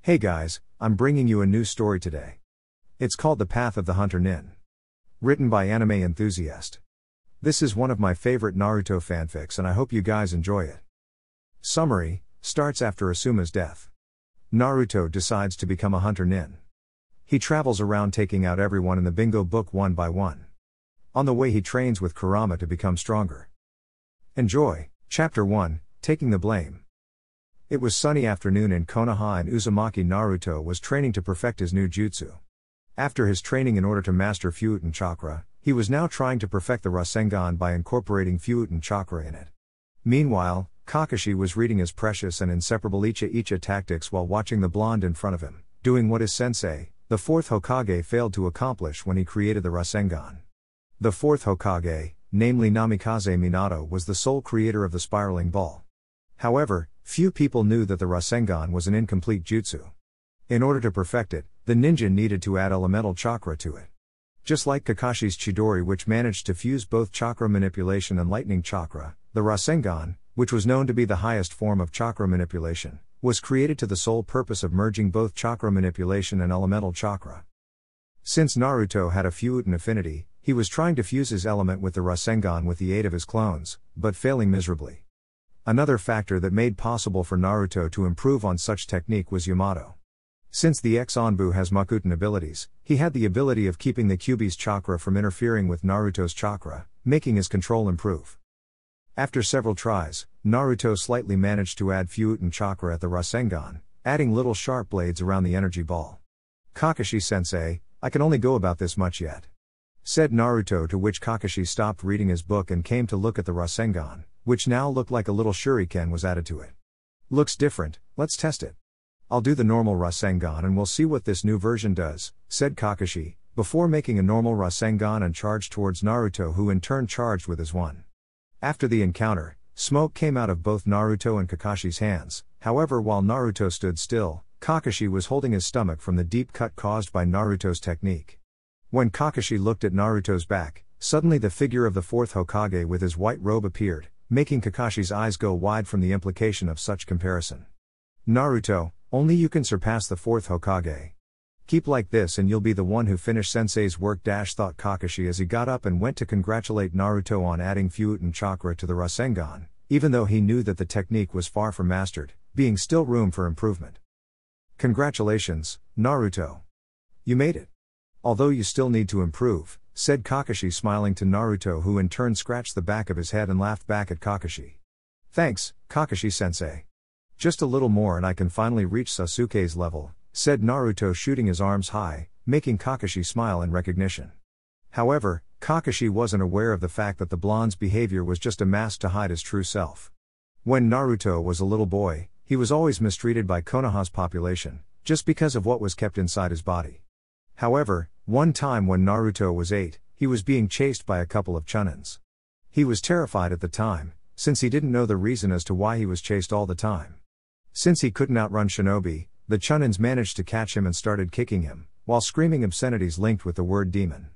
Hey guys, I'm bringing you a new story today. It's called The Path of the Hunter-Nin. Written by Anime Enthusiast. This is one of my favorite Naruto fanfics and I hope you guys enjoy it. Summary, starts after Asuma's death. Naruto decides to become a Hunter-Nin. He travels around taking out everyone in the bingo book one by one. On the way he trains with Kurama to become stronger. Enjoy. Chapter 1, Taking the Blame. It was sunny afternoon in Konoha and Uzumaki Naruto was training to perfect his new jutsu. After his training in order to master Futen Chakra, he was now trying to perfect the Rasengan by incorporating Futen Chakra in it. Meanwhile, Kakashi was reading his precious and inseparable Icha tactics while watching the blonde in front of him, doing what his sensei, the fourth Hokage, failed to accomplish when he created the Rasengan. The fourth Hokage, namely Namikaze Minato, was the sole creator of the spiraling ball. However, few people knew that the Rasengan was an incomplete jutsu. In order to perfect it, the ninja needed to add elemental chakra to it. Just like Kakashi's Chidori, which managed to fuse both chakra manipulation and lightning chakra, the Rasengan, which was known to be the highest form of chakra manipulation, was created to the sole purpose of merging both chakra manipulation and elemental chakra. Since Naruto had a Futen affinity, he was trying to fuse his element with the Rasengan with the aid of his clones, but failing miserably. Another factor that made possible for Naruto to improve on such technique was Yamato. Since the ex-Anbu has Makuten abilities, he had the ability of keeping the Kyuubi's chakra from interfering with Naruto's chakra, making his control improve. After several tries, Naruto slightly managed to add Futen chakra at the Rasengan, adding little sharp blades around the energy ball. Kakashi-sensei, I can only go about this much yet, said Naruto, to which Kakashi stopped reading his book and came to look at the Rasengan, which now looked like a little shuriken was added to it. Looks different, let's test it. I'll do the normal Rasengan and we'll see what this new version does, said Kakashi, before making a normal Rasengan and charged towards Naruto, who in turn charged with his one. After the encounter, smoke came out of both Naruto and Kakashi's hands. However, while Naruto stood still, Kakashi was holding his stomach from the deep cut caused by Naruto's technique. When Kakashi looked at Naruto's back, suddenly the figure of the fourth Hokage with his white robe appeared, making Kakashi's eyes go wide from the implication of such comparison. Naruto, only you can surpass the fourth Hokage. Keep like this and you'll be the one who finished sensei's work, thought Kakashi as he got up and went to congratulate Naruto on adding Futen chakra to the Rasengan, even though he knew that the technique was far from mastered, being still room for improvement. Congratulations, Naruto. You made it. Although you still need to improve, said Kakashi, smiling to Naruto, who in turn scratched the back of his head and laughed back at Kakashi. Thanks, Kakashi-sensei. Just a little more and I can finally reach Sasuke's level, said Naruto, shooting his arms high, making Kakashi smile in recognition. However, Kakashi wasn't aware of the fact that the blonde's behavior was just a mask to hide his true self. When Naruto was a little boy, he was always mistreated by Konoha's population, just because of what was kept inside his body. However, one time when Naruto was 8, he was being chased by a couple of Chunins. He was terrified at the time, since he didn't know the reason as to why he was chased all the time. Since he couldn't outrun shinobi, the Chunins managed to catch him and started kicking him, while screaming obscenities linked with the word demon.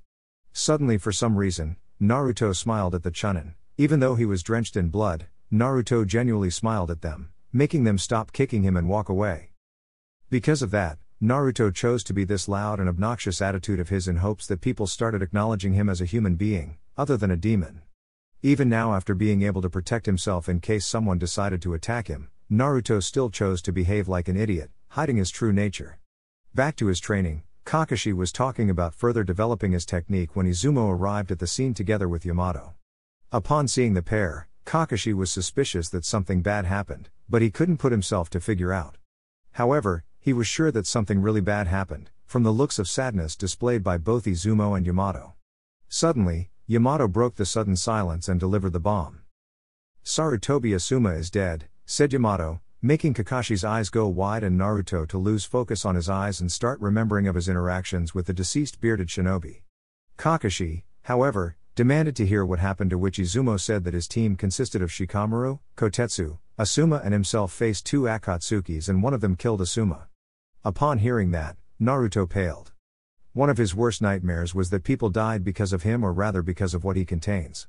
Suddenly, for some reason, Naruto smiled at the Chunin. Even though he was drenched in blood, Naruto genuinely smiled at them, making them stop kicking him and walk away. Because of that, Naruto chose to be this loud and obnoxious attitude of his in hopes that people started acknowledging him as a human being, other than a demon. Even now, after being able to protect himself in case someone decided to attack him, Naruto still chose to behave like an idiot, hiding his true nature. Back to his training, Kakashi was talking about further developing his technique when Izumo arrived at the scene together with Yamato. Upon seeing the pair, Kakashi was suspicious that something bad happened, but he couldn't put himself to figure out. However, he was sure that something really bad happened, from the looks of sadness displayed by both Izumo and Yamato. Suddenly, Yamato broke the sudden silence and delivered the bomb. Sarutobi Asuma is dead, said Yamato, making Kakashi's eyes go wide and Naruto to lose focus on his eyes and start remembering of his interactions with the deceased bearded shinobi. Kakashi, however, demanded to hear what happened, to which Izumo said that his team consisted of Shikamaru, Kotetsu, Asuma and himself faced 2 Akatsukis and one of them killed Asuma. Upon hearing that, Naruto paled. One of his worst nightmares was that people died because of him, or rather because of what he contains.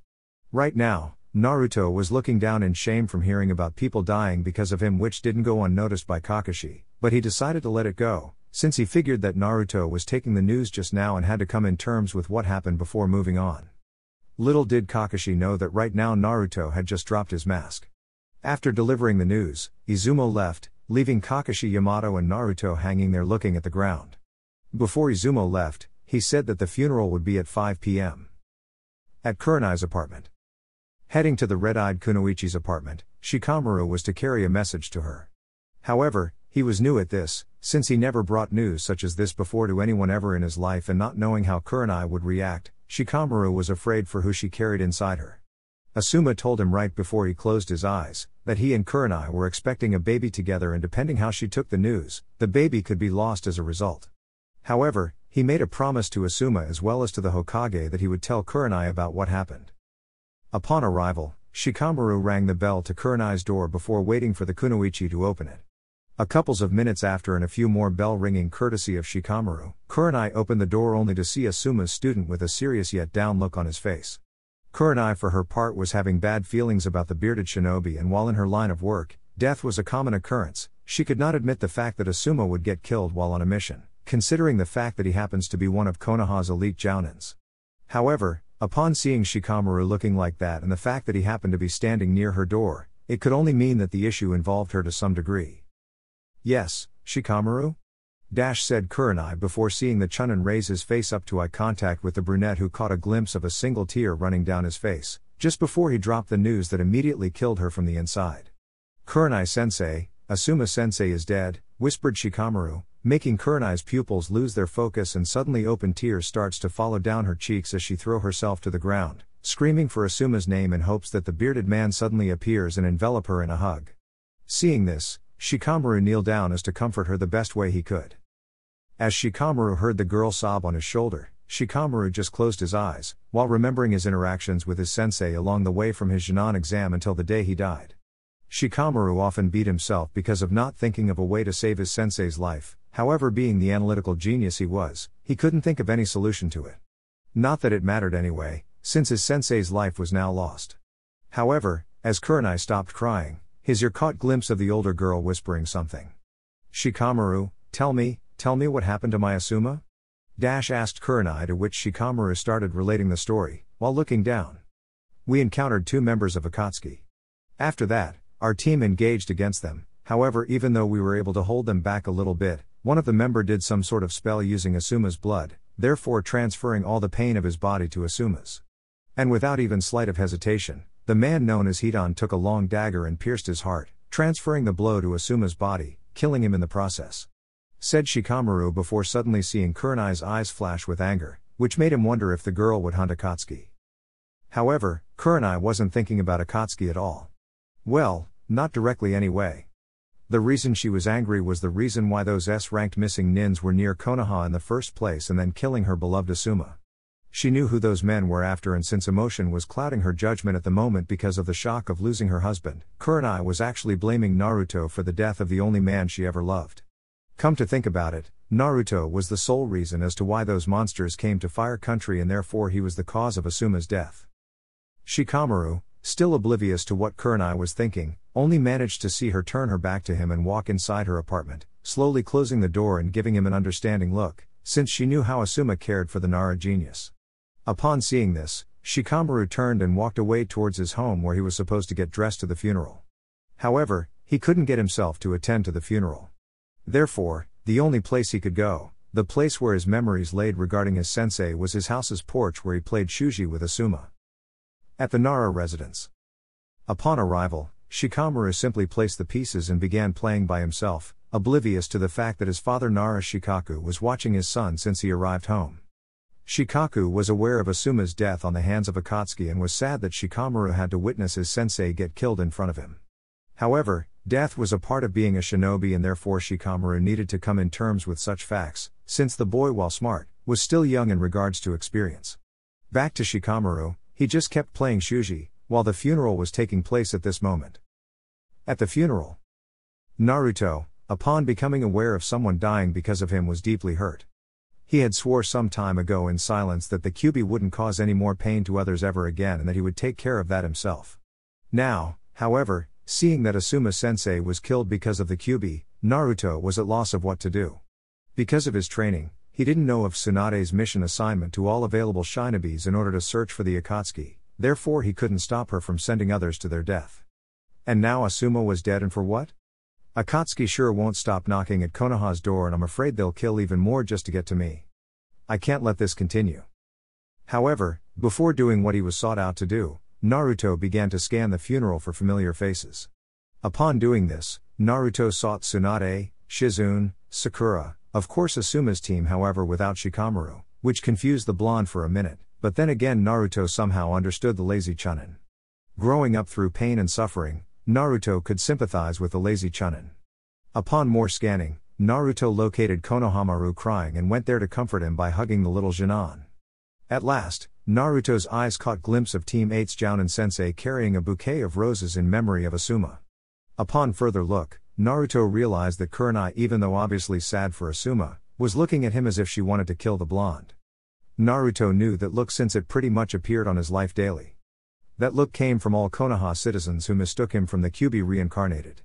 Right now, Naruto was looking down in shame from hearing about people dying because of him, which didn't go unnoticed by Kakashi, But he decided to let it go, since he figured that Naruto was taking the news just now and had to come in terms with what happened before moving on. Little did Kakashi know that right now Naruto had just dropped his mask. After delivering the news, Izumo left, leaving Kakashi, Yamato and Naruto hanging there looking at the ground. Before Izumo left, he said that the funeral would be at 5 p.m. at Kurenai's apartment. Heading to the red-eyed Kunoichi's apartment, Shikamaru was to carry a message to her. However, he was new at this, since he never brought news such as this before to anyone ever in his life, and not knowing how Kurenai would react, Shikamaru was afraid for who she carried inside her. Asuma told him right before he closed his eyes, that he and Kurenai were expecting a baby together, and depending how she took the news, the baby could be lost as a result. However, he made a promise to Asuma as well as to the Hokage that he would tell Kurenai about what happened. Upon arrival, Shikamaru rang the bell to Kurenai's door before waiting for the Kunoichi to open it. A couple of minutes after and a few more bell ringing courtesy of Shikamaru, Kurenai opened the door only to see Asuma's student with a serious yet down look on his face. Kurenai for her part was having bad feelings about the bearded shinobi, and while in her line of work, death was a common occurrence, she could not admit the fact that Asuma would get killed while on a mission, considering the fact that he happens to be one of Konoha's elite jounins. However, upon seeing Shikamaru looking like that and the fact that he happened to be standing near her door, it could only mean that the issue involved her to some degree. "Yes, Shikamaru?" said Kurenai before seeing the Chunin raise his face up to eye contact with the brunette, who caught a glimpse of a single tear running down his face, just before he dropped the news that immediately killed her from the inside. "Kurenai-sensei, Asuma-sensei is dead," whispered Shikamaru, making Kurenai's pupils lose their focus, and suddenly open tears starts to follow down her cheeks as she throw herself to the ground, screaming for Asuma's name in hopes that the bearded man suddenly appears and envelop her in a hug. Seeing this, Shikamaru kneeled down as to comfort her the best way he could. As Shikamaru heard the girl sob on his shoulder, Shikamaru just closed his eyes, while remembering his interactions with his sensei along the way from his Junon exam until the day he died. Shikamaru often beat himself because of not thinking of a way to save his sensei's life, however, being the analytical genius he was, he couldn't think of any solution to it. Not that it mattered anyway, since his sensei's life was now lost. However, as Kurenai stopped crying, his ear caught glimpse of the older girl whispering something. "Shikamaru, tell me what happened to my Asuma?" asked Kurenai, to which Shikamaru started relating the story, while looking down. "We encountered 2 members of Akatsuki. After that, our team engaged against them, however even though we were able to hold them back a little bit, one of the members did some sort of spell using Asuma's blood, therefore transferring all the pain of his body to Asuma's. And without even slight of hesitation, the man known as Hidan took a long dagger and pierced his heart, transferring the blow to Asuma's body, killing him in the process," said Shikamaru before suddenly seeing Kurenai's eyes flash with anger, which made him wonder if the girl would hunt Akatsuki. However, Kurenai wasn't thinking about Akatsuki at all. Well, not directly anyway. The reason she was angry was the reason why those S-ranked missing nins were near Konoha in the first place and then killing her beloved Asuma. She knew who those men were after, and since emotion was clouding her judgment at the moment because of the shock of losing her husband, Kurenai was actually blaming Naruto for the death of the only man she ever loved. Come to think about it, Naruto was the sole reason as to why those monsters came to Fire Country, and therefore he was the cause of Asuma's death. Shikamaru, still oblivious to what Kurenai was thinking, only managed to see her turn her back to him and walk inside her apartment, slowly closing the door and giving him an understanding look, since she knew how Asuma cared for the Nara genius. Upon seeing this, Shikamaru turned and walked away towards his home where he was supposed to get dressed to the funeral. However, he couldn't get himself to attend to the funeral. Therefore, the only place he could go, the place where his memories laid regarding his sensei, was his house's porch where he played shuji with Asuma. At the Nara residence. Upon arrival, Shikamaru simply placed the pieces and began playing by himself, oblivious to the fact that his father Nara Shikaku was watching his son since he arrived home. Shikaku was aware of Asuma's death on the hands of Akatsuki and was sad that Shikamaru had to witness his sensei get killed in front of him. However, death was a part of being a shinobi, and therefore Shikamaru needed to come in terms with such facts, since the boy, while smart, was still young in regards to experience. Back to Shikamaru, he just kept playing shuji, while the funeral was taking place at this moment. At the funeral, Naruto, upon becoming aware of someone dying because of him, was deeply hurt. He had swore some time ago in silence that the Kyuubi wouldn't cause any more pain to others ever again and that he would take care of that himself. Now, however, seeing that Asuma-sensei was killed because of the Kyuubi, Naruto was at loss of what to do. Because of his training, he didn't know of Tsunade's mission assignment to all available shinobis in order to search for the Akatsuki, therefore he couldn't stop her from sending others to their death. And now Asuma was dead, and for what? Akatsuki sure won't stop knocking at Konoha's door, and I'm afraid they'll kill even more just to get to me. I can't let this continue. However, before doing what he was sought out to do, Naruto began to scan the funeral for familiar faces. Upon doing this, Naruto sought Tsunade, Shizune, Sakura, of course Asuma's team, however without Shikamaru, which confused the blonde for a minute, but then again Naruto somehow understood the lazy chunin. Growing up through pain and suffering, Naruto could sympathize with the lazy chunin. Upon more scanning, Naruto located Konohamaru crying and went there to comfort him by hugging the little Jinan. At last, Naruto's eyes caught glimpse of Team 8's Jounin sensei carrying a bouquet of roses in memory of Asuma. Upon further look, Naruto realized that Kurenai, even though obviously sad for Asuma, was looking at him as if she wanted to kill the blonde. Naruto knew that look since it pretty much appeared on his life daily. That look came from all Konoha citizens who mistook him from the Kyuubi reincarnated.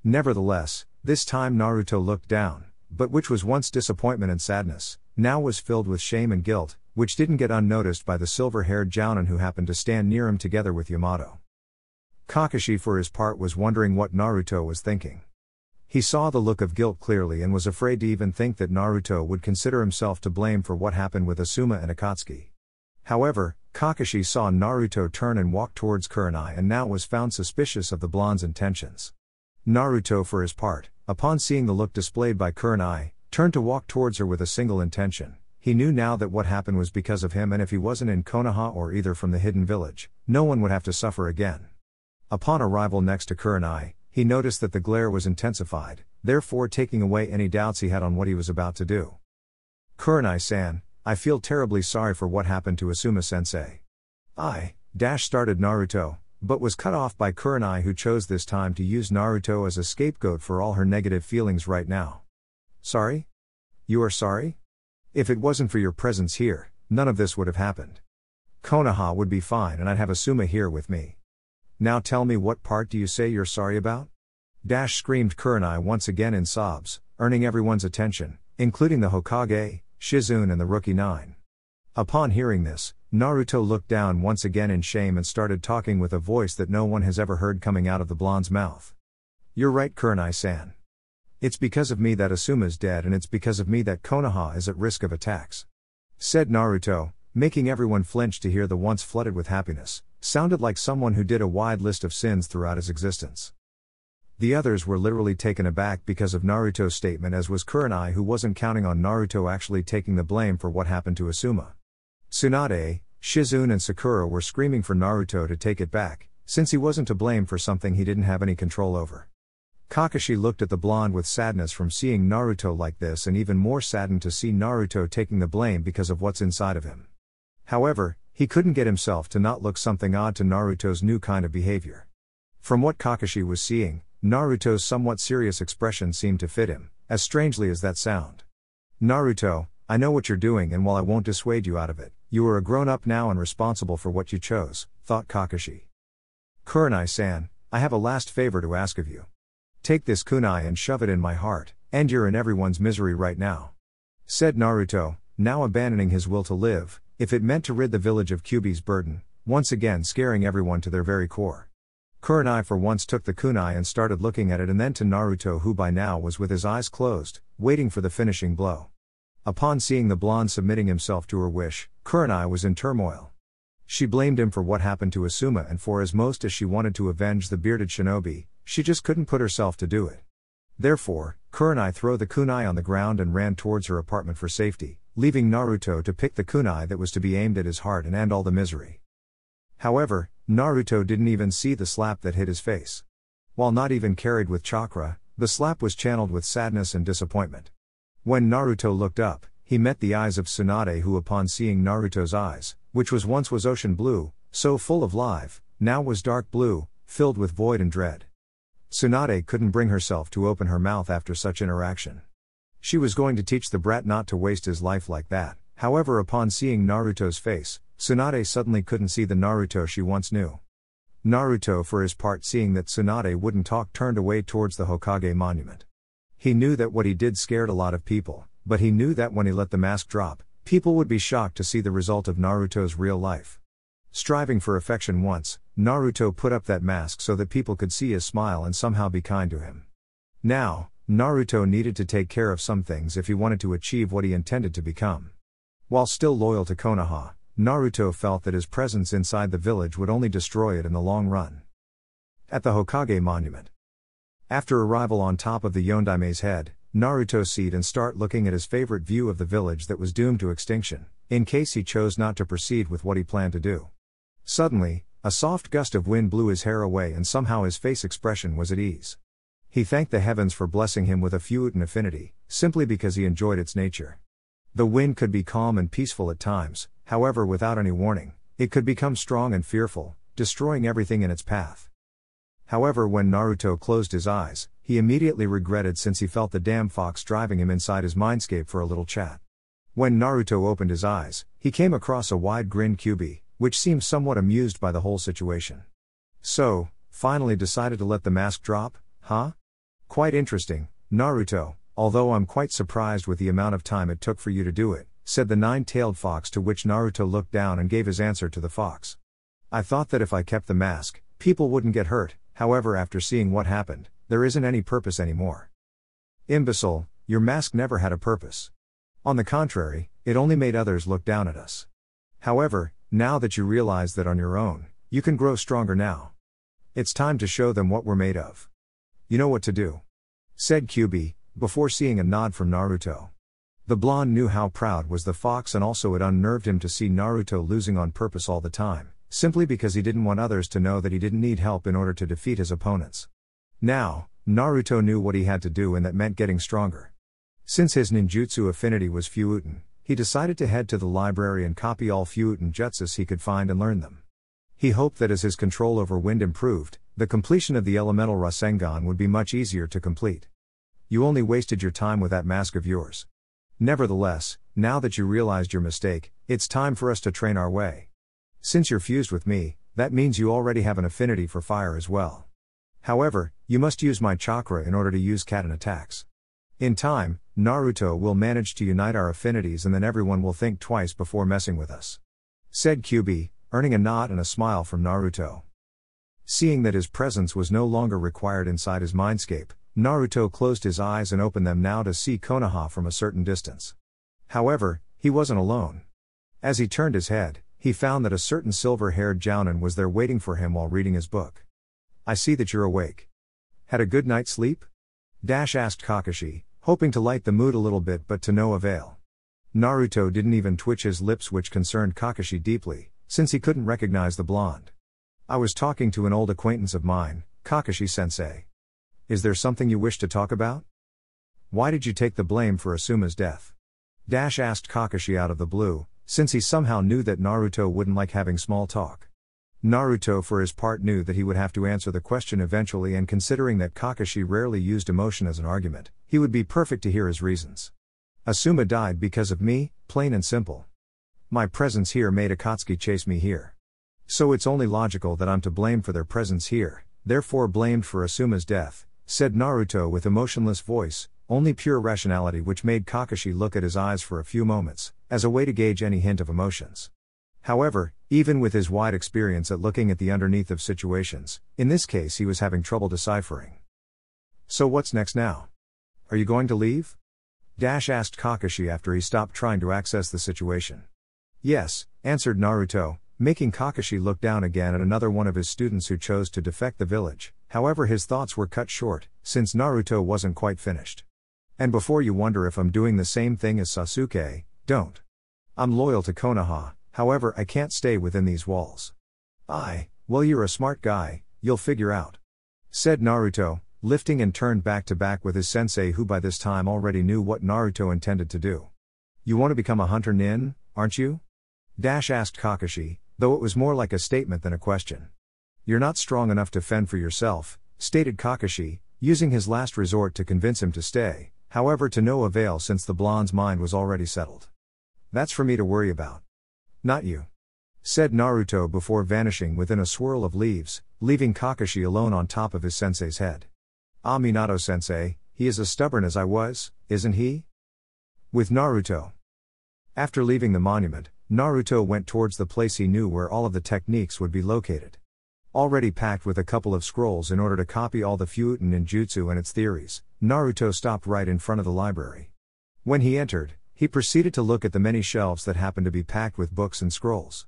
Nevertheless, this time Naruto looked down, but which was once disappointment and sadness, now was filled with shame and guilt, which didn't get unnoticed by the silver-haired Jounin who happened to stand near him together with Yamato. Kakashi for his part was wondering what Naruto was thinking. He saw the look of guilt clearly and was afraid to even think that Naruto would consider himself to blame for what happened with Asuma and Akatsuki. However, Kakashi saw Naruto turn and walk towards Kurenai and now was found suspicious of the blonde's intentions. Naruto for his part, upon seeing the look displayed by Kurenai, turned to walk towards her with a single intention. He knew now that what happened was because of him, and if he wasn't in Konoha or either from the hidden village, no one would have to suffer again. Upon arrival next to Kurenai, he noticed that the glare was intensified, therefore taking away any doubts he had on what he was about to do. Kurenai-san, I feel terribly sorry for what happened to Asuma-sensei. Started Naruto, but was cut off by Kurenai, who chose this time to use Naruto as a scapegoat for all her negative feelings right now. Sorry? You are sorry? If it wasn't for your presence here, none of this would have happened. Konoha would be fine and I'd have Asuma here with me. Now tell me, what part do you say you're sorry about? Screamed Kurenai once again in sobs, earning everyone's attention, including the Hokage, Shizune and the Rookie 9. Upon hearing this, Naruto looked down once again in shame and started talking with a voice that no one has ever heard coming out of the blonde's mouth. You're right, Kurenai-san. It's because of me that Asuma's dead, and it's because of me that Konoha is at risk of attacks. Said Naruto, making everyone flinch to hear the once flooded with happiness, sounded like someone who did a wide list of sins throughout his existence. The others were literally taken aback because of Naruto's statement, as was Kurenai, who wasn't counting on Naruto actually taking the blame for what happened to Asuma. Tsunade, Shizune and Sakura were screaming for Naruto to take it back, since he wasn't to blame for something he didn't have any control over. Kakashi looked at the blonde with sadness from seeing Naruto like this, and even more saddened to see Naruto taking the blame because of what's inside of him. However, he couldn't get himself to not look something odd to Naruto's new kind of behavior. From what Kakashi was seeing, Naruto's somewhat serious expression seemed to fit him, as strangely as that sound. Naruto, I know what you're doing, and while I won't dissuade you out of it, you are a grown-up now and responsible for what you chose, thought Kakashi. Kurenai-san, I have a last favor to ask of you. Take this kunai and shove it in my heart, and you're in everyone's misery right now. Said Naruto, now abandoning his will to live, if it meant to rid the village of Kyuubi's burden, once again scaring everyone to their very core. Kurenai for once took the kunai and started looking at it, and then to Naruto, who by now was with his eyes closed, waiting for the finishing blow. Upon seeing the blonde submitting himself to her wish, Kurenai was in turmoil. She blamed him for what happened to Asuma, and for as most as she wanted to avenge the bearded shinobi, she just couldn't put herself to do it. Therefore, Kurenai threw the kunai on the ground and ran towards her apartment for safety, leaving Naruto to pick the kunai that was to be aimed at his heart and end all the misery. However, Naruto didn't even see the slap that hit his face. While not even carried with chakra, the slap was channeled with sadness and disappointment. When Naruto looked up, he met the eyes of Tsunade, who upon seeing Naruto's eyes, which once was ocean blue, so full of life, now was dark blue, filled with void and dread. Tsunade couldn't bring herself to open her mouth after such interaction. She was going to teach the brat not to waste his life like that. However, upon seeing Naruto's face, Tsunade suddenly couldn't see the Naruto she once knew. Naruto for his part, seeing that Tsunade wouldn't talk, turned away towards the Hokage monument. He knew that what he did scared a lot of people, but he knew that when he let the mask drop, people would be shocked to see the result of Naruto's real life. Striving for affection once, Naruto put up that mask so that people could see his smile and somehow be kind to him. Now, Naruto needed to take care of some things if he wanted to achieve what he intended to become. While still loyal to Konoha, Naruto felt that his presence inside the village would only destroy it in the long run. At the Hokage Monument. After arrival on top of the Yondaime's head, Naruto seat and start looking at his favorite view of the village that was doomed to extinction, in case he chose not to proceed with what he planned to do. Suddenly, a soft gust of wind blew his hair away and somehow his face expression was at ease. He thanked the heavens for blessing him with a Fuutan affinity, simply because he enjoyed its nature. The wind could be calm and peaceful at times, however without any warning, it could become strong and fearful, destroying everything in its path. However, when Naruto closed his eyes, he immediately regretted since he felt the damn fox driving him inside his mindscape for a little chat. When Naruto opened his eyes, he came across a wide-grinned Kyuubi, which seemed somewhat amused by the whole situation. So, finally decided to let the mask drop, huh? Quite interesting, Naruto, although I'm quite surprised with the amount of time it took for you to do it, said the nine-tailed fox, to which Naruto looked down and gave his answer to the fox. I thought that if I kept the mask, people wouldn't get hurt, however after seeing what happened, there isn't any purpose anymore. Imbecile, your mask never had a purpose. On the contrary, it only made others look down at us. However, now that you realize that on your own, you can grow stronger now. It's time to show them what we're made of. You know what to do, said Kyuubi, before seeing a nod from Naruto. The blonde knew how proud was the fox, and also it unnerved him to see Naruto losing on purpose all the time, simply because he didn't want others to know that he didn't need help in order to defeat his opponents. Now, Naruto knew what he had to do, and that meant getting stronger. Since his ninjutsu affinity was Fuutan, he decided to head to the library and copy all Fuutan jutsus he could find and learn them. He hoped that as his control over wind improved, the completion of the elemental Rasengan would be much easier to complete. You only wasted your time with that mask of yours. Nevertheless, now that you realized your mistake, it's time for us to train our way. Since you're fused with me, that means you already have an affinity for fire as well. However, you must use my chakra in order to use Katan attacks. In time, Naruto will manage to unite our affinities, and then everyone will think twice before messing with us, said Kyuubi, earning a nod and a smile from Naruto. Seeing that his presence was no longer required inside his mindscape, Naruto closed his eyes and opened them now to see Konoha from a certain distance. However, he wasn't alone. As he turned his head, he found that a certain silver-haired jounin was there waiting for him while reading his book. I see that you're awake. Had a good night's sleep? Asked Kakashi, hoping to light the mood a little bit, but to no avail. Naruto didn't even twitch his lips, which concerned Kakashi deeply, since he couldn't recognize the blonde. I was talking to an old acquaintance of mine, Kakashi-sensei. Is there something you wish to talk about? Why did you take the blame for Asuma's death? Asked Kakashi out of the blue, since he somehow knew that Naruto wouldn't like having small talk. Naruto for his part knew that he would have to answer the question eventually, and considering that Kakashi rarely used emotion as an argument, he would be perfect to hear his reasons. Asuma died because of me, plain and simple. My presence here made Akatsuki chase me here. So it's only logical that I'm to blame for their presence here, therefore blamed for Asuma's death, said Naruto with emotionless voice, only pure rationality, which made Kakashi look at his eyes for a few moments, as a way to gauge any hint of emotions. However, even with his wide experience at looking at the underneath of situations, in this case he was having trouble deciphering. So what's next now? Are you going to leave? Asked Kakashi after he stopped trying to access the situation. Yes, answered Naruto, making Kakashi look down again at another one of his students who chose to defect the village. However, his thoughts were cut short, since Naruto wasn't quite finished. And before you wonder if I'm doing the same thing as Sasuke, don't. I'm loyal to Konoha, however I can't stay within these walls. Well, you're a smart guy, you'll figure out, said Naruto, lifting and turned back to back with his sensei, who by this time already knew what Naruto intended to do. You want to become a Hunter-Nin, aren't you? Asked Kakashi, though it was more like a statement than a question. You're not strong enough to fend for yourself, stated Kakashi, using his last resort to convince him to stay, however to no avail since the blonde's mind was already settled. That's for me to worry about. Not you, said Naruto before vanishing within a swirl of leaves, leaving Kakashi alone on top of his sensei's head. Minato-sensei, he is as stubborn as I was, isn't he? With Naruto. After leaving the monument, Naruto went towards the place he knew where all of the techniques would be located. Already packed with a couple of scrolls in order to copy all the Fuuten ninjutsu and its theories, Naruto stopped right in front of the library. When he entered, he proceeded to look at the many shelves that happened to be packed with books and scrolls.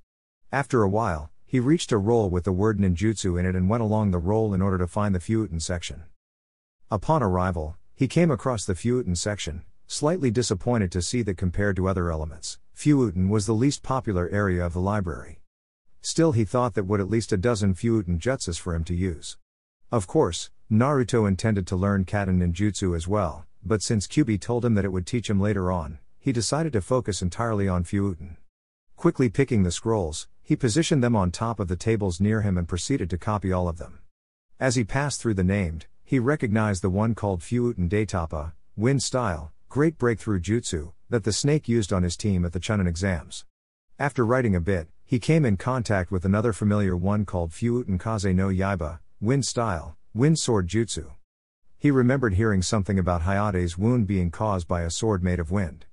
After a while, he reached a roll with the word ninjutsu in it and went along the roll in order to find the Fuuten section. Upon arrival, he came across the Fuuten section, slightly disappointed to see that compared to other elements, Fuuten was the least popular area of the library. Still, he thought that would at least a dozen Fuuten jutsus for him to use. Of course, Naruto intended to learn Kata ninjutsu as well, but since Kyuubi told him that it would teach him later on, he decided to focus entirely on Fuuten. Quickly picking the scrolls, he positioned them on top of the tables near him and proceeded to copy all of them. As he passed through the named, he recognized the one called Fuuten Daitapa, Wind Style, Great Breakthrough Jutsu, that the snake used on his team at the Chunin exams. After writing a bit, he came in contact with another familiar one called Fuuten Kaze no Yaiba, Wind Style, Wind Sword Jutsu. He remembered hearing something about Hayate's wound being caused by a sword made of wind.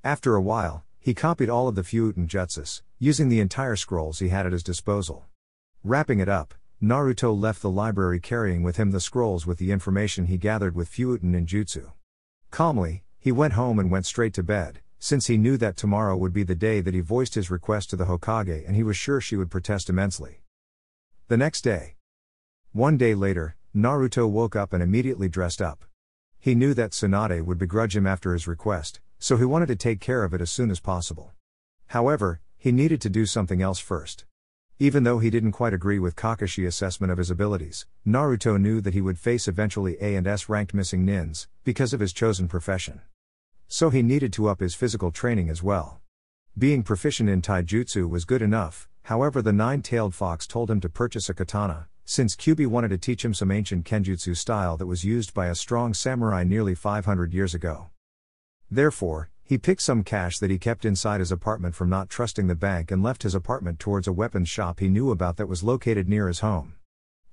After a while, he copied all of the Fuuten jutsus, using the entire scrolls he had at his disposal. Wrapping it up, Naruto left the library carrying with him the scrolls with the information he gathered with Fuuten ninjutsu. Calmly, he went home and went straight to bed, since he knew that tomorrow would be the day that he voiced his request to the Hokage and he was sure she would protest immensely. The next day. One day later, Naruto woke up and immediately dressed up. He knew that Tsunade would begrudge him after his request, so he wanted to take care of it as soon as possible. However, he needed to do something else first. Even though he didn't quite agree with Kakashi's assessment of his abilities, Naruto knew that he would face eventually A and S ranked missing nins, because of his chosen profession. So he needed to up his physical training as well. Being proficient in taijutsu was good enough, however the nine-tailed fox told him to purchase a katana, since Kyuubi wanted to teach him some ancient kenjutsu style that was used by a strong samurai nearly 500 years ago. Therefore, he picked some cash that he kept inside his apartment from not trusting the bank and left his apartment towards a weapons shop he knew about that was located near his home.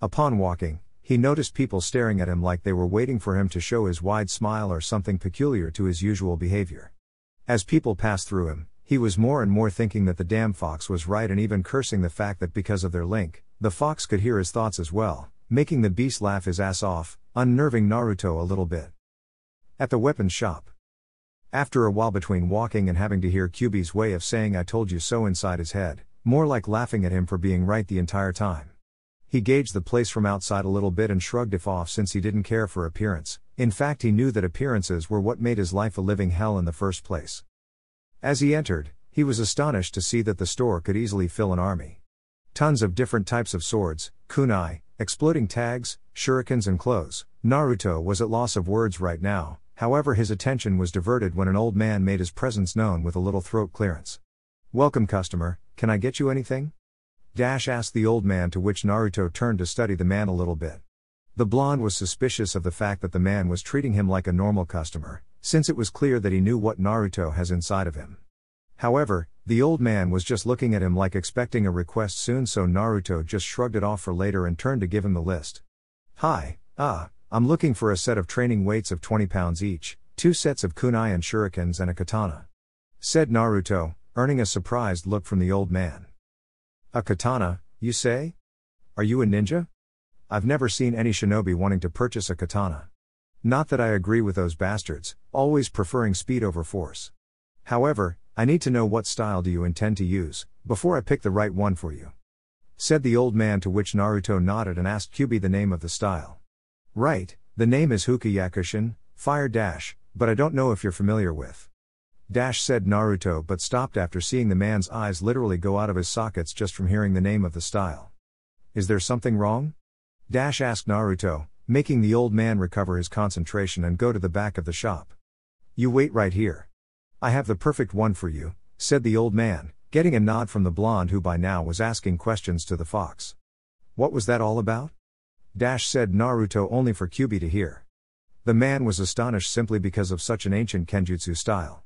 Upon walking, he noticed people staring at him like they were waiting for him to show his wide smile or something peculiar to his usual behavior. As people passed through him, he was more and more thinking that the damn fox was right and even cursing the fact that because of their link, the fox could hear his thoughts as well, making the beast laugh his ass off, unnerving Naruto a little bit. At the weapons shop. After a while between walking and having to hear Kyuubi's way of saying "I told you so" inside his head, more like laughing at him for being right the entire time. He gauged the place from outside a little bit and shrugged it off since he didn't care for appearance. In fact, he knew that appearances were what made his life a living hell in the first place. As he entered, he was astonished to see that the store could easily fill an army. Tons of different types of swords, kunai, exploding tags, shurikens and clothes. Naruto was at loss of words right now, however his attention was diverted when an old man made his presence known with a little throat clearance. "Welcome customer, can I get you anything?" Asked the old man, to which Naruto turned to study the man a little bit. The blonde was suspicious of the fact that the man was treating him like a normal customer, since it was clear that he knew what Naruto has inside of him. However, the old man was just looking at him like expecting a request soon, so Naruto just shrugged it off for later and turned to give him the list. "Hi, I'm looking for a set of training weights of 20 pounds each, 2 sets of kunai and shurikens and a katana," said Naruto, earning a surprised look from the old man. "A katana, you say? Are you a ninja? I've never seen any shinobi wanting to purchase a katana. Not that I agree with those bastards, always preferring speed over force. However, I need to know what style do you intend to use, before I pick the right one for you," said the old man, to which Naruto nodded and asked Kyuubi the name of the style. "Right, the name is Hukayakushin, Fire Dash, but I don't know if you're familiar with." Said Naruto, but stopped after seeing the man's eyes literally go out of his sockets just from hearing the name of the style. "Is there something wrong?" Asked Naruto, making the old man recover his concentration and go to the back of the shop. "You wait right here. I have the perfect one for you," said the old man, getting a nod from the blonde who by now was asking questions to the fox. "What was that all about?" Said Naruto, only for Kyuubi to hear. The man was astonished simply because of such an ancient kenjutsu style.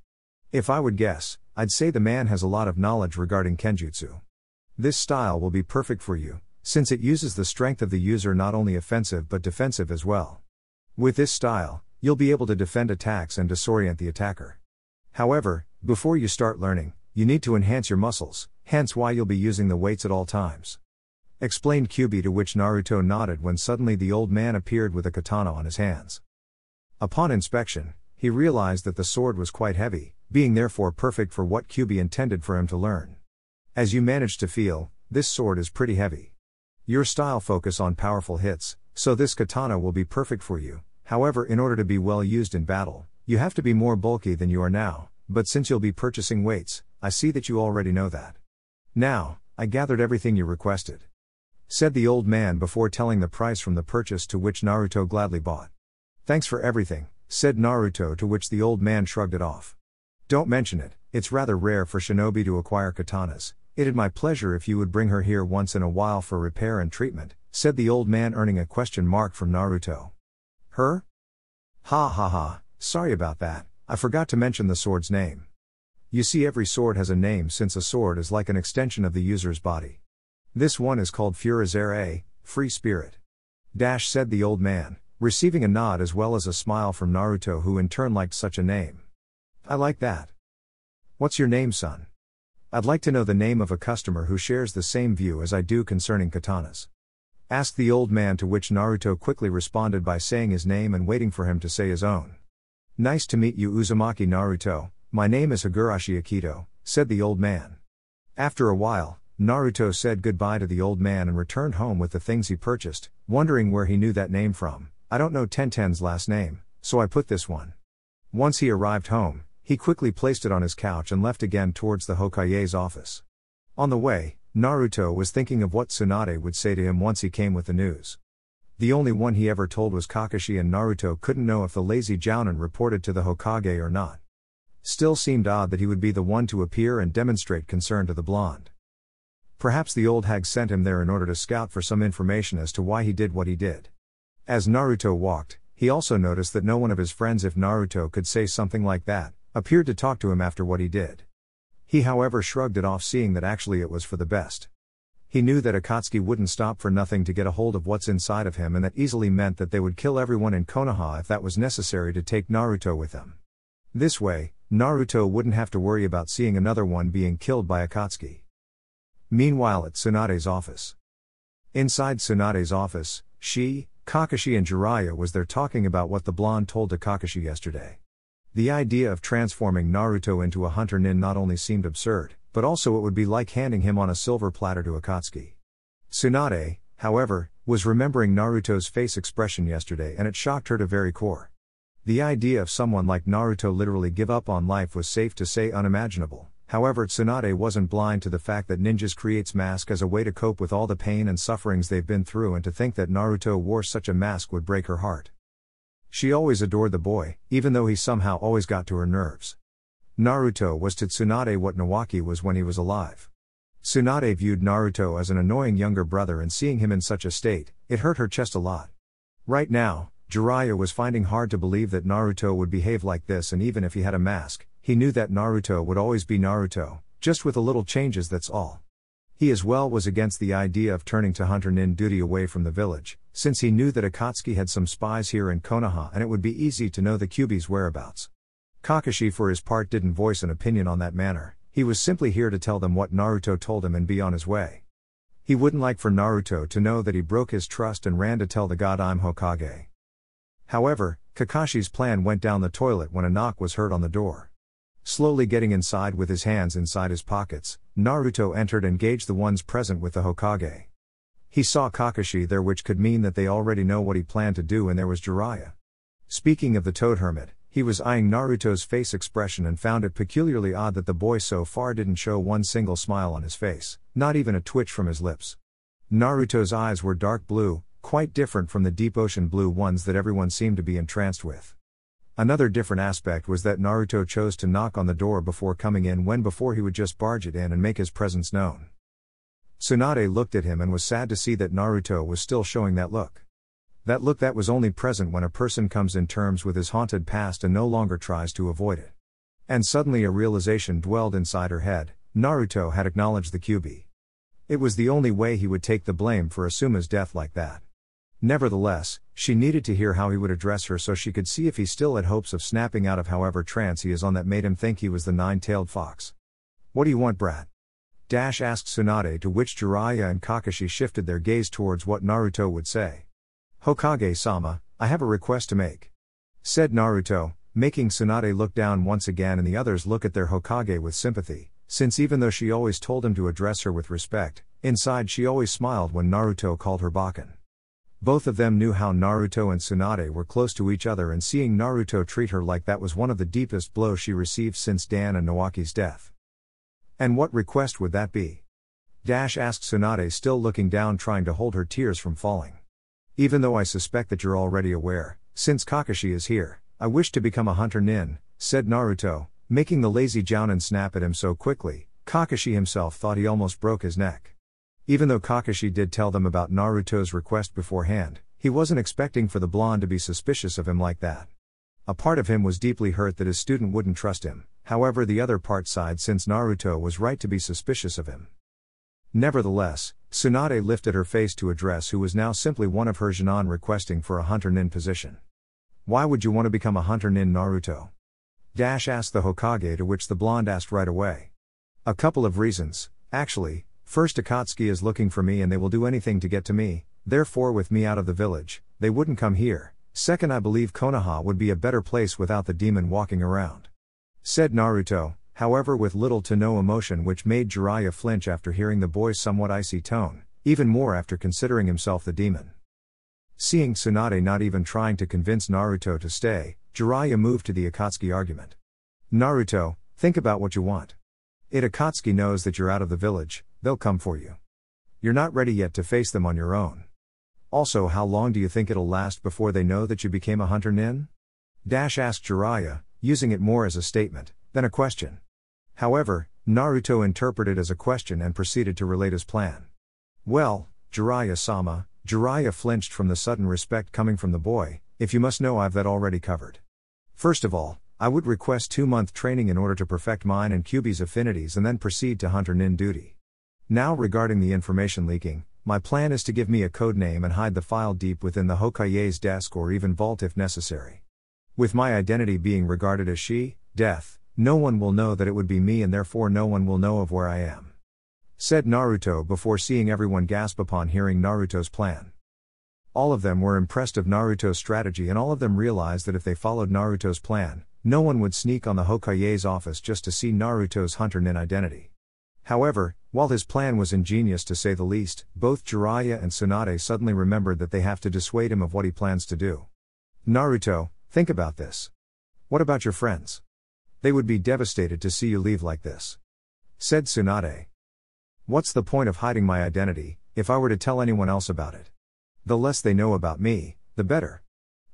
"If I would guess, I'd say the man has a lot of knowledge regarding kenjutsu. This style will be perfect for you, since it uses the strength of the user not only offensive but defensive as well. With this style, You'll be able to defend attacks and disorient the attacker. However, before you start learning, you need to enhance your muscles, hence why you'll be using the weights at all times. Explained Kyuubi, to which Naruto nodded when suddenly the old man appeared with a katana on his hands. Upon inspection, he realized that the sword was quite heavy, being therefore perfect for what Kyuubi intended for him to learn. As you managed to feel, this sword is pretty heavy. Your style focus on powerful hits, so this katana will be perfect for you. However, in order to be well used in battle, you have to be more bulky than you are now, but since you'll be purchasing weights, I see that you already know that. Now, I gathered everything you requested, said the old man before telling the price from the purchase, to which Naruto gladly bought. Thanks for everything, said Naruto, to which the old man shrugged it off. Don't mention it, it's rather rare for shinobi to acquire katanas. It'd my pleasure if you would bring her here once in a while for repair and treatment, said the old man, earning a question mark from Naruto. Her? Ha ha ha, sorry about that, I forgot to mention the sword's name. You see, every sword has a name since a sword is like an extension of the user's body. This one is called Furizere, free spirit. Said the old man, receiving a nod as well as a smile from Naruto, who in turn liked such a name. I like that. What's your name, son? I'd like to know the name of a customer who shares the same view as I do concerning katanas, asked the old man, to which Naruto quickly responded by saying his name and waiting for him to say his own. Nice to meet you, Uzumaki Naruto, my name is Higurashi Akito, said the old man. After a while, Naruto said goodbye to the old man and returned home with the things he purchased, wondering where he knew that name from. I don't know Tenten's last name, so I put this one. Once he arrived home, he quickly placed it on his couch and left again towards the Hokage's office. On the way, Naruto was thinking of what Tsunade would say to him once he came with the news. The only one he ever told was Kakashi, and Naruto couldn't know if the lazy Jounin reported to the Hokage or not. Still seemed odd that he would be the one to appear and demonstrate concern to the blonde. Perhaps the old hag sent him there in order to scout for some information as to why he did what he did. As Naruto walked, he also noticed that no one of his friends, if Naruto could say something like that, appeared to talk to him after what he did. He however shrugged it off, seeing that actually it was for the best. He knew that Akatsuki wouldn't stop for nothing to get a hold of what's inside of him, and that easily meant that they would kill everyone in Konoha if that was necessary to take Naruto with them. This way, Naruto wouldn't have to worry about seeing another one being killed by Akatsuki. Meanwhile, at Tsunade's office. Inside Tsunade's office, Kakashi and Jiraiya was there talking about what the blonde told to Kakashi yesterday. The idea of transforming Naruto into a Hunter-Nin not only seemed absurd, but also it would be like handing him on a silver platter to Akatsuki. Tsunade, however, was remembering Naruto's face expression yesterday, and it shocked her to very core. The idea of someone like Naruto literally give up on life was, safe to say, unimaginable. However, Tsunade wasn't blind to the fact that ninjas creates mask as a way to cope with all the pain and sufferings they've been through, and to think that Naruto wore such a mask would break her heart. She always adored the boy, even though he somehow always got to her nerves. Naruto was to Tsunade what Nawaki was when he was alive. Tsunade viewed Naruto as an annoying younger brother, and seeing him in such a state, it hurt her chest a lot. Right now, Jiraiya was finding hard to believe that Naruto would behave like this, and even if he had a mask, he knew that Naruto would always be Naruto, just with a little changes, that's all. He as well was against the idea of turning to Hunter-Nin duty away from the village, since he knew that Akatsuki had some spies here in Konoha and it would be easy to know the Kyuubi's whereabouts. Kakashi for his part didn't voice an opinion on that matter, he was simply here to tell them what Naruto told him and be on his way. He wouldn't like for Naruto to know that he broke his trust and ran to tell the god, "I'm Hokage." However, Kakashi's plan went down the toilet when a knock was heard on the door. Slowly getting inside with his hands inside his pockets, Naruto entered and gauged the ones present with the Hokage. He saw Kakashi there, which could mean that they already know what he planned to do, and there was Jiraiya. Speaking of the Toad Hermit, he was eyeing Naruto's face expression and found it peculiarly odd that the boy so far didn't show one single smile on his face, not even a twitch from his lips. Naruto's eyes were dark blue, quite different from the deep ocean blue ones that everyone seemed to be entranced with. Another different aspect was that Naruto chose to knock on the door before coming in, when before he would just barge it in and make his presence known. Tsunade looked at him and was sad to see that Naruto was still showing that look. That look that was only present when a person comes in terms with his haunted past and no longer tries to avoid it. And suddenly a realization dwelled inside her head: Naruto had acknowledged the Kyuubi. It was the only way he would take the blame for Asuma's death like that. Nevertheless, she needed to hear how he would address her so she could see if he still had hopes of snapping out of however trance he is on that made him think he was the nine-tailed fox. "What do you want, brat?" asked Tsunade, to which Jiraiya and Kakashi shifted their gaze towards what Naruto would say. "Hokage-sama, I have a request to make," said Naruto, making Tsunade look down once again and the others look at their Hokage with sympathy, since even though she always told him to address her with respect, inside she always smiled when Naruto called her Bakken. Both of them knew how Naruto and Tsunade were close to each other, and seeing Naruto treat her like that was one of the deepest blows she received since Dan and Nawaki's death. "And what request would that be?" asked Tsunade, still looking down, trying to hold her tears from falling. "Even though I suspect that you're already aware, since Kakashi is here, I wish to become a Hunter-Nin," said Naruto, making the lazy Jounin snap at him so quickly, Kakashi himself thought he almost broke his neck. Even though Kakashi did tell them about Naruto's request beforehand, he wasn't expecting for the blonde to be suspicious of him like that. A part of him was deeply hurt that his student wouldn't trust him, however the other part sighed since Naruto was right to be suspicious of him. Nevertheless, Tsunade lifted her face to address who was now simply one of her genin requesting for a Hunter-Nin position. "Why would you want to become a Hunter-Nin, Naruto?" asked the Hokage, to which the blonde asked right away. "A couple of reasons, actually. First, Akatsuki is looking for me and they will do anything to get to me, therefore with me out of the village, they wouldn't come here. Second, I believe Konoha would be a better place without the demon walking around," said Naruto, however with little to no emotion, which made Jiraiya flinch after hearing the boy's somewhat icy tone, even more after considering himself the demon. Seeing Tsunade not even trying to convince Naruto to stay, Jiraiya moved to the Akatsuki argument. "Naruto, think about what you want. Akatsuki knows that you're out of the village, they'll come for you. You're not ready yet to face them on your own. Also, how long do you think it'll last before they know that you became a Hunter-Nin?" asked Jiraiya, using it more as a statement than a question. However, Naruto interpreted it as a question and proceeded to relate his plan. "Well, Jiraiya-sama," Jiraiya flinched from the sudden respect coming from the boy, "if you must know, I've that already covered. First of all, I would request 2-month training in order to perfect mine and Kyuubi's affinities and then proceed to Hunter-Nin duty. Now, regarding the information leaking, my plan is to give me a code name and hide the file deep within the Hokage's desk or even vault if necessary. With my identity being regarded as death, no one will know that it would be me and therefore no one will know of where I am," said Naruto before seeing everyone gasp upon hearing Naruto's plan. All of them were impressed of Naruto's strategy and all of them realized that if they followed Naruto's plan, no one would sneak on the Hokage's office just to see Naruto's Hunter-Nin identity. However, while his plan was ingenious to say the least, both Jiraiya and Tsunade suddenly remembered that they have to dissuade him of what he plans to do. "Naruto, think about this. What about your friends? They would be devastated to see you leave like this," said Tsunade. "What's the point of hiding my identity, if I were to tell anyone else about it? The less they know about me, the better.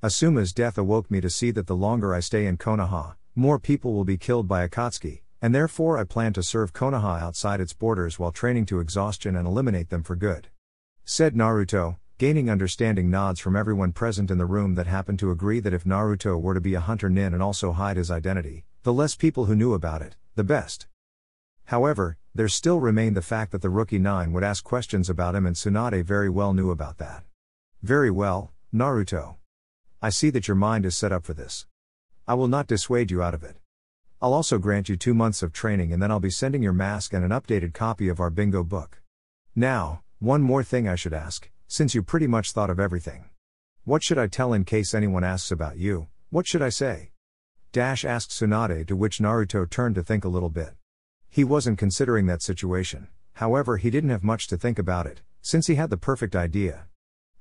Asuma's death awoke me to see that the longer I stay in Konoha, more people will be killed by Akatsuki, and therefore I plan to serve Konoha outside its borders while training to exhaustion and eliminate them for good," said Naruto, gaining understanding nods from everyone present in the room that happened to agree that if Naruto were to be a Hunter-Nin and also hide his identity, the less people who knew about it, the best. However, there still remained the fact that the Rookie 9 would ask questions about him and Tsunade very well knew about that. "Very well, Naruto. I see that your mind is set up for this. I will not dissuade you out of it. I'll also grant you 2 months of training and then I'll be sending your mask and an updated copy of our bingo book. Now, one more thing I should ask, since you pretty much thought of everything. What should I tell in case anyone asks about you, what should I say?" asked Tsunade, to which Naruto turned to think a little bit. He wasn't considering that situation, however he didn't have much to think about it, since he had the perfect idea.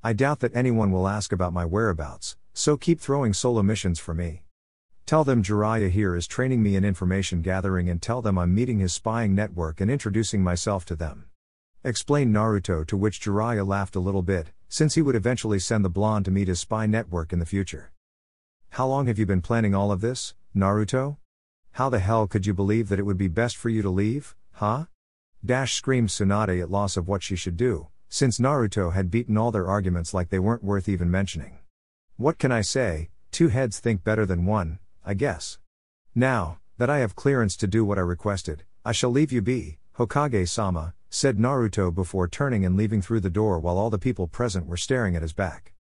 "I doubt that anyone will ask about my whereabouts, so keep throwing solo missions for me. Tell them Jiraiya here is training me in information gathering and tell them I'm meeting his spying network and introducing myself to them," explained Naruto, to which Jiraiya laughed a little bit, since he would eventually send the blonde to meet his spy network in the future. "How long have you been planning all of this, Naruto? How the hell could you believe that it would be best for you to leave, huh?" Screamed Tsunade at loss of what she should do, since Naruto had beaten all their arguments like they weren't worth even mentioning. "What can I say, 2 heads think better than 1, I guess. Now, that I have clearance to do what I requested, I shall leave you be, Hokage-sama," said Naruto before turning and leaving through the door while all the people present were staring at his back.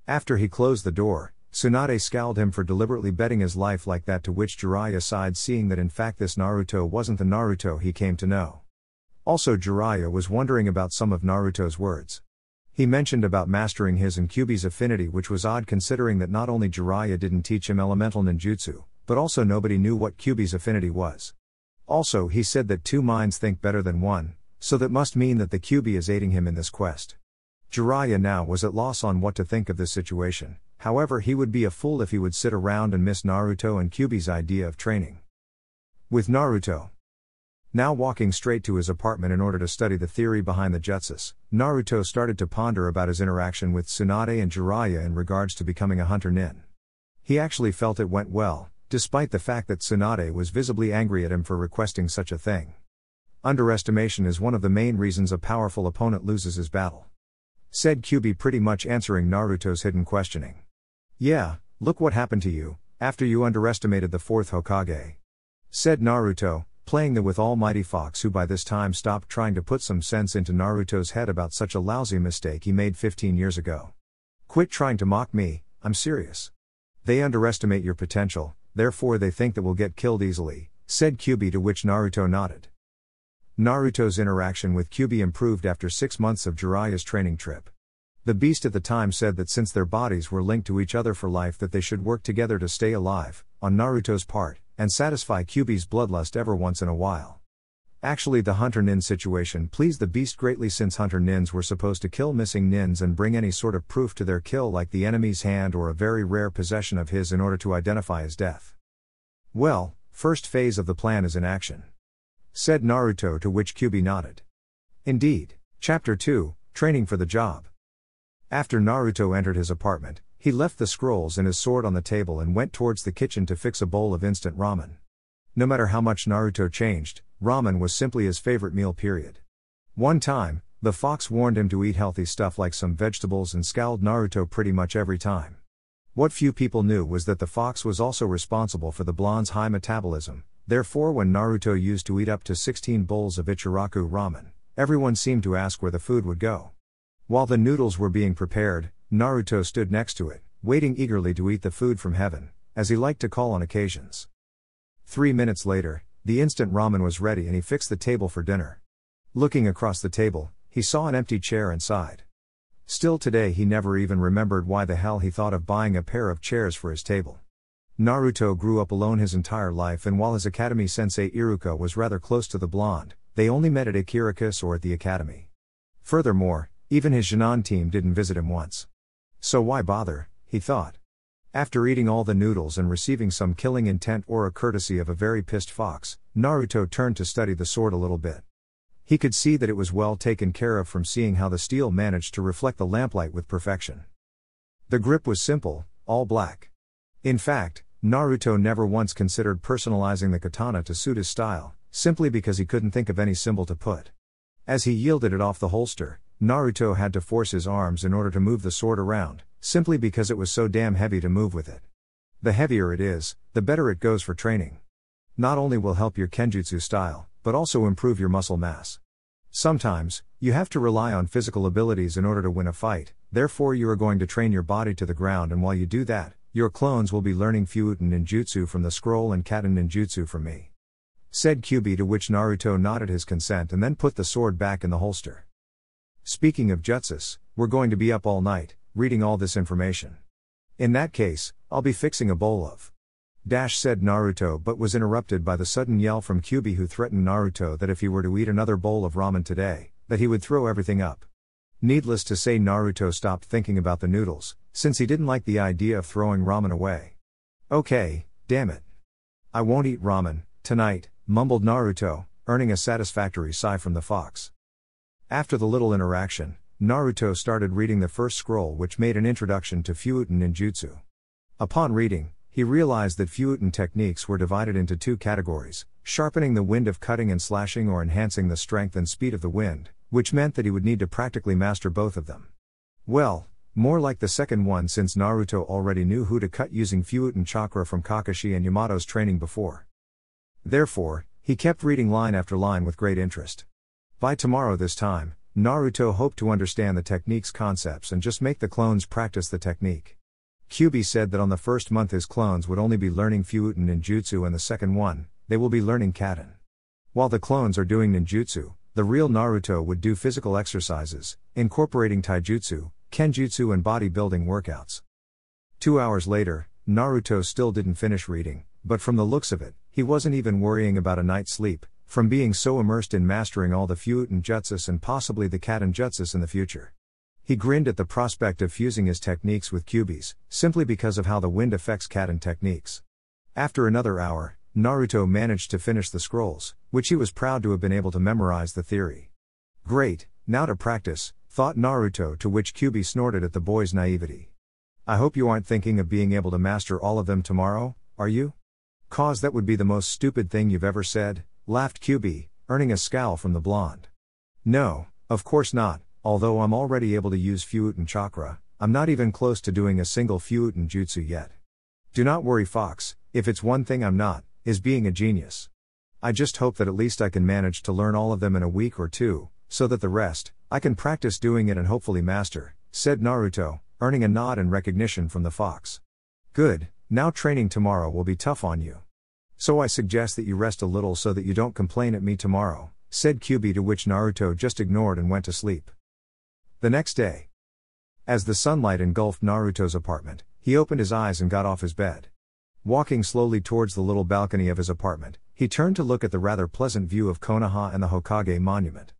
After he closed the door, Tsunade scowled him for deliberately betting his life like that, to which Jiraiya sighed, seeing that in fact this Naruto wasn't the Naruto he came to know. Also, Jiraiya was wondering about some of Naruto's words. He mentioned about mastering his and Kyuubi's affinity, which was odd considering that not only Jiraiya didn't teach him elemental ninjutsu, but also nobody knew what Kyuubi's affinity was. Also, he said that two minds think better than one, so that must mean that the Kyuubi is aiding him in this quest. Jiraiya now was at loss on what to think of this situation. However, he would be a fool if he would sit around and miss Naruto and Kyuubi's idea of training. With Naruto now walking straight to his apartment in order to study the theory behind the jutsus, Naruto started to ponder about his interaction with Tsunade and Jiraiya in regards to becoming a Hunter-Nin. He actually felt it went well, despite the fact that Tsunade was visibly angry at him for requesting such a thing. Underestimation is one of the main reasons a powerful opponent loses his battle, said Kyuubi, pretty much answering Naruto's hidden questioning. Yeah, look what happened to you, after you underestimated the fourth Hokage, said Naruto, playing the with Almighty Fox, who by this time stopped trying to put some sense into Naruto's head about such a lousy mistake he made 15 years ago. Quit trying to mock me, I'm serious. They underestimate your potential, therefore they think that we'll get killed easily, said Kyuubi, to which Naruto nodded. Naruto's interaction with Kyuubi improved after 6 months of Jiraiya's training trip. The beast at the time said that since their bodies were linked to each other for life, that they should work together to stay alive, on Naruto's part, and satisfy Kyuubi's bloodlust every once in a while. Actually, the Hunter-Nin situation pleased the beast greatly, since Hunter-Nins were supposed to kill missing nins and bring any sort of proof to their kill, like the enemy's hand or a very rare possession of his, in order to identify his death. Well, first phase of the plan is in action, said Naruto, to which Kyuubi nodded. Indeed. Chapter 2, Training for the Job. After Naruto entered his apartment, he left the scrolls and his sword on the table and went towards the kitchen to fix a bowl of instant ramen. No matter how much Naruto changed, ramen was simply his favorite meal, period. One time, the fox warned him to eat healthy stuff like some vegetables and scowled Naruto pretty much every time. What few people knew was that the fox was also responsible for the blonde's high metabolism. Therefore, when Naruto used to eat up to 16 bowls of Ichiraku ramen, everyone seemed to ask where the food would go. While the noodles were being prepared, Naruto stood next to it, waiting eagerly to eat the food from heaven, as he liked to call on occasions. 3 minutes later, the instant ramen was ready and he fixed the table for dinner. Looking across the table, he saw an empty chair and sighed. Still today he never even remembered why the hell he thought of buying a pair of chairs for his table. Naruto grew up alone his entire life, and while his academy sensei Iruka was rather close to the blonde, they only met at Ikirakus or at the academy. Furthermore, even his Jinan team didn't visit him once. So why bother, he thought. After eating all the noodles and receiving some killing intent aura courtesy of a very pissed fox, Naruto turned to study the sword a little bit. He could see that it was well taken care of from seeing how the steel managed to reflect the lamplight with perfection. The grip was simple, all black. In fact, Naruto never once considered personalizing the katana to suit his style, simply because he couldn't think of any symbol to put. As he yielded it off the holster, Naruto had to force his arms in order to move the sword around, simply because it was so damn heavy to move with it. The heavier it is, the better it goes for training. Not only will help your kenjutsu style, but also improve your muscle mass. Sometimes, you have to rely on physical abilities in order to win a fight, therefore you are going to train your body to the ground, and while you do that, your clones will be learning Fuuten ninjutsu from the scroll and Kata ninjutsu from me, said Kyuubi, to which Naruto nodded his consent and then put the sword back in the holster. Speaking of jutsus, we're going to be up all night, reading all this information. In that case, I'll be fixing a bowl of said Naruto, but was interrupted by the sudden yell from Kyuubi, who threatened Naruto that if he were to eat another bowl of ramen today, that he would throw everything up. Needless to say, Naruto stopped thinking about the noodles, since he didn't like the idea of throwing ramen away. Okay, damn it. I won't eat ramen tonight, mumbled Naruto, earning a satisfactory sigh from the fox. After the little interaction, Naruto started reading the first scroll, which made an introduction to Fuuten ninjutsu. Upon reading, he realized that Fuuten techniques were divided into two categories: sharpening the wind of cutting and slashing, or enhancing the strength and speed of the wind, which meant that he would need to practically master both of them. Well, more like the second one, since Naruto already knew who to cut using Fuuten Chakra from Kakashi and Yamato's training before. Therefore, he kept reading line after line with great interest. By tomorrow this time, Naruto hoped to understand the technique's concepts and just make the clones practice the technique. Kyuubi said that on the first month his clones would only be learning Fuuten ninjutsu, and the second one, they will be learning Katen. While the clones are doing ninjutsu, the real Naruto would do physical exercises, incorporating taijutsu, kenjutsu and bodybuilding workouts. 2 hours later, Naruto still didn't finish reading, but from the looks of it, he wasn't even worrying about a night's sleep, from being so immersed in mastering all the Fuuten jutsus and possibly the Katen jutsus in the future. He grinned at the prospect of fusing his techniques with Kyuubi's, simply because of how the wind affects Katen techniques. After another hour, Naruto managed to finish the scrolls, which he was proud to have been able to memorize the theory. Great, now to practice, thought Naruto, to which Kyuubi snorted at the boy's naivety. I hope you aren't thinking of being able to master all of them tomorrow, are you? Cause that would be the most stupid thing you've ever said, laughed Kyuubi, earning a scowl from the blonde. No, of course not, although I'm already able to use Fuuten Chakra, I'm not even close to doing a single Fuuten jutsu yet. Do not worry, Fox, if it's one thing I'm not, is being a genius. I just hope that at least I can manage to learn all of them in a week or two, so that the rest, I can practice doing it and hopefully master, said Naruto, earning a nod in recognition from the fox. Good, now training tomorrow will be tough on you. So I suggest that you rest a little so that you don't complain at me tomorrow, said Kyuubi, to which Naruto just ignored and went to sleep. The next day, as the sunlight engulfed Naruto's apartment, he opened his eyes and got off his bed. Walking slowly towards the little balcony of his apartment, he turned to look at the rather pleasant view of Konoha and the Hokage monument.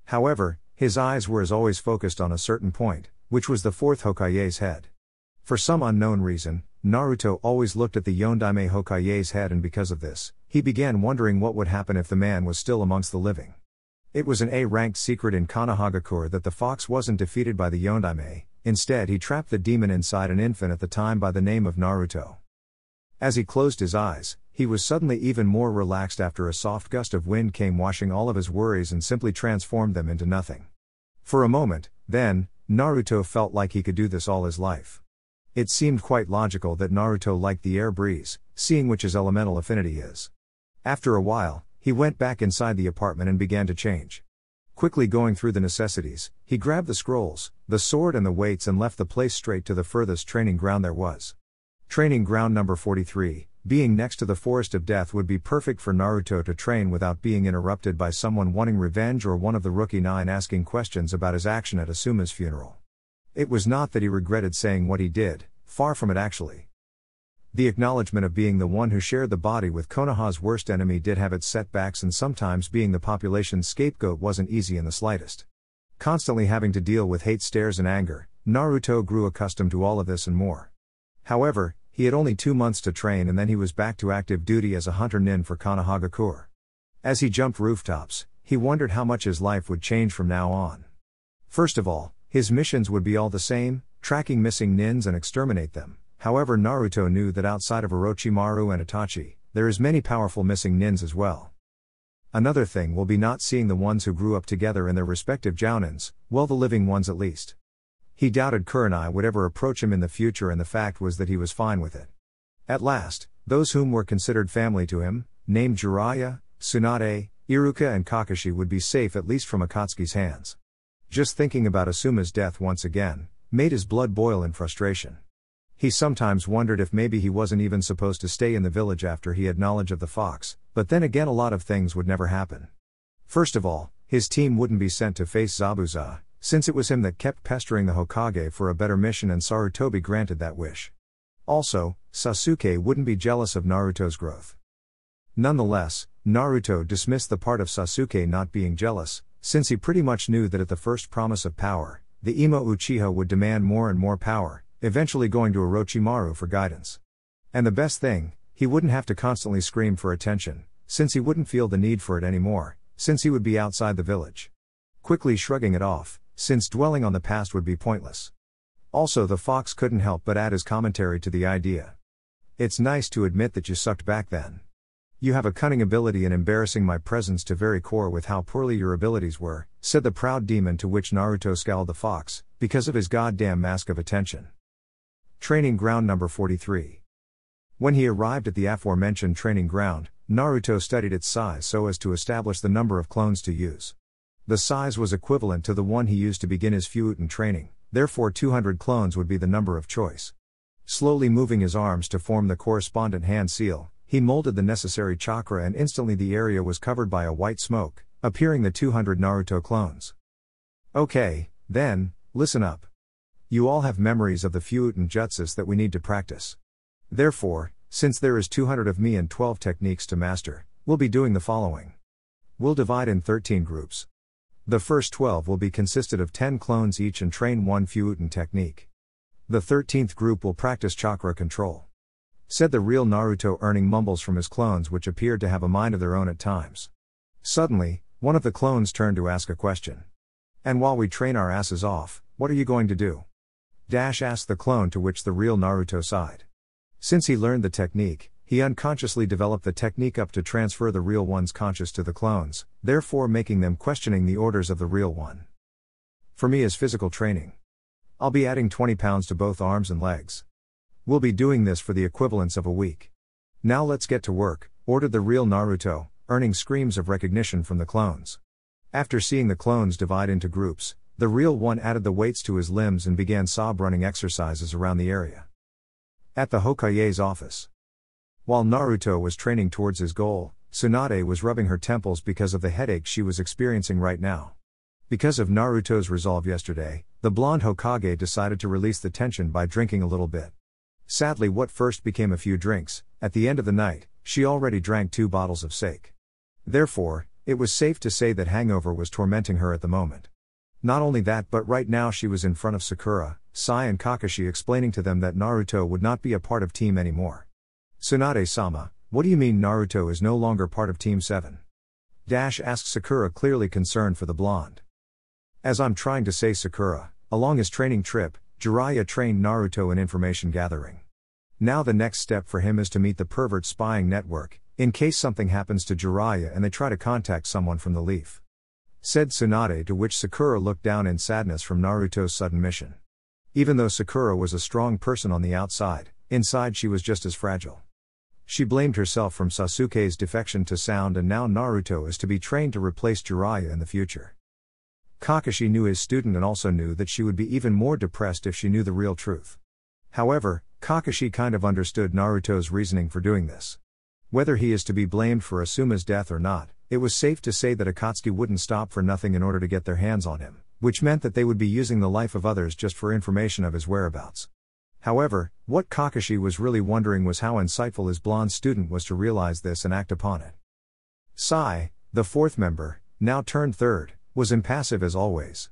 However, his eyes were as always focused on a certain point, which was the fourth Hokage's head. For some unknown reason, Naruto always looked at the Yondaime Hokage's head, and because of this, he began wondering what would happen if the man was still amongst the living. It was an A-ranked secret in Konohagakure that the fox wasn't defeated by the Yondaime, instead he trapped the demon inside an infant at the time by the name of Naruto. As he closed his eyes, he was suddenly even more relaxed after a soft gust of wind came washing all of his worries and simply transformed them into nothing. For a moment, then, Naruto felt like he could do this all his life. It seemed quite logical that Naruto liked the air breeze, seeing which his elemental affinity is. After a while, he went back inside the apartment and began to change. Quickly going through the necessities, he grabbed the scrolls, the sword and the weights and left the place straight to the furthest training ground there was. Training ground number 43, being next to the Forest of Death, would be perfect for Naruto to train without being interrupted by someone wanting revenge or one of the Rookie Nine asking questions about his action at Asuma's funeral. It was not that he regretted saying what he did, far from it actually. The acknowledgement of being the one who shared the body with Konoha's worst enemy did have its setbacks, and sometimes being the population's scapegoat wasn't easy in the slightest. Constantly having to deal with hate stares and anger, Naruto grew accustomed to all of this and more. However, he had only 2 months to train and then he was back to active duty as a Hunter-Nin for Konohagakure. As he jumped rooftops, he wondered how much his life would change from now on. First of all, his missions would be all the same, tracking missing nins and exterminate them. However, Naruto knew that outside of Orochimaru and Itachi, there is many powerful missing nins as well. Another thing will be not seeing the ones who grew up together in their respective jounins, well, the living ones at least. He doubted Kurenai would ever approach him in the future, and the fact was that he was fine with it. At last, those whom were considered family to him, named Jiraiya, Tsunade, Iruka and Kakashi, would be safe at least from Akatsuki's hands. Just thinking about Asuma's death once again, made his blood boil in frustration. He sometimes wondered if maybe he wasn't even supposed to stay in the village after he had knowledge of the fox, but then again a lot of things would never happen. First of all, his team wouldn't be sent to face Zabuza, since it was him that kept pestering the Hokage for a better mission, and Sarutobi granted that wish. Also, Sasuke wouldn't be jealous of Naruto's growth. Nonetheless, Naruto dismissed the part of Sasuke not being jealous, since he pretty much knew that at the first promise of power, the Imo Uchiha would demand more and more power, eventually going to Orochimaru for guidance. And the best thing, he wouldn't have to constantly scream for attention, since he wouldn't feel the need for it anymore, since he would be outside the village. Quickly shrugging it off, since dwelling on the past would be pointless. Also, the fox couldn't help but add his commentary to the idea. It's nice to admit that you sucked back then. You have a cunning ability in embarrassing my presence to very core with how poorly your abilities were, said the proud demon, to which Naruto scowled the fox, because of his goddamn mask of attention. Training ground number 43. When he arrived at the aforementioned training ground, Naruto studied its size so as to establish the number of clones to use. The size was equivalent to the one he used to begin his Fuuten training, therefore 200 clones would be the number of choice. Slowly moving his arms to form the correspondent hand seal, he molded the necessary chakra and instantly the area was covered by a white smoke, appearing the 200 Naruto clones. Okay, then, listen up. You all have memories of the Fuuten jutsus that we need to practice. Therefore, since there is 200 of me and 12 techniques to master, we'll be doing the following. We'll divide in 13 groups. The first 12 will be consisted of 10 clones each and train one Fuuten technique. The 13th group will practice chakra control. Said the real Naruto, earning mumbles from his clones which appeared to have a mind of their own at times. Suddenly, one of the clones turned to ask a question. And while we train our asses off, what are you going to do? Asked the clone, to which the real Naruto sighed. Since he learned the technique, he unconsciously developed the technique up to transfer the real one's conscious to the clones, therefore making them questioning the orders of the real one. For me is physical training. I'll be adding 20 pounds to both arms and legs. We'll be doing this for the equivalence of a week. Now let's get to work, ordered the real Naruto, earning screams of recognition from the clones. After seeing the clones divide into groups, the real one added the weights to his limbs and began sob-running exercises around the area. At the Hokage's office. While Naruto was training towards his goal, Tsunade was rubbing her temples because of the headache she was experiencing right now. Because of Naruto's resolve yesterday, the blonde Hokage decided to release the tension by drinking a little bit. Sadly, what first became a few drinks, at the end of the night, she already drank 2 bottles of sake. Therefore, it was safe to say that hangover was tormenting her at the moment. Not only that, but right now she was in front of Sakura, Sai and Kakashi, explaining to them that Naruto would not be a part of Team anymore. Tsunade-sama, what do you mean Naruto is no longer part of Team 7? Asked Sakura, clearly concerned for the blonde. As I'm trying to say, Sakura, along his training trip, Jiraiya trained Naruto in information gathering. Now the next step for him is to meet the pervert spying network, in case something happens to Jiraiya and they try to contact someone from the Leaf. Said Tsunade, to which Sakura looked down in sadness from Naruto's sudden mission. Even though Sakura was a strong person on the outside, inside she was just as fragile. She blamed herself from Sasuke's defection to Sound, and now Naruto is to be trained to replace Jiraiya in the future. Kakashi knew his student and also knew that she would be even more depressed if she knew the real truth. However, Kakashi kind of understood Naruto's reasoning for doing this. Whether he is to be blamed for Asuma's death or not, it was safe to say that Akatsuki wouldn't stop for nothing in order to get their hands on him, which meant that they would be using the life of others just for information of his whereabouts. However, what Kakashi was really wondering was how insightful his blonde student was to realize this and act upon it. Sai, the 4th member, now turned 3rd, was impassive as always.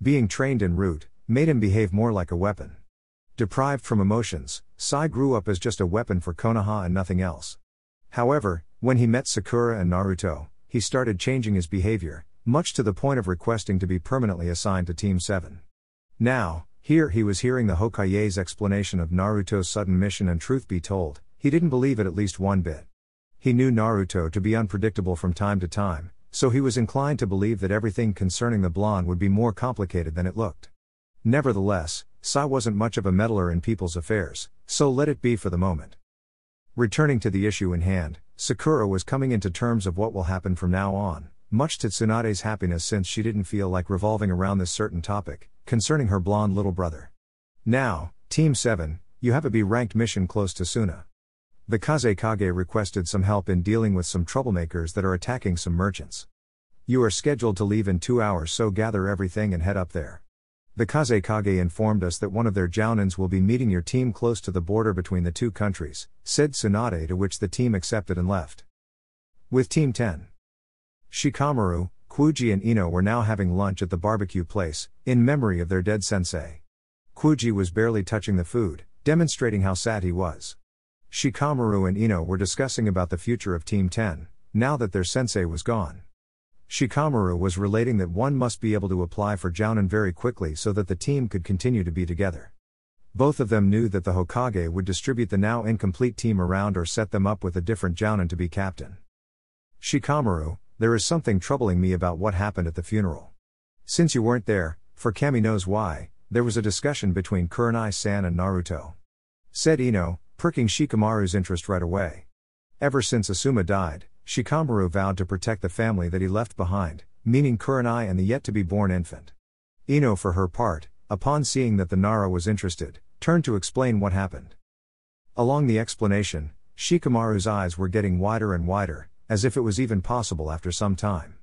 Being trained en route made him behave more like a weapon. Deprived from emotions, Sai grew up as just a weapon for Konoha and nothing else. However, when he met Sakura and Naruto, he started changing his behavior, much to the point of requesting to be permanently assigned to Team 7. Now, here he was hearing the Hokage's explanation of Naruto's sudden mission, and truth be told, he didn't believe it at least one bit. He knew Naruto to be unpredictable from time to time, so he was inclined to believe that everything concerning the blonde would be more complicated than it looked. Nevertheless, Sai wasn't much of a meddler in people's affairs, so let it be for the moment. Returning to the issue in hand, Sakura was coming into terms of what will happen from now on, much to Tsunade's happiness, since she didn't feel like revolving around this certain topic, concerning her blonde little brother. Now, Team 7, you have a B-ranked mission close to Suna. The Kazekage requested some help in dealing with some troublemakers that are attacking some merchants. You are scheduled to leave in 2 hours, so gather everything and head up there. The Kazekage informed us that one of their jounins will be meeting your team close to the border between the 2 countries, said Tsunade, to which the team accepted and left. With Team 10. Shikamaru, Kuji and Ino were now having lunch at the barbecue place, in memory of their dead sensei. Kuji was barely touching the food, demonstrating how sad he was. Shikamaru and Ino were discussing about the future of Team 10, now that their sensei was gone. Shikamaru was relating that one must be able to apply for jounin very quickly so that the team could continue to be together. Both of them knew that the Hokage would distribute the now incomplete team around or set them up with a different jounin to be captain. Shikamaru, there is something troubling me about what happened at the funeral. Since you weren't there, for Kami knows why, there was a discussion between Kurenai-san and Naruto. Said Ino, perking Shikamaru's interest right away. Ever since Asuma died, Shikamaru vowed to protect the family that he left behind, meaning Kurenai and the yet-to-be-born infant. Ino, for her part, upon seeing that the Nara was interested, turned to explain what happened. Along the explanation, Shikamaru's eyes were getting wider and wider, as if it was even possible after some time.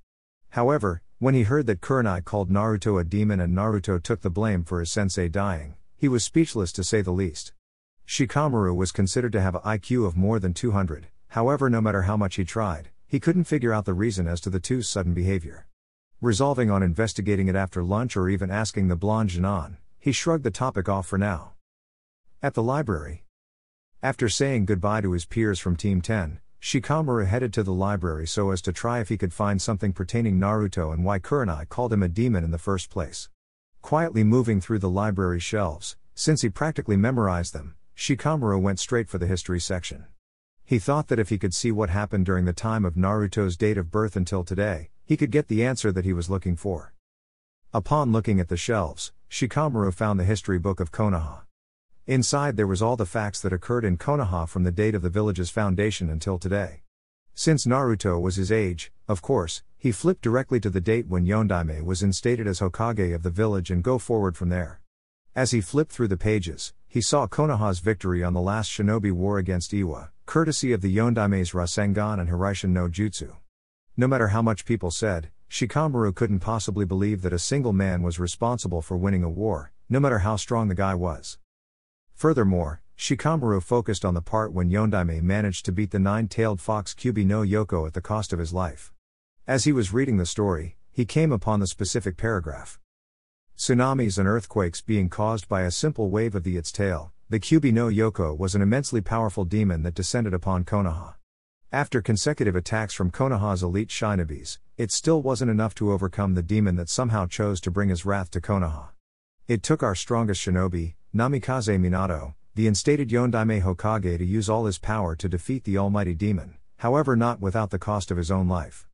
However, when he heard that Kurenai called Naruto a demon and Naruto took the blame for his sensei dying, he was speechless to say the least. Shikamaru was considered to have an IQ of more than 200, however no matter how much he tried, he couldn't figure out the reason as to the two's sudden behavior. Resolving on investigating it after lunch or even asking the blonde Janan, he shrugged the topic off for now. At the library. After saying goodbye to his peers from Team 10, Shikamaru headed to the library so as to try if he could find something pertaining Naruto and why Kurenai called him a demon in the first place. Quietly moving through the library shelves, since he practically memorized them, Shikamaru went straight for the history section. He thought that if he could see what happened during the time of Naruto's date of birth until today, he could get the answer that he was looking for. Upon looking at the shelves, Shikamaru found the history book of Konoha. Inside there was all the facts that occurred in Konoha from the date of the village's foundation until today. Since Naruto was his age, of course, he flipped directly to the date when Yondaime was instated as Hokage of the village and go forward from there. As he flipped through the pages, he saw Konoha's victory on the last shinobi war against Iwa, courtesy of the Yondaime's Rasengan and Hiraishin no Jutsu. No matter how much people said, Shikamaru couldn't possibly believe that a single man was responsible for winning a war, no matter how strong the guy was. Furthermore, Shikamaru focused on the part when Yondaime managed to beat the nine-tailed fox Kyubi no Yoko at the cost of his life. As he was reading the story, he came upon the specific paragraph. Tsunamis and earthquakes being caused by a simple wave of its tail, the Kyubi no Yoko was an immensely powerful demon that descended upon Konoha. After consecutive attacks from Konoha's elite shinobis, it still wasn't enough to overcome the demon that somehow chose to bring his wrath to Konoha. It took our strongest shinobi, Namikaze Minato, the instated Yondaime Hokage, to use all his power to defeat the almighty demon, however not without the cost of his own life.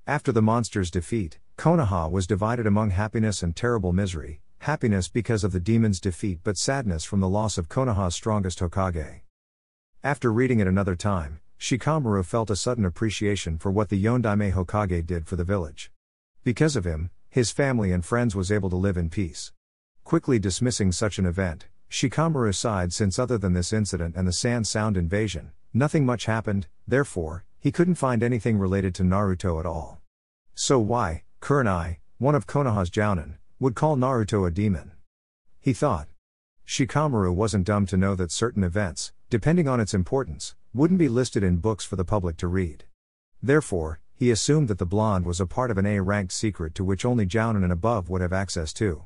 After the monster's defeat, Konoha was divided among happiness and terrible misery, happiness because of the demon's defeat but sadness from the loss of Konoha's strongest Hokage. After reading it another time, Shikamaru felt a sudden appreciation for what the Yondaime Hokage did for the village. Because of him, his family and friends was able to live in peace. Quickly dismissing such an event, Shikamaru sighed since other than this incident and the Sand Sound invasion, nothing much happened, therefore, he couldn't find anything related to Naruto at all. So why, Kurenai, one of Konoha's jounin, would call Naruto a demon? He thought. Shikamaru wasn't dumb to know that certain events, depending on its importance, wouldn't be listed in books for the public to read. Therefore, he assumed that the blonde was a part of an A-ranked secret to which only jounin and above would have access to.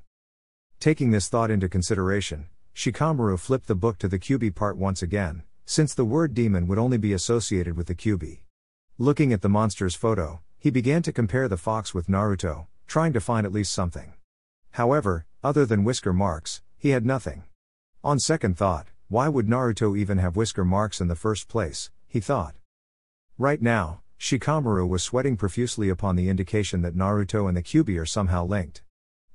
Taking this thought into consideration, Shikamaru flipped the book to the Kyubi part once again, since the word demon would only be associated with the Kyubi. Looking at the monster's photo, he began to compare the fox with Naruto, trying to find at least something. However, other than whisker marks, he had nothing. On second thought, why would Naruto even have whisker marks in the first place, he thought. Right now, Shikamaru was sweating profusely upon the indication that Naruto and the Kyubi are somehow linked.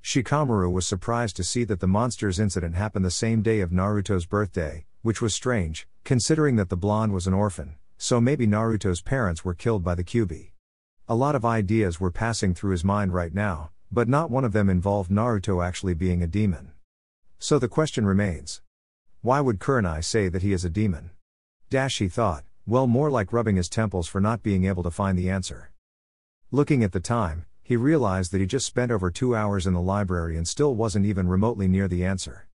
Shikamaru was surprised to see that the monster's incident happened the same day of Naruto's birthday, which was strange, considering that the blonde was an orphan, so maybe Naruto's parents were killed by the Kyubi. A lot of ideas were passing through his mind right now, but not one of them involved Naruto actually being a demon. So the question remains. Why would Kurenai say that he is a demon? He thought, well, more like rubbing his temples for not being able to find the answer. Looking at the time, he realized that he just spent over 2 hours in the library and still wasn't even remotely near the answer.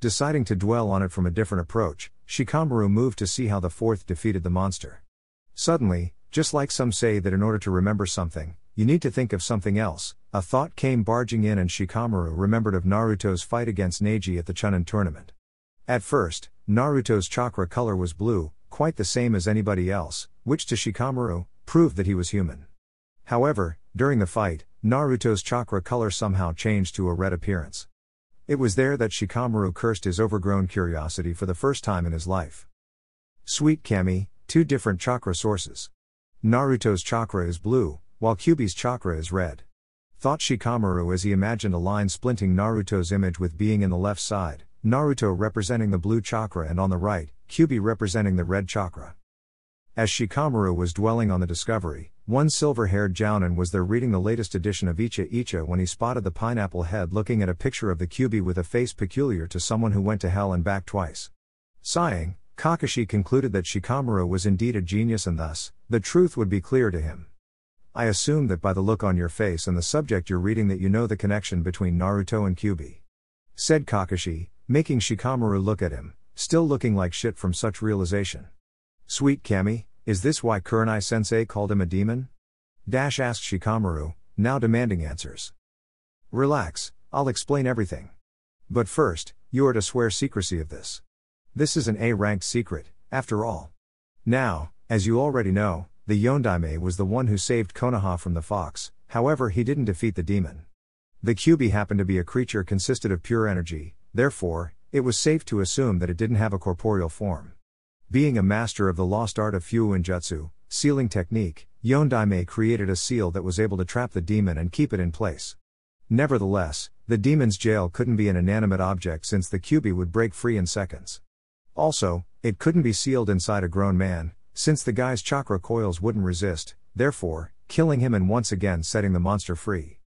Deciding to dwell on it from a different approach, Shikamaru moved to see how the fourth defeated the monster. Suddenly, just like some say that in order to remember something, you need to think of something else, a thought came barging in and Shikamaru remembered of Naruto's fight against Neji at the Chunin tournament. At first, Naruto's chakra color was blue, quite the same as anybody else, which to Shikamaru, proved that he was human. However, during the fight, Naruto's chakra color somehow changed to a red appearance. It was there that Shikamaru cursed his overgrown curiosity for the first time in his life. Sweet Kami, 2 different chakra sources. Naruto's chakra is blue, while Kyubi's chakra is red. Thought Shikamaru as he imagined a line splinting Naruto's image with being in the left side, Naruto representing the blue chakra and on the right, Kyubi representing the red chakra. As Shikamaru was dwelling on the discovery, one silver-haired Jounin was there reading the latest edition of Icha Icha when he spotted the pineapple head looking at a picture of the Kyuubi with a face peculiar to someone who went to hell and back twice. Sighing, Kakashi concluded that Shikamaru was indeed a genius and thus, the truth would be clear to him. I assume that by the look on your face and the subject you're reading that you know the connection between Naruto and Kyuubi, said Kakashi, making Shikamaru look at him, still looking like shit from such realization. Sweet Kami, is this why Kurenai-sensei called him a demon? Asked Shikamaru, now demanding answers. Relax, I'll explain everything. But first, you are to swear secrecy of this. This is an A-ranked secret, after all. Now, as you already know, the Yondaime was the one who saved Konoha from the fox, however he didn't defeat the demon. The Kyuubi happened to be a creature consisted of pure energy, therefore, it was safe to assume that it didn't have a corporeal form. Being a master of the lost art of Fuuin Jutsu, sealing technique, Yondaime created a seal that was able to trap the demon and keep it in place. Nevertheless, the demon's jail couldn't be an inanimate object since the Kyuubi would break free in seconds. Also, it couldn't be sealed inside a grown man, since the guy's chakra coils wouldn't resist, therefore, killing him and once again setting the monster free.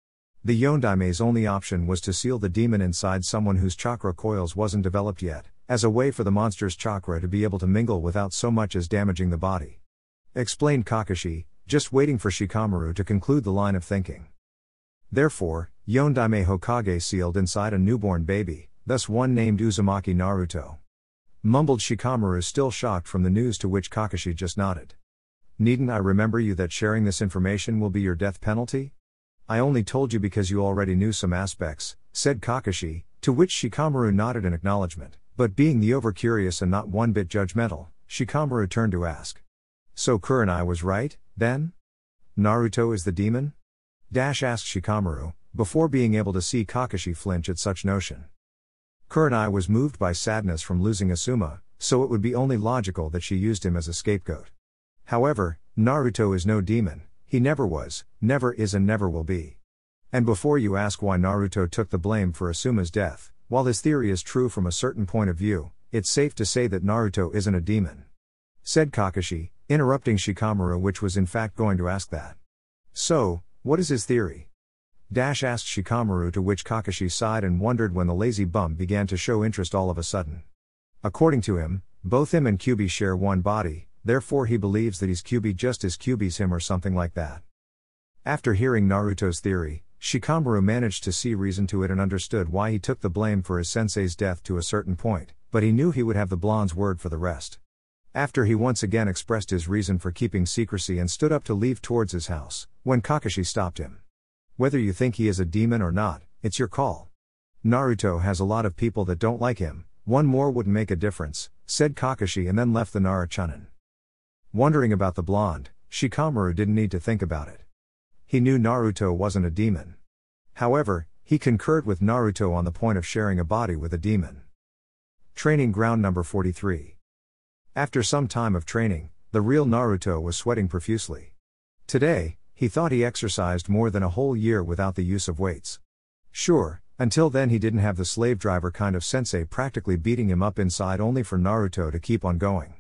The Yondaime's only option was to seal the demon inside someone whose chakra coils wasn't developed yet, as a way for the monster's chakra to be able to mingle without so much as damaging the body. Explained Kakashi, just waiting for Shikamaru to conclude the line of thinking. Therefore, Yondaime Hokage sealed inside a newborn baby, thus one named Uzumaki Naruto. Mumbled Shikamaru, still shocked from the news, to which Kakashi just nodded. Needn't I remember you that sharing this information will be your death penalty? I only told you because you already knew some aspects, said Kakashi, to which Shikamaru nodded in acknowledgement, but being the over-curious and not one bit judgmental, Shikamaru turned to ask. So Kurenai was right, then? Naruto is the demon? Asked Shikamaru, before being able to see Kakashi flinch at such notion. Kurenai was moved by sadness from losing Asuma, so it would be only logical that she used him as a scapegoat. However, Naruto is no demon, he never was, never is and never will be. And before you ask why Naruto took the blame for Asuma's death, while this theory is true from a certain point of view, it's safe to say that Naruto isn't a demon. Said Kakashi, interrupting Shikamaru, which was in fact going to ask that. So, what is his theory? Asked Shikamaru, to which Kakashi sighed and wondered when the lazy bum began to show interest all of a sudden. According to him, both him and Kyuubi share one body, therefore he believes that he's Kyuubi just as Kyuubi's him or something like that. After hearing Naruto's theory, Shikamaru managed to see reason to it and understood why he took the blame for his sensei's death to a certain point, but he knew he would have the blonde's word for the rest. After he once again expressed his reason for keeping secrecy and stood up to leave towards his house, when Kakashi stopped him. Whether you think he is a demon or not, it's your call. Naruto has a lot of people that don't like him, one more wouldn't make a difference, said Kakashi, and then left the Nara-chunin. Wondering about the blonde, Shikamaru didn't need to think about it. He knew Naruto wasn't a demon. However, he concurred with Naruto on the point of sharing a body with a demon. Training ground number 43. After some time of training, the real Naruto was sweating profusely. Today, he thought he exercised more than a whole year without the use of weights. Sure, until then he didn't have the slave driver kind of sensei practically beating him up inside only for Naruto to keep on going.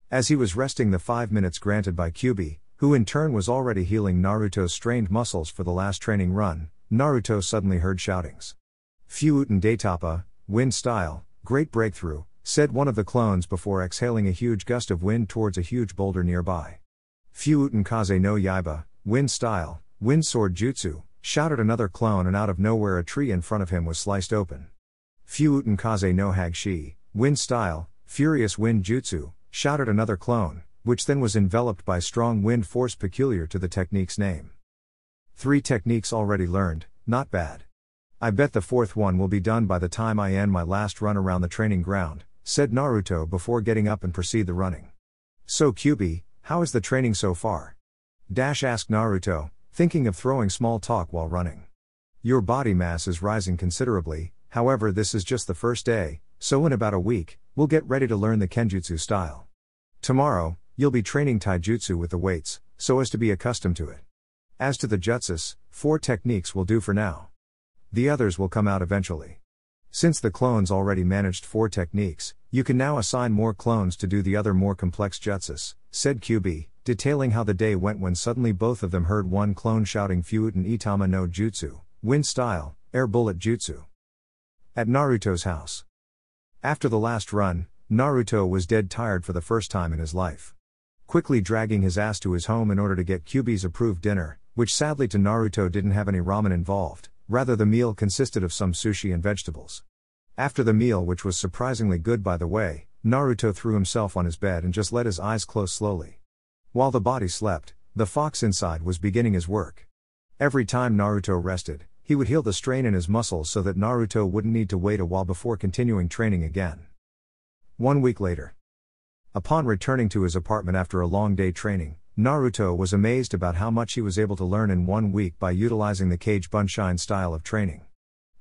As he was resting the 5 minutes granted by Kyuubi, who in turn was already healing Naruto's strained muscles for the last training run, Naruto suddenly heard shoutings. Fuuten Daitapa, wind style, great breakthrough, said one of the clones before exhaling a huge gust of wind towards a huge boulder nearby. Fuuten Kaze no Yaiba, wind style, wind sword jutsu, shouted another clone, and out of nowhere a tree in front of him was sliced open. Fuuten Kaze no Hagshi, wind style, furious wind jutsu, shouted another clone, which then was enveloped by strong wind force peculiar to the technique's name. 3 techniques already learned, not bad. I bet the 4th one will be done by the time I end my last run around the training ground, said Naruto before getting up and proceed the running. So Kyuubi, how is the training so far? Asked Naruto, thinking of throwing small talk while running. Your body mass is rising considerably, however this is just the first day, so in about a week, we'll get ready to learn the Kenjutsu style. Tomorrow, you'll be training taijutsu with the weights, so as to be accustomed to it. As to the jutsus, 4 techniques will do for now. The others will come out eventually. Since the clones already managed 4 techniques, you can now assign more clones to do the other more complex jutsus, said Kyuubi, detailing how the day went when suddenly both of them heard one clone shouting Fuuten Itama no Jutsu, wind style, air bullet jutsu. At Naruto's house. After the last run, Naruto was dead tired for the first time in his life. Quickly dragging his ass to his home in order to get Kyuubi's approved dinner, which sadly to Naruto didn't have any ramen involved, rather the meal consisted of some sushi and vegetables. After the meal, which was surprisingly good by the way, Naruto threw himself on his bed and just let his eyes close slowly. While the body slept, the fox inside was beginning his work. Every time Naruto rested, he would heal the strain in his muscles so that Naruto wouldn't need to wait a while before continuing training again. 1 week later. Upon returning to his apartment after a long day training, Naruto was amazed about how much he was able to learn in 1 week by utilizing the Cage Bunshin style of training.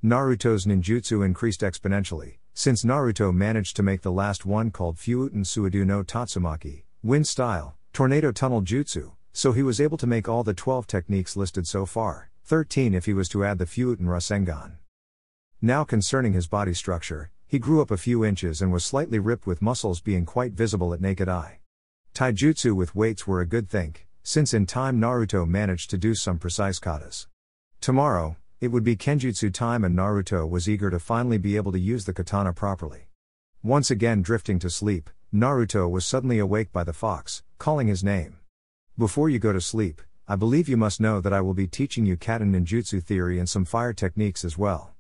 Naruto's ninjutsu increased exponentially, since Naruto managed to make the last one called Fuuten Suidu no Tatsumaki, wind style, tornado tunnel jutsu, so he was able to make all the 12 techniques listed so far, 13 if he was to add the Fuuten Rasengan. Now concerning his body structure, he grew up a few inches and was slightly ripped with muscles being quite visible at naked eye. Taijutsu with weights were a good thing, since in time Naruto managed to do some precise katas. Tomorrow, it would be Kenjutsu time and Naruto was eager to finally be able to use the katana properly. Once again drifting to sleep, Naruto was suddenly awake by the fox, calling his name. Before you go to sleep, I believe you must know that I will be teaching you kata ninjutsu theory and some fire techniques as well.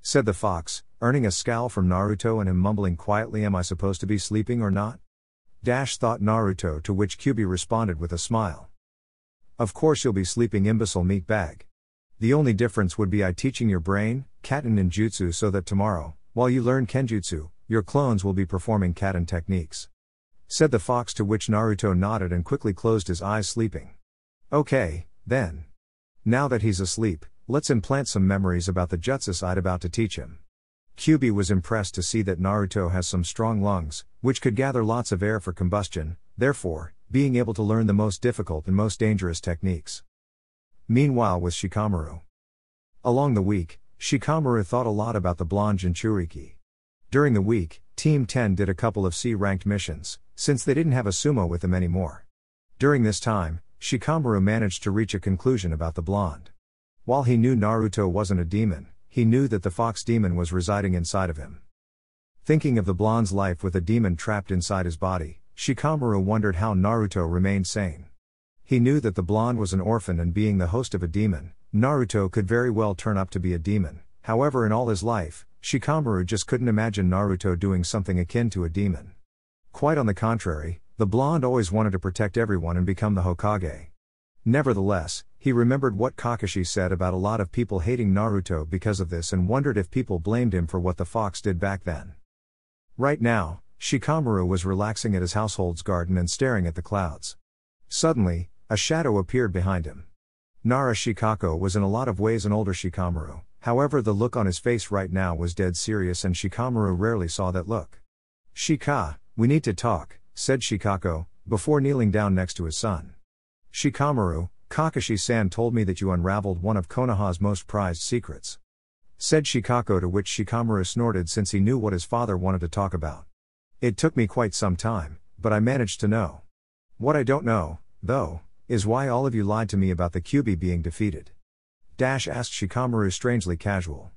Said the fox, earning a scowl from Naruto and him mumbling quietly, am I supposed to be sleeping or not? Thought Naruto, to which Kyuubi responded with a smile. Of course you'll be sleeping, imbecile meatbag. The only difference would be I teaching your brain, kata ninjutsu, so that tomorrow, while you learn kenjutsu, your clones will be performing kata techniques. Said the fox, to which Naruto nodded and quickly closed his eyes sleeping. Okay, then. Now that he's asleep, let's implant some memories about the jutsus I'd about to teach him. Kyuubi was impressed to see that Naruto has some strong lungs, which could gather lots of air for combustion, therefore, being able to learn the most difficult and most dangerous techniques. Meanwhile with Shikamaru. Along the week, Shikamaru thought a lot about the blonde Jinchuriki. During the week, Team 10 did a couple of C-ranked missions, since they didn't have Asuma with them anymore. During this time, Shikamaru managed to reach a conclusion about the blonde. While he knew Naruto wasn't a demon, he knew that the fox demon was residing inside of him. Thinking of the blonde's life with a demon trapped inside his body, Shikamaru wondered how Naruto remained sane. He knew that the blonde was an orphan, and being the host of a demon, Naruto could very well turn up to be a demon. However, in all his life, Shikamaru just couldn't imagine Naruto doing something akin to a demon. Quite on the contrary, the blonde always wanted to protect everyone and become the Hokage. Nevertheless, he remembered what Kakashi said about a lot of people hating Naruto because of this and wondered if people blamed him for what the fox did back then. Right now, Shikamaru was relaxing at his household's garden and staring at the clouds. Suddenly, a shadow appeared behind him. Nara Shikako was in a lot of ways an older Shikamaru, however the look on his face right now was dead serious and Shikamaru rarely saw that look. Shika, we need to talk, said Shikako, before kneeling down next to his son. Shikamaru, Kakashi-san told me that you unraveled one of Konoha's most prized secrets. Said Shikako, to which Shikamaru snorted since he knew what his father wanted to talk about. It took me quite some time, but I managed to know. What I don't know, though, is why all of you lied to me about the Kyuubi being defeated. Asked Shikamaru strangely casual.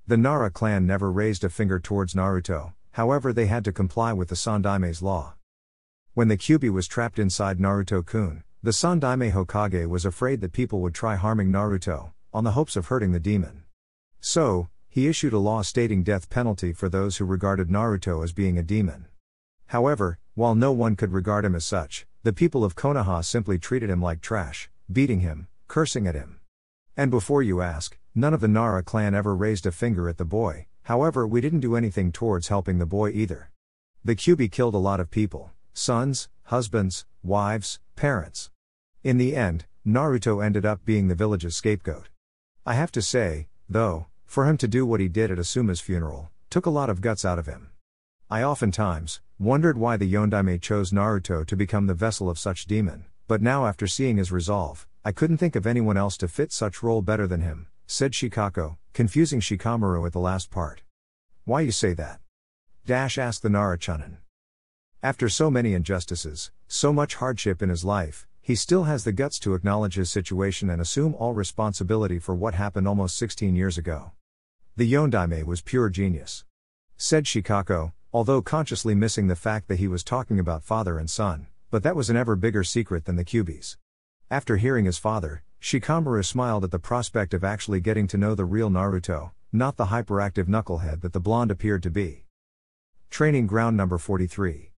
The Nara clan never raised a finger towards Naruto, however they had to comply with the Sandaime's law. When the Kyuubi was trapped inside Naruto-kun, the Sandaime Hokage was afraid that people would try harming Naruto, on the hopes of hurting the demon. So, he issued a law stating death penalty for those who regarded Naruto as being a demon. However, while no one could regard him as such, the people of Konoha simply treated him like trash, beating him, cursing at him. And before you ask, none of the Nara clan ever raised a finger at the boy, however we didn't do anything towards helping the boy either. The Kyuubi killed a lot of people, sons, husbands, wives, parents. In the end, Naruto ended up being the village's scapegoat. I have to say, though, for him to do what he did at Asuma's funeral, took a lot of guts out of him. I oftentimes wondered why the Yondaime chose Naruto to become the vessel of such demon, but now after seeing his resolve, I couldn't think of anyone else to fit such role better than him, said Shikako, confusing Shikamaru at the last part. Why you say that? Asked the Nara-chunin. After so many injustices, so much hardship in his life, he still has the guts to acknowledge his situation and assume all responsibility for what happened almost 16 years ago. The Yondaime was pure genius, said Shikako, although consciously missing the fact that he was talking about father and son, but that was an ever bigger secret than the Kyuubi's. After hearing his father, Shikamaru smiled at the prospect of actually getting to know the real Naruto, not the hyperactive knucklehead that the blonde appeared to be. Training ground number 43.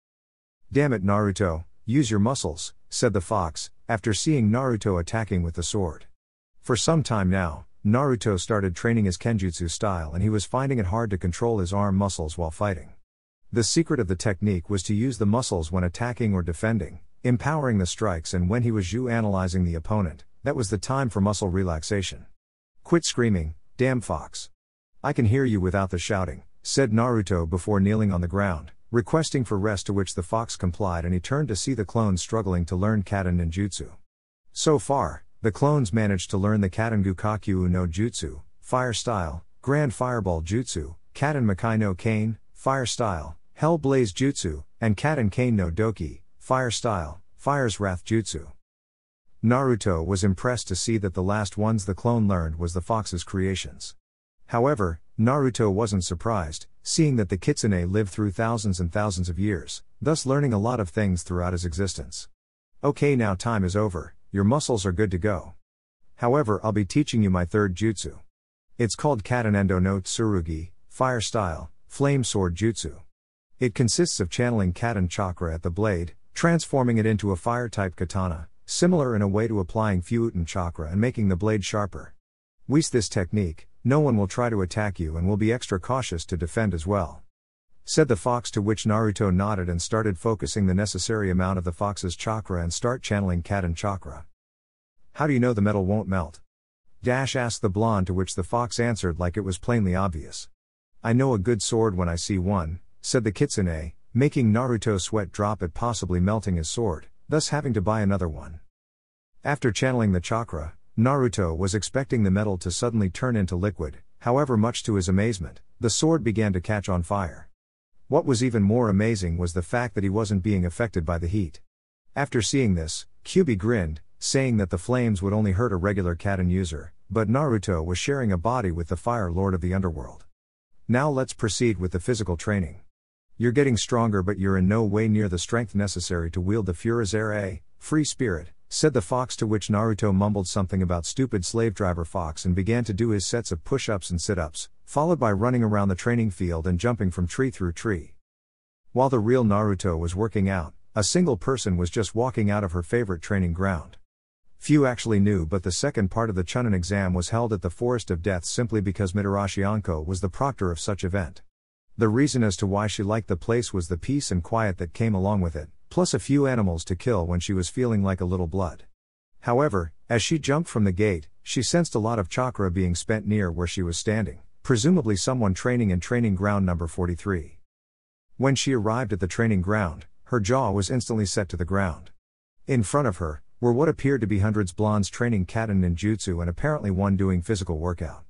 Damn it, Naruto, use your muscles, said the fox, after seeing Naruto attacking with the sword. For some time now, Naruto started training his kenjutsu style and he was finding it hard to control his arm muscles while fighting. The secret of the technique was to use the muscles when attacking or defending, empowering the strikes, and when he was analyzing the opponent, that was the time for muscle relaxation. Quit screaming, damn fox. I can hear you without the shouting, said Naruto before kneeling on the ground, requesting for rest, to which the fox complied, and he turned to see the clones struggling to learn Katanendo jutsu. So far, the clones managed to learn the Katengu Kakyu no Jutsu, Fire Style, Grand Fireball Jutsu, Katen Makai no Kane, Fire Style, Hell Blaze Jutsu, and Katen Kane no Doki, Fire Style, Fire's Wrath Jutsu. Naruto was impressed to see that the last ones the clone learned was the fox's creations. However, Naruto wasn't surprised, seeing that the kitsune lived through thousands and thousands of years, thus learning a lot of things throughout his existence. Okay, now time is over, your muscles are good to go. However, I'll be teaching you my third jutsu. It's called Katanendo no Tsurugi, Fire Style, Flame Sword Jutsu. It consists of channeling Katen Chakra at the blade, transforming it into a fire-type katana, similar in a way to applying Fuuten Chakra and making the blade sharper. With this technique, no one will try to attack you and will be extra cautious to defend as well, said the fox, to which Naruto nodded and started focusing the necessary amount of the fox's chakra and start channeling Katen Chakra. How do you know the metal won't melt? Asked the blonde, to which the fox answered like it was plainly obvious. I know a good sword when I see one, said the kitsune, making Naruto sweat drop at possibly melting his sword, thus having to buy another one. After channeling the chakra, Naruto was expecting the metal to suddenly turn into liquid, however, much to his amazement, the sword began to catch on fire. What was even more amazing was the fact that he wasn't being affected by the heat. After seeing this, Kyuubi grinned, saying that the flames would only hurt a regular Katen user, but Naruto was sharing a body with the Fire Lord of the Underworld. Now let's proceed with the physical training. You're getting stronger, but you're in no way near the strength necessary to wield the Furizere, free spirit, said the fox, to which Naruto mumbled something about stupid slave driver fox and began to do his sets of push-ups and sit-ups, followed by running around the training field and jumping from tree through tree. While the real Naruto was working out, a single person was just walking out of her favorite training ground. Few actually knew, but the second part of the Chunin exam was held at the Forest of Death simply because Mitarashi Anko was the proctor of such event. The reason as to why she liked the place was the peace and quiet that came along with it, plus a few animals to kill when she was feeling like a little blood. However, as she jumped from the gate, she sensed a lot of chakra being spent near where she was standing, presumably someone training in training ground number 43. When she arrived at the training ground, her jaw was instantly set to the ground. In front of her were what appeared to be hundreds blondes training Katen ninjutsu and apparently one doing physical workout.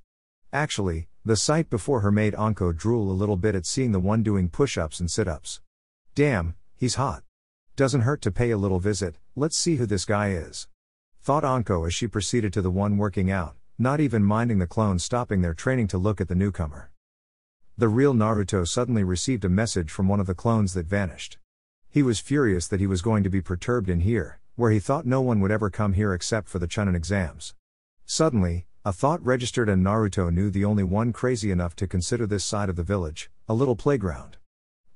Actually, the sight before her made Anko drool a little bit at seeing the one doing push-ups and sit-ups. Damn, he's hot. Doesn't hurt to pay a little visit, let's see who this guy is, thought Anko as she proceeded to the one working out, not even minding the clones stopping their training to look at the newcomer. The real Naruto suddenly received a message from one of the clones that vanished. He was furious that he was going to be perturbed in here, where he thought no one would ever come here except for the Chunin exams. Suddenly, a thought registered and Naruto knew the only one crazy enough to consider this side of the village a little playground.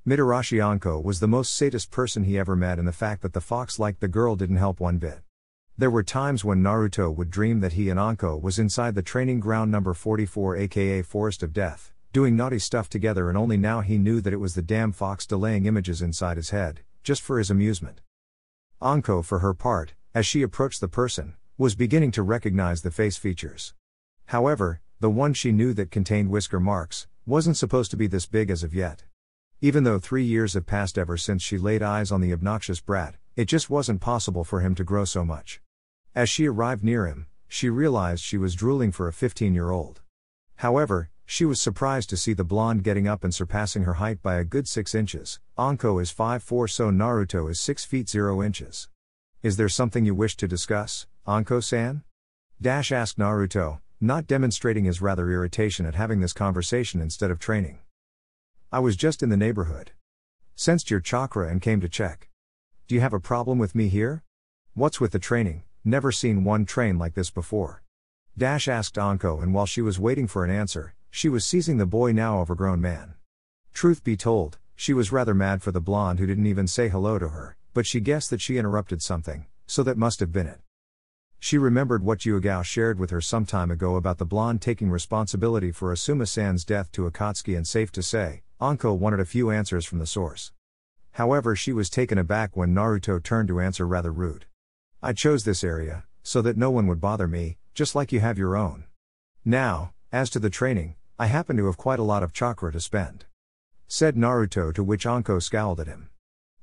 Mitarashi Anko was the most sadist person he ever met, and the fact that the fox liked the girl didn't help one bit. There were times when Naruto would dream that he and Anko was inside the training ground number 44 aka Forest of Death, doing naughty stuff together, and only now he knew that it was the damn fox delaying images inside his head, just for his amusement. Anko, for her part, as she approached the person, was beginning to recognize the face features. However, the one she knew that contained whisker marks wasn't supposed to be this big as of yet. Even though 3 years have passed ever since she laid eyes on the obnoxious brat, it just wasn't possible for him to grow so much. As she arrived near him, she realized she was drooling for a 15-year-old. However, She was surprised to see the blonde getting up and surpassing her height by a good 6 inches. Anko is 5'4", so Naruto is 6 feet 0 inches. Is there something you wish to discuss, Anko-san? Asked Naruto, not demonstrating his rather irritation at having this conversation instead of training. I was just in the neighborhood. Sensed your chakra and came to check. Do you have a problem with me here? What's with the training? Never seen one train like this before. Asked Anko, and while she was waiting for an answer, she was seizing the boy now overgrown man. Truth be told, she was rather mad for the blonde who didn't even say hello to her, but she guessed that she interrupted something, so that must have been it. She remembered what Yuagao shared with her some time ago about the blonde taking responsibility for Asuma-san's death to Akatsuki, and safe to say, Anko wanted a few answers from the source. However, she was taken aback when Naruto turned to answer rather rude. I chose this area, so that no one would bother me, just like you have your own. Now, as to the training, I happen to have quite a lot of chakra to spend. Said Naruto, to which Anko scowled at him.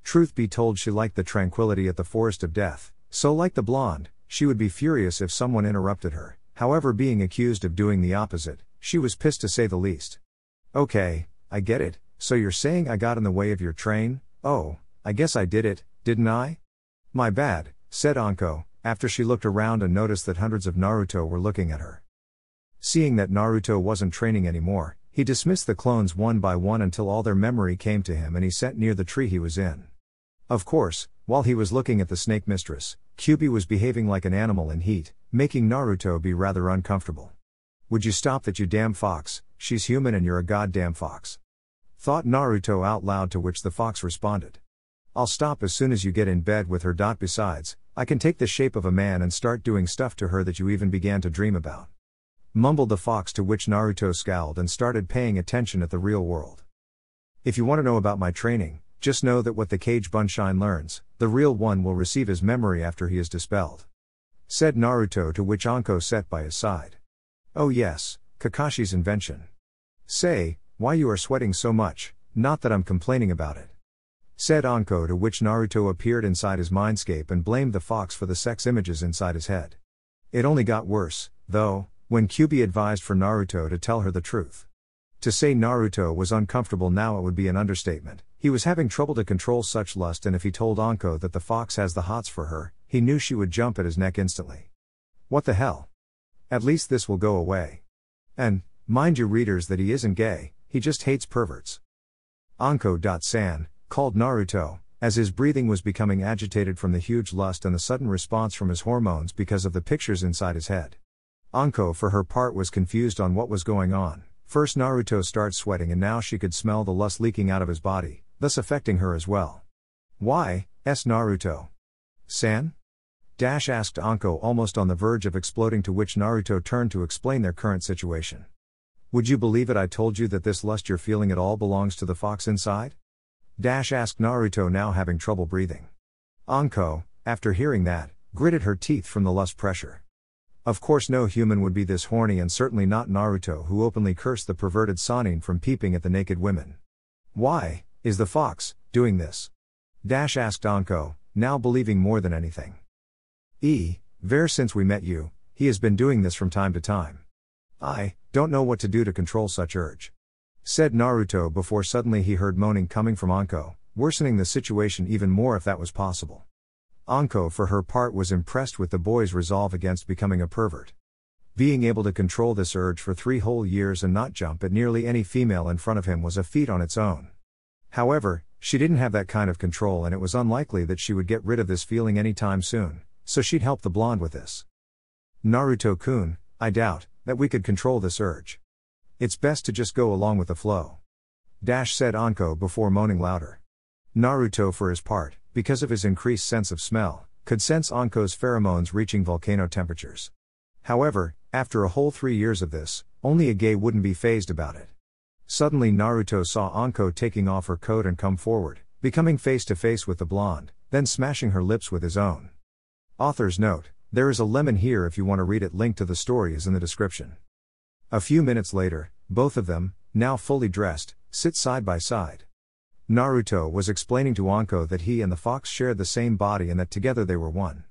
Truth be told, she liked the tranquility at the Forest of Death, so like the blonde, she would be furious if someone interrupted her. However, being accused of doing the opposite, she was pissed to say the least. Okay, I get it, so you're saying I got in the way of your train? Oh, I guess I did it, didn't I? My bad, said Anko, after she looked around and noticed that hundreds of Naruto were looking at her. Seeing that Naruto wasn't training anymore, he dismissed the clones one by one until all their memory came to him and he sat near the tree he was in. Of course, while he was looking at the snake mistress, Kyubi was behaving like an animal in heat, making Naruto be rather uncomfortable. Would you stop that, you damn fox? She's human and you're a goddamn fox. Thought Naruto out loud, to which the fox responded. I'll stop as soon as you get in bed with her. Besides, I can take the shape of a man and start doing stuff to her that you even began to dream about. Mumbled the fox, to which Naruto scowled and started paying attention at the real world. If you want to know about my training, just know that what the cage Bunshine learns, the real one will receive his memory after he is dispelled. Said Naruto, to which Anko sat by his side. Oh yes, Kakashi's invention. Say, why you are sweating so much? Not that I'm complaining about it. Said Anko, to which Naruto appeared inside his mindscape and blamed the fox for the sex images inside his head. It only got worse, though, when Kyubi advised for Naruto to tell her the truth. To say Naruto was uncomfortable now, it would be an understatement. He was having trouble to control such lust, and if he told Anko that the fox has the hots for her, he knew she would jump at his neck instantly. What the hell? At least this will go away. And, mind you readers, that he isn't gay, he just hates perverts. Anko-san, called Naruto, as his breathing was becoming agitated from the huge lust and the sudden response from his hormones because of the pictures inside his head. Anko, for her part, was confused on what was going on. First Naruto started sweating and now she could smell the lust leaking out of his body, thus affecting her as well. Why, Naruto-san? Asked Anko, almost on the verge of exploding, to which Naruto turned to explain their current situation. Would you believe it, I told you that this lust you're feeling, it all belongs to the fox inside? Asked Naruto, now having trouble breathing. Anko, after hearing that, gritted her teeth from the lust pressure. Of course no human would be this horny, and certainly not Naruto, who openly cursed the perverted Sannin from peeping at the naked women. Why is the fox doing this? Asked Anko, now believing more than anything. Ver, since we met you, he has been doing this from time to time. I don't know what to do to control such urge. Said Naruto, before suddenly he heard moaning coming from Anko, worsening the situation even more if that was possible. Anko, for her part, was impressed with the boy's resolve against becoming a pervert. Being able to control this urge for 3 whole years and not jump at nearly any female in front of him was a feat on its own. However, she didn't have that kind of control, and it was unlikely that she would get rid of this feeling anytime soon, so she'd help the blonde with this. Naruto-kun, I doubt that we could control this urge. It's best to just go along with the flow. Said Anko, before moaning louder. Naruto, for his part, because of his increased sense of smell, could sense Anko's pheromones reaching volcano temperatures. However, after a whole 3 years of this, only a gay wouldn't be fazed about it. Suddenly Naruto saw Anko taking off her coat and come forward, becoming face to face with the blonde, then smashing her lips with his own. Author's note: there is a lemon here if you want to read it. Link to the story is in the description. A few minutes later, both of them, now fully dressed, sit side by side. Naruto was explaining to Anko that he and the fox shared the same body and that together they were one.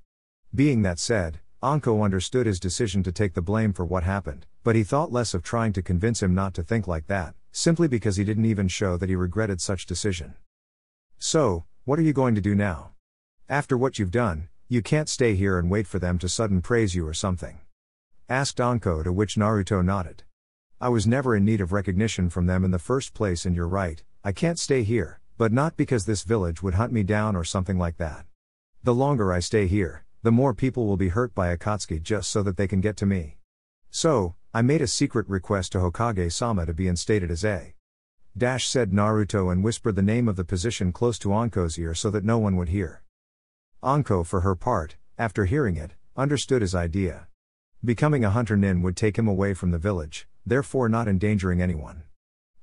Being that said, Anko understood his decision to take the blame for what happened, but he thought less of trying to convince him not to think like that, simply because he didn't even show that he regretted such decision. So, what are you going to do now? After what you've done, you can't stay here and wait for them to sudden praise you or something. Asked Anko, to which Naruto nodded. I was never in need of recognition from them in the first place, and you're right, I can't stay here, but not because this village would hunt me down or something like that. The longer I stay here, the more people will be hurt by Akatsuki just so that they can get to me. So, I made a secret request to Hokage-sama to be instated as a said Naruto, and whispered the name of the position close to Anko's ear so that no one would hear. Anko, for her part, after hearing it, understood his idea. Becoming a Hunter-Nin would take him away from the village, therefore not endangering anyone.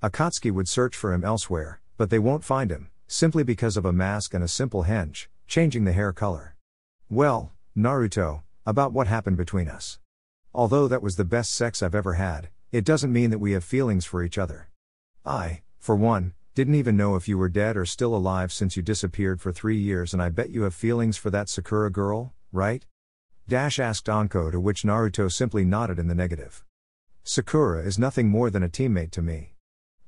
Akatsuki would search for him elsewhere, but they won't find him, simply because of a mask and a simple henge, changing the hair color. Well, Naruto, about what happened between us. Although that was the best sex I've ever had, it doesn't mean that we have feelings for each other. I, for one, didn't even know if you were dead or still alive since you disappeared for 3 years, and I bet you have feelings for that Sakura girl, right? Asked Anko, to which Naruto simply nodded in the negative. Sakura is nothing more than a teammate to me.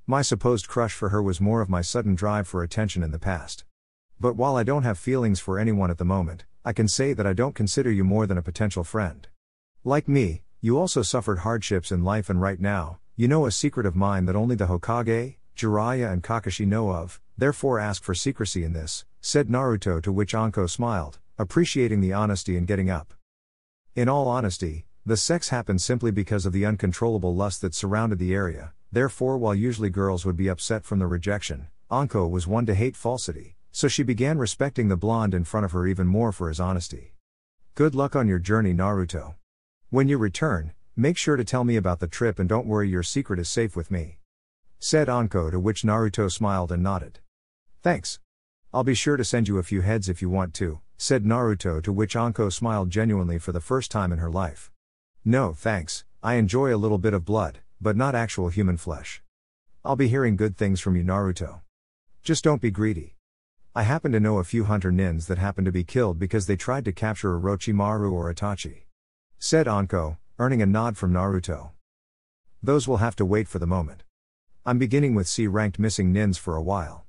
My supposed crush for her was more of my sudden drive for attention in the past. But while I don't have feelings for anyone at the moment, I can say that I don't consider you more than a potential friend. Like me, you also suffered hardships in life, and right now, you know a secret of mine that only the Hokage, Jiraiya and Kakashi know of, therefore ask for secrecy in this, said Naruto, to which Anko smiled, appreciating the honesty and getting up. In all honesty, the sex happened simply because of the uncontrollable lust that surrounded the area, therefore while usually girls would be upset from the rejection, Anko was one to hate falsity, so she began respecting the blonde in front of her even more for his honesty. Good luck on your journey, Naruto. When you return, make sure to tell me about the trip, and don't worry, your secret is safe with me. Said Anko, to which Naruto smiled and nodded. Thanks. I'll be sure to send you a few heads if you want to, said Naruto, to which Anko smiled genuinely for the first time in her life. No thanks, I enjoy a little bit of blood, but not actual human flesh. I'll be hearing good things from you, Naruto. Just don't be greedy. I happen to know a few Hunter-Nins that happen to be killed because they tried to capture Orochimaru or Itachi. Said Anko, earning a nod from Naruto. Those will have to wait for the moment. I'm beginning with C-ranked missing nins for a while.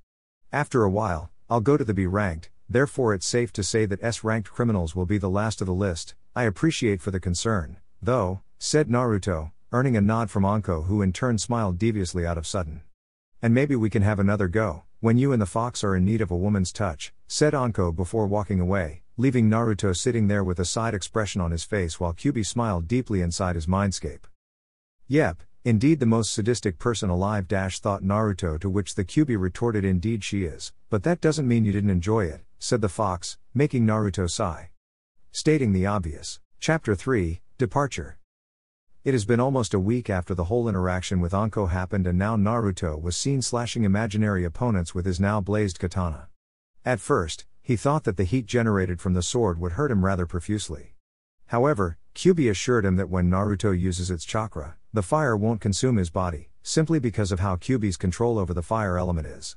After a while, I'll go to the B-ranked, therefore it's safe to say that S-ranked criminals will be the last of the list. I appreciate for the concern, though, said Naruto, earning a nod from Anko, who in turn smiled deviously out of sudden. And maybe we can have another go, when you and the fox are in need of a woman's touch, said Anko before walking away, leaving Naruto sitting there with a side expression on his face while Kyuubi smiled deeply inside his mindscape. Yep, indeed the most sadistic person alive, thought Naruto, to which the Kyuubi retorted, indeed she is, but that doesn't mean you didn't enjoy it, said the fox, making Naruto sigh. Stating the obvious. Chapter 3, Departure. It has been almost a week after the whole interaction with Anko happened, and now Naruto was seen slashing imaginary opponents with his now blazed katana. At first, he thought that the heat generated from the sword would hurt him rather profusely. However, Kyuubi assured him that when Naruto uses its chakra, the fire won't consume his body, simply because of how Kyuubi's control over the fire element is.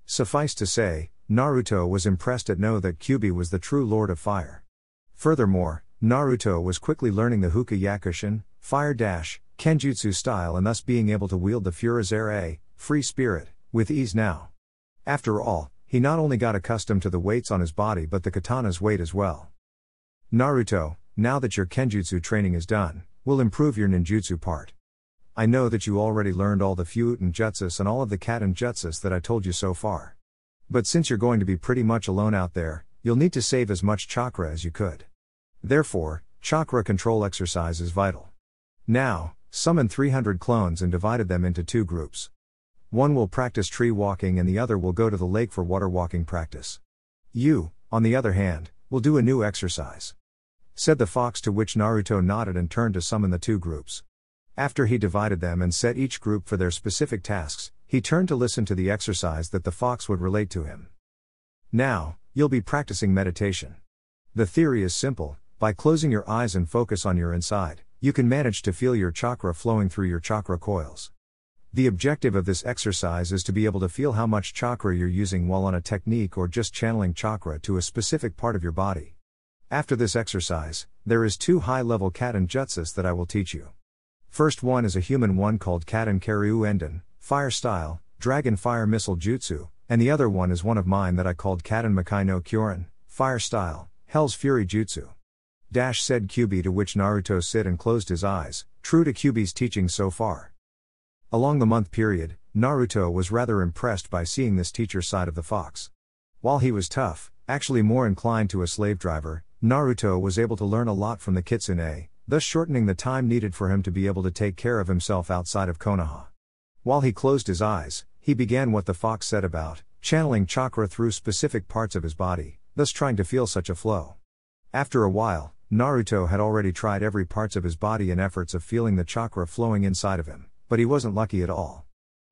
Suffice to say, Naruto was impressed to know that Kyuubi was the true Lord of Fire. Furthermore, Naruto was quickly learning the Huka Yakushin, Fire Kenjutsu style, and thus being able to wield the Furizare, Free Spirit, with ease now. After all, he not only got accustomed to the weights on his body but the katana's weight as well. Naruto, now that your Kenjutsu training is done, we'll improve your ninjutsu part. I know that you already learned all the Fuuten Jutsus and all of the Katen Jutsus that I told you so far. But since you're going to be pretty much alone out there, you'll need to save as much chakra as you could. Therefore, chakra control exercise is vital. Now, summon 300 clones and divided them into 2 groups. One will practice tree walking and the other will go to the lake for water walking practice. You, on the other hand, will do a new exercise. Said the fox, to which Naruto nodded and turned to summon the 2 groups. After he divided them and set each group for their specific tasks, he turned to listen to the exercise that the fox would relate to him. Now, you'll be practicing meditation. The theory is simple: by closing your eyes and focus on your inside, you can manage to feel your chakra flowing through your chakra coils. The objective of this exercise is to be able to feel how much chakra you're using while on a technique or just channeling chakra to a specific part of your body. After this exercise, there is 2 high-level Katen jutsus that I will teach you. First one is a human one called Katen Karyu Enden, Fire Style, Dragon Fire Missile Jutsu, and the other one is one of mine that I called Katen Makai no Kyorin, Fire Style, Hell's Fury Jutsu. Said Kyubi, to which Naruto sit and closed his eyes, true to Kyubi's teaching so far. Along the month period, Naruto was rather impressed by seeing this teacher's side of the fox. While he was tough, actually more inclined to a slave driver, Naruto was able to learn a lot from the kitsune, thus shortening the time needed for him to be able to take care of himself outside of Konoha. While he closed his eyes, he began what the fox said about channeling chakra through specific parts of his body, thus trying to feel such a flow. After a while, Naruto had already tried every parts of his body in efforts of feeling the chakra flowing inside of him, but he wasn't lucky at all.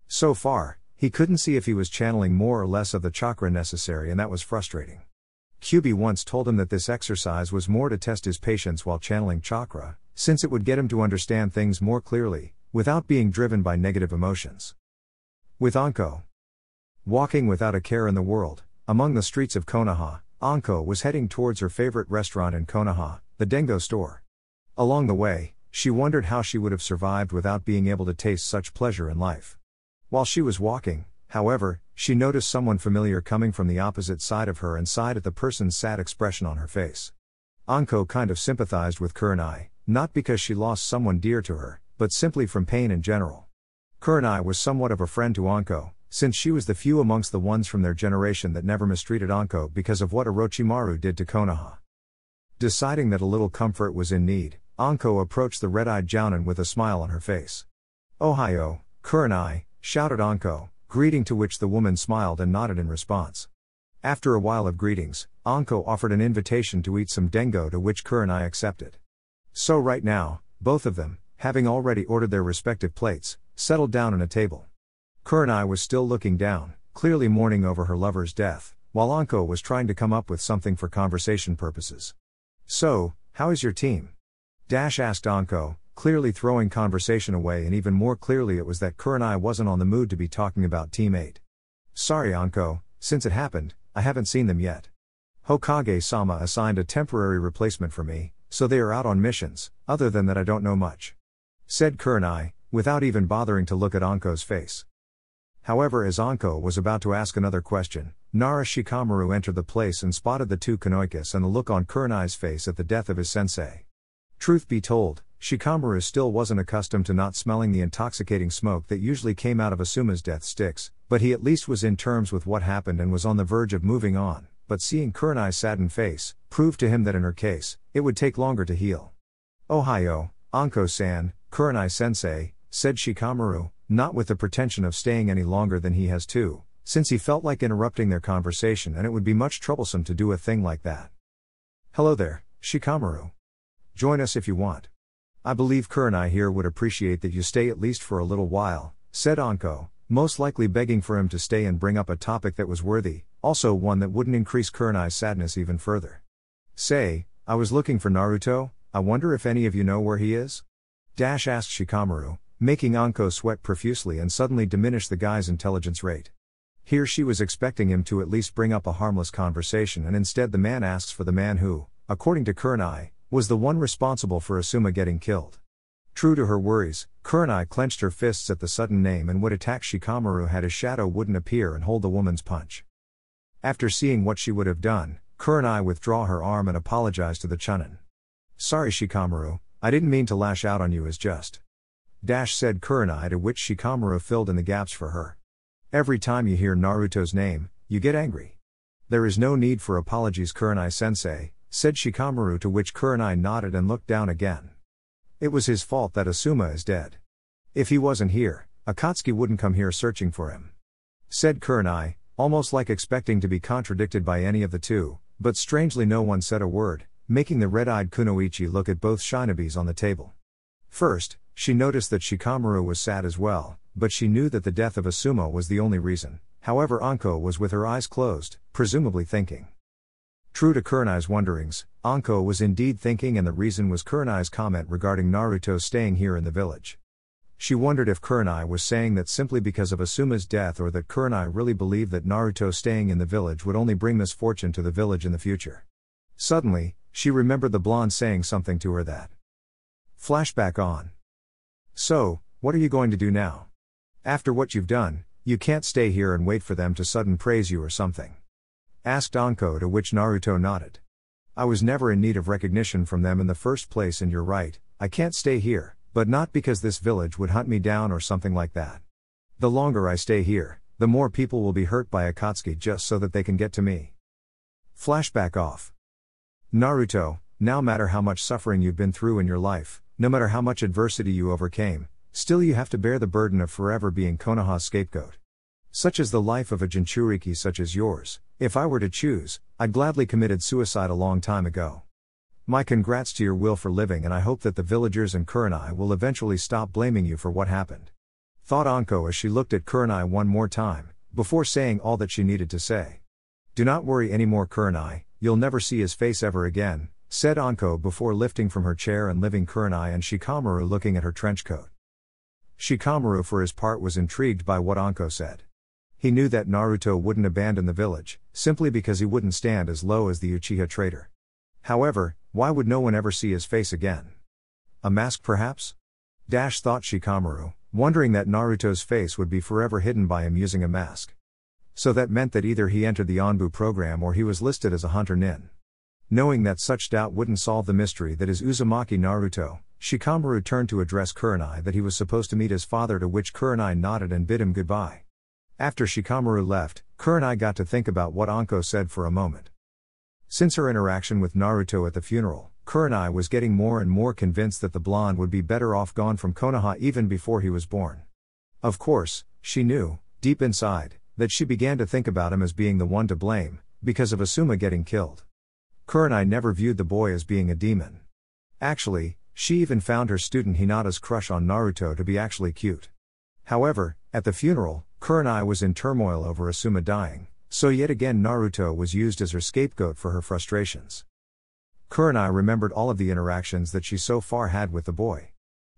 So far, he couldn't see if he was channeling more or less of the chakra necessary, and that was frustrating. Kyubi once told him that this exercise was more to test his patience while channeling chakra, since it would get him to understand things more clearly, without being driven by negative emotions. With Anko. Walking without a care in the world, among the streets of Konoha, Anko was heading towards her favorite restaurant in Konoha, the Dengo store. Along the way, she wondered how she would have survived without being able to taste such pleasure in life. While she was walking, however, she noticed someone familiar coming from the opposite side of her and sighed at the person's sad expression on her face. Anko kind of sympathized with Kurenai, not because she lost someone dear to her, but simply from pain in general. Kurenai was somewhat of a friend to Anko, since she was the few amongst the ones from their generation that never mistreated Anko because of what Orochimaru did to Konoha. Deciding that a little comfort was in need, Anko approached the red-eyed jounin with a smile on her face. "Ohayo, Kurenai," shouted Anko, greeting to which the woman smiled and nodded in response. After a while of greetings, Anko offered an invitation to eat some dengo, to which Kurenai accepted. So right now, both of them, having already ordered their respective plates, settled down at a table. Kurenai was still looking down, clearly mourning over her lover's death, while Anko was trying to come up with something for conversation purposes. "So, how is your team?" Asked Anko, clearly throwing conversation away, and even more clearly it was that Kurenai wasn't on the mood to be talking about Team 8. "Sorry Anko, since it happened, I haven't seen them yet. Hokage-sama assigned a temporary replacement for me, so they are out on missions. Other than that I don't know much," said Kurenai, without even bothering to look at Anko's face. However, as Anko was about to ask another question, Nara Shikamaru entered the place and spotted the 2 Kanoikas and the look on Kurenai's face at the death of his sensei. Truth be told, Shikamaru still wasn't accustomed to not smelling the intoxicating smoke that usually came out of Asuma's death sticks, but he at least was in terms with what happened and was on the verge of moving on, but seeing Kurenai's saddened face, proved to him that in her case, it would take longer to heal. "Ohayo, Anko-san, Kurenai-sensei," said Shikamaru, not with the pretension of staying any longer than he has to, since he felt like interrupting their conversation and it would be much troublesome to do a thing like that. "Hello there, Shikamaru. Join us if you want. I believe Kurenai here would appreciate that you stay at least for a little while," said Anko, most likely begging for him to stay and bring up a topic that was worthy, also one that wouldn't increase Kurenai's sadness even further. "Say, I was looking for Naruto, I wonder if any of you know where he is?" Asked Shikamaru, making Anko sweat profusely and suddenly diminish the guy's intelligence rate. Here she was expecting him to at least bring up a harmless conversation, and instead the man asks for the man who, according to Kurenai, was the one responsible for Asuma getting killed. True to her worries, Kurenai clenched her fists at the sudden name and would attack Shikamaru had his shadow wouldn't appear and hold the woman's punch. After seeing what she would have done, Kurenai withdrew her arm and apologized to the Chunin. "Sorry Shikamaru, I didn't mean to lash out on you as just," said Kurenai, to which Shikamaru filled in the gaps for her. "Every time you hear Naruto's name, you get angry." "There is no need for apologies Kurenai-sensei," said Shikamaru, to which Kurenai nodded and looked down again. "It was his fault that Asuma is dead. If he wasn't here, Akatsuki wouldn't come here searching for him," said Kurenai, almost like expecting to be contradicted by any of the two, but strangely no one said a word, making the red-eyed Kunoichi look at both shinobis on the table. First, she noticed that Shikamaru was sad as well, but she knew that the death of Asuma was the only reason. However, Anko was with her eyes closed, presumably thinking. True to Kurenai's wonderings, Anko was indeed thinking, and the reason was Kurenai's comment regarding Naruto staying here in the village. She wondered if Kurenai was saying that simply because of Asuma's death, or that Kurenai really believed that Naruto staying in the village would only bring misfortune to the village in the future. Suddenly, She remembered the blonde saying something to her that. Flashback on. So, what are you going to do now? After what you've done, you can't stay here and wait for them to sudden praise you or something. Asked Anko, to which Naruto nodded. I was never in need of recognition from them in the first place, and you're right, I can't stay here, but not because this village would hunt me down or something like that. The longer I stay here, the more people will be hurt by Akatsuki just so that they can get to me. Flashback off. Naruto, no matter how much suffering you've been through in your life, no matter how much adversity you overcame, still you have to bear the burden of forever being Konoha's scapegoat. Such is the life of a Jinchuriki such as yours. If I were to choose, I'd gladly committed suicide a long time ago. My congrats to your will for living, and I hope that the villagers and Kurenai will eventually stop blaming you for what happened. Thought Anko as she looked at Kurenai one more time, before saying all that she needed to say. Do not worry anymore, Kurenai, you'll never see his face ever again, said Anko before lifting from her chair and leaving Kurenai and Shikamaru looking at her trench coat. Shikamaru for his part was intrigued by what Anko said. He knew that Naruto wouldn't abandon the village, simply because he wouldn't stand as low as the Uchiha traitor. However, why would no one ever see his face again? A mask perhaps? Thought Shikamaru, wondering that Naruto's face would be forever hidden by him using a mask. So that meant that either he entered the Onbu program or he was listed as a Hunter-Nin. Knowing that such doubt wouldn't solve the mystery that is Uzumaki Naruto, Shikamaru turned to address Kurenai that he was supposed to meet his father, to which Kurenai nodded and bid him goodbye. After Shikamaru left, Kurenai got to think about what Anko said for a moment. Since her interaction with Naruto at the funeral, Kurenai was getting more and more convinced that the blonde would be better off gone from Konoha even before he was born. Of course, she knew, deep inside, that she began to think about him as being the one to blame, because of Asuma getting killed. Kurenai never viewed the boy as being a demon. Actually, she even found her student Hinata's crush on Naruto to be actually cute. However, at the funeral, Kurenai was in turmoil over Asuma dying, so yet again Naruto was used as her scapegoat for her frustrations. Kurenai remembered all of the interactions that she so far had with the boy.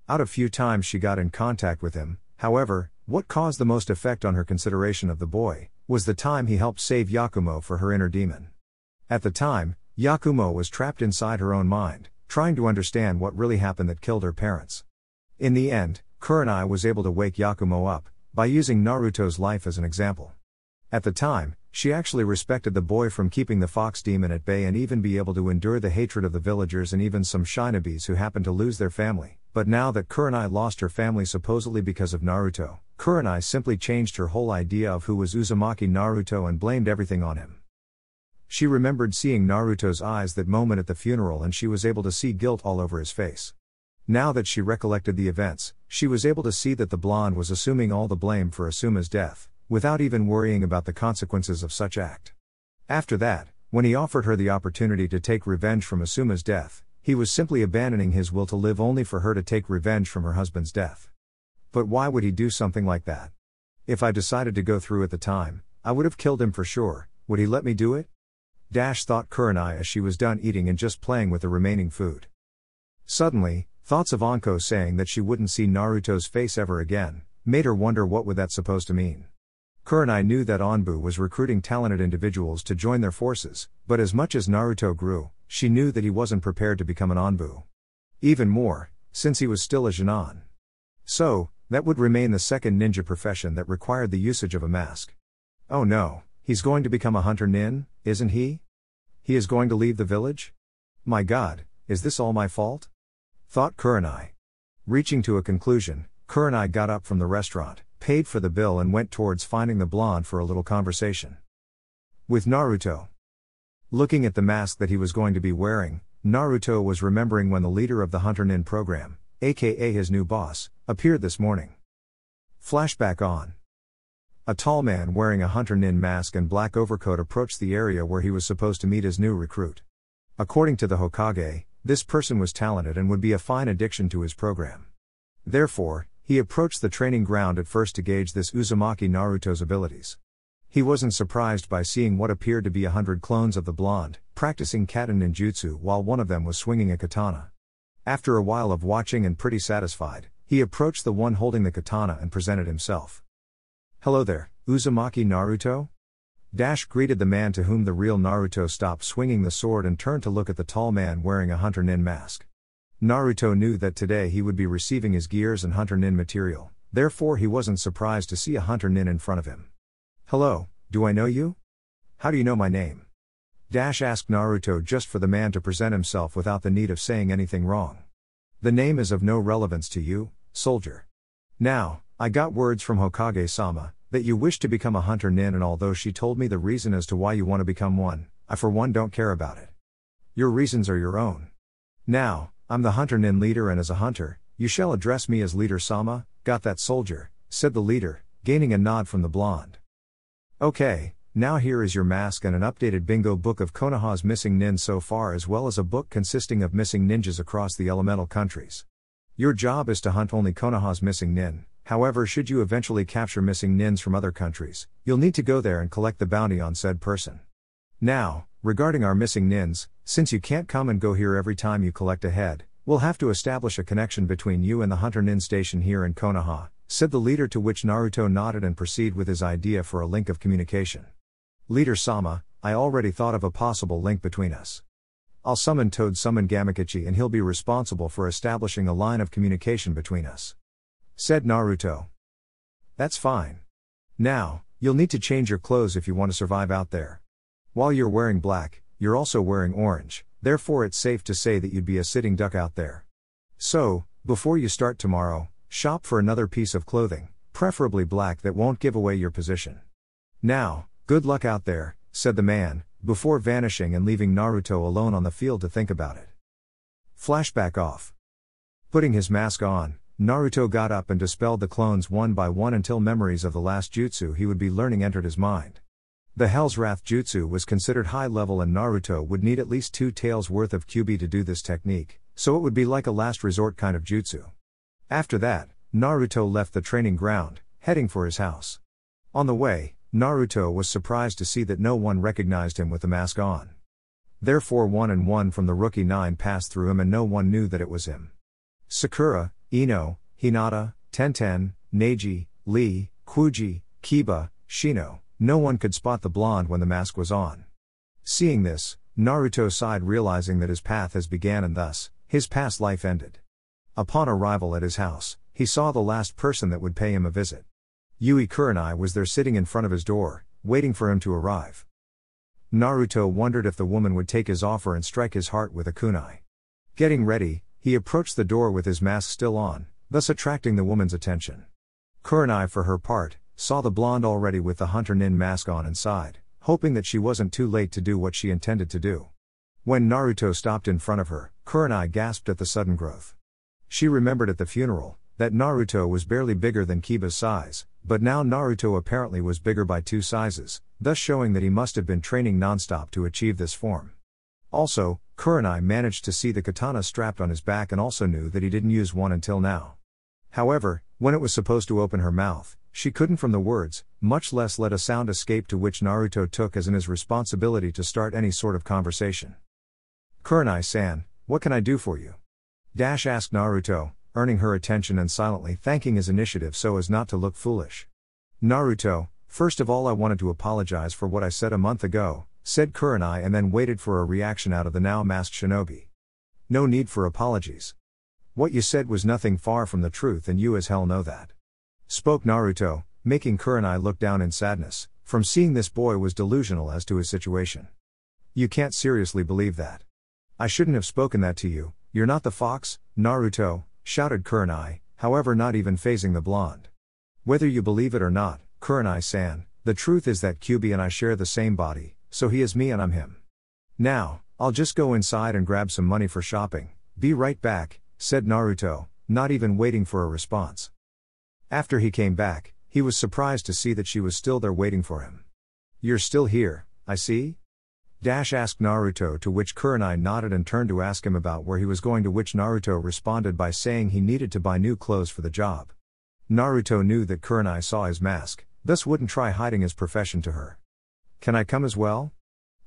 Out of few times she got in contact with him, however, what caused the most effect on her consideration of the boy was the time he helped save Yakumo for her inner demon. At the time, Yakumo was trapped inside her own mind, trying to understand what really happened that killed her parents. In the end, Kurenai was able to wake Yakumo up, by using Naruto's life as an example. At the time, she actually respected the boy from keeping the fox demon at bay and even be able to endure the hatred of the villagers and even some shinobis who happened to lose their family. But now that Kurenai lost her family supposedly because of Naruto, Kurenai simply changed her whole idea of who was Uzumaki Naruto and blamed everything on him. She remembered seeing Naruto's eyes that moment at the funeral, and she was able to see guilt all over his face. Now that she recollected the events, she was able to see that the blonde was assuming all the blame for Asuma's death, without even worrying about the consequences of such act. After that, when he offered her the opportunity to take revenge from Asuma's death, he was simply abandoning his will to live only for her to take revenge from her husband's death. But why would he do something like that? If I decided to go through at the time, I would have killed him for sure. Would he let me do it? Thought Kurenai as she was done eating and just playing with the remaining food. Suddenly, thoughts of Anko saying that she wouldn't see Naruto's face ever again, made her wonder what would that supposed to mean. Kurenai knew that Onbu was recruiting talented individuals to join their forces, but as much as Naruto grew, she knew that he wasn't prepared to become an Onbu. Even more, since he was still a Genin. So, that would remain the second ninja profession that required the usage of a mask. Oh no, he's going to become a Hunter-Nin, isn't he? He is going to leave the village? My God, is this all my fault? Thought Kurenai. Reaching to a conclusion, Kurenai got up from the restaurant, paid for the bill and went towards finding the blonde for a little conversation. With Naruto. Looking at the mask that he was going to be wearing, Naruto was remembering when the leader of the Hunter-Nin program, aka his new boss, appeared this morning. Flashback on. A tall man wearing a Hunter-Nin mask and black overcoat approached the area where he was supposed to meet his new recruit. According to the Hokage, this person was talented and would be a fine addition to his program. Therefore, he approached the training ground at first to gauge this Uzumaki Naruto's abilities. He wasn't surprised by seeing what appeared to be 100 clones of the blonde, practicing Katanendo ninjutsu while one of them was swinging a katana. After a while of watching and pretty satisfied, he approached the one holding the katana and presented himself. Hello there, Uzumaki Naruto? Greeted the man to whom the real Naruto stopped swinging the sword and turned to look at the tall man wearing a Hunter-Nin mask. Naruto knew that today he would be receiving his gears and Hunter-Nin material, therefore he wasn't surprised to see a Hunter-Nin in front of him. "Hello, do I know you? How do you know my name?" Asked Naruto just for the man to present himself without the need of saying anything wrong. "The name is of no relevance to you, soldier. Now, I got words from Hokage-sama, that you wish to become a Hunter-Nin, and although she told me the reason as to why you want to become one, I for one don't care about it. Your reasons are your own. Now, I'm the Hunter-Nin leader, and as a hunter, you shall address me as leader-sama." "Got that, soldier," said the leader, gaining a nod from the blonde. "Okay, now here is your mask and an updated bingo book of Konoha's missing nin so far, as well as a book consisting of missing ninjas across the elemental countries. Your job is to hunt only Konoha's missing nin. However, should you eventually capture missing nins from other countries, you'll need to go there and collect the bounty on said person. Now, regarding our missing nins, since you can't come and go here every time you collect a head, we'll have to establish a connection between you and the Hunter-Nin station here in Konoha," said the leader, to which Naruto nodded and proceeded with his idea for a link of communication. "Leader-sama, I already thought of a possible link between us. I'll summon Gamakichi and he'll be responsible for establishing a line of communication between us," said Naruto. "That's fine. Now, you'll need to change your clothes if you want to survive out there. While you're wearing black, you're also wearing orange, therefore it's safe to say that you'd be a sitting duck out there. So, before you start tomorrow, shop for another piece of clothing, preferably black, that won't give away your position. Now, good luck out there," said the man, before vanishing and leaving Naruto alone on the field to think about it. Flashback off. Putting his mask on, Naruto got up and dispelled the clones one by one until memories of the last jutsu he would be learning entered his mind. The Hell's Wrath jutsu was considered high level, and Naruto would need at least 2 taels worth of QB to do this technique, so it would be like a last resort kind of jutsu. After that, Naruto left the training ground, heading for his house. On the way, Naruto was surprised to see that no one recognized him with the mask on. Therefore 1 and 1 from the rookie 9 passed through him and no one knew that it was him. Sakura, Ino, Hinata, Tenten, Neji, Lee, Kuji, Kiba, Shino, no one could spot the blonde when the mask was on. Seeing this, Naruto sighed, realizing that his path has began and thus, his past life ended. Upon arrival at his house, he saw the last person that would pay him a visit. Yui Kurenai was there sitting in front of his door, waiting for him to arrive. Naruto wondered if the woman would take his offer and strike his heart with a kunai. Getting ready, he approached the door with his mask still on, thus attracting the woman's attention. Kurenai, for her part, saw the blonde already with the Hunter-Nin mask on and sighed, hoping that she wasn't too late to do what she intended to do. When Naruto stopped in front of her, Kurenai gasped at the sudden growth. She remembered at the funeral that Naruto was barely bigger than Kiba's size, but now Naruto apparently was bigger by 2 sizes, thus showing that he must have been training non-stop to achieve this form. Also, Kurenai managed to see the katana strapped on his back and also knew that he didn't use one until now. However, when it was supposed to open her mouth, she couldn't from the words, much less let a sound escape, to which Naruto took as in his responsibility to start any sort of conversation. "Kurenai-san, what can I do for you?" asked Naruto, earning her attention and silently thanking his initiative so as not to look foolish. "Naruto, first of all I wanted to apologize for what I said a month ago," said Kurenai, and then waited for a reaction out of the now masked shinobi. "No need for apologies. What you said was nothing far from the truth and you as hell know that," spoke Naruto, making Kurenai look down in sadness, from seeing this boy was delusional as to his situation. "You can't seriously believe that. I shouldn't have spoken that to you, you're not the fox, Naruto," shouted Kurenai, however not even fazing the blonde. "Whether you believe it or not, Kurenai-san, the truth is that Kyubi and I share the same body, so he is me and I'm him. Now, I'll just go inside and grab some money for shopping, be right back," said Naruto, not even waiting for a response. After he came back, he was surprised to see that she was still there waiting for him. "You're still here, I see?" asked Naruto, to which Kurenai nodded and turned to ask him about where he was going, to which Naruto responded by saying he needed to buy new clothes for the job. Naruto knew that Kurenai saw his mask, thus wouldn't try hiding his profession to her. "Can I come as well?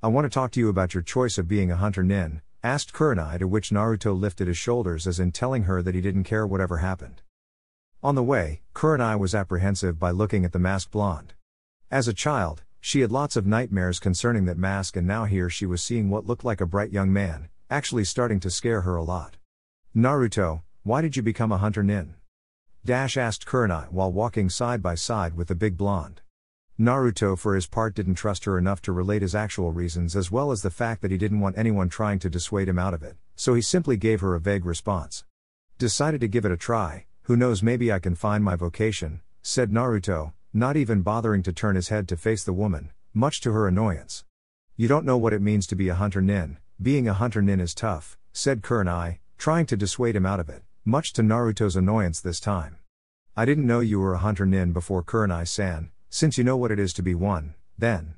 I want to talk to you about your choice of being a Hunter-Nin," asked Kurenai, to which Naruto lifted his shoulders as in telling her that he didn't care whatever happened. On the way, Kurenai was apprehensive by looking at the masked blonde. As a child, She had lots of nightmares concerning that mask, and now here she was seeing what looked like a bright young man, actually starting to scare her a lot. Naruto, why did you become a Hunter-Nin? Asked Kurenai while walking side by side with the big blonde. Naruto for his part didn't trust her enough to relate his actual reasons, as well as the fact that he didn't want anyone trying to dissuade him out of it, so he simply gave her a vague response. Decided to give it a try, who knows, maybe I can find my vocation, said Naruto, not even bothering to turn his head to face the woman, much to her annoyance. You don't know what it means to be a Hunter-Nin, being a Hunter-Nin is tough, said Kurenai, trying to dissuade him out of it, much to Naruto's annoyance this time. I didn't know you were a Hunter-Nin before, Kurenai-san. Since you know what it is to be one, then.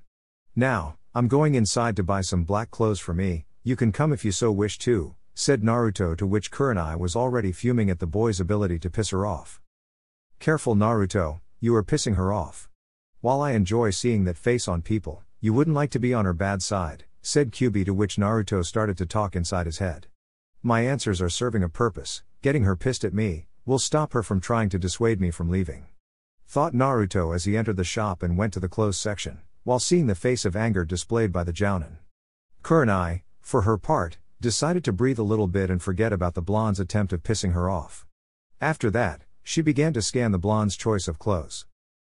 Now, I'm going inside to buy some black clothes for me, you can come if you so wish too, said Naruto, to which Kurenai was already fuming at the boy's ability to piss her off. Careful Naruto, you are pissing her off. While I enjoy seeing that face on people, you wouldn't like to be on her bad side, said Kyubi, to which Naruto started to talk inside his head. My answers are serving a purpose, getting her pissed at me, will stop her from trying to dissuade me from leaving. Thought Naruto as he entered the shop and went to the clothes section, while seeing the face of anger displayed by the jounin. Kurenai, for her part, decided to breathe a little bit and forget about the blonde's attempt of pissing her off. After that, she began to scan the blonde's choice of clothes.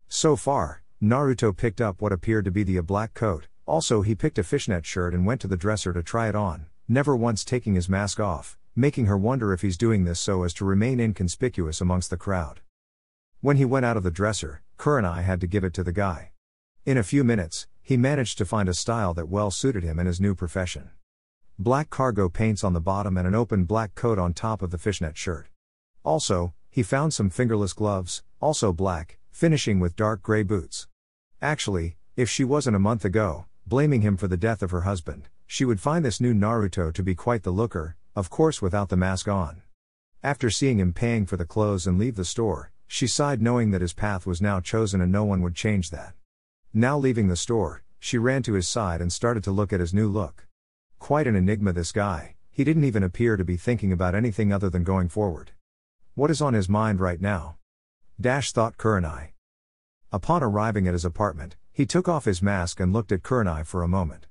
So far, Naruto picked up what appeared to be the black coat, also he picked a fishnet shirt and went to the dresser to try it on, never once taking his mask off, making her wonder if he's doing this so as to remain inconspicuous amongst the crowd. When he went out of the dresser, Kurenai had to give it to the guy. In a few minutes, he managed to find a style that well suited him and his new profession. Black cargo paints on the bottom and an open black coat on top of the fishnet shirt. Also, he found some fingerless gloves, also black, finishing with dark gray boots. Actually, if she wasn't a month ago, blaming him for the death of her husband, she would find this new Naruto to be quite the looker, of course without the mask on. After seeing him paying for the clothes and leave the store, she sighed, knowing that his path was now chosen and no one would change that. Now leaving the store, she ran to his side and started to look at his new look. Quite an enigma, this guy, he didn't even appear to be thinking about anything other than going forward. What is on his mind right now? Thought Kurenai. Upon arriving at his apartment, he took off his mask and looked at Kurenai for a moment.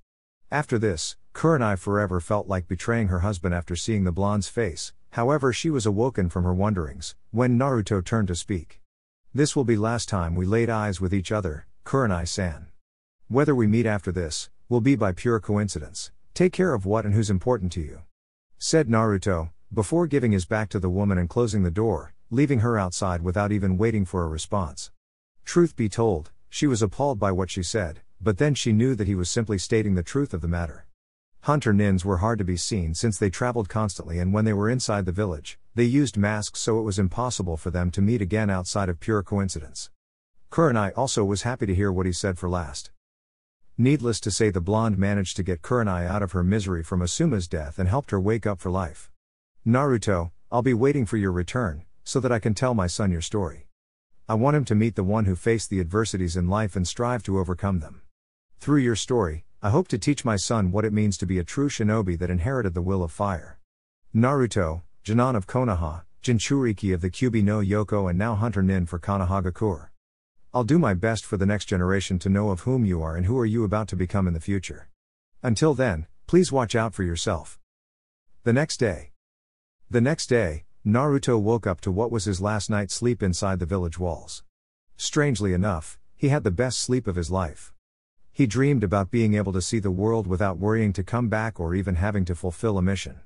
After this, Kurenai forever felt like betraying her husband after seeing the blonde's face. However, she was awoken from her wonderings, when Naruto turned to speak. This will be last time we laid eyes with each other, Kurenai-san. Whether we meet after this, will be by pure coincidence. Take care of what and who's important to you, said Naruto, before giving his back to the woman and closing the door, leaving her outside without even waiting for a response. Truth be told, she was appalled by what she said, but then she knew that he was simply stating the truth of the matter. Hunter-Nins were hard to be seen since they traveled constantly, and when they were inside the village, they used masks, so it was impossible for them to meet again outside of pure coincidence. Kurenai also was happy to hear what he said for last. Needless to say, the blonde managed to get Kurenai out of her misery from Asuma's death and helped her wake up for life. Naruto, I'll be waiting for your return, so that I can tell my son your story. I want him to meet the one who faced the adversities in life and strive to overcome them. Through your story, I hope to teach my son what it means to be a true shinobi that inherited the will of fire. Naruto, Junon of Konoha, Jinchuriki of the Kyubi no Yoko, and now Hunter-Nin for Konohagakure. I'll do my best for the next generation to know of whom you are and who are you about to become in the future. Until then, please watch out for yourself. The next day, Naruto woke up to what was his last night's sleep inside the village walls. Strangely enough, he had the best sleep of his life. He dreamed about being able to see the world without worrying to come back or even having to fulfill a mission.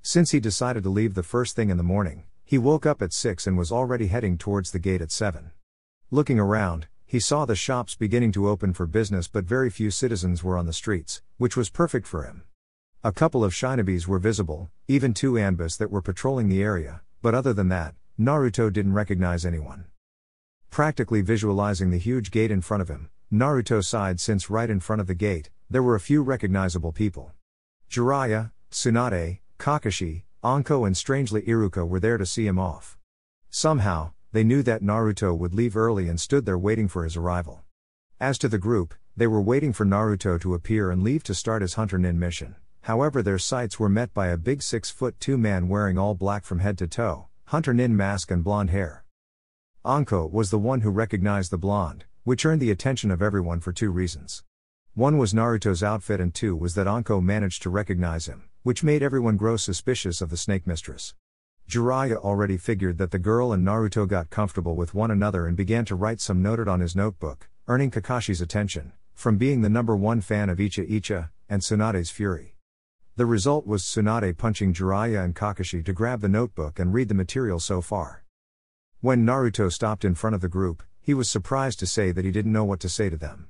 Since he decided to leave the first thing in the morning, he woke up at 6 and was already heading towards the gate at 7. Looking around, he saw the shops beginning to open for business, but very few citizens were on the streets, which was perfect for him. A couple of shinobis were visible, even 2 Anbis that were patrolling the area, but other than that, Naruto didn't recognize anyone. Practically visualizing the huge gate in front of him, Naruto sighed, since right in front of the gate, there were a few recognizable people. Jiraiya, Tsunade, Kakashi, Anko and strangely Iruka were there to see him off. Somehow, they knew that Naruto would leave early and stood there waiting for his arrival. As to the group, they were waiting for Naruto to appear and leave to start his Hunter-Nin mission. However, their sights were met by a big 6'2" man wearing all black from head to toe, Hunter-Nin mask and blonde hair. Anko was the one who recognized the blonde, which earned the attention of everyone for two reasons. One was Naruto's outfit and two was that Anko managed to recognize him, which made everyone grow suspicious of the snake mistress. Jiraiya already figured that the girl and Naruto got comfortable with one another and began to write some noted on his notebook, earning Kakashi's attention, from being the #1 fan of Icha and Tsunade's fury. The result was Tsunade punching Jiraiya and Kakashi to grab the notebook and read the material so far. When Naruto stopped in front of the group, he was surprised to say that he didn't know what to say to them.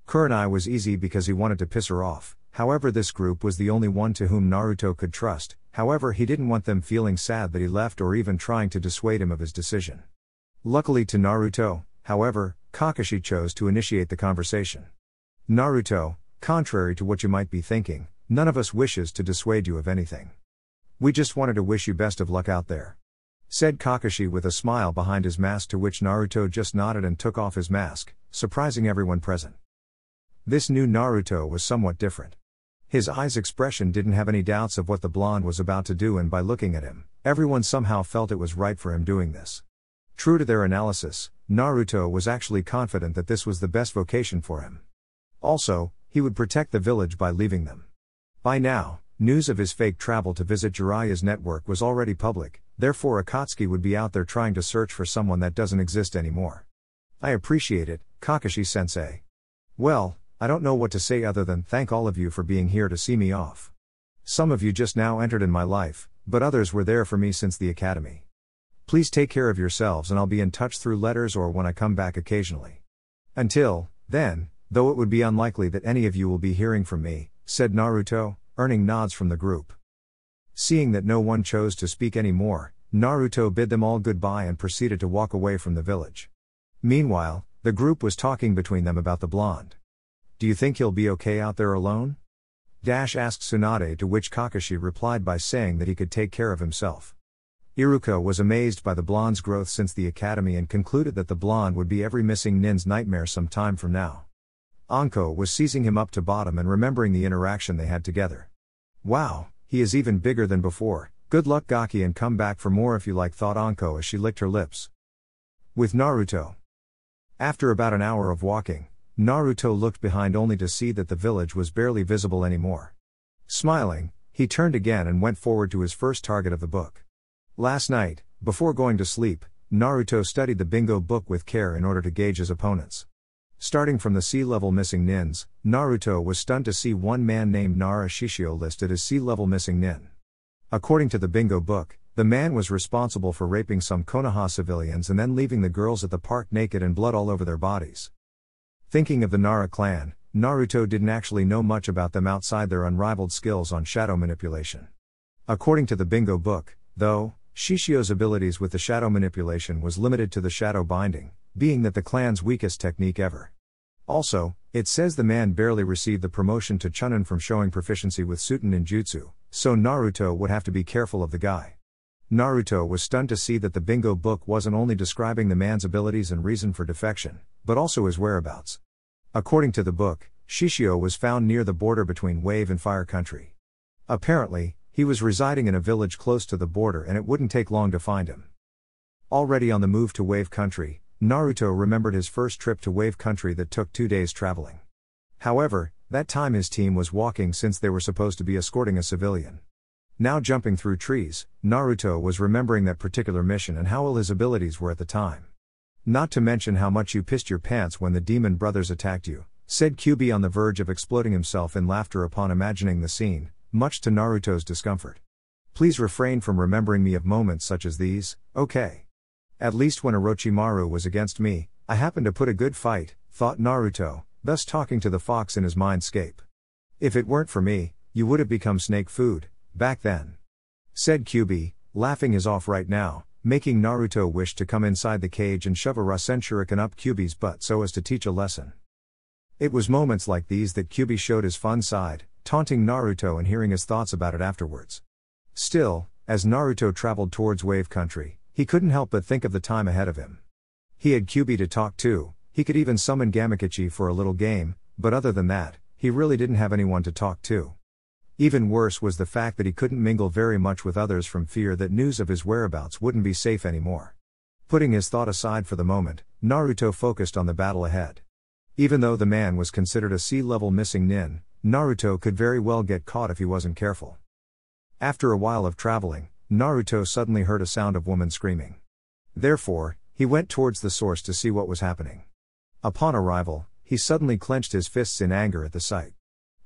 Kurenai was easy because he wanted to piss her off, however this group was the only one to whom Naruto could trust, however he didn't want them feeling sad that he left or even trying to dissuade him of his decision. Luckily to Naruto, however, Kakashi chose to initiate the conversation. Naruto, contrary to what you might be thinking, none of us wishes to dissuade you of anything. We just wanted to wish you best of luck out there, said Kakashi with a smile behind his mask, to which Naruto just nodded and took off his mask, surprising everyone present. This new Naruto was somewhat different. His eyes' expression didn't have any doubts of what the blonde was about to do, and by looking at him, everyone somehow felt it was right for him doing this. True to their analysis, Naruto was actually confident that this was the best vocation for him. Also, he would protect the village by leaving them. By now, news of his fake travel to visit Jiraiya's network was already public, therefore Akatsuki would be out there trying to search for someone that doesn't exist anymore. I appreciate it, Kakashi-sensei. Well, I don't know what to say other than thank all of you for being here to see me off. Some of you just now entered in my life, but others were there for me since the academy. Please take care of yourselves and I'll be in touch through letters or when I come back occasionally. Until then, though it would be unlikely that any of you will be hearing from me, said Naruto, earning nods from the group. Seeing that no one chose to speak anymore, Naruto bid them all goodbye and proceeded to walk away from the village. Meanwhile, the group was talking between them about the blonde. Do you think he'll be okay out there alone? Asked Tsunade, to which Kakashi replied by saying that he could take care of himself. Iruka was amazed by the blonde's growth since the academy and concluded that the blonde would be every missing nin's nightmare some time from now. Anko was seizing him up to bottom and remembering the interaction they had together. Wow, he is even bigger than before, good luck Gaki and come back for more if you like, thought Anko as she licked her lips. With Naruto. After about an hour of walking, Naruto looked behind only to see that the village was barely visible anymore. Smiling, he turned again and went forward to his first target of the book. Last night, before going to sleep, Naruto studied the bingo book with care in order to gauge his opponents. Starting from the C-level missing nins, Naruto was stunned to see one man named Nara Shishio listed as C-level missing nin. According to the bingo book, the man was responsible for raping some Konoha civilians and then leaving the girls at the park naked and blood all over their bodies. Thinking of the Nara clan, Naruto didn't actually know much about them outside their unrivaled skills on shadow manipulation. According to the bingo book, though, Shishio's abilities with the shadow manipulation was limited to the shadow binding, being that the clan's weakest technique ever. Also, it says the man barely received the promotion to Chunin from showing proficiency with Suten ninjutsu, so Naruto would have to be careful of the guy. Naruto was stunned to see that the bingo book wasn't only describing the man's abilities and reason for defection, but also his whereabouts. According to the book, Shishio was found near the border between Wave and Fire Country. Apparently, he was residing in a village close to the border and it wouldn't take long to find him. Already on the move to Wave Country, Naruto remembered his first trip to Wave Country that took 2 days traveling. However, that time his team was walking since they were supposed to be escorting a civilian. Now jumping through trees, Naruto was remembering that particular mission and how ill his abilities were at the time. Not to mention how much you pissed your pants when the demon brothers attacked you, said Kyuubi on the verge of exploding himself in laughter upon imagining the scene, much to Naruto's discomfort. Please refrain from remembering me of moments such as these, okay? At least when Orochimaru was against me, I happened to put a good fight, thought Naruto, thus talking to the fox in his mindscape. If it weren't for me, you would have become snake food, back then. Said Kyuubi, laughing his off right now, making Naruto wish to come inside the cage and shove a Rasen Shuriken up Kyuubi's butt so as to teach a lesson. It was moments like these that Kyuubi showed his fun side, taunting Naruto and hearing his thoughts about it afterwards. Still, as Naruto traveled towards Wave Country, he couldn't help but think of the time ahead of him. He had Kyuubi to talk to, he could even summon Gamakichi for a little game, but other than that, he really didn't have anyone to talk to. Even worse was the fact that he couldn't mingle very much with others from fear that news of his whereabouts wouldn't be safe anymore. Putting his thought aside for the moment, Naruto focused on the battle ahead. Even though the man was considered a sea-level missing nin, Naruto could very well get caught if he wasn't careful. After a while of traveling, Naruto suddenly heard a sound of woman screaming. Therefore, he went towards the source to see what was happening. Upon arrival, he suddenly clenched his fists in anger at the sight.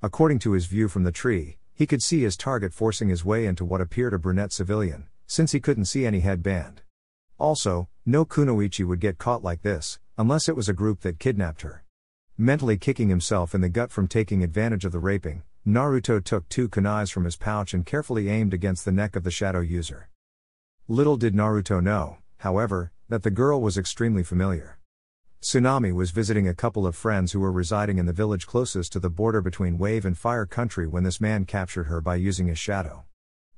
According to his view from the tree, he could see his target forcing his way into what appeared a brunette civilian, since he couldn't see any headband. Also, no kunoichi would get caught like this, unless it was a group that kidnapped her. Mentally kicking himself in the gut from taking advantage of the raping, Naruto took 2 kunais from his pouch and carefully aimed against the neck of the shadow user. Little did Naruto know, however, that the girl was extremely familiar. Tsunami was visiting a couple of friends who were residing in the village closest to the border between Wave and Fire Country when this man captured her by using his shadow.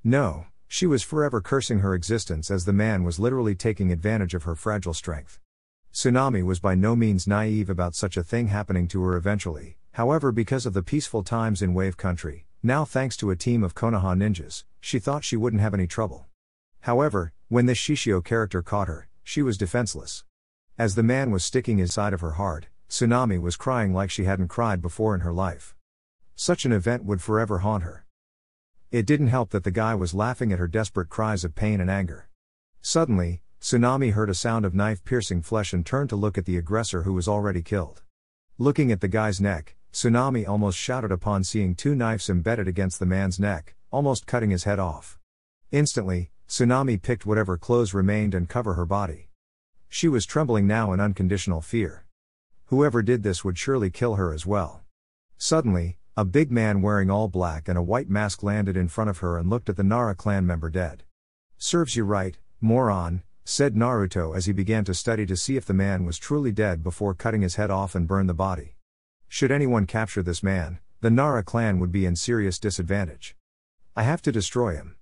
No, she was forever cursing her existence as the man was literally taking advantage of her fragile strength. Tsunami was by no means naive about such a thing happening to her eventually, however, because of the peaceful times in Wave Country, now thanks to a team of Konoha ninjas, she thought she wouldn't have any trouble. However, when this Shishio character caught her, she was defenseless. As the man was sticking his side of her hard, Tsunami was crying like she hadn't cried before in her life. Such an event would forever haunt her. It didn't help that the guy was laughing at her desperate cries of pain and anger. Suddenly, Tsunami heard a sound of knife-piercing flesh and turned to look at the aggressor who was already killed. Looking at the guy's neck, Tsunami almost shouted upon seeing 2 knives embedded against the man's neck, almost cutting his head off. Instantly, Tsunami picked whatever clothes remained and covered her body. She was trembling now in unconditional fear. Whoever did this would surely kill her as well. Suddenly, a big man wearing all black and a white mask landed in front of her and looked at the Nara clan member dead. "Serves you right, moron," said Naruto as he began to study to see if the man was truly dead before cutting his head off and burn the body. Should anyone capture this man, the Nara clan would be in serious disadvantage. "I have to destroy him,"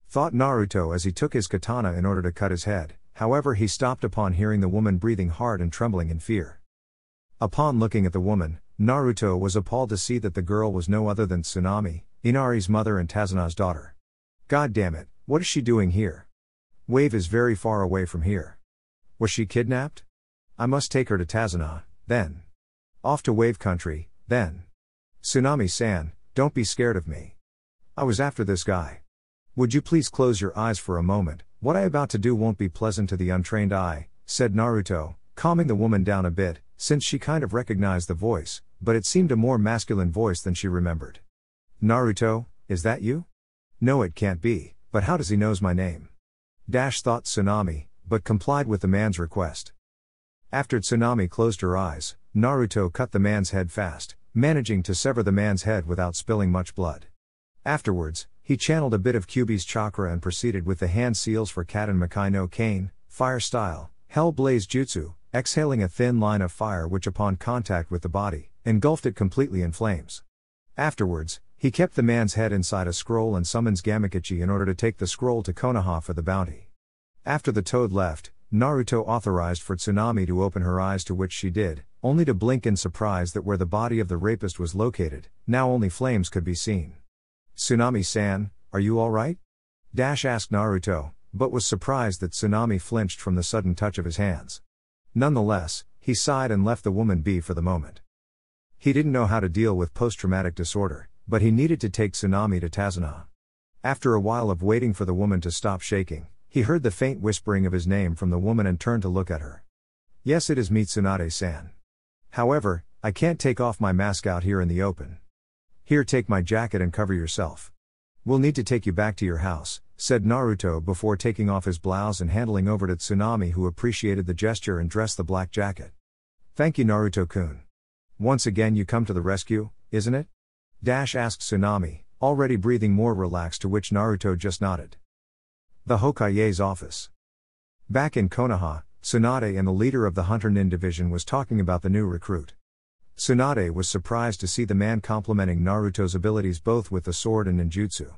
thought Naruto as he took his katana in order to cut his head. However, he stopped upon hearing the woman breathing hard and trembling in fear. Upon looking at the woman, Naruto was appalled to see that the girl was no other than Tsunami, Inari's mother and Tazuna's daughter. God damn it, what is she doing here? Wave is very far away from here. Was she kidnapped? I must take her to Tazuna, then. Off to Wave Country, then. Tsunami-san, don't be scared of me. I was after this guy. Would you please close your eyes for a moment? What I about to do won't be pleasant to the untrained eye, said Naruto, calming the woman down a bit, since she kind of recognized the voice, but it seemed a more masculine voice than she remembered. Naruto, is that you? No, it can't be, but how does he knows my name? Thought Tsunami, but complied with the man's request. After Tsunami closed her eyes, Naruto cut the man's head fast, managing to sever the man's head without spilling much blood. Afterwards, he channeled a bit of Kyuubi's chakra and proceeded with the hand seals for Katanmakai no Kane, fire style, Hell Blaze Jutsu, exhaling a thin line of fire which upon contact with the body, engulfed it completely in flames. Afterwards, he kept the man's head inside a scroll and summons Gamakichi in order to take the scroll to Konoha for the bounty. After the toad left, Naruto authorized for Tsunami to open her eyes, to which she did, only to blink in surprise that where the body of the rapist was located, now only flames could be seen. Tsunami-san, are you alright? Asked Naruto, but was surprised that Tsunami flinched from the sudden touch of his hands. Nonetheless, he sighed and left the woman be for the moment. He didn't know how to deal with post-traumatic disorder, but he needed to take Tsunami to Tazuna. After a while of waiting for the woman to stop shaking, he heard the faint whispering of his name from the woman and turned to look at her. Yes, it is me, Tsunade-san. However, I can't take off my mask out here in the open. Here, take my jacket and cover yourself. We'll need to take you back to your house, said Naruto before taking off his blouse and handling over to Tsunami, who appreciated the gesture and dressed the black jacket. Thank you, Naruto-kun. Once again you come to the rescue, isn't it? Asked Tsunami, already breathing more relaxed, to which Naruto just nodded. The Hokage's office. Back in Konoha, Tsunade and the leader of the Hunter-Nin division was talking about the new recruit. Tsunade was surprised to see the man complimenting Naruto's abilities both with the sword and ninjutsu.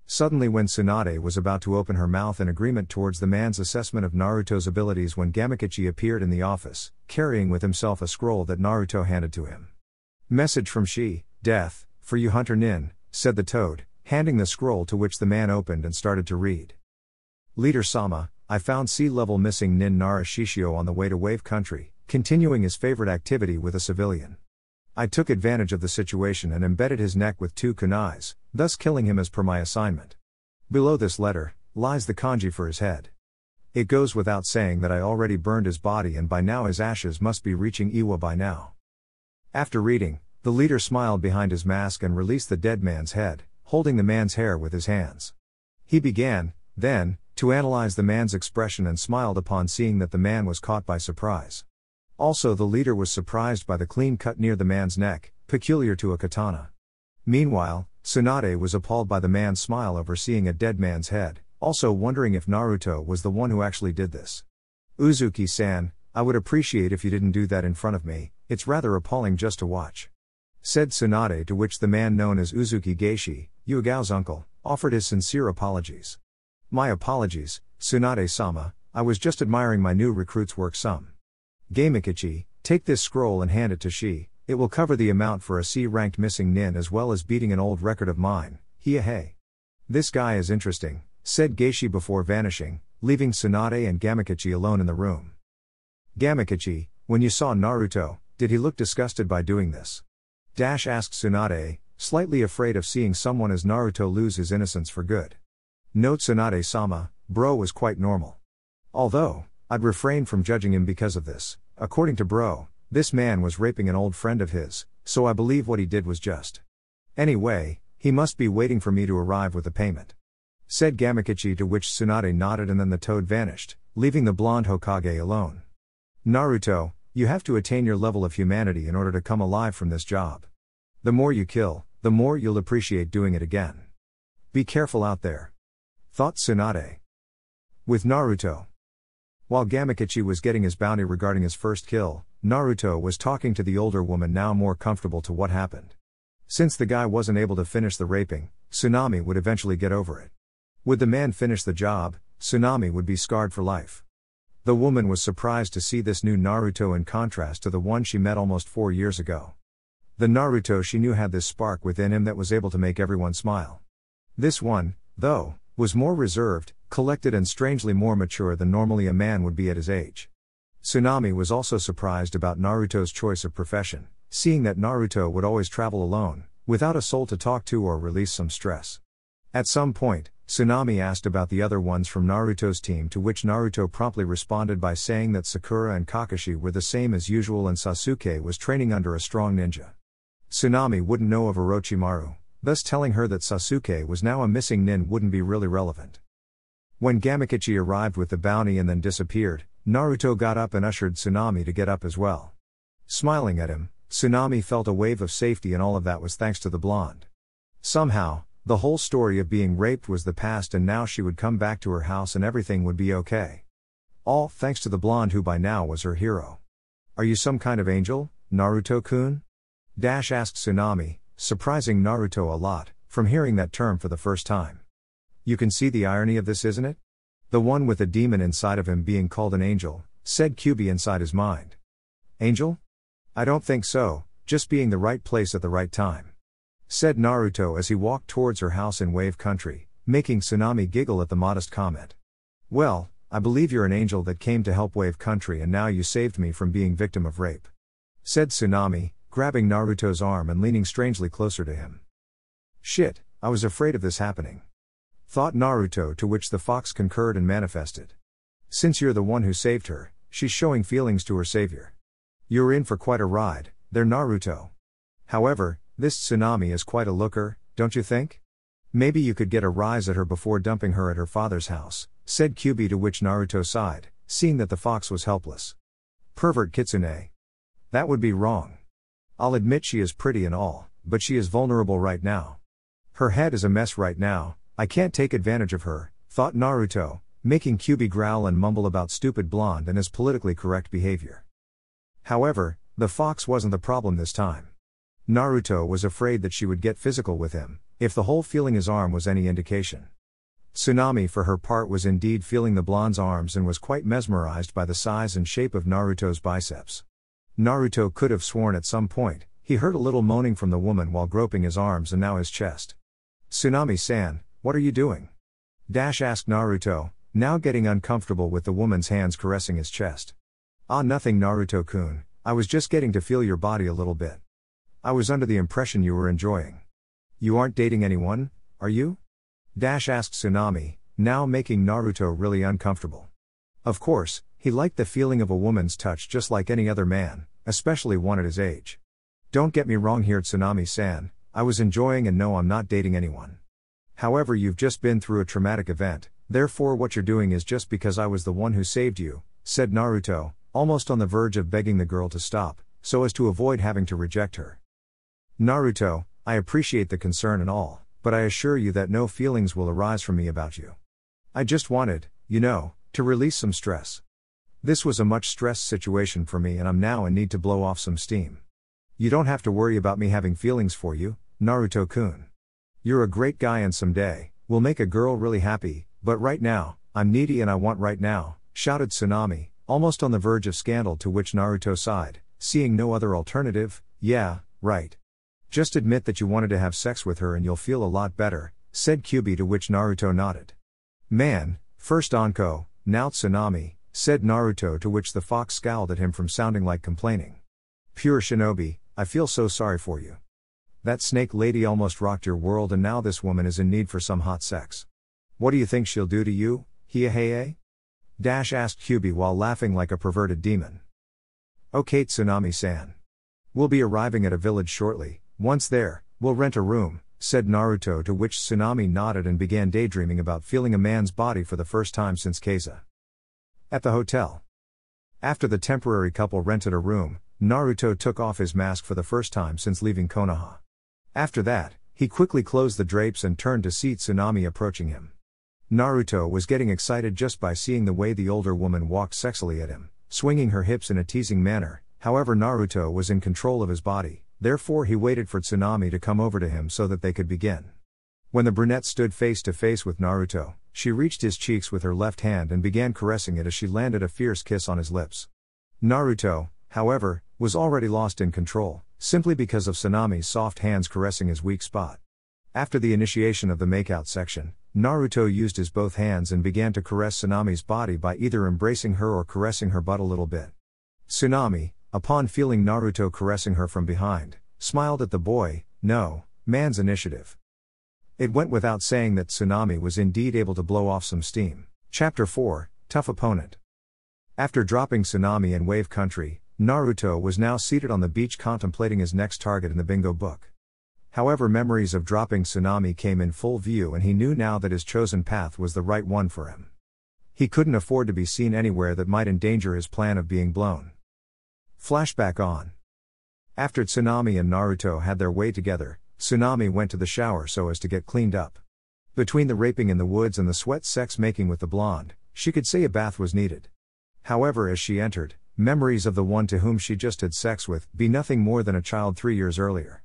Suddenly, when Tsunade was about to open her mouth in agreement towards the man's assessment of Naruto's abilities, when Gamakichi appeared in the office, carrying with himself a scroll that Naruto handed to him. Message from Shi, death, for you Hunter-Nin, said the toad, handing the scroll, to which the man opened and started to read. Leader Sama, I found sea-level missing Nin Nara Shishio on the way to Wave Country, continuing his favorite activity with a civilian. I took advantage of the situation and embedded his neck with 2 kunais, thus killing him as per my assignment. Below this letter lies the kanji for his head. It goes without saying that I already burned his body and by now his ashes must be reaching Iwa by now. After reading, the leader smiled behind his mask and released the dead man's head, holding the man's hair with his hands. He began, then, to analyze the man's expression and smiled upon seeing that the man was caught by surprise. Also, the leader was surprised by the clean cut near the man's neck, peculiar to a katana. Meanwhile, Tsunade was appalled by the man's smile over seeing a dead man's head, also wondering if Naruto was the one who actually did this. Uzuki-san, I would appreciate if you didn't do that in front of me, it's rather appalling just to watch. Said Tsunade, to which the man known as Uzuki Geishi, Yuagao's uncle, offered his sincere apologies. My apologies, Tsunade-sama, I was just admiring my new recruit's work some. Gamekichi, take this scroll and hand it to Shi, it will cover the amount for a C-ranked missing nin as well as beating an old record of mine, hey. This guy is interesting, said Geishi before vanishing, leaving Tsunade and Gamekichi alone in the room. Gamekichi, when you saw Naruto, did he look disgusted by doing this? Asked Tsunade, slightly afraid of seeing someone as Naruto lose his innocence for good. Note Tsunade-sama, bro was quite normal. Although, I'd refrain from judging him because of this. According to bro, this man was raping an old friend of his, so I believe what he did was just. Anyway, he must be waiting for me to arrive with the payment. Said Gamekichi, to which Tsunade nodded and then the toad vanished, leaving the blonde Hokage alone. Naruto, you have to attain your level of humanity in order to come alive from this job. The more you kill, the more you'll appreciate doing it again. Be careful out there. Thought Tsunade. With Naruto. While Gamekichi was getting his bounty regarding his first kill, Naruto was talking to the older woman, now more comfortable to what happened. Since the guy wasn't able to finish the raping, Tsunami would eventually get over it. Would the man finish the job, Tsunami would be scarred for life. The woman was surprised to see this new Naruto in contrast to the one she met almost 4 years ago. The Naruto she knew had this spark within him that was able to make everyone smile. This one, though, was more reserved, collected and strangely more mature than normally a man would be at his age. Tsunami was also surprised about Naruto's choice of profession, seeing that Naruto would always travel alone, without a soul to talk to or release some stress. At some point, Tsunami asked about the other ones from Naruto's team, to which Naruto promptly responded by saying that Sakura and Kakashi were the same as usual and Sasuke was training under a strong ninja. Tsunami wouldn't know of Orochimaru, thus telling her that Sasuke was now a missing nin wouldn't be really relevant. When Gamekichi arrived with the bounty and then disappeared, Naruto got up and ushered Tsunami to get up as well. Smiling at him, Tsunami felt a wave of safety, and all of that was thanks to the blonde. Somehow, the whole story of being raped was the past, and now she would come back to her house and everything would be okay. All thanks to the blonde who by now was her hero. Are you some kind of angel, Naruto-kun? Asked Tsunami, surprising Naruto a lot, from hearing that term for the first time. You can see the irony of this, isn't it? The one with a demon inside of him being called an angel, said Kyubi inside his mind. Angel? I don't think so, just being the right place at the right time. Said Naruto as he walked towards her house in Wave Country, making Tsunami giggle at the modest comment. Well, I believe you're an angel that came to help Wave Country, and now you saved me from being victim of rape. Said Tsunami, grabbing Naruto's arm and leaning strangely closer to him. Shit, I was afraid of this happening. Thought Naruto, to which the fox concurred and manifested. Since you're the one who saved her, she's showing feelings to her savior. You're in for quite a ride, there Naruto. However, this Tsunami is quite a looker, don't you think? Maybe you could get a rise at her before dumping her at her father's house, said Kyubi, to which Naruto sighed, seeing that the fox was helpless. Pervert Kitsune. That would be wrong. I'll admit she is pretty and all, but she is vulnerable right now. Her head is a mess right now, I can't take advantage of her, thought Naruto, making Kyubi growl and mumble about stupid blonde and his politically correct behavior. However, the fox wasn't the problem this time. Naruto was afraid that she would get physical with him, if the whole feeling his arm was any indication. Tsunami for her part was indeed feeling the blonde's arms and was quite mesmerized by the size and shape of Naruto's biceps. Naruto could have sworn at some point, he heard a little moaning from the woman while groping his arms and now his chest. Tsunami-san, what are you doing? Asked Naruto, now getting uncomfortable with the woman's hands caressing his chest. Ah, nothing, Naruto-kun, I was just getting to feel your body a little bit. I was under the impression you were enjoying. You aren't dating anyone, are you? Asked Tsunami, now making Naruto really uncomfortable. Of course, he liked the feeling of a woman's touch just like any other man, especially one at his age. Don't get me wrong here, Tsunami-san, I was enjoying and no, I'm not dating anyone. However, you've just been through a traumatic event, therefore what you're doing is just because I was the one who saved you, said Naruto, almost on the verge of begging the girl to stop, so as to avoid having to reject her. Naruto, I appreciate the concern and all, but I assure you that no feelings will arise from me about you. I just wanted, to release some stress. This was a much stressed situation for me and I'm now in need to blow off some steam. You don't have to worry about me having feelings for you, Naruto-kun. You're a great guy and someday, we'll make a girl really happy, but right now, I'm needy and I want right now, shouted Tsunami, almost on the verge of scandal, to which Naruto sighed, seeing no other alternative. Yeah, right. Just admit that you wanted to have sex with her and you'll feel a lot better, said Kyubi, to which Naruto nodded. Man, first Anko, now Tsunami, said Naruto, to which the fox scowled at him from sounding like complaining. Pure shinobi, I feel so sorry for you. That snake lady almost rocked your world and now this woman is in need for some hot sex. What do you think she'll do to you, Hiehei? Asked Kyubi while laughing like a perverted demon. Okay, Tsunami-san. We'll be arriving at a village shortly, once there, we'll rent a room, said Naruto, to which Tsunami nodded and began daydreaming about feeling a man's body for the first time since Keiza. At the hotel. After the temporary couple rented a room, Naruto took off his mask for the first time since leaving Konoha. After that, he quickly closed the drapes and turned to see Tsunami approaching him. Naruto was getting excited just by seeing the way the older woman walked sexily at him, swinging her hips in a teasing manner. However, Naruto was in control of his body, therefore he waited for Tsunami to come over to him so that they could begin. When the brunette stood face to face with Naruto, she reached his cheeks with her left hand and began caressing it as she landed a fierce kiss on his lips. Naruto, however, was already lost in control, simply because of Tsunami's soft hands caressing his weak spot. After the initiation of the makeout section, Naruto used his both hands and began to caress Tsunami's body by either embracing her or caressing her butt a little bit. Tsunami, upon feeling Naruto caressing her from behind, smiled at the boy. No, man's initiative. It went without saying that Tsunami was indeed able to blow off some steam. Chapter 4, Tough Opponent. After dropping Tsunami in Wave Country, Naruto was now seated on the beach contemplating his next target in the bingo book. However, memories of dropping Tsunami came in full view and he knew now that his chosen path was the right one for him. He couldn't afford to be seen anywhere that might endanger his plan of being blown. Flashback on. After Tsunami and Naruto had their way together, Tsunami went to the shower so as to get cleaned up. Between the raping in the woods and the sweat sex making with the blonde, she could say a bath was needed. However, as she entered, memories of the one to whom she just had sex with be nothing more than a child 3 years earlier.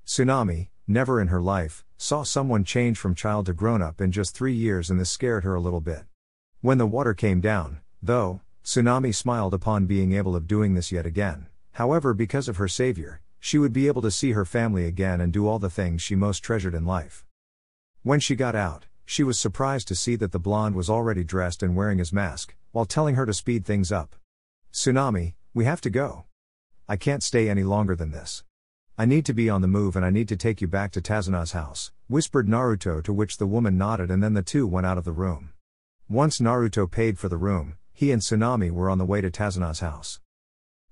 Tsunami, never in her life, saw someone change from child to grown-up in just 3 years, and this scared her a little bit. When the water came down, though, Tsunami smiled upon being able of doing this yet again. However, because of her savior, she would be able to see her family again and do all the things she most treasured in life. When she got out, she was surprised to see that the blonde was already dressed and wearing his mask, while telling her to speed things up. Tsunami, we have to go. I can't stay any longer than this. I need to be on the move and I need to take you back to Tazuna's house, whispered Naruto, to which the woman nodded, and then the two went out of the room. Once Naruto paid for the room, he and Tsunami were on the way to Tazuna's house.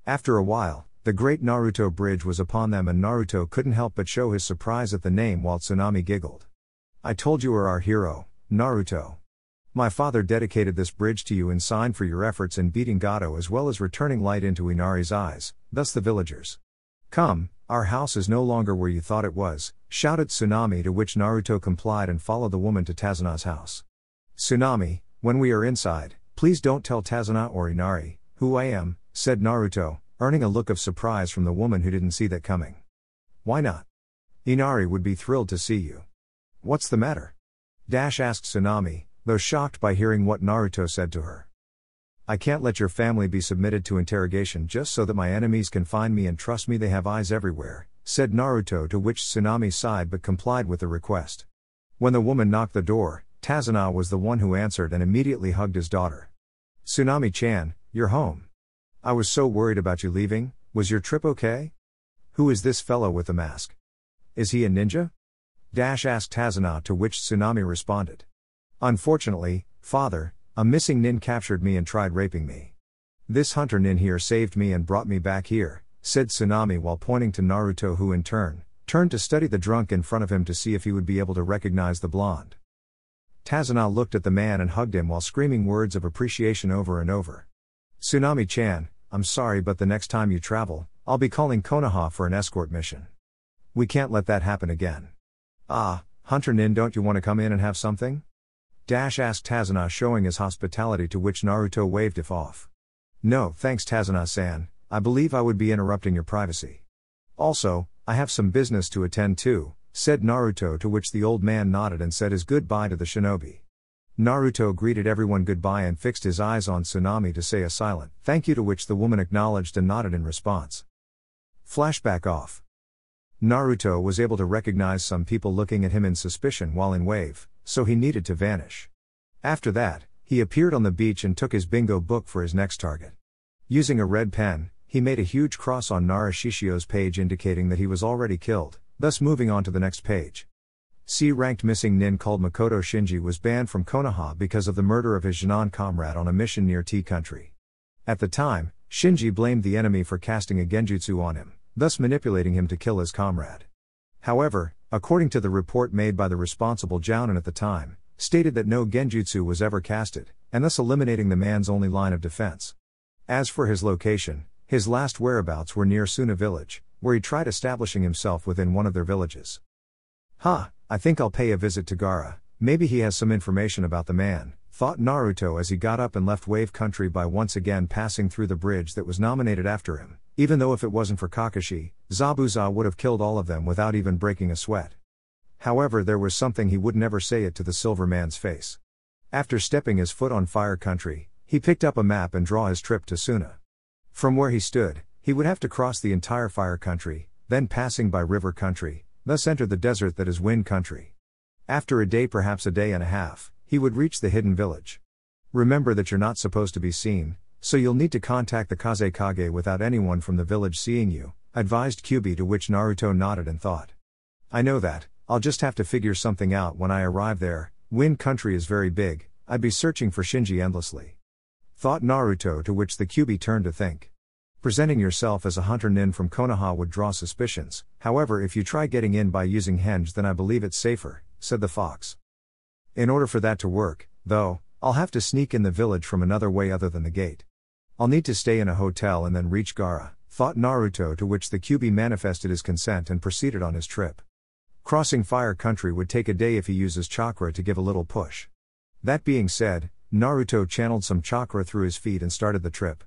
After a while, the great Naruto bridge was upon them and Naruto couldn't help but show his surprise at the name while Tsunami giggled. I told you were our hero, Naruto. My father dedicated this bridge to you in sign for your efforts in beating Gato as well as returning light into Inari's eyes, thus the villagers. Come, our house is no longer where you thought it was, shouted Tsunami, to which Naruto complied and followed the woman to Tazuna's house. Tsunami, when we are inside, please don't tell Tazuna or Inari who I am, said Naruto, earning a look of surprise from the woman who didn't see that coming. Why not? Inari would be thrilled to see you. What's the matter? Asked Tsunami, though shocked by hearing what Naruto said to her. I can't let your family be submitted to interrogation just so that my enemies can find me, and trust me, they have eyes everywhere, said Naruto, to which Tsunami sighed but complied with the request. When the woman knocked the door, Tazuna was the one who answered and immediately hugged his daughter. Tsunami-chan, you're home. I was so worried about you leaving. Was your trip okay? Who is this fellow with the mask? Is he a ninja? Asked Tazuna, to which Tsunami responded. Unfortunately, father, a missing nin captured me and tried raping me. This Hunter-Nin here saved me and brought me back here, said Tsunami while pointing to Naruto, who in turn turned to study the drunk in front of him to see if he would be able to recognize the blonde. Tazuna looked at the man and hugged him while screaming words of appreciation over and over. Tsunami-chan, I'm sorry, but the next time you travel, I'll be calling Konoha for an escort mission. We can't let that happen again. Ah, Hunter-Nin, don't you want to come in and have something? Asked Tazuna, showing his hospitality, to which Naruto waved it off. No, thanks Tazuna-san, I believe I would be interrupting your privacy. Also, I have some business to attend to, said Naruto, to which the old man nodded and said his goodbye to the shinobi. Naruto greeted everyone goodbye and fixed his eyes on Tsunami to say a silent thank you, to which the woman acknowledged and nodded in response. Flashback off. Naruto was able to recognize some people looking at him in suspicion while in wave, so he needed to vanish. After that, he appeared on the beach and took his bingo book for his next target. Using a red pen, he made a huge cross on Nara Shishio's page indicating that he was already killed, thus moving on to the next page. C-ranked missing nin called Makoto Shinji was banned from Konoha because of the murder of his Jinan comrade on a mission near T Country. At the time, Shinji blamed the enemy for casting a genjutsu on him, thus manipulating him to kill his comrade. However, according to the report made by the responsible jounin at the time, stated that no genjutsu was ever casted, and thus eliminating the man's only line of defense. As for his location, his last whereabouts were near Suna village, where he tried establishing himself within one of their villages. I think I'll pay a visit to Gaara, maybe he has some information about the man, thought Naruto as he got up and left Wave Country by once again passing through the bridge that was nominated after him, even though if it wasn't for Kakashi, Zabuza would have killed all of them without even breaking a sweat. However, there was something he would never say it to the Silver Man's face. After stepping his foot on Fire Country, he picked up a map and draw his trip to Suna. From where he stood, he would have to cross the entire Fire Country, then passing by River Country, thus enter the desert that is Wind Country. After a day, perhaps a day and a half, he would reach the hidden village. Remember that you're not supposed to be seen, so you'll need to contact the Kazekage without anyone from the village seeing you, advised Kyubi, to which Naruto nodded and thought. I know that, I'll just have to figure something out when I arrive there. Wind Country is very big, I'd be searching for Shinji endlessly. Thought Naruto, to which the Kyubi turned to think. Presenting yourself as a Hunter-Nin from Konoha would draw suspicions, however if you try getting in by using henge then I believe it's safer, said the fox. In order for that to work, though, I'll have to sneak in the village from another way other than the gate. I'll need to stay in a hotel and then reach Gaara, thought Naruto, to which the Kyubi manifested his consent and proceeded on his trip. Crossing Fire Country would take a day if he uses Chakra to give a little push. That being said, Naruto channeled some Chakra through his feet and started the trip.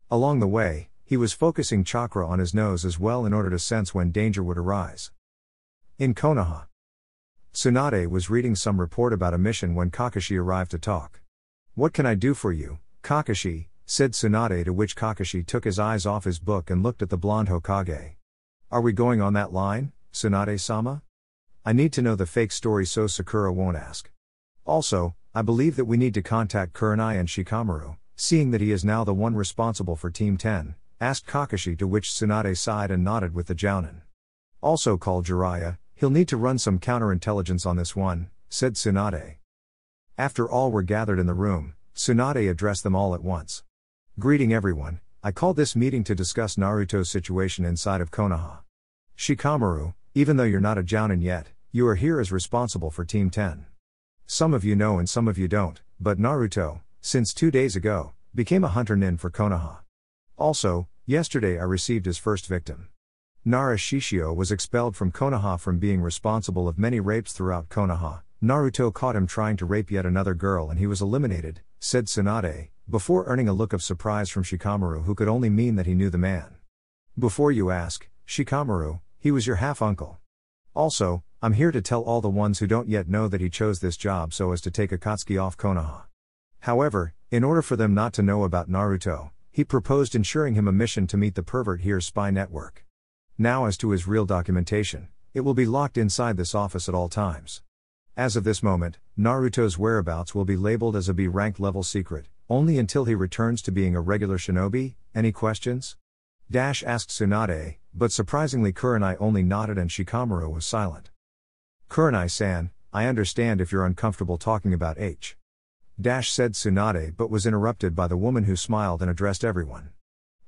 Along the way, he was focusing Chakra on his nose as well in order to sense when danger would arise. In Konoha, Tsunade was reading some report about a mission when Kakashi arrived to talk. What can I do for you, Kakashi? Said Tsunade, to which Kakashi took his eyes off his book and looked at the blonde Hokage. Are we going on that line, Tsunade-sama? I need to know the fake story so Sakura won't ask. Also, I believe that we need to contact Kurenai and Shikamaru, seeing that he is now the one responsible for Team 10, asked Kakashi, to which Tsunade sighed and nodded with the jounin. Also call Jiraiya, he'll need to run some counterintelligence on this one, said Tsunade. After all were gathered in the room, Tsunade addressed them all at once. Greeting everyone, I called this meeting to discuss Naruto's situation inside of Konoha. Shikamaru, even though you're not a jounin yet, you are here as responsible for Team 10. Some of you know and some of you don't, but Naruto, since 2 days ago, became a Hunter-Nin for Konoha. Also, yesterday I received his first victim. Nara Shishio was expelled from Konoha from being responsible of many rapes throughout Konoha. Naruto caught him trying to rape yet another girl and he was eliminated, said Tsunade, before earning a look of surprise from Shikamaru, who could only mean that he knew the man. Before you ask, Shikamaru, he was your half-uncle. Also, I'm here to tell all the ones who don't yet know that he chose this job so as to take Akatsuki off Konoha. However, in order for them not to know about Naruto, he proposed ensuring him a mission to meet the pervert here's spy network. Now as to his real documentation, it will be locked inside this office at all times. As of this moment, Naruto's whereabouts will be labeled as a B-rank level secret, only until he returns to being a regular shinobi. Any questions? Asked Tsunade, but surprisingly Kurenai only nodded and Shikamaru was silent. Kurenai-san, I understand if you're uncomfortable talking about H. Said Tsunade but was interrupted by the woman who smiled and addressed everyone.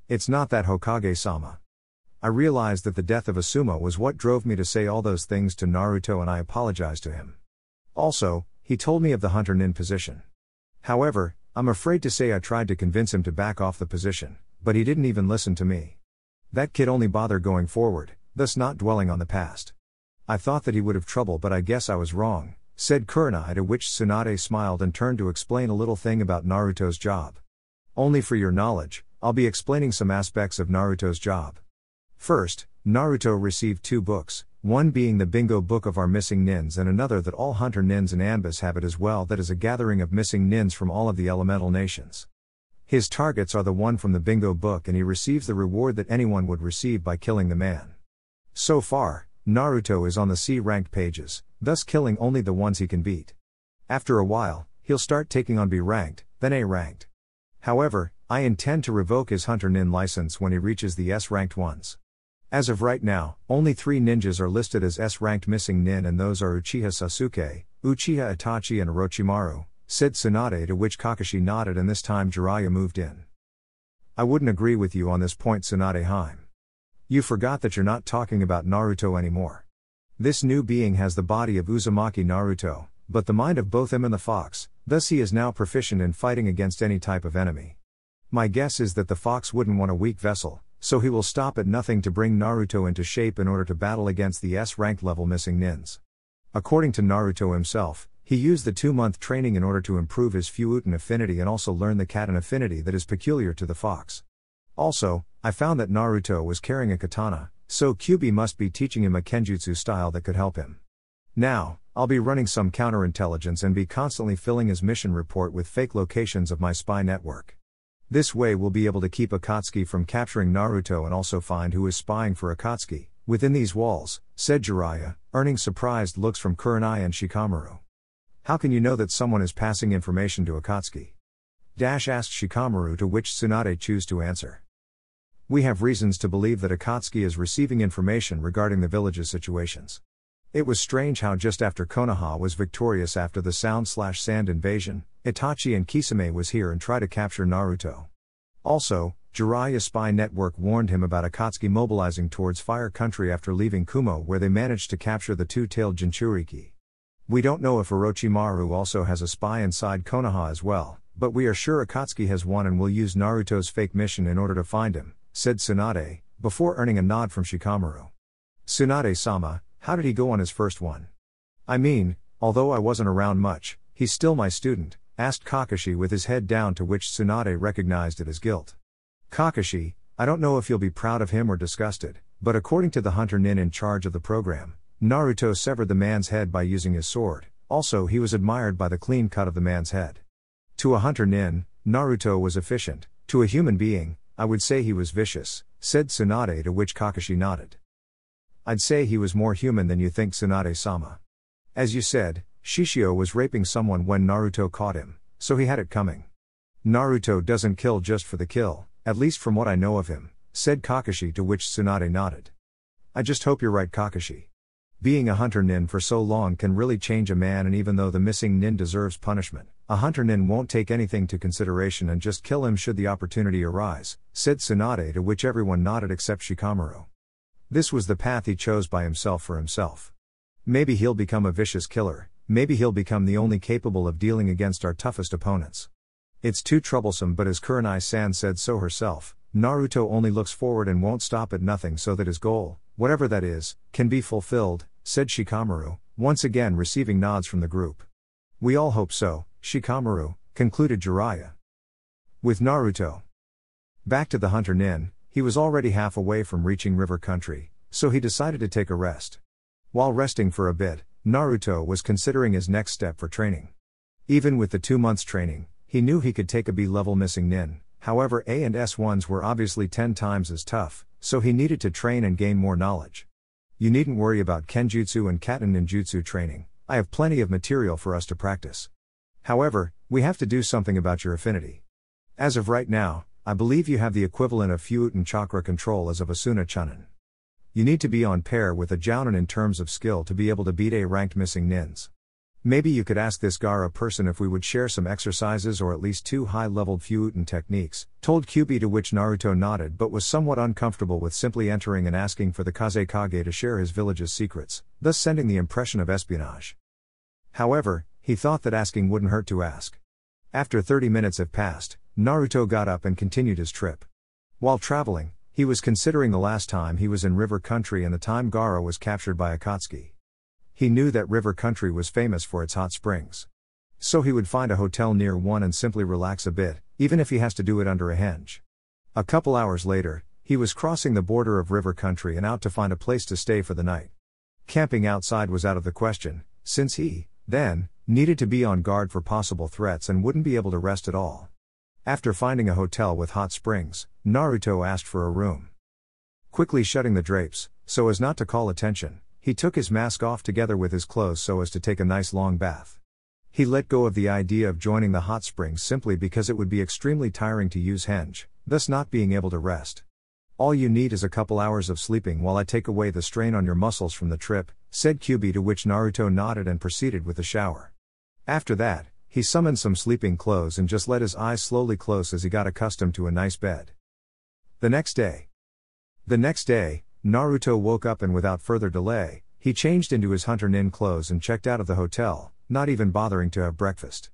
It's not that, Hokage-sama. I realized that the death of Asuma was what drove me to say all those things to Naruto and I apologized to him. Also, he told me of the Hunter-Nin position. However, I'm afraid to say I tried to convince him to back off the position, but he didn't even listen to me. That kid only bothered going forward, thus not dwelling on the past. I thought that he would have trouble but I guess I was wrong, said Kurenai, to which Tsunade smiled and turned to explain a little thing about Naruto's job. Only for your knowledge, I'll be explaining some aspects of Naruto's job. First, Naruto received 2 books, one being the Bingo Book of Our Missing Nins and another that all Hunter-Nins and Anbis have it as well, that is a gathering of missing nins from all of the elemental nations. His targets are the one from the Bingo Book and he receives the reward that anyone would receive by killing the man. So far, Naruto is on the C-ranked pages, thus killing only the ones he can beat. After a while, he'll start taking on B-ranked, then A-ranked. However, I intend to revoke his Hunter-Nin license when he reaches the S-ranked ones. As of right now, only 3 ninjas are listed as S-ranked missing nin and those are Uchiha Sasuke, Uchiha Itachi and Orochimaru, said Tsunade, to which Kakashi nodded and this time Jiraiya moved in. I wouldn't agree with you on this point, Tsunade-heim. You forgot that you're not talking about Naruto anymore. This new being has the body of Uzumaki Naruto, but the mind of both him and the fox, thus he is now proficient in fighting against any type of enemy. My guess is that the fox wouldn't want a weak vessel, so he will stop at nothing to bring Naruto into shape in order to battle against the S-ranked level missing nins. According to Naruto himself, he used the 2-month training in order to improve his Fuuten affinity and also learn the Katan affinity that is peculiar to the fox. Also, I found that Naruto was carrying a katana, so Kyuubi must be teaching him a kenjutsu style that could help him. Now, I'll be running some counterintelligence and be constantly filling his mission report with fake locations of my spy network. This way we'll be able to keep Akatsuki from capturing Naruto and also find who is spying for Akatsuki within these walls, said Jiraiya, earning surprised looks from Kurenai and Shikamaru. How can you know that someone is passing information to Akatsuki? Asked Shikamaru, to which Tsunade chose to answer. We have reasons to believe that Akatsuki is receiving information regarding the village's situations. It was strange how just after Konoha was victorious after the Sound/Sand invasion, Itachi and Kisame was here and tried to capture Naruto. Also, Jiraiya's spy network warned him about Akatsuki mobilizing towards Fire Country after leaving Kumo, where they managed to capture the 2-tailed Jinchuriki. We don't know if Orochimaru also has a spy inside Konoha as well, but we are sure Akatsuki has one and will use Naruto's fake mission in order to find him, said Tsunade, before earning a nod from Shikamaru. Tsunade-sama, how did he go on his first one? I mean, although I wasn't around much, he's still my student, asked Kakashi with his head down, to which Tsunade recognized it as guilt. Kakashi, I don't know if you'll be proud of him or disgusted, but according to the Hunter-Nin in charge of the program, Naruto severed the man's head by using his sword, also he was admired by the clean cut of the man's head. To a Hunter-Nin, Naruto was efficient, to a human being, I would say he was vicious, said Tsunade, to which Kakashi nodded. I'd say he was more human than you think, Tsunade-sama. As you said, Shishio was raping someone when Naruto caught him, so he had it coming. Naruto doesn't kill just for the kill, at least from what I know of him, said Kakashi, to which Tsunade nodded. I just hope you're right, Kakashi. Being a Hunter-Nin for so long can really change a man, and even though the missing nin deserves punishment, a Hunter-Nin won't take anything to consideration and just kill him should the opportunity arise, said Tsunade, to which everyone nodded except Shikamaru. This was the path he chose by himself for himself. Maybe he'll become a vicious killer, maybe he'll become the only capable of dealing against our toughest opponents. It's too troublesome, but as Kurenai-san said so herself, Naruto only looks forward and won't stop at nothing so that his goal, whatever that is, can be fulfilled, said Shikamaru, once again receiving nods from the group. We all hope so, Shikamaru, concluded Jiraiya. With Naruto back to the Hunter-Nin, he was already half away from reaching River Country, so he decided to take a rest. While resting for a bit, Naruto was considering his next step for training. Even with the 2 months training, he knew he could take a B-level missing nin, however A and S ones were obviously 10 times as tough, so he needed to train and gain more knowledge. You needn't worry about Kenjutsu and Katan ninjutsu training, I have plenty of material for us to practice. However, we have to do something about your affinity. As of right now, I believe you have the equivalent of Fuuten Chakra control as of Asuna Chunin. You need to be on pair with a Jounin in terms of skill to be able to beat A-ranked missing nins. Maybe you could ask this Gaara person if we would share some exercises or at least 2 high-leveled Fuuten techniques, told Kyuubi, to which Naruto nodded but was somewhat uncomfortable with simply entering and asking for the Kazekage to share his village's secrets, thus sending the impression of espionage. However, he thought that asking wouldn't hurt to ask. After 30 minutes have passed, Naruto got up and continued his trip. While traveling, he was considering the last time he was in River Country and the time Gaara was captured by Akatsuki. He knew that River Country was famous for its hot springs. So he would find a hotel near one and simply relax a bit, even if he has to do it under a henge. A couple hours later, he was crossing the border of River Country and out to find a place to stay for the night. Camping outside was out of the question, since he, then, needed to be on guard for possible threats and wouldn't be able to rest at all. After finding a hotel with hot springs, Naruto asked for a room. Quickly shutting the drapes, so as not to call attention, he took his mask off together with his clothes so as to take a nice long bath. He let go of the idea of joining the hot springs simply because it would be extremely tiring to use henge, thus not being able to rest. All you need is a couple hours of sleeping while I take away the strain on your muscles from the trip, said Kyuubi, to which Naruto nodded and proceeded with the shower. After that, he summoned some sleeping clothes and just let his eyes slowly close as he got accustomed to a nice bed. The next day, Naruto woke up and without further delay, he changed into his Hunter-Nin clothes and checked out of the hotel, not even bothering to have breakfast.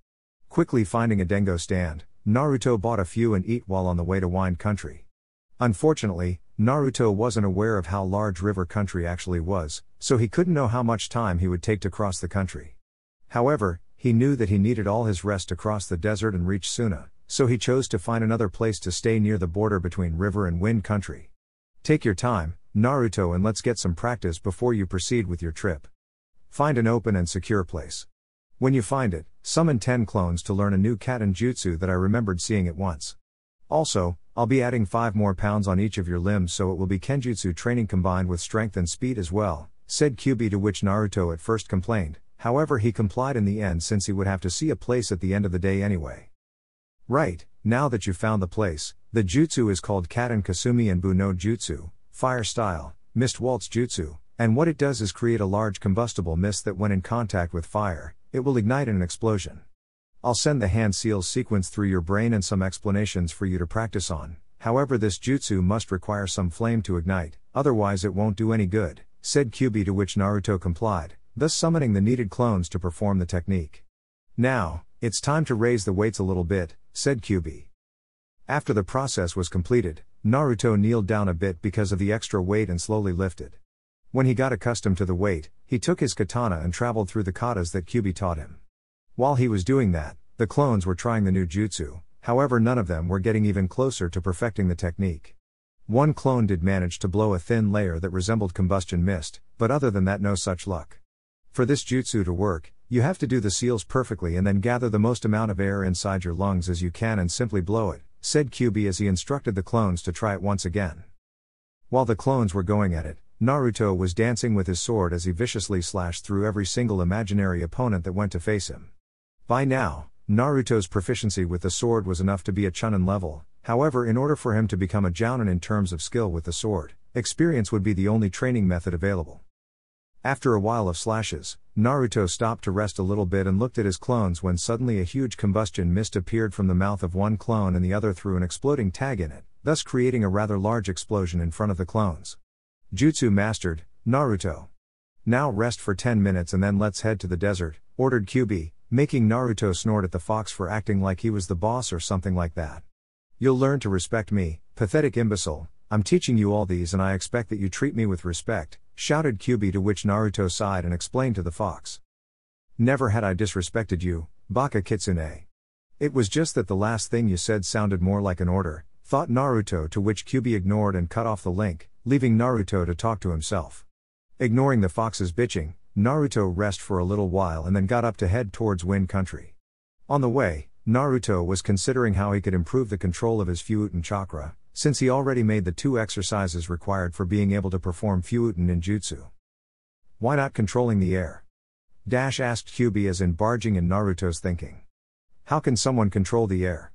Quickly finding a dengo stand, Naruto bought a few and eat while on the way to Wine Country. Unfortunately, Naruto wasn't aware of how large River Country actually was, so he couldn't know how much time he would take to cross the country. However, he knew that he needed all his rest to cross the desert and reach Suna, so he chose to find another place to stay near the border between River and Wind Country. Take your time, Naruto, and let's get some practice before you proceed with your trip. Find an open and secure place. When you find it, summon 10 clones to learn a new Katen jutsu that I remembered seeing at once. Also, I'll be adding 5 more pounds on each of your limbs, so it will be Kenjutsu training combined with strength and speed as well, said Kyuubi, to which Naruto at first complained, however he complied in the end since he would have to see a place at the end of the day anyway. Right, now that you've found the place, the jutsu is called Katen Kasumi and Bu no Jutsu, Fire Style, Mist Waltz Jutsu, and what it does is create a large combustible mist that when in contact with fire, it will ignite in an explosion. I'll send the hand seals sequence through your brain and some explanations for you to practice on, however this jutsu must require some flame to ignite, otherwise it won't do any good, said Kyuubi, to which Naruto complied, thus summoning the needed clones to perform the technique. Now, it's time to raise the weights a little bit, said Kyuubi. After the process was completed, Naruto kneeled down a bit because of the extra weight and slowly lifted. When he got accustomed to the weight, he took his katana and traveled through the katas that Kyuubi taught him. While he was doing that, the clones were trying the new jutsu, however none of them were getting even closer to perfecting the technique. One clone did manage to blow a thin layer that resembled combustion mist, but other than that no such luck. For this jutsu to work, you have to do the seals perfectly and then gather the most amount of air inside your lungs as you can and simply blow it, said Kyuubi as he instructed the clones to try it once again. While the clones were going at it, Naruto was dancing with his sword as he viciously slashed through every single imaginary opponent that went to face him. By now, Naruto's proficiency with the sword was enough to be a Chunin level, however in order for him to become a Jounin in terms of skill with the sword, experience would be the only training method available. After a while of slashes, Naruto stopped to rest a little bit and looked at his clones when suddenly a huge combustion mist appeared from the mouth of one clone and the other threw an exploding tag in it, thus creating a rather large explosion in front of the clones. Jutsu mastered, Naruto. Now rest for 10 minutes and then let's head to the desert, ordered Kyuubi, making Naruto snort at the fox for acting like he was the boss or something like that. You'll learn to respect me, pathetic imbecile, I'm teaching you all these and I expect that you treat me with respect, shouted Kyuubi, to which Naruto sighed and explained to the fox. Never had I disrespected you, Baka Kitsune. It was just that the last thing you said sounded more like an order, thought Naruto, to which Kyuubi ignored and cut off the link, leaving Naruto to talk to himself. Ignoring the fox's bitching, Naruto rested for a little while and then got up to head towards Wind Country. On the way, Naruto was considering how he could improve the control of his Fuuten Chakra, since he already made the 2 exercises required for being able to perform Fuuten ninjutsu. Why not controlling the air? Asked Kyuubi as in barging in Naruto's thinking. How can someone control the air?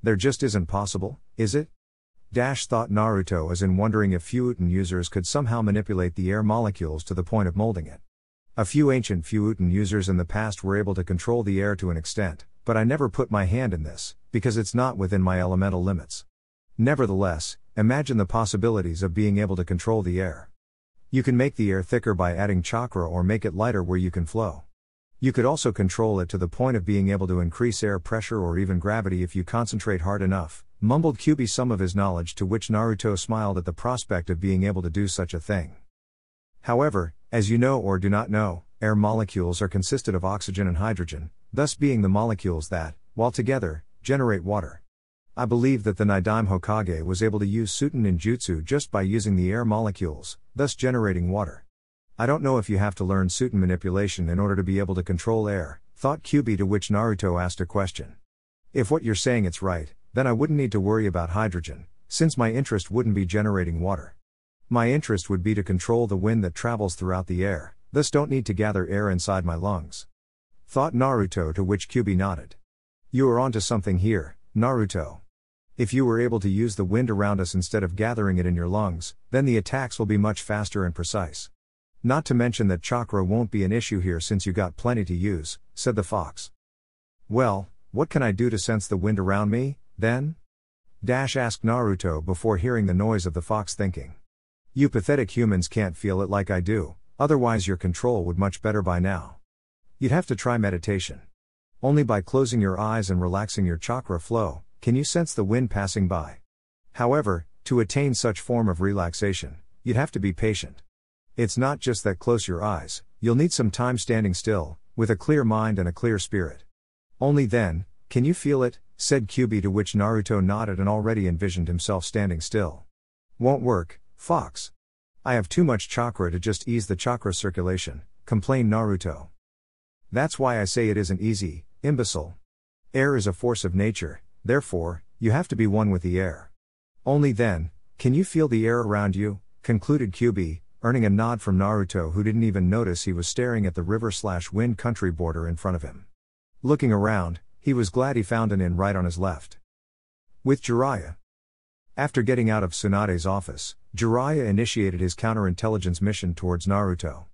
There just isn't possible, is it? Thought Naruto, as in wondering if Fuuten users could somehow manipulate the air molecules to the point of molding it. A few ancient Fuuten users in the past were able to control the air to an extent, but I never put my hand in this, because it's not within my elemental limits. Nevertheless, imagine the possibilities of being able to control the air. You can make the air thicker by adding chakra or make it lighter where you can flow. You could also control it to the point of being able to increase air pressure or even gravity if you concentrate hard enough, mumbled Kyuubi some of his knowledge, to which Naruto smiled at the prospect of being able to do such a thing. However, as you know or do not know, air molecules are consisted of oxygen and hydrogen, thus being the molecules that, while together, generate water. I believe that the Nidaime Hokage was able to use Suiten Ninjutsu just by using the air molecules, thus generating water. I don't know if you have to learn Suiten manipulation in order to be able to control air, thought Kyuubi, to which Naruto asked a question. If what you're saying it's right, then I wouldn't need to worry about hydrogen, since my interest wouldn't be generating water. My interest would be to control the wind that travels throughout the air, thus don't need to gather air inside my lungs. Thought Naruto, to which Kyuubi nodded. You are onto something here, Naruto. If you were able to use the wind around us instead of gathering it in your lungs, then the attacks will be much faster and precise. Not to mention that chakra won't be an issue here since you got plenty to use, said the fox. Well, what can I do to sense the wind around me, then? Asked Naruto before hearing the noise of the fox, thinking. You pathetic humans can't feel it like I do, otherwise your control would much better by now. You'd have to try meditation. Only by closing your eyes and relaxing your chakra flow, can you sense the wind passing by. However, to attain such form of relaxation, you'd have to be patient. It's not just that close your eyes, you'll need some time standing still, with a clear mind and a clear spirit. Only then, can you feel it, said Kyuubi, to which Naruto nodded and already envisioned himself standing still. Won't work, fox. I have too much chakra to just ease the chakra circulation, complained Naruto. That's why I say it isn't easy, imbecile. Air is a force of nature, therefore, you have to be one with the air. Only then, can you feel the air around you, concluded Kyuubi, earning a nod from Naruto, who didn't even notice he was staring at the river/wind country border in front of him. Looking around, he was glad he found an inn right on his left. With Jiraiya. After getting out of Tsunade's office, Jiraiya initiated his counterintelligence mission towards Naruto.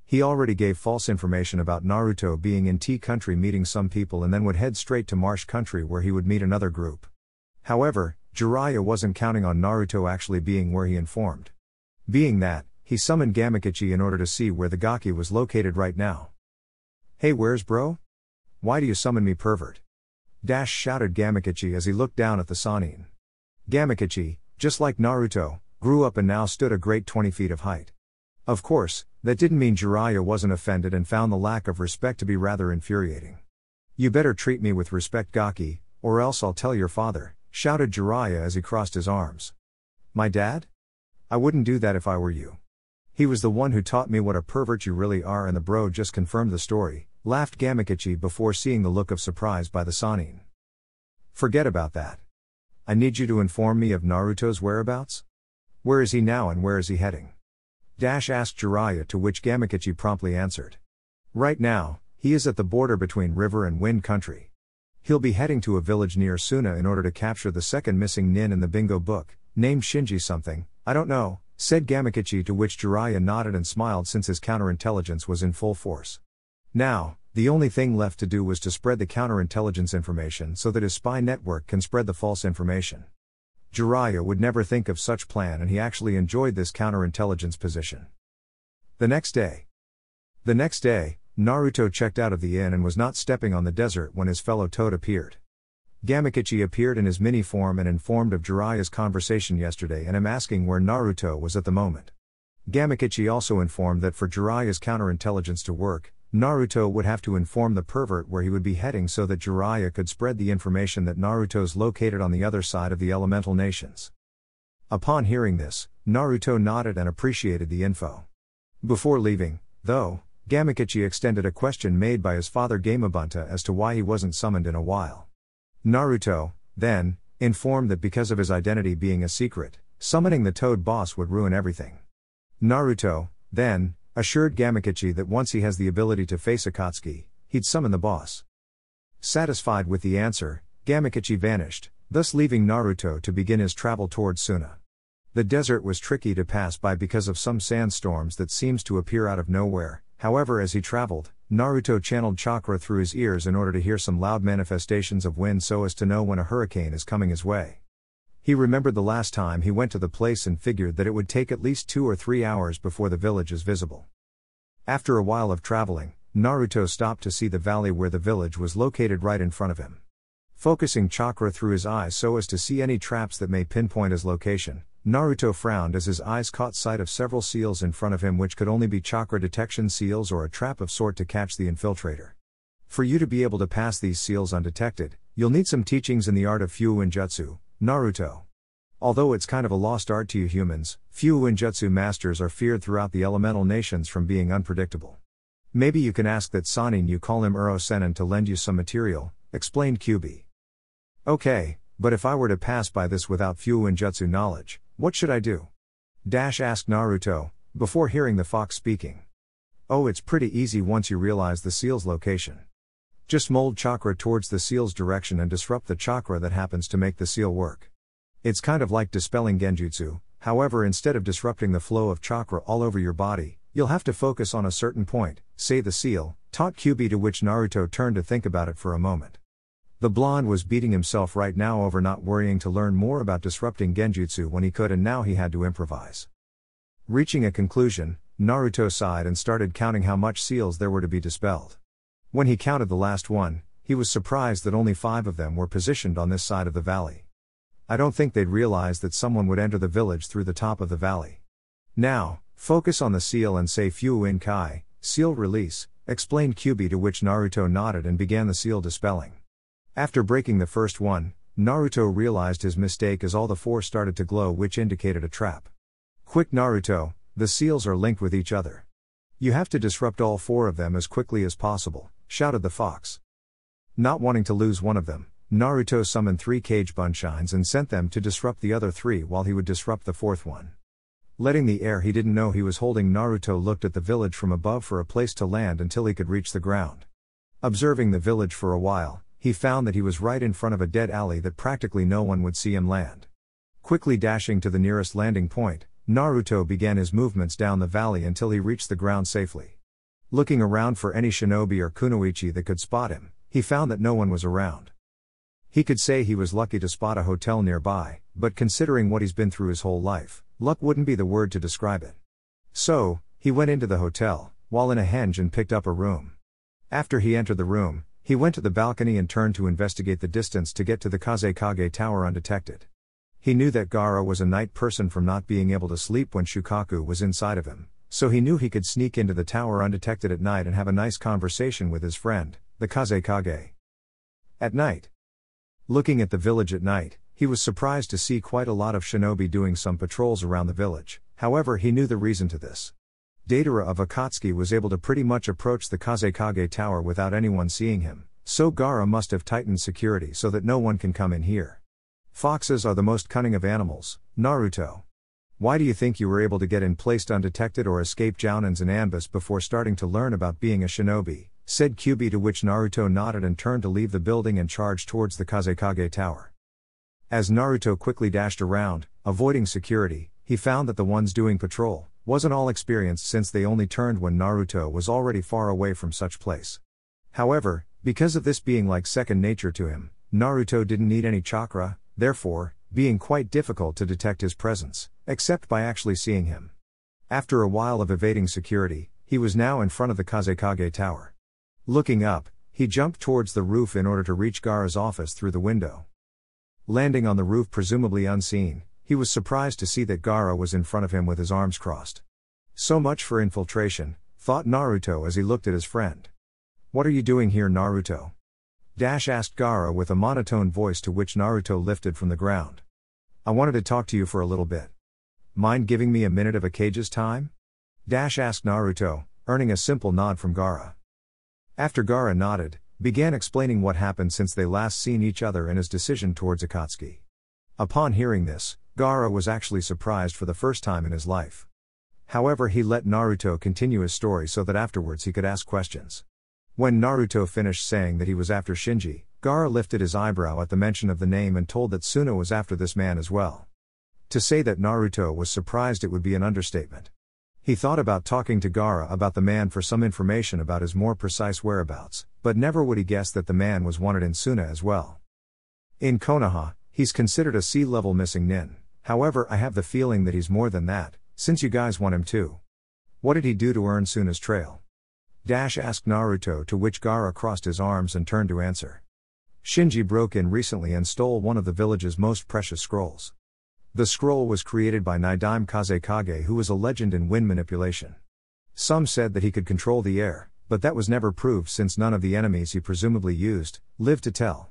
He already gave false information about Naruto being in Tea Country meeting some people and then would head straight to Marsh Country where he would meet another group. However, Jiraiya wasn't counting on Naruto actually being where he informed. Being that, he summoned Gamakichi in order to see where the Gaki was located right now. Hey, where's bro? Why do you summon me, pervert? Shouted Gamakichi as he looked down at the Sannin. Gamakichi, just like Naruto, grew up and now stood a great 20 feet of height. Of course, that didn't mean Jiraiya wasn't offended and found the lack of respect to be rather infuriating. You better treat me with respect, Gaki, or else I'll tell your father, shouted Jiraiya as he crossed his arms. My dad? I wouldn't do that if I were you. He was the one who taught me what a pervert you really are, and the bro just confirmed the story, laughed Gamakichi before seeing the look of surprise by the Sannin. Forget about that. I need you to inform me of Naruto's whereabouts? Where is he now and where is he heading? Asked Jiraiya, to which Gamakichi promptly answered. Right now, he is at the border between River and Wind Country. He'll be heading to a village near Suna in order to capture the second missing nin in the bingo book, named Shinji something, I don't know, said Gamakichi, to which Jiraiya nodded and smiled since his counterintelligence was in full force. Now, the only thing left to do was to spread the counterintelligence information so that his spy network can spread the false information. Jiraiya would never think of such plan, and he actually enjoyed this counterintelligence position. The next day, Naruto checked out of the inn and was not stepping on the desert when his fellow toad appeared. Gamakichi appeared in his mini form and informed of Jiraiya's conversation yesterday and him asking where Naruto was at the moment. Gamakichi also informed that for Jiraiya's counterintelligence to work, Naruto would have to inform the pervert where he would be heading so that Jiraiya could spread the information that Naruto's located on the other side of the elemental nations. Upon hearing this, Naruto nodded and appreciated the info. Before leaving, though, Gamakichi extended a question made by his father Gamabunta as to why he wasn't summoned in a while. Naruto, then, informed that because of his identity being a secret, summoning the Toad boss would ruin everything. Naruto, then, assured Gamakichi that once he has the ability to face Akatsuki, he'd summon the boss. Satisfied with the answer, Gamakichi vanished, thus leaving Naruto to begin his travel towards Suna. The desert was tricky to pass by because of some sandstorms that seems to appear out of nowhere. However, as he traveled, Naruto channeled chakra through his ears in order to hear some loud manifestations of wind so as to know when a hurricane is coming his way. He remembered the last time he went to the place and figured that it would take at least 2 or 3 hours before the village is visible. After a while of traveling, Naruto stopped to see the valley where the village was located right in front of him. Focusing chakra through his eyes so as to see any traps that may pinpoint his location, Naruto frowned as his eyes caught sight of several seals in front of him, which could only be chakra detection seals or a trap of sort to catch the infiltrator. For you to be able to pass these seals undetected, you'll need some teachings in the art of Fuuinjutsu, Naruto. Although it's kind of a lost art to you humans, Fuuinjutsu masters are feared throughout the elemental nations from being unpredictable. Maybe you can ask that Sanin, you call him Uro-Senin, to lend you some material, explained Kyubi. Okay, but if I were to pass by this without Fuuinjutsu knowledge, what should I do? Asked Naruto, before hearing the fox speaking. Oh, it's pretty easy once you realize the seal's location. Just mold chakra towards the seal's direction and disrupt the chakra that happens to make the seal work. It's kind of like dispelling genjutsu, however, instead of disrupting the flow of chakra all over your body, you'll have to focus on a certain point, say the seal, taught Kyubi, to which Naruto turned to think about it for a moment. The blonde was beating himself right now over not worrying to learn more about disrupting genjutsu when he could, and now he had to improvise. Reaching a conclusion, Naruto sighed and started counting how much seals there were to be dispelled. When he counted the last one, he was surprised that only 5 of them were positioned on this side of the valley. I don't think they'd realize that someone would enter the village through the top of the valley. Now, focus on the seal and say Fuin Kai, seal release, explained Kyubi, to which Naruto nodded and began the seal dispelling. After breaking the first one, Naruto realized his mistake as all the 4 started to glow, which indicated a trap. Quick Naruto, the seals are linked with each other. You have to disrupt all 4 of them as quickly as possible, shouted the fox. Not wanting to lose one of them, Naruto summoned 3 cage bunshines and sent them to disrupt the other 3 while he would disrupt the 4th one. Letting the air he didn't know he was holding, Naruto looked at the village from above for a place to land until he could reach the ground. Observing the village for a while, he found that he was right in front of a dead alley that practically no one would see him land. Quickly dashing to the nearest landing point, Naruto began his movements down the valley until he reached the ground safely. Looking around for any shinobi or kunoichi that could spot him, he found that no one was around. He could say he was lucky to spot a hotel nearby, but considering what he's been through his whole life, luck wouldn't be the word to describe it. So, he went into the hotel, while in a henge, and picked up a room. After he entered the room, he went to the balcony and turned to investigate the distance to get to the Kazekage Tower undetected. He knew that Gaara was a night person from not being able to sleep when Shukaku was inside of him, so he knew he could sneak into the tower undetected at night and have a nice conversation with his friend, the Kazekage. At night. Looking at the village at night, he was surprised to see quite a lot of shinobi doing some patrols around the village. However, he knew the reason to this. Datara of Akatsuki was able to pretty much approach the Kazekage Tower without anyone seeing him, so Gaara must have tightened security so that no one can come in here. Foxes are the most cunning of animals, Naruto. Why do you think you were able to get in placed undetected or escape jounins and ambush before starting to learn about being a shinobi? Said Kyubi, to which Naruto nodded and turned to leave the building and charge towards the Kazekage Tower. As Naruto quickly dashed around, avoiding security, he found that the ones doing patrol wasn't all experienced, since they only turned when Naruto was already far away from such place. However, because of this being like second nature to him, Naruto didn't need any chakra, therefore, being quite difficult to detect his presence, except by actually seeing him. After a while of evading security, he was now in front of the Kazekage Tower. Looking up, he jumped towards the roof in order to reach Gaara's office through the window. Landing on the roof presumably unseen, he was surprised to see that Gaara was in front of him with his arms crossed. So much for infiltration, thought Naruto as he looked at his friend. What are you doing here, Naruto? Asked Gaara with a monotone voice, to which Naruto lifted from the ground. I wanted to talk to you for a little bit. Mind giving me a minute of Akage's time? Asked Naruto, earning a simple nod from Gaara. After Gaara nodded, began explaining what happened since they last seen each other and his decision towards Akatsuki. Upon hearing this, Gaara was actually surprised for the first time in his life. However, he let Naruto continue his story so that afterwards he could ask questions. When Naruto finished saying that he was after Shinji, Gaara lifted his eyebrow at the mention of the name and told that Suna was after this man as well. To say that Naruto was surprised it would be an understatement. He thought about talking to Gaara about the man for some information about his more precise whereabouts, but never would he guess that the man was wanted in Suna as well. In Konoha, he's considered a C-level missing nin, however I have the feeling that he's more than that, since you guys want him too. What did he do to earn Suna's trail? Asked Naruto, to which Gaara crossed his arms and turned to answer. Shinji broke in recently and stole one of the village's most precious scrolls. The scroll was created by Nidaime Kazekage, who was a legend in wind manipulation. Some said that he could control the air, but that was never proved since none of the enemies he presumably used lived to tell.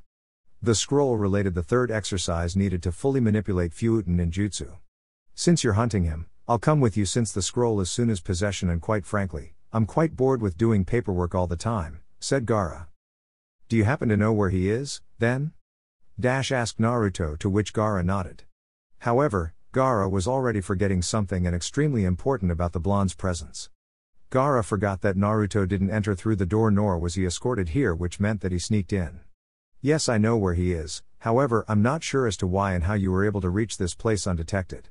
The scroll related the third exercise needed to fully manipulate Fuuten ninjutsu. Since you're hunting him, I'll come with you since the scroll is Suna's possession, and quite frankly, I'm quite bored with doing paperwork all the time, said Gaara. Do you happen to know where he is, then? Asked Naruto, to which Gaara nodded. However, Gaara was already forgetting something and extremely important about the blonde's presence. Gaara forgot that Naruto didn't enter through the door, nor was he escorted here, which meant that he sneaked in. Yes, I know where he is, however I'm not sure as to why and how you were able to reach this place undetected,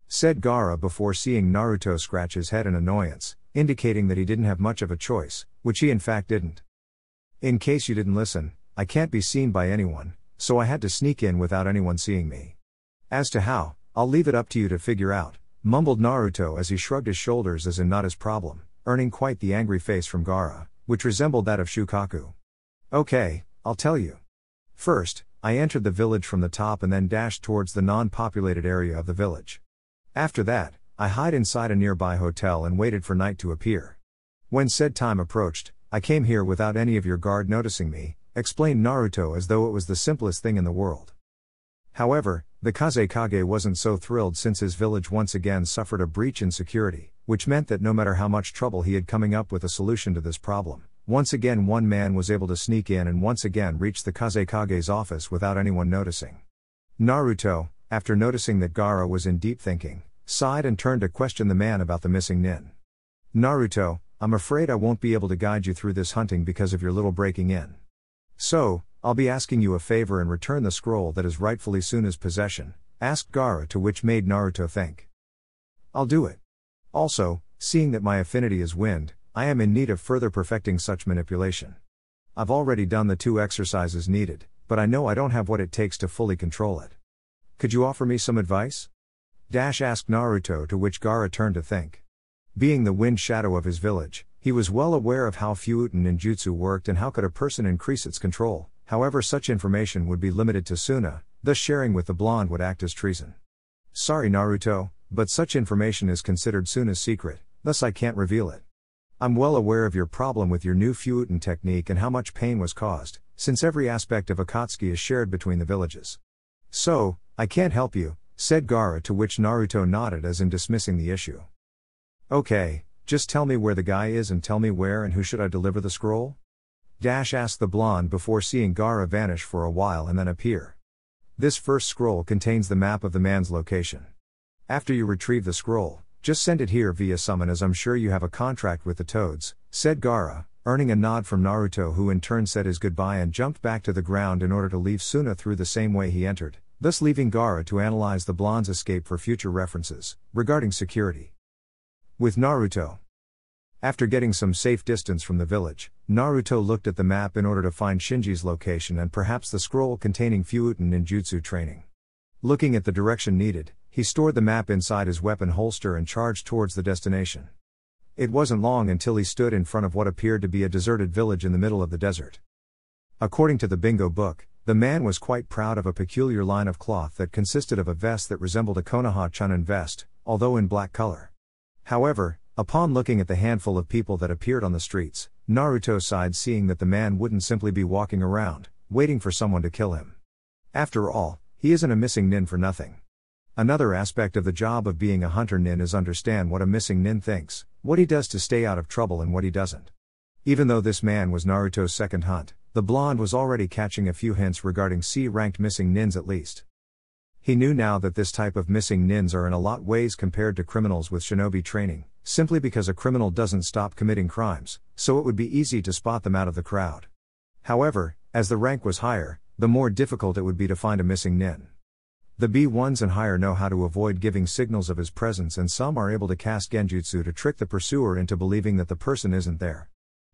said Gaara before seeing Naruto scratch his head in annoyance, indicating that he didn't have much of a choice, which he in fact didn't. In case you didn't listen, I can't be seen by anyone, so I had to sneak in without anyone seeing me. As to how, I'll leave it up to you to figure out, mumbled Naruto as he shrugged his shoulders as in not his problem, earning quite the angry face from Gaara, which resembled that of Shukaku. Okay, I'll tell you. First, I entered the village from the top and then dashed towards the non-populated area of the village. After that, I hid inside a nearby hotel and waited for night to appear. When said time approached, I came here without any of your guard noticing me, explained Naruto as though it was the simplest thing in the world. However, the Kazekage wasn't so thrilled since his village once again suffered a breach in security, which meant that no matter how much trouble he had coming up with a solution to this problem, once again one man was able to sneak in and once again reach the Kazekage's office without anyone noticing. Naruto, after noticing that Gaara was in deep thinking, sighed and turned to question the man about the missing nin. Naruto, I'm afraid I won't be able to guide you through this hunting because of your little breaking in. So, I'll be asking you a favor and return the scroll that is rightfully Suna's possession, asked Gaara, to which made Naruto think. I'll do it. Also, seeing that my affinity is wind, I am in need of further perfecting such manipulation. I've already done the 2 exercises needed, but I know I don't have what it takes to fully control it. Could you offer me some advice? Asked Naruto, to which Gaara turned to think. Being the wind shadow of his village, he was well aware of how Fuuten ninjutsu worked and how could a person increase its control, however such information would be limited to Suna, thus sharing with the blonde would act as treason. Sorry Naruto, but such information is considered Suna's secret, thus I can't reveal it. I'm well aware of your problem with your new Fuuten technique and how much pain was caused, since every aspect of Akatsuki is shared between the villages. So, I can't help you, said Gaara, to which Naruto nodded as in dismissing the issue. Okay, just tell me where the guy is and tell me where and who should I deliver the scroll? Asked the blonde before seeing Gaara vanish for a while and then appear. This first scroll contains the map of the man's location. After you retrieve the scroll, just send it here via summon, as I'm sure you have a contract with the Toads, said Gaara, earning a nod from Naruto, who in turn said his goodbye and jumped back to the ground in order to leave Suna through the same way he entered, thus leaving Gaara to analyze the blonde's escape for future references regarding security. With Naruto. After getting some safe distance from the village, Naruto looked at the map in order to find Shinji's location and perhaps the scroll containing Fuuten ninjutsu training. Looking at the direction needed, he stored the map inside his weapon holster and charged towards the destination. It wasn't long until he stood in front of what appeared to be a deserted village in the middle of the desert. According to the bingo book, the man was quite proud of a peculiar line of cloth that consisted of a vest that resembled a Konoha-chunin vest, although in black color. However, upon looking at the handful of people that appeared on the streets, Naruto sighed, seeing that the man wouldn't simply be walking around, waiting for someone to kill him. After all, he isn't a missing nin for nothing. Another aspect of the job of being a Hunter-Nin is understand what a missing nin thinks, what he does to stay out of trouble and what he doesn't. Even though this man was Naruto's second hunt, the blonde was already catching a few hints regarding C-ranked missing nins at least. He knew now that this type of missing nins are in a lot ways compared to criminals with shinobi training, simply because a criminal doesn't stop committing crimes, so it would be easy to spot them out of the crowd. However, As the rank was higher, the more difficult it would be to find a missing nin. The B1s and higher know how to avoid giving signals of his presence, and some are able to cast genjutsu to trick the pursuer into believing that the person isn't there.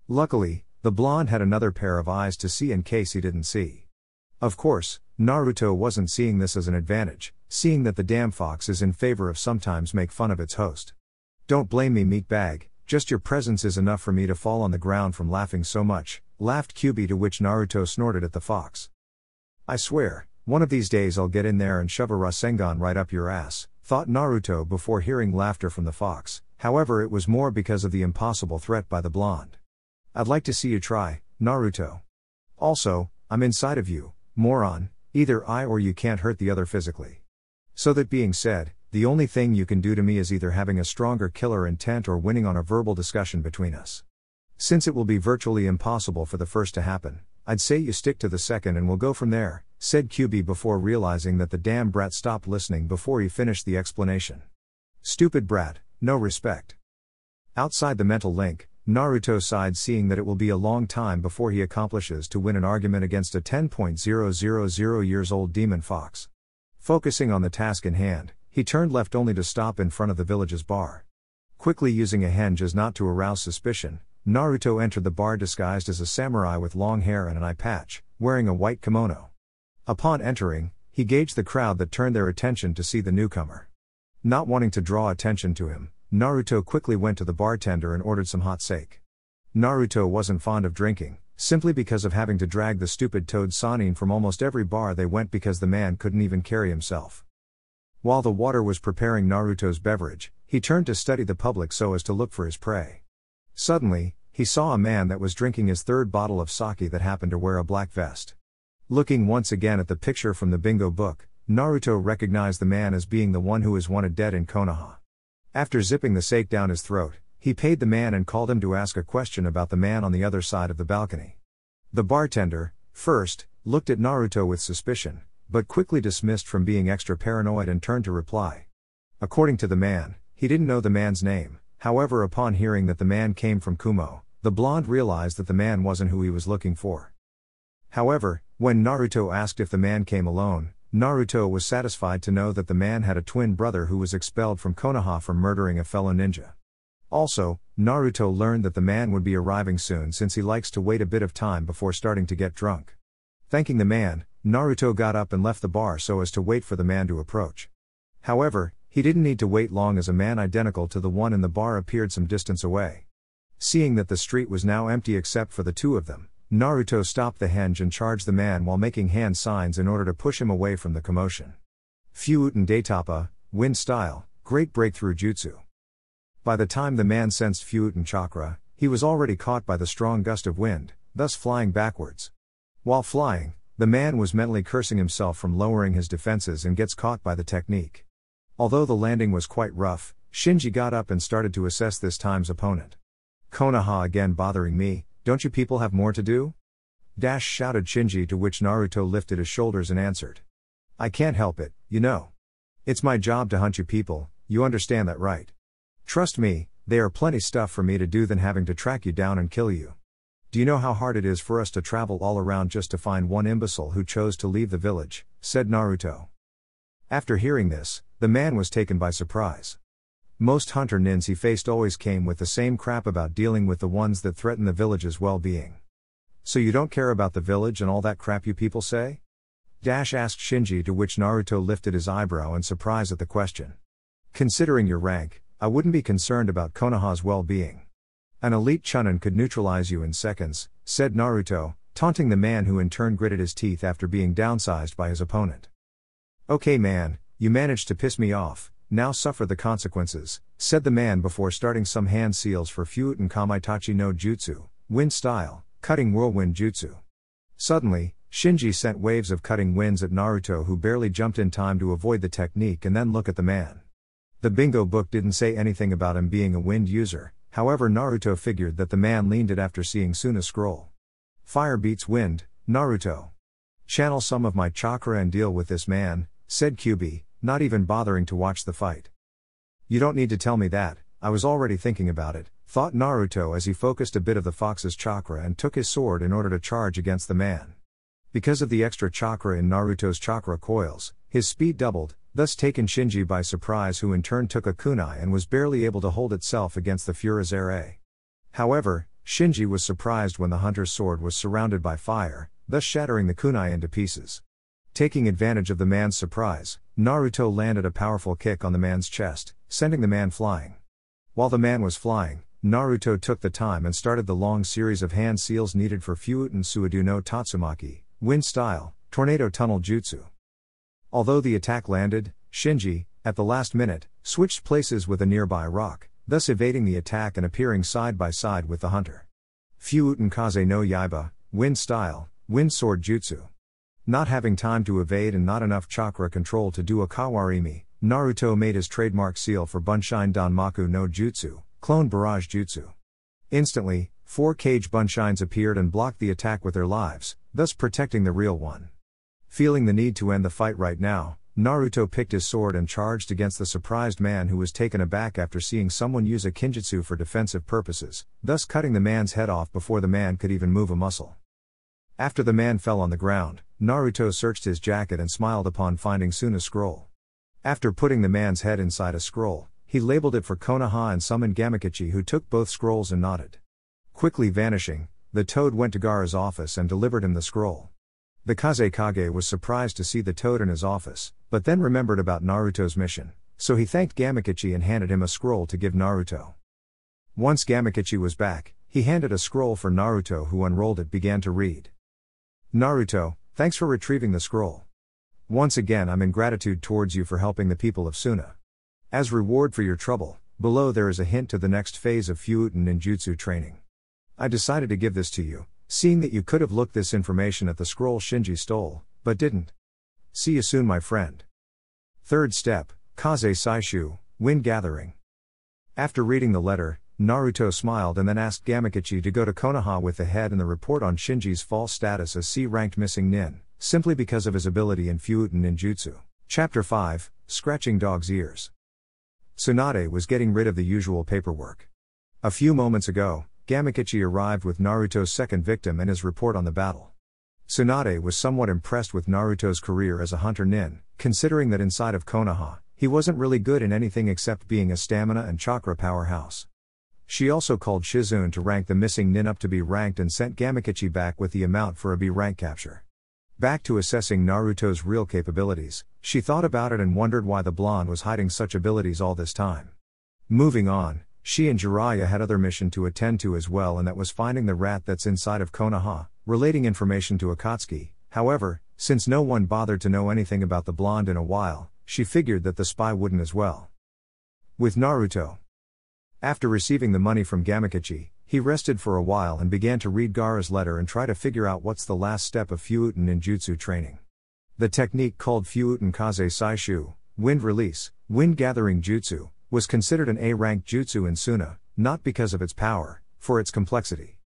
Luckily, the blonde had another pair of eyes to see in case he didn't see. Of course, Naruto wasn't seeing this as an advantage, seeing that the damn fox is in favor of sometimes make fun of its host. "Don't blame me, meatbag, just your presence is enough for me to fall on the ground from laughing so much," laughed Kyubi, to which Naruto snorted at the fox. "I swear, one of these days I'll get in there and shove a Rasengan right up your ass," thought Naruto before hearing laughter from the fox. However, it was more because of the impossible threat by the blonde. "I'd like to see you try, Naruto. Also, I'm inside of you, moron, either I or you can't hurt the other physically. So that being said, the only thing you can do to me is either having a stronger killer intent or winning on a verbal discussion between us. Since it will be virtually impossible for the first to happen, I'd say you stick to the second and we'll go from there," said Kyubi before realizing that the damn brat stopped listening before he finished the explanation. "Stupid brat, no respect." Outside the mental link, Naruto sighed, seeing that it will be a long time before he accomplishes to win an argument against a 10,000 years old demon fox. Focusing on the task in hand, he turned left only to stop in front of the village's bar. Quickly using a henge as not to arouse suspicion, Naruto entered the bar disguised as a samurai with long hair and an eye patch, wearing a white kimono. Upon entering, he gauged the crowd that turned their attention to see the newcomer. Not wanting to draw attention to him, Naruto quickly went to the bartender and ordered some hot sake. Naruto wasn't fond of drinking, simply because of having to drag the stupid toad Sanin from almost every bar they went because the man couldn't even carry himself. While the water was preparing Naruto's beverage, he turned to study the public so as to look for his prey. Suddenly, he saw a man that was drinking his third bottle of sake that happened to wear a black vest. Looking once again at the picture from the bingo book, Naruto recognized the man as being the one who is wanted dead in Konoha. After zipping the sake down his throat, he paid the man and called him to ask a question about the man on the other side of the balcony. The bartender, first, looked at Naruto with suspicion, but quickly dismissed from being extra paranoid and turned to reply. According to the man, he didn't know the man's name. However, upon hearing that the man came from Kumo, the blonde realized that the man wasn't who he was looking for. However, when Naruto asked if the man came alone, Naruto was satisfied to know that the man had a twin brother who was expelled from Konoha for murdering a fellow ninja. Also, Naruto learned that the man would be arriving soon since he likes to wait a bit of time before starting to get drunk. Thanking the man, Naruto got up and left the bar so as to wait for the man to approach. However, he didn't need to wait long as a man identical to the one in the bar appeared some distance away. Seeing that the street was now empty except for the two of them, Naruto stopped the henge and charged the man while making hand signs in order to push him away from the commotion. Fuuten Daitapa, wind style, great breakthrough jutsu. By the time the man sensed Fuuten Chakra, he was already caught by the strong gust of wind, thus flying backwards. While flying, the man was mentally cursing himself from lowering his defenses and gets caught by the technique. Although the landing was quite rough, Shinji got up and started to assess this time's opponent. "Konoha again bothering me, don't you people have more to do?" Shouted Shinji, to which Naruto lifted his shoulders and answered. "I can't help it, you know. It's my job to hunt you people, you understand that, right? Trust me, there are plenty stuff for me to do than having to track you down and kill you. Do you know how hard it is for us to travel all around just to find one imbecile who chose to leave the village?" said Naruto. After hearing this, the man was taken by surprise. Most Hunter-Nins he faced always came with the same crap about dealing with the ones that threaten the village's well-being. "So you don't care about the village and all that crap you people say?" asked Shinji, to which Naruto lifted his eyebrow in surprise at the question. "Considering your rank, I wouldn't be concerned about Konoha's well-being. An elite Chunin could neutralize you in seconds," said Naruto, taunting the man, who in turn gritted his teeth after being downsized by his opponent. "Okay man, you managed to piss me off, now suffer the consequences," said the man before starting some hand seals for Fuuten Kamaitachi no Jutsu, wind style, cutting whirlwind jutsu. Suddenly, Shinji sent waves of cutting winds at Naruto, who barely jumped in time to avoid the technique and then look at the man. The bingo book didn't say anything about him being a wind user, however Naruto figured that the man leaned it after seeing Suna's scroll. "Fire beats wind, Naruto. Channel some of my chakra and deal with this man," said Kyubi, not even bothering to watch the fight. "You don't need to tell me that, I was already thinking about it," thought Naruto as he focused a bit of the fox's chakra and took his sword in order to charge against the man. Because of the extra chakra in Naruto's chakra coils, his speed doubled, thus taking Shinji by surprise, who in turn took a kunai and was barely able to hold itself against the Furizere. However, Shinji was surprised when the hunter's sword was surrounded by fire, thus shattering the kunai into pieces. Taking advantage of the man's surprise, Naruto landed a powerful kick on the man's chest, sending the man flying. While the man was flying, Naruto took the time and started the long series of hand seals needed for Fuuten Suidu no Tatsumaki, wind style, tornado tunnel jutsu. Although the attack landed, Shinji, at the last minute, switched places with a nearby rock, thus evading the attack and appearing side by side with the hunter. Fuuten Kaze no Yaiba, wind style, wind sword jutsu. Not having time to evade and not enough chakra control to do a kawarimi, Naruto made his trademark seal for Bunshin Danmaku no Jutsu, clone barrage jutsu. Instantly, 4 cage Bunshines appeared and blocked the attack with their lives, thus protecting the real one. Feeling the need to end the fight right now, Naruto picked his sword and charged against the surprised man, who was taken aback after seeing someone use a kinjutsu for defensive purposes, thus cutting the man's head off before the man could even move a muscle. After the man fell on the ground, Naruto searched his jacket and smiled upon finding Suna's scroll. After putting the man's head inside a scroll, he labeled it for Konoha and summoned Gamakichi, who took both scrolls and nodded. Quickly vanishing, the toad went to Gaara's office and delivered him the scroll. The Kazekage was surprised to see the toad in his office, but then remembered about Naruto's mission, so he thanked Gamakichi and handed him a scroll to give Naruto. Once Gamakichi was back, he handed a scroll for Naruto, who unrolled it, began to read. Naruto, thanks for retrieving the scroll. Once again I'm in gratitude towards you for helping the people of Suna. As reward for your trouble, below there is a hint to the next phase of Fuuten ninjutsu training. I decided to give this to you, seeing that you could have looked this information at the scroll Shinji stole, but didn't. See you soon, my friend. Third step, Kaze Saishu, wind gathering. After reading the letter, Naruto smiled and then asked Gamakichi to go to Konoha with the head and the report on Shinji's false status as C-ranked missing nin, simply because of his ability in Fuuten ninjutsu. Chapter 5, Scratching Dog's Ears. Tsunade was getting rid of the usual paperwork. A few moments ago, Gamakichi arrived with Naruto's second victim and his report on the battle. Tsunade was somewhat impressed with Naruto's career as a Hunter-Nin, considering that inside of Konoha, he wasn't really good in anything except being a stamina and chakra powerhouse. She also called Shizune to rank the missing nin up to B ranked and sent Gamakichi back with the amount for a B rank capture. Back to assessing Naruto's real capabilities, she thought about it and wondered why the blonde was hiding such abilities all this time. Moving on, she and Jiraiya had other mission to attend to as well, and that was finding the rat that's inside of Konoha, relating information to Akatsuki. However, since no one bothered to know anything about the blonde in a while, she figured that the spy wouldn't as well. With Naruto. After receiving the money from Gamakichi, he rested for a while and began to read Gaara's letter and try to figure out what's the last step of Fuuten ninjutsu training. The technique called Fuuten Kaze Saishu, wind release, wind gathering jutsu, was considered an A-ranked jutsu in Suna, not because of its power, for its complexity.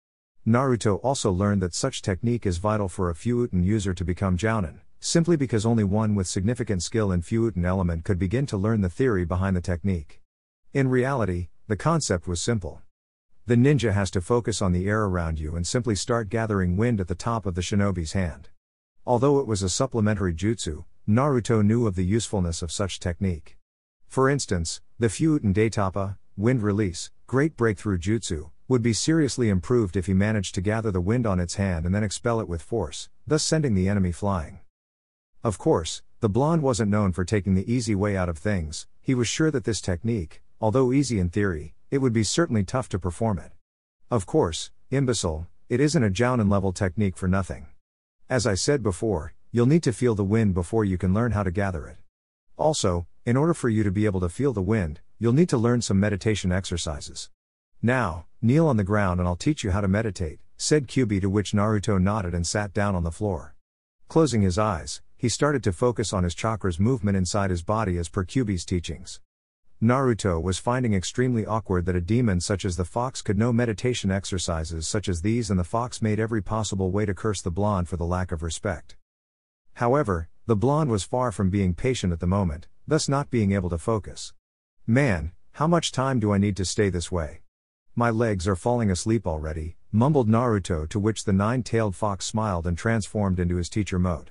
Naruto also learned that such technique is vital for a Fuuten user to become Jounin, simply because only one with significant skill in Fuuten element could begin to learn the theory behind the technique. In reality, the concept was simple. The ninja has to focus on the air around you and simply start gathering wind at the top of the shinobi's hand. Although it was a supplementary jutsu, Naruto knew of the usefulness of such technique. For instance, the Fuuten Daitapa, wind release, great breakthrough jutsu, would be seriously improved if he managed to gather the wind on its hand and then expel it with force, thus sending the enemy flying. Of course, the blonde wasn't known for taking the easy way out of things. He was sure that this technique, although easy in theory, it would be certainly tough to perform it. Of course, imbecile, it isn't a Jounin level technique for nothing. As I said before, you'll need to feel the wind before you can learn how to gather it. Also, in order for you to be able to feel the wind, you'll need to learn some meditation exercises. Now, kneel on the ground and I'll teach you how to meditate, said Kyuubi, to which Naruto nodded and sat down on the floor. Closing his eyes, he started to focus on his chakras movement inside his body as per Kyuubi's teachings. Naruto was finding extremely awkward that a demon such as the fox could know meditation exercises such as these, and the fox made every possible way to curse the blonde for the lack of respect. However, the blonde was far from being patient at the moment, thus not being able to focus. Man, how much time do I need to stay this way? My legs are falling asleep already, mumbled Naruto, to which the nine-tailed fox smiled and transformed into his teacher mode.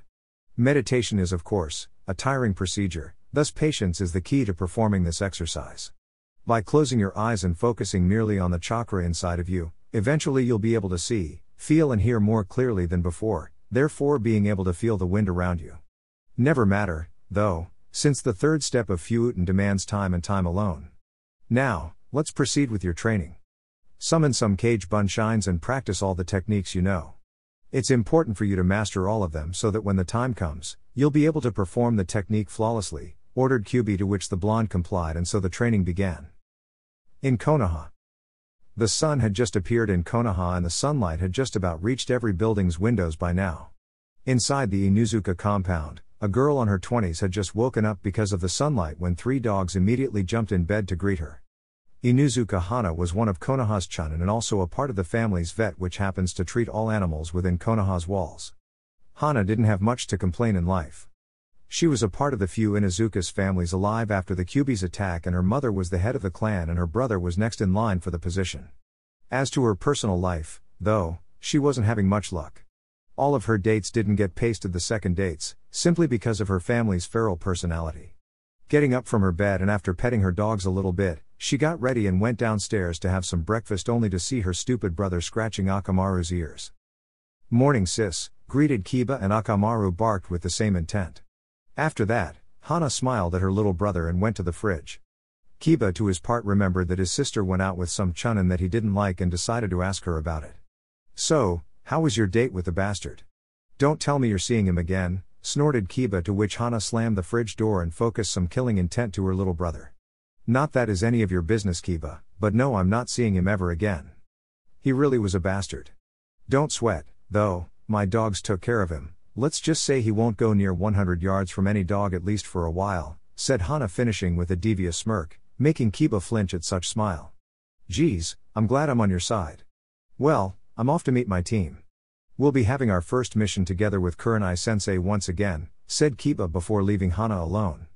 Meditation is, of course, a tiring procedure, thus patience is the key to performing this exercise. By closing your eyes and focusing merely on the chakra inside of you, eventually you'll be able to see, feel and hear more clearly than before, therefore being able to feel the wind around you. Never matter, though, since the third step of Fuuten demands time and time alone. Now, let's proceed with your training. Summon some cage bunshines and practice all the techniques you know. It's important for you to master all of them so that when the time comes, you'll be able to perform the technique flawlessly, ordered Kyubi, to which the blonde complied, and so the training began. In Konoha. The sun had just appeared in Konoha and the sunlight had just about reached every building's windows by now. Inside the Inuzuka compound, a girl on her 20s had just woken up because of the sunlight when 3 dogs immediately jumped in bed to greet her. Inuzuka Hana was one of Konoha's chunin and also a part of the family's vet, which happens to treat all animals within Konoha's walls. Hana didn't have much to complain in life. She was a part of the few Inuzuka's families alive after the Kyubi's attack, and her mother was the head of the clan and her brother was next in line for the position. As to her personal life, though, she wasn't having much luck. All of her dates didn't get pasted the second dates, simply because of her family's feral personality. Getting up from her bed and after petting her dogs a little bit, she got ready and went downstairs to have some breakfast, only to see her stupid brother scratching Akamaru's ears. "Morning, sis," greeted Kiba, and Akamaru barked with the same intent. After that, Hana smiled at her little brother and went to the fridge. Kiba, to his part, remembered that his sister went out with some chunin that he didn't like and decided to ask her about it. "So, how was your date with the bastard? Don't tell me you're seeing him again," snorted Kiba, to which Hana slammed the fridge door and focused some killing intent to her little brother. "Not that is any of your business, Kiba, but no, I'm not seeing him ever again. He really was a bastard. Don't sweat, though, my dogs took care of him. Let's just say he won't go near 100 yards from any dog at least for a while," said Hana, finishing with a devious smirk, making Kiba flinch at such smile. "Geez, I'm glad I'm on your side. Well, I'm off to meet my team. We'll be having our first mission together with Kurenai-sensei once again," said Kiba before leaving Hana alone.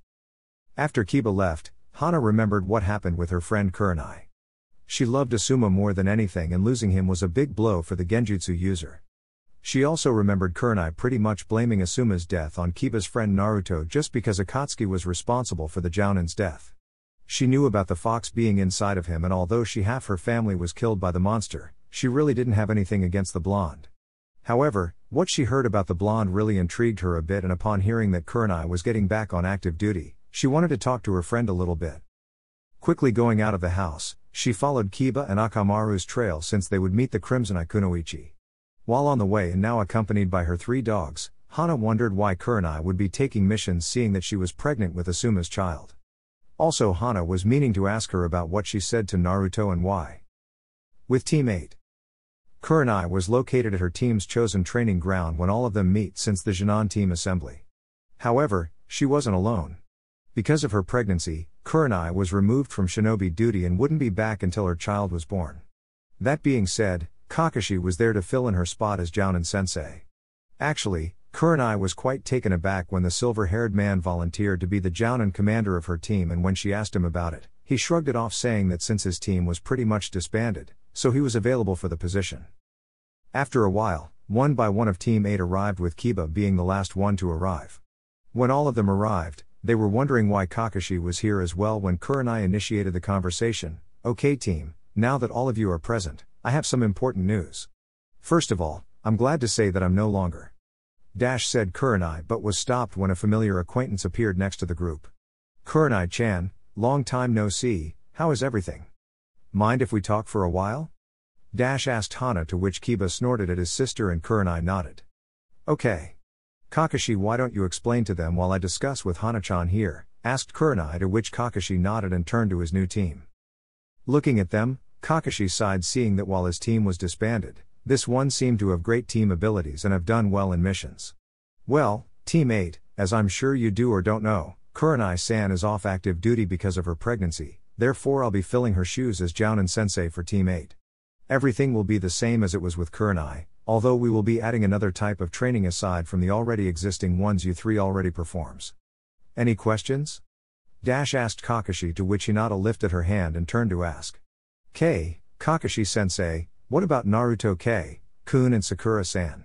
After Kiba left, Hana remembered what happened with her friend Kurenai. She loved Asuma more than anything, and losing him was a big blow for the genjutsu user. She also remembered Kurenai pretty much blaming Asuma's death on Kiba's friend Naruto just because Akatsuki was responsible for the Jounin's death. She knew about the fox being inside of him, and although half her family was killed by the monster, she really didn't have anything against the blonde. However, what she heard about the blonde really intrigued her a bit, and upon hearing that Kurenai was getting back on active duty, she wanted to talk to her friend a little bit. Quickly going out of the house, she followed Kiba and Akamaru's trail since they would meet the Crimson Ikunoichi. While on the way and now accompanied by her 3 dogs, Hana wondered why Kurenai would be taking missions, seeing that she was pregnant with Asuma's child. Also, Hana was meaning to ask her about what she said to Naruto and why. With Team 8. Kurenai was located at her team's chosen training ground when all of them meet since the Jinan team assembly. However, she wasn't alone. Because of her pregnancy, Kurenai was removed from shinobi duty and wouldn't be back until her child was born. That being said, Kakashi was there to fill in her spot as Jounin sensei. Actually, Kurenai was quite taken aback when the silver-haired man volunteered to be the Jounin commander of her team, and when she asked him about it, he shrugged it off, saying that since his team was pretty much disbanded, so he was available for the position. After a while, one by one of Team 8 arrived, with Kiba being the last one to arrive. When all of them arrived, they were wondering why Kakashi was here as well when Kurenai initiated the conversation. "Okay team, now that all of you are present, I have some important news. First of all, I'm glad to say that I'm no longer said Kurenai, but was stopped when a familiar acquaintance appeared next to the group. "Kurenai-chan, long time no see, how is everything? Mind if we talk for a while?" asked Hana, to which Kiba snorted at his sister and Kurenai nodded. "Okay. Kakashi, why don't you explain to them while I discuss with Hana-chan here?" asked Kurenai, to which Kakashi nodded and turned to his new team. Looking at them, Kakashi sighed, seeing that while his team was disbanded, this one seemed to have great team abilities and have done well in missions. "Well, Team 8, as I'm sure you do or don't know, Kurenai-san is off active duty because of her pregnancy, therefore I'll be filling her shoes as Jounin sensei for Team 8. Everything will be the same as it was with Kurenai, although we will be adding another type of training aside from the already existing ones you 3 already performs. Any questions?" asked Kakashi, to which Hinata lifted her hand and turned to ask. Kakashi-sensei, What about Naruto-kun and Sakura-san?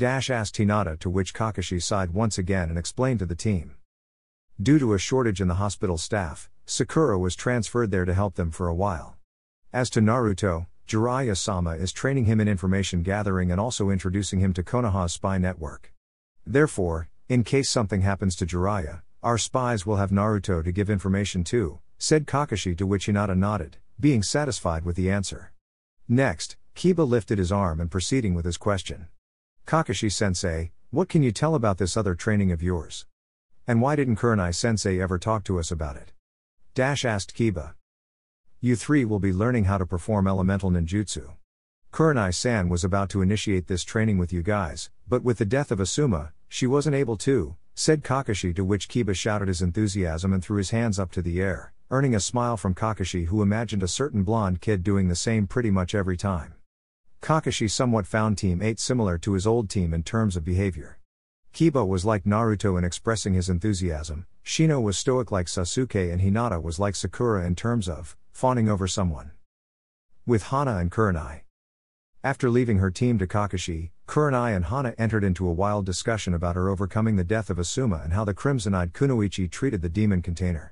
Asked Hinata, to which Kakashi sighed once again and explained to the team. Due to a shortage in the hospital staff, Sakura was transferred there to help them for a while. As to Naruto, Jiraiya-sama is training him in information gathering and also introducing him to Konoha's spy network. Therefore, in case something happens to Jiraiya, our spies will have Naruto to give information to, said Kakashi, to which Hinata nodded, being satisfied with the answer. Next, Kiba lifted his arm and proceeding with his question. Kakashi-sensei, what can you tell about this other training of yours? And why didn't Kurenai-sensei ever talk to us about it? Asked Kiba. You three will be learning how to perform elemental ninjutsu. Kurenai-san was about to initiate this training with you guys, but with the death of Asuma, she wasn't able to, said Kakashi, to which Kiba shouted his enthusiasm and threw his hands up to the air, earning a smile from Kakashi, who imagined a certain blonde kid doing the same pretty much every time. Kakashi somewhat found Team 8 similar to his old team in terms of behavior. Kiba was like Naruto in expressing his enthusiasm, Shino was stoic like Sasuke, and Hinata was like Sakura in terms of fawning over someone. With Hana and Kurenai. After leaving her team to Kakashi, Kurenai and Hana entered into a wild discussion about her overcoming the death of Asuma and how the Crimson-Eyed Kunoichi treated the demon container.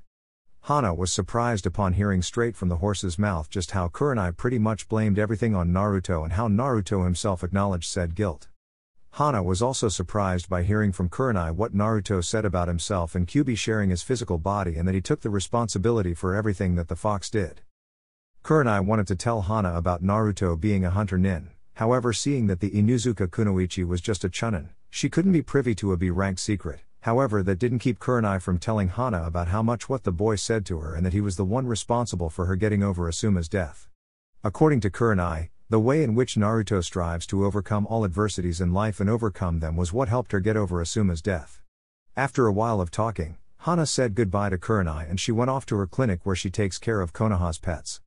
Hana was surprised upon hearing straight from the horse's mouth just how Kurenai pretty much blamed everything on Naruto and how Naruto himself acknowledged said guilt. Hana was also surprised by hearing from Kurenai what Naruto said about himself and Kyuubi sharing his physical body and that he took the responsibility for everything that the fox did. Kurenai wanted to tell Hana about Naruto being a Hunter-Nin, however, seeing that the Inuzuka Kunoichi was just a chunin, she couldn't be privy to a B-rank secret. However, that didn't keep Kurenai from telling Hana about how much what the boy said to her and that he was the one responsible for her getting over Asuma's death. According to Kurenai, the way in which Naruto strives to overcome all adversities in life and overcome them was what helped her get over Asuma's death. After a while of talking, Hana said goodbye to Kurenai and she went off to her clinic where she takes care of Konoha's pets.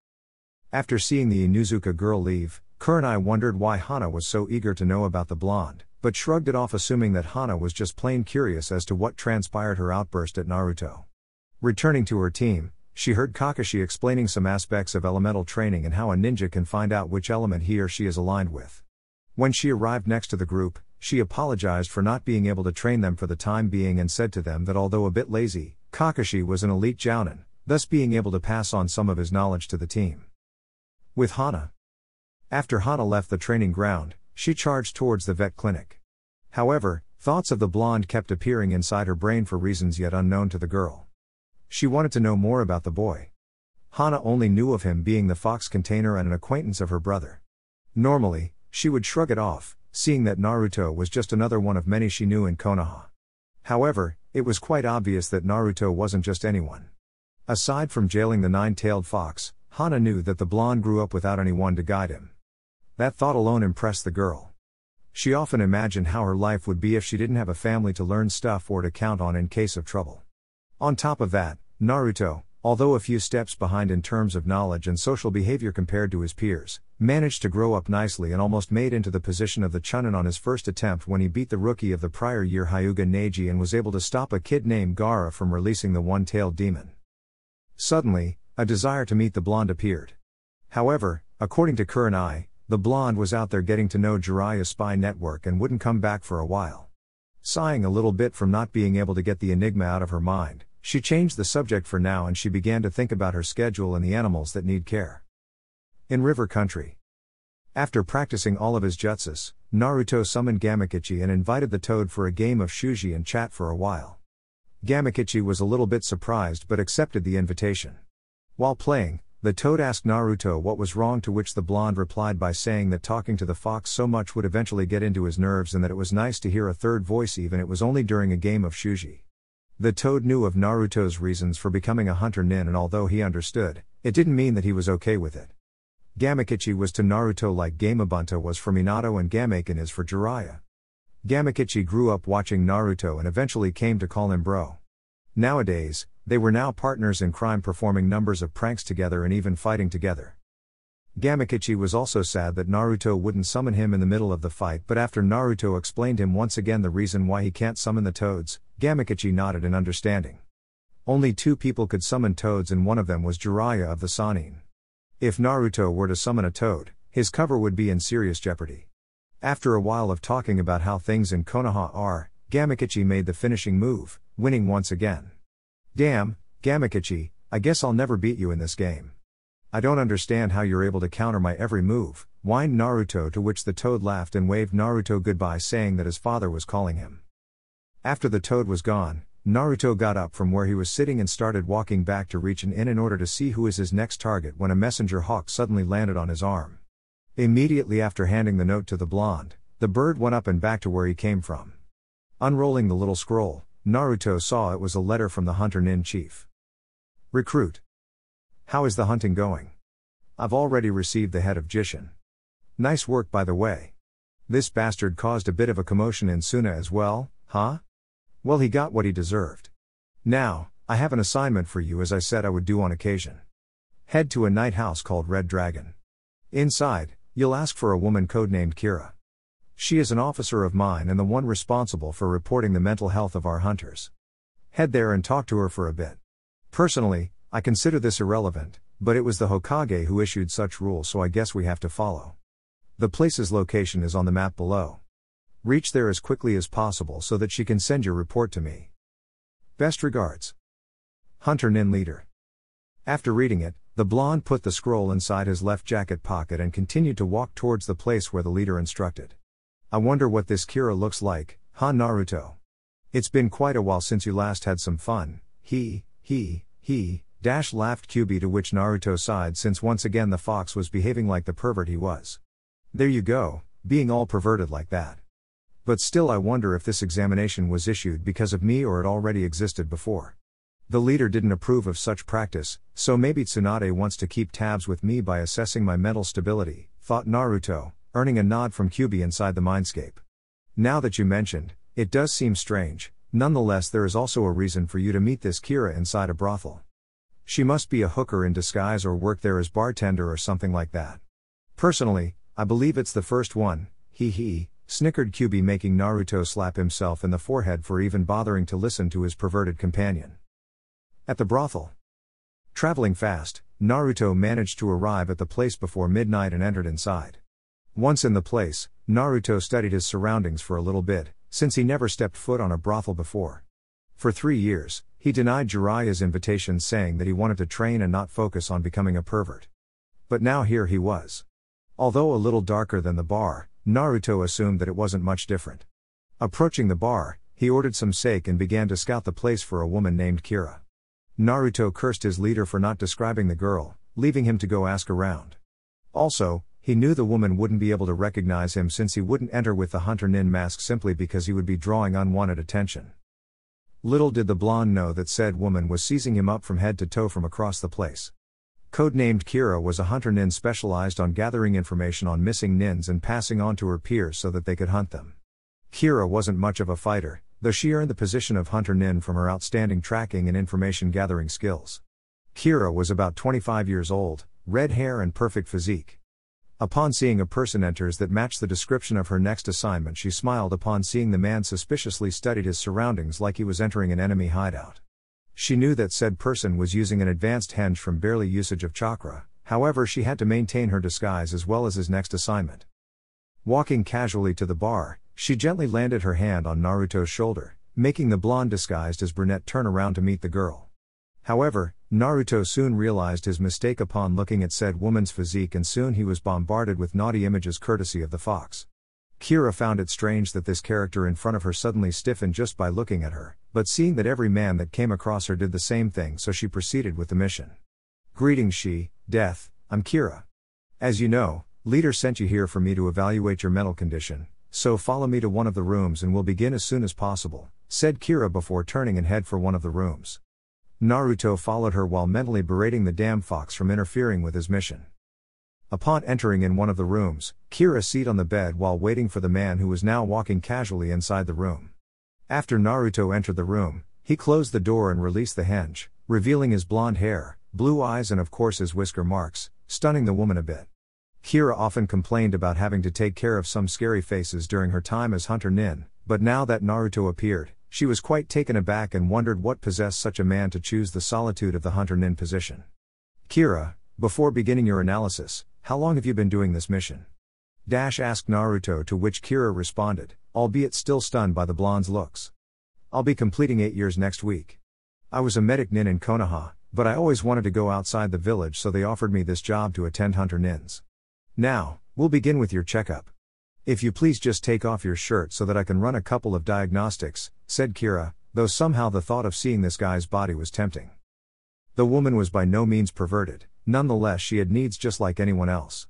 After seeing the Inuzuka girl leave, Kurenai wondered why Hana was so eager to know about the blonde, but shrugged it off, assuming that Hana was just plain curious as to what transpired her outburst at Naruto. Returning to her team, she heard Kakashi explaining some aspects of elemental training and how a ninja can find out which element he or she is aligned with. When she arrived next to the group, she apologized for not being able to train them for the time being and said to them that although a bit lazy, Kakashi was an elite jounin, thus being able to pass on some of his knowledge to the team. With Hana. After Hana left the training ground, she charged towards the vet clinic. However, thoughts of the blonde kept appearing inside her brain for reasons yet unknown to the girl. She wanted to know more about the boy. Hana only knew of him being the fox container and an acquaintance of her brother. Normally, she would shrug it off, seeing that Naruto was just another one of many she knew in Konoha. However, it was quite obvious that Naruto wasn't just anyone. Aside from jailing the nine-tailed fox, Hana knew that the blonde grew up without anyone to guide him. That thought alone impressed the girl. She often imagined how her life would be if she didn't have a family to learn stuff or to count on in case of trouble. On top of that, Naruto, although a few steps behind in terms of knowledge and social behavior compared to his peers, managed to grow up nicely and almost made into the position of the chunin on his first attempt when he beat the rookie of the prior year Hyuga Neji and was able to stop a kid named Gaara from releasing the one-tailed demon. Suddenly, a desire to meet the blonde appeared. However, according to Kurenai, the blonde was out there getting to know Jiraiya's spy network and wouldn't come back for a while. Sighing a little bit from not being able to get the enigma out of her mind, she changed the subject for now and she began to think about her schedule and the animals that need care. In River Country. After practicing all of his jutsus, Naruto summoned Gamakichi and invited the toad for a game of shuji and chat for a while. Gamakichi was a little bit surprised but accepted the invitation. While playing, the toad asked Naruto what was wrong, to which the blonde replied by saying that talking to the fox so much would eventually get into his nerves and that it was nice to hear a third voice even it was only during a game of shuji. The toad knew of Naruto's reasons for becoming a Hunter-Nin, and although he understood, it didn't mean that he was okay with it. Gamakichi was to Naruto like Gamabunta was for Minato and Gamaken is for Jiraiya. Gamakichi grew up watching Naruto and eventually came to call him bro. Nowadays, they were now partners in crime, performing numbers of pranks together and even fighting together. Gamakichi was also sad that Naruto wouldn't summon him in the middle of the fight, but after Naruto explained him once again the reason why he can't summon the toads, Gamakichi nodded in understanding. Only 2 people could summon toads and one of them was Jiraiya of the Sannin. If Naruto were to summon a toad, His cover would be in serious jeopardy. After a while of talking about how things in Konoha are, Gamakichi made the finishing move, winning once again. Damn, Gamakichi, I guess I'll never beat you in this game. I don't understand how you're able to counter my every move, whined Naruto, to which the toad laughed and waved Naruto goodbye, saying that his father was calling him. After the toad was gone, Naruto got up from where he was sitting and started walking back to reach an inn in order to see who is his next target when a messenger hawk suddenly landed on his arm. Immediately after handing the note to the blonde, the bird went up and back to where he came from. Unrolling the little scroll, Naruto saw it was a letter from the Hunter-Nin chief. Recruit. How is the hunting going? I've already received the head of Jishin. Nice work, by the way. This bastard caused a bit of a commotion in Suna as well, huh? Well, he got what he deserved. Now, I have an assignment for you, as I said I would do on occasion. Head to a night house called Red Dragon. Inside, you'll ask for a woman codenamed Kira. She is an officer of mine and the one responsible for reporting the mental health of our hunters. Head there and talk to her for a bit. Personally, I consider this irrelevant, but it was the Hokage who issued such rules, so I guess we have to follow. The place's location is on the map below. Reach there as quickly as possible so that she can send your report to me. Best regards. Hunter-Nin leader. After reading it, the blonde put the scroll inside his left jacket pocket and continued to walk towards the place where the leader instructed. I wonder what this Kira looks like, huh, Naruto? It's been quite a while since you last had some fun, laughed QB, to which Naruto sighed, since once again the fox was behaving like the pervert he was. There you go, being all perverted like that. But still, I wonder if this examination was issued because of me or it already existed before. The leader didn't approve of such practice, so maybe Tsunade wants to keep tabs with me by assessing my mental stability, thought Naruto, earning a nod from QB inside the mindscape. Now that you mentioned, it does seem strange. Nonetheless, there is also a reason for you to meet this Kira inside a brothel. She must be a hooker in disguise or work there as bartender or something like that. Personally, I believe it's the first one, snickered QB, making Naruto slap himself in the forehead for even bothering to listen to his perverted companion. At the brothel. Traveling fast, Naruto managed to arrive at the place before midnight and entered inside. Once in the place, Naruto studied his surroundings for a little bit, since he never stepped foot on a brothel before. For 3 years, he denied Jiraiya's invitations, saying that he wanted to train and not focus on becoming a pervert. But now here he was. Although a little darker than the bar, Naruto assumed that it wasn't much different. Approaching the bar, he ordered some sake and began to scout the place for a woman named Kira. Naruto cursed his leader for not describing the girl, leaving him to go ask around. Also, he knew the woman wouldn't be able to recognize him since he wouldn't enter with the Hunter-Nin mask simply because he would be drawing unwanted attention. Little did the blonde know that said woman was seizing him up from head to toe from across the place. Codenamed Kira was a Hunter-Nin specialized on gathering information on missing nins and passing on to her peers so that they could hunt them. Kira wasn't much of a fighter, though she earned the position of Hunter-Nin from her outstanding tracking and information gathering skills. Kira was about 25 years old, red hair and perfect physique. Upon seeing a person enters that matched the description of her next assignment, she smiled upon seeing the man suspiciously studied his surroundings like he was entering an enemy hideout. She knew that said person was using an advanced henge from barely usage of chakra, however she had to maintain her disguise as well as his next assignment. Walking casually to the bar, she gently landed her hand on Naruto's shoulder, making the blonde disguised as brunette turn around to meet the girl. However, Naruto soon realized his mistake upon looking at said woman's physique, and soon he was bombarded with naughty images courtesy of the fox. Kira found it strange that this character in front of her suddenly stiffened just by looking at her, but seeing that every man that came across her did the same thing, so she proceeded with the mission. Greetings, Death, I'm Kira. As you know, leader sent you here for me to evaluate your mental condition, so follow me to one of the rooms and we'll begin as soon as possible, said Kira before turning and head for one of the rooms. Naruto followed her while mentally berating the damn fox from interfering with his mission. Upon entering in one of the rooms, Kira sat on the bed while waiting for the man who was now walking casually inside the room. After Naruto entered the room, he closed the door and released the henge, revealing his blonde hair, blue eyes and of course his whisker marks, stunning the woman a bit. Kira often complained about having to take care of some scary faces during her time as Hunter-Nin, but now that Naruto appeared, she was quite taken aback and wondered what possessed such a man to choose the solitude of the Hunter-Nin position. Kira, before beginning your analysis, How long have you been doing this mission? Asked Naruto, to which Kira responded, albeit still stunned by the blonde's looks. I'll be completing 8 years next week. I was a medic nin in Konoha, but I always wanted to go outside the village, so they offered me this job to attend Hunter-Nins. Now, we'll begin with your checkup. If you please just take off your shirt so that I can run a couple of diagnostics, said Kira, though somehow the thought of seeing this guy's body was tempting. The woman was by no means perverted, nonetheless she had needs just like anyone else.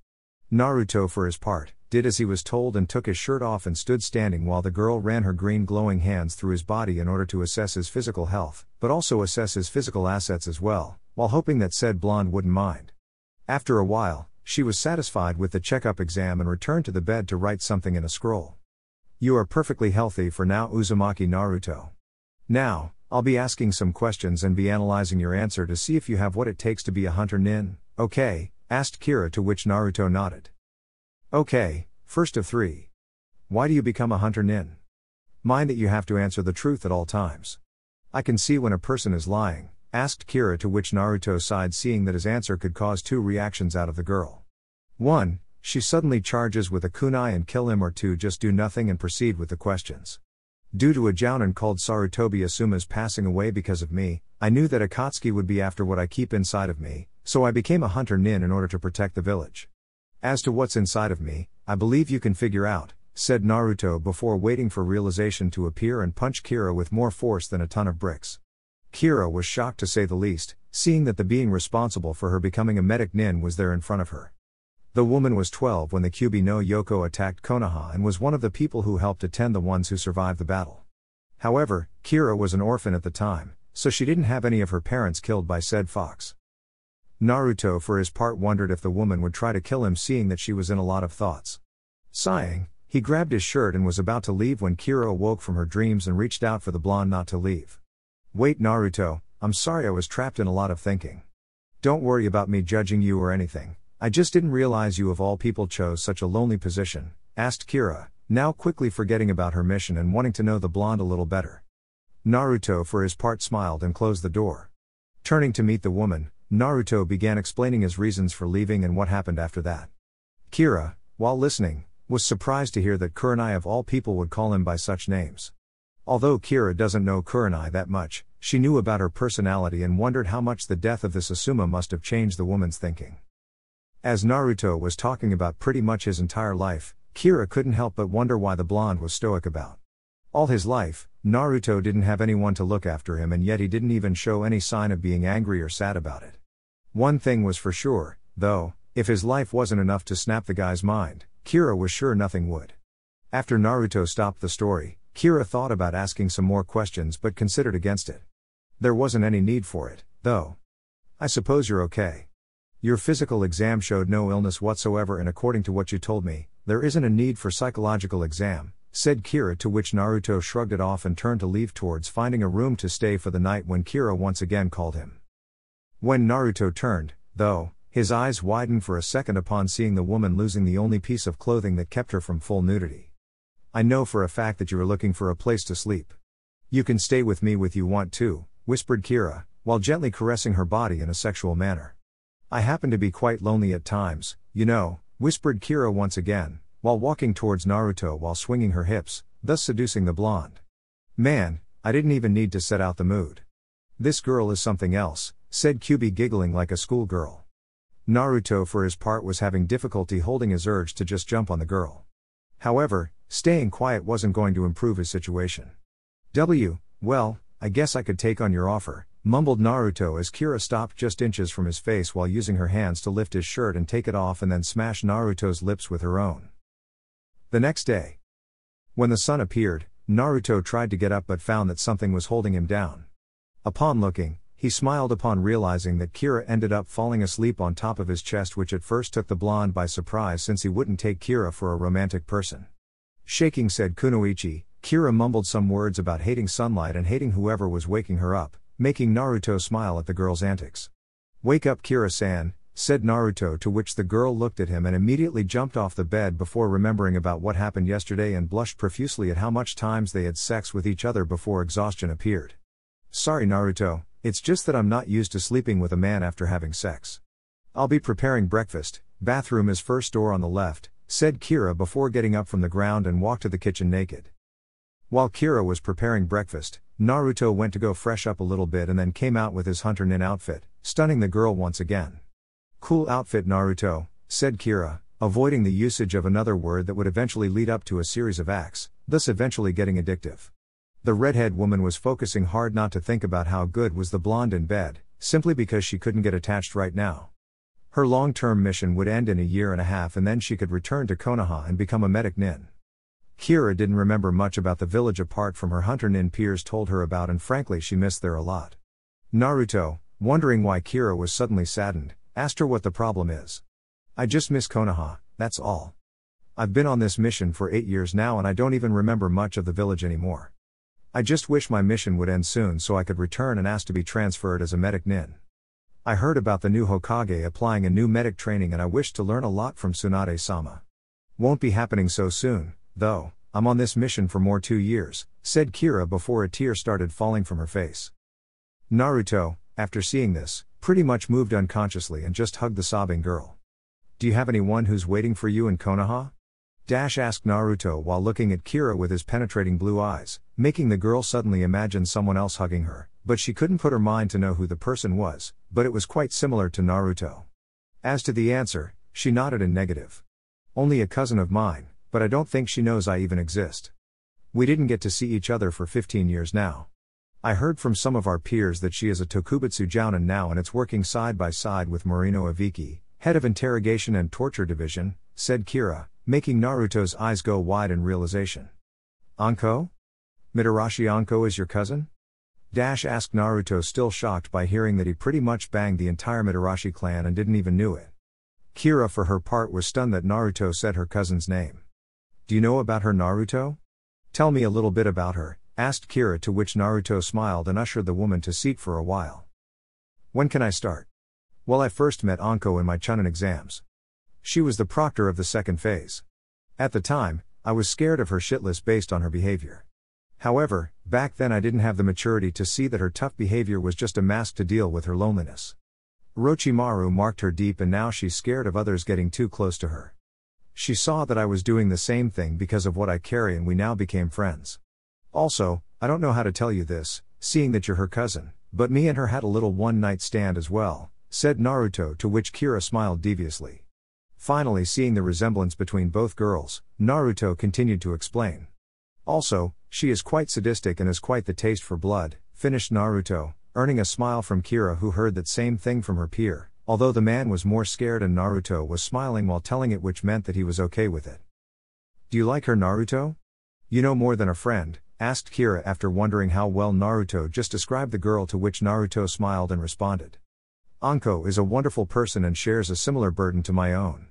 Naruto, for his part, did as he was told and took his shirt off and stood standing while the girl ran her green glowing hands through his body in order to assess his physical health, but also assess his physical assets as well, while hoping that said blonde wouldn't mind. After a while, she was satisfied with the checkup exam and returned to the bed to write something in a scroll. You are perfectly healthy for now, Uzumaki Naruto. Now, I'll be asking some questions and be analyzing your answer to see if you have what it takes to be a Hunter-Nin, okay? Asked Kira, to which Naruto nodded. Okay, first of 3. Why do you become a Hunter-Nin? Mind that you have to answer the truth at all times. I can see when a person is lying, asked Kira, to which Naruto sighed, seeing that his answer could cause 2 reactions out of the girl. 1. She suddenly charges with a kunai and kill him, or 2. Just do nothing and proceed with the questions. Due to a jounin called Sarutobi Asuma's passing away because of me, I knew that Akatsuki would be after what I keep inside of me, so I became a Hunter-Nin in order to protect the village. As to what's inside of me, I believe you can figure out, said Naruto before waiting for realization to appear and punch Kira with more force than a ton of bricks. Kira was shocked to say the least, seeing that the being responsible for her becoming a medic nin was there in front of her. The woman was 12 when the Kyuubi no Yoko attacked Konoha and was one of the people who helped attend the ones who survived the battle. However, Kira was an orphan at the time, so she didn't have any of her parents killed by said fox. Naruto, for his part, wondered if the woman would try to kill him, seeing that she was in a lot of thoughts. Sighing, he grabbed his shirt and was about to leave when Kira awoke from her dreams and reached out for the blonde not to leave. Wait, Naruto, I'm sorry, I was trapped in a lot of thinking. Don't worry about me judging you or anything, I just didn't realize you of all people chose such a lonely position, asked Kira, now quickly forgetting about her mission and wanting to know the blonde a little better. Naruto, for his part, smiled and closed the door. Turning to meet the woman, Naruto began explaining his reasons for leaving and what happened after that. Kira, while listening, was surprised to hear that Kurenai of all people would call him by such names. Although Kira doesn't know Kurenai that much, she knew about her personality and wondered how much the death of this Asuma must have changed the woman's thinking. As Naruto was talking about pretty much his entire life, Kira couldn't help but wonder why the blonde was stoic about. All his life, Naruto didn't have anyone to look after him, and yet he didn't even show any sign of being angry or sad about it. One thing was for sure, though, if his life wasn't enough to snap the guy's mind, Kira was sure nothing would. After Naruto stopped the story, Kira thought about asking some more questions but considered against it. There wasn't any need for it, though. I suppose you're okay. Your physical exam showed no illness whatsoever, and according to what you told me, there isn't a need for psychological exam, said Kira, to which Naruto shrugged it off and turned to leave towards finding a room to stay for the night when Kira once again called him. When Naruto turned, though, his eyes widened for a second upon seeing the woman losing the only piece of clothing that kept her from full nudity. I know for a fact that you are looking for a place to sleep. You can stay with me if you want to, whispered Kira, while gently caressing her body in a sexual manner. I happen to be quite lonely at times, you know, whispered Kira once again, while walking towards Naruto while swinging her hips, thus seducing the blonde. Man, I didn't even need to set out the mood. This girl is something else, said Kyuubi, giggling like a schoolgirl. Naruto, for his part, was having difficulty holding his urge to just jump on the girl. However, staying quiet wasn't going to improve his situation. Well, I guess I could take on your offer, mumbled Naruto as Kira stopped just inches from his face while using her hands to lift his shirt and take it off and then smash Naruto's lips with her own. The next day, when the sun appeared, Naruto tried to get up but found that something was holding him down. Upon looking, he smiled upon realizing that Kira ended up falling asleep on top of his chest, which at first took the blonde by surprise since he wouldn't take Kira for a romantic person. Shaking said kunoichi, Kira mumbled some words about hating sunlight and hating whoever was waking her up, making Naruto smile at the girl's antics. Wake up, Kira-san, said Naruto, to which the girl looked at him and immediately jumped off the bed before remembering about what happened yesterday and blushed profusely at how much times they had sex with each other before exhaustion appeared. Sorry, Naruto, it's just that I'm not used to sleeping with a man after having sex. I'll be preparing breakfast, bathroom is first door on the left, said Kira before getting up from the ground and walked to the kitchen naked. While Kira was preparing breakfast, Naruto went to go fresh up a little bit and then came out with his Hunter-Nin outfit, stunning the girl once again. Cool outfit Naruto, said Kira, avoiding the usage of another word that would eventually lead up to a series of acts, thus eventually getting addictive. The redhead woman was focusing hard not to think about how good was the blonde in bed, simply because she couldn't get attached right now. Her long-term mission would end in a year and a half and then she could return to Konoha and become a medic nin. Kira didn't remember much about the village apart from her Hunter-Nin peers told her about, and frankly she missed there a lot. Naruto, wondering why Kira was suddenly saddened, asked her what the problem is. I just miss Konoha, that's all. I've been on this mission for 8 years now and I don't even remember much of the village anymore. I just wish my mission would end soon so I could return and ask to be transferred as a medic nin. I heard about the new Hokage applying a new medic training and I wish to learn a lot from Tsunade-sama. Won't be happening so soon, though. I'm on this mission for more 2 years, said Kira before a tear started falling from her face. Naruto, after seeing this, pretty much moved unconsciously and just hugged the sobbing girl. Do you have anyone who's waiting for you in Konoha? Asked Naruto while looking at Kira with his penetrating blue eyes, making the girl suddenly imagine someone else hugging her, but she couldn't put her mind to know who the person was, but it was quite similar to Naruto. As to the answer, she nodded in negative. Only a cousin of mine, but I don't think she knows I even exist. We didn't get to see each other for 15 years now. I heard from some of our peers that she is a Tokubutsu Jounin now and it's working side by side with Morino Aviki, head of Interrogation and Torture Division, said Kira, making Naruto's eyes go wide in realization. Anko? Mitarashi Anko is your cousin? Asked Naruto, still shocked by hearing that he pretty much banged the entire Mitarashi clan and didn't even knew it. Kira for her part was stunned that Naruto said her cousin's name. Do you know about her, Naruto? Tell me a little bit about her, asked Kira, to which Naruto smiled and ushered the woman to seat for a while. When can I start? Well, I first met Anko in my Chunin exams. She was the proctor of the second phase. At the time, I was scared of her shitless based on her behavior. However, back then I didn't have the maturity to see that her tough behavior was just a mask to deal with her loneliness. Orochimaru marked her deep and now she's scared of others getting too close to her. She saw that I was doing the same thing because of what I carry and we now became friends. Also, I don't know how to tell you this, seeing that you're her cousin, but me and her had a little one-night stand as well, said Naruto, to which Kira smiled deviously. Finally seeing the resemblance between both girls, Naruto continued to explain. Also, she is quite sadistic and has quite the taste for blood, finished Naruto, earning a smile from Kira, who heard that same thing from her peer, although the man was more scared and Naruto was smiling while telling it, which meant that he was okay with it. Do you like her, Naruto? You know more than a friend, asked Kira after wondering how well Naruto just described the girl, to which Naruto smiled and responded. Anko is a wonderful person and shares a similar burden to my own.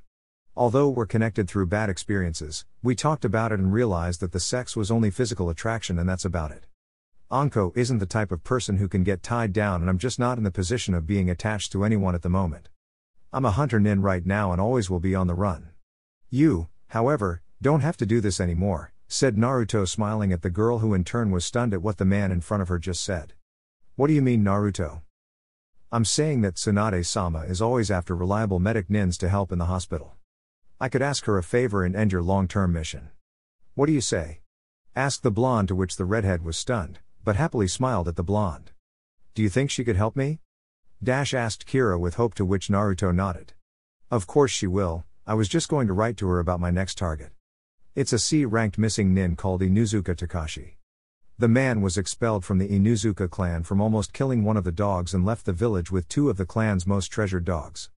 Although we're connected through bad experiences, we talked about it and realized that the sex was only physical attraction and that's about it. Anko isn't the type of person who can get tied down and I'm just not in the position of being attached to anyone at the moment. I'm a Hunter-Nin right now and always will be on the run. You, however, don't have to do this anymore, said Naruto, smiling at the girl, who in turn was stunned at what the man in front of her just said. What do you mean, Naruto? I'm saying that Tsunade-sama is always after reliable medic nins to help in the hospital. I could ask her a favor and end your long-term mission. What do you say? Asked the blonde, to which the redhead was stunned, but happily smiled at the blonde. Do you think she could help me? Asked Kira with hope, to which Naruto nodded. Of course she will, I was just going to write to her about my next target. It's a C-ranked missing nin called Inuzuka Takashi. The man was expelled from the Inuzuka clan from almost killing one of the dogs and left the village with 2 of the clan's most treasured dogs.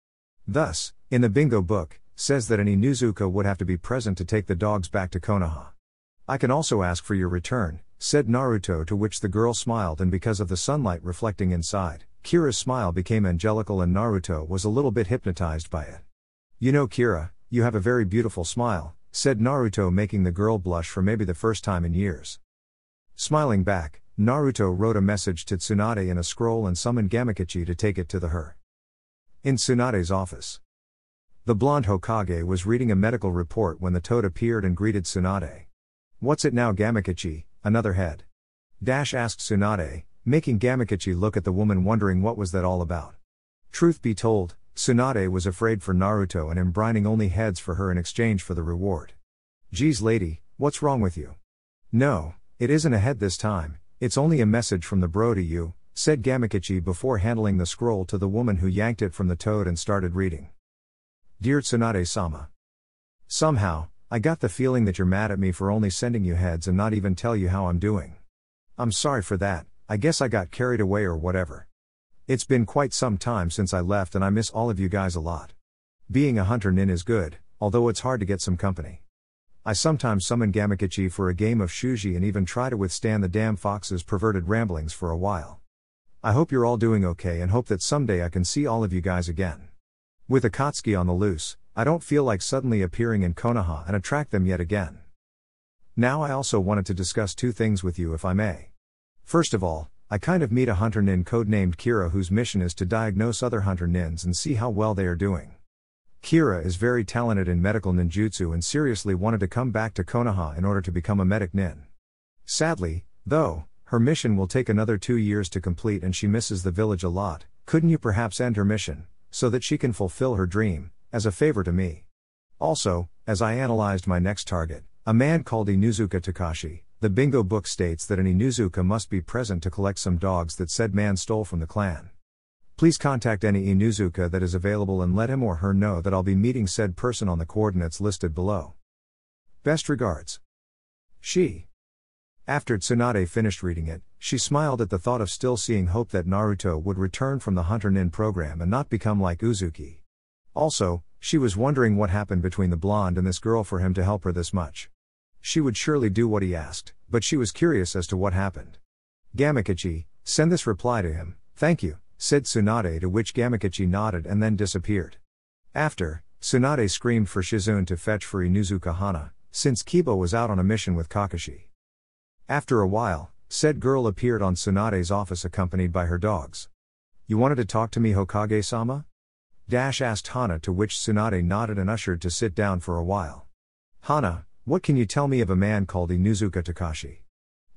Thus, in the bingo book, says that an Inuzuka would have to be present to take the dogs back to Konoha. I can also ask for your return, said Naruto, to which the girl smiled, and because of the sunlight reflecting inside, Kira's smile became angelical and Naruto was a little bit hypnotized by it. You know, Kira, you have a very beautiful smile, said Naruto, making the girl blush for maybe the first time in years. Smiling back, Naruto wrote a message to Tsunade in a scroll and summoned Gamakichi to take it to her. In Tsunade's office. The blonde Hokage was reading a medical report when the toad appeared and greeted Tsunade. What's it now, Gamakichi, another head? Asked Tsunade, making Gamakichi look at the woman, wondering what was that all about. Truth be told, Tsunade was afraid for Naruto and him brining only heads for her in exchange for the reward. "Geez lady, what's wrong with you?" "No, it isn't a head this time, it's only a message from the bro to you," said Gamakichi before handling the scroll to the woman who yanked it from the toad and started reading. "Dear Tsunade-sama. Somehow, I got the feeling that you're mad at me for only sending you heads and not even tell you how I'm doing. I'm sorry for that, I guess I got carried away or whatever. It's been quite some time since I left and I miss all of you guys a lot. Being a Hunter-Nin is good, although it's hard to get some company. I sometimes summon Gamakichi for a game of shuji and even try to withstand the damn fox's perverted ramblings for a while. I hope you're all doing okay and hope that someday I can see all of you guys again. With Akatsuki on the loose, I don't feel like suddenly appearing in Konoha and attract them yet again. Now I also wanted to discuss two things with you if I may. First of all, I kind of meet a Hunter-Nin codenamed Kira whose mission is to diagnose other Hunter-Nins and see how well they are doing. Kira is very talented in medical ninjutsu and seriously wanted to come back to Konoha in order to become a medic nin. Sadly, though, her mission will take another 2 years to complete and she misses the village a lot. Couldn't you perhaps end her mission, so that she can fulfill her dream, as a favor to me? Also, as I analyzed my next target, a man called Inuzuka Takashi, the bingo book states that an Inuzuka must be present to collect some dogs that said man stole from the clan. Please contact any Inuzuka that is available and let him or her know that I'll be meeting said person on the coordinates listed below. Best regards. She. After Tsunade finished reading it, she smiled at the thought of still seeing hope that Naruto would return from the Hunter-Nin program and not become like Uzumaki. Also, she was wondering what happened between the blonde and this girl for him to help her this much. She would surely do what he asked, but she was curious as to what happened. Gamakichi, send this reply to him, thank you, said Tsunade, to which Gamakichi nodded and then disappeared. After, Tsunade screamed for Shizune to fetch for Inuzuka Hana, since Kiba was out on a mission with Kakashi. After a while, said girl appeared on Tsunade's office accompanied by her dogs. You wanted to talk to me, Hokage-sama? Asked Hana, to which Tsunade nodded and ushered to sit down for a while. Hana, what can you tell me of a man called Inuzuka Takashi?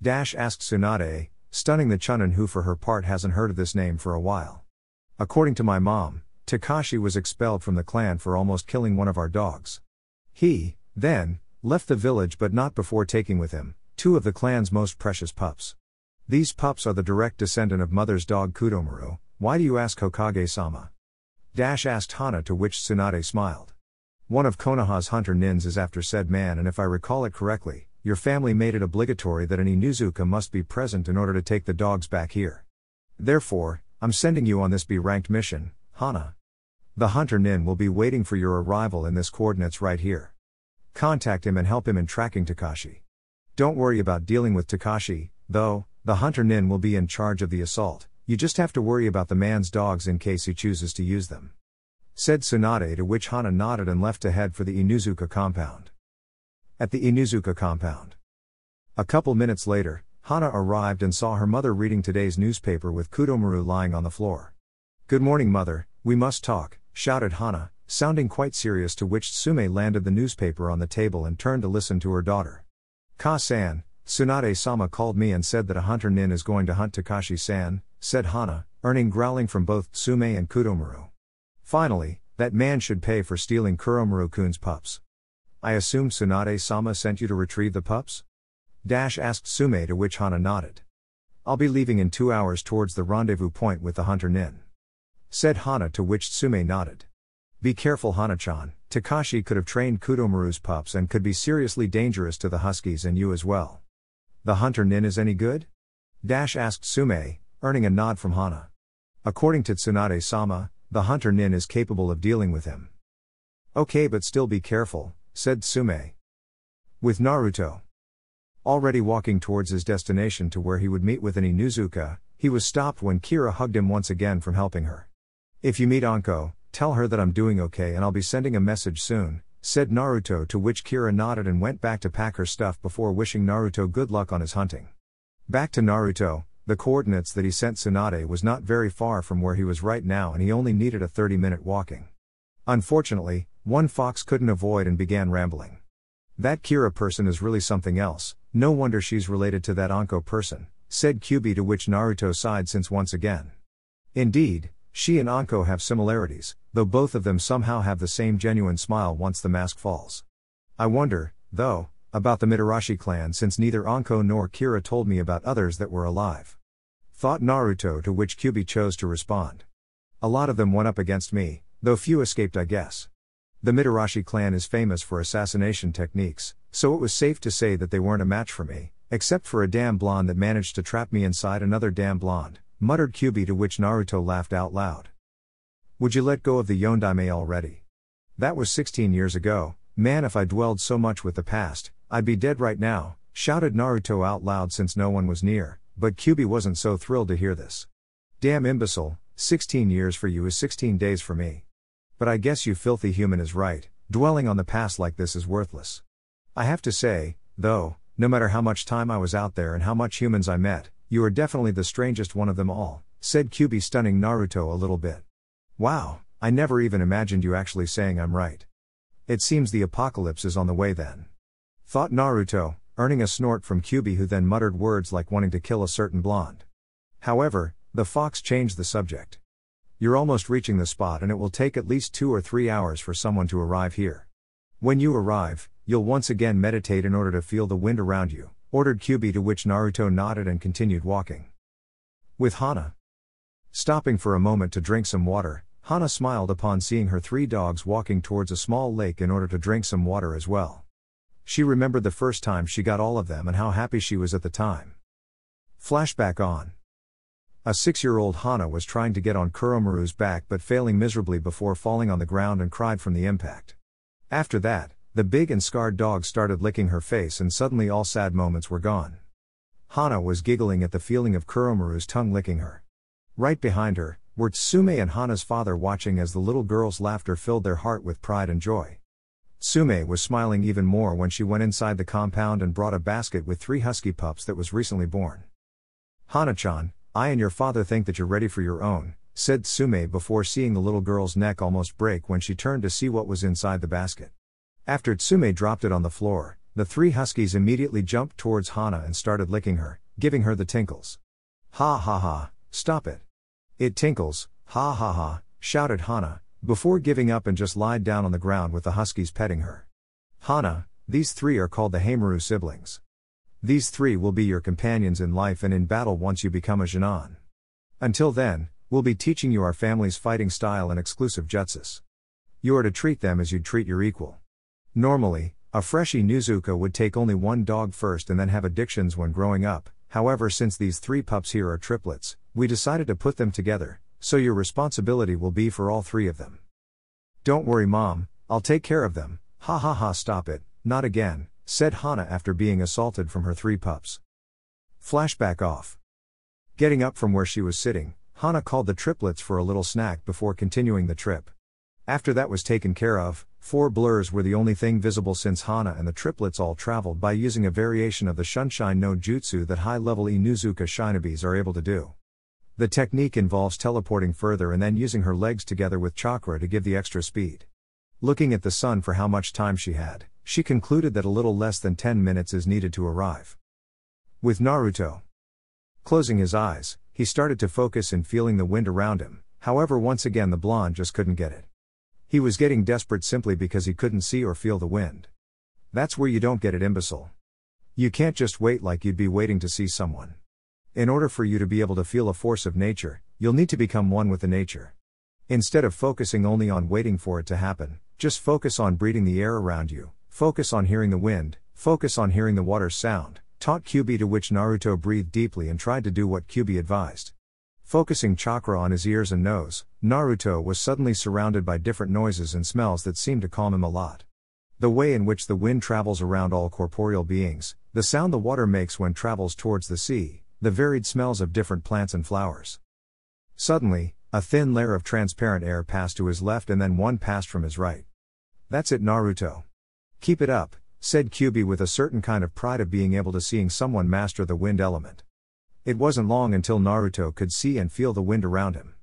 Asked Tsunade, stunning the Chunin, who for her part hasn't heard of this name for a while. According to my mom, Takashi was expelled from the clan for almost killing one of our dogs. He, then, left the village but not before taking with him 2 of the clan's most precious pups. These pups are the direct descendant of mother's dog Kudomaru. Why do you ask, Hokage-sama? Asked Hana, to which Tsunade smiled. One of Konoha's Hunter-Nins is after said man, and if I recall it correctly, your family made it obligatory that an Inuzuka must be present in order to take the dogs back here. Therefore, I'm sending you on this B-ranked mission, Hana. The Hunter-Nin will be waiting for your arrival in this coordinates right here. Contact him and help him in tracking Takashi. Don't worry about dealing with Takashi, though, the Hunter-Nin will be in charge of the assault, you just have to worry about the man's dogs in case he chooses to use them. Said Tsunade, to which Hana nodded and left to head for the Inuzuka compound. At the Inuzuka compound. A couple minutes later, Hana arrived and saw her mother reading today's newspaper with Kudomaru lying on the floor. Good morning, mother, we must talk, shouted Hana, sounding quite serious, to which Tsume landed the newspaper on the table and turned to listen to her daughter. Ka-san, Tsunade-sama called me and said that a Hunter-Nin is going to hunt Takashi-san, said Hana, earning growling from both Tsume and Kudomaru. Finally, that man should pay for stealing Kuromaru-kun's pups. I assume Tsunade-sama sent you to retrieve the pups? Asked Tsume, to which Hana nodded. I'll be leaving in 2 hours towards the rendezvous point with the Hunter-Nin. Said Hana, to which Tsume nodded. Be careful, Hana-chan, Takashi could have trained Kudomaru's pups and could be seriously dangerous to the Huskies and you as well. The Hunter-Nin is any good? Asked Tsume, earning a nod from Hana. According to Tsunade-sama, the Hunter-Nin is capable of dealing with him. Okay, but still be careful, said Tsume. With Naruto already walking towards his destination to where he would meet with an Inuzuka, he was stopped when Kira hugged him once again from helping her. If you meet Anko, tell her that I'm doing okay and I'll be sending a message soon, said Naruto, to which Kira nodded and went back to pack her stuff before wishing Naruto good luck on his hunting. Back to Naruto, the coordinates that he sent Tsunade was not very far from where he was right now and he only needed a 30-minute walking. Unfortunately, one fox couldn't avoid and began rambling. That Kira person is really something else, no wonder she's related to that Anko person, said Kyubi, to which Naruto sighed since once again. Indeed, she and Anko have similarities, though both of them somehow have the same genuine smile once the mask falls. I wonder, though, about the Mitarashi clan since neither Anko nor Kira told me about others that were alive. Thought Naruto, to which Kyubi chose to respond. A lot of them went up against me, though few escaped, I guess. The Mitarashi clan is famous for assassination techniques, so it was safe to say that they weren't a match for me, except for a damn blonde that managed to trap me inside another damn blonde, muttered Kyubi, to which Naruto laughed out loud. Would you let go of the Yondaime already? That was 16 years ago, man, if I dwelled so much with the past, I'd be dead right now, shouted Naruto out loud since no one was near, but Kyubi wasn't so thrilled to hear this. Damn imbecile, 16 years for you is 16 days for me. But I guess you filthy human is right, dwelling on the past like this is worthless. I have to say, though, no matter how much time I was out there and how much humans I met, you are definitely the strangest one of them all, said Kyubi, stunning Naruto a little bit. Wow, I never even imagined you actually saying I'm right. It seems the apocalypse is on the way then. Thought Naruto, earning a snort from Kyubi, who then muttered words like wanting to kill a certain blonde. However, the fox changed the subject. You're almost reaching the spot and it will take at least 2 or 3 hours for someone to arrive here. When you arrive, you'll once again meditate in order to feel the wind around you, ordered Kyubi, to which Naruto nodded and continued walking. With Hana. Stopping for a moment to drink some water, Hana smiled upon seeing her 3 dogs walking towards a small lake in order to drink some water as well. She remembered the first time she got all of them and how happy she was at the time. Flashback on. A 6-year-old Hana was trying to get on Kuromaru's back but failing miserably before falling on the ground and cried from the impact. After that, the big and scarred dog started licking her face and suddenly all sad moments were gone. Hana was giggling at the feeling of Kuromaru's tongue licking her. Right behind her were Tsume and Hana's father watching as the little girl's laughter filled their heart with pride and joy. Tsume was smiling even more when she went inside the compound and brought a basket with 3 husky pups that was recently born. Hana-chan, I and your father think that you're ready for your own, said Tsume before seeing the little girl's neck almost break when she turned to see what was inside the basket. After Tsume dropped it on the floor, the 3 huskies immediately jumped towards Hana and started licking her, giving her the tinkles. Ha ha ha, stop it. It tinkles, ha ha ha, shouted Hana, before giving up and just lied down on the ground with the huskies petting her. Hana, these 3 are called the Heimaru siblings. These 3 will be your companions in life and in battle once you become a Genin. Until then, we'll be teaching you our family's fighting style and exclusive jutsus. You are to treat them as you'd treat your equal. Normally, a freshie Nezuka would take only 1 dog first and then have addictions when growing up. However, since these 3 pups here are triplets, we decided to put them together, so your responsibility will be for all 3 of them. Don't worry, Mom, I'll take care of them. Ha ha ha, stop it, not again, said Hana after being assaulted from her 3 pups. Flashback off. Getting up from where she was sitting, Hana called the triplets for a little snack before continuing the trip. After that was taken care of, 4 blurs were the only thing visible since Hana and the triplets all traveled by using a variation of the Sunshine no Jutsu that high-level Inuzuka shinobis are able to do. The technique involves teleporting further and then using her legs together with Chakra to give the extra speed. Looking at the sun for how much time she had, she concluded that a little less than 10 minutes is needed to arrive. With Naruto. Closing his eyes, he started to focus in feeling the wind around him, however once again the blonde just couldn't get it. He was getting desperate simply because he couldn't see or feel the wind. That's where you don't get it, imbecile. You can't just wait like you'd be waiting to see someone. In order for you to be able to feel a force of nature, you'll need to become one with the nature. Instead of focusing only on waiting for it to happen, just focus on breathing the air around you, focus on hearing the wind, focus on hearing the water's sound, taught Kyubi, to which Naruto breathed deeply and tried to do what Kyubi advised. Focusing Chakra on his ears and nose, Naruto was suddenly surrounded by different noises and smells that seemed to calm him a lot. The way in which the wind travels around all corporeal beings, the sound the water makes when travels towards the sea, the varied smells of different plants and flowers. Suddenly, a thin layer of transparent air passed to his left and then one passed from his right. That's it, Naruto. Keep it up, said Kyubi with a certain kind of pride of being able to seeing someone master the wind element. It wasn't long until Naruto could see and feel the wind around him.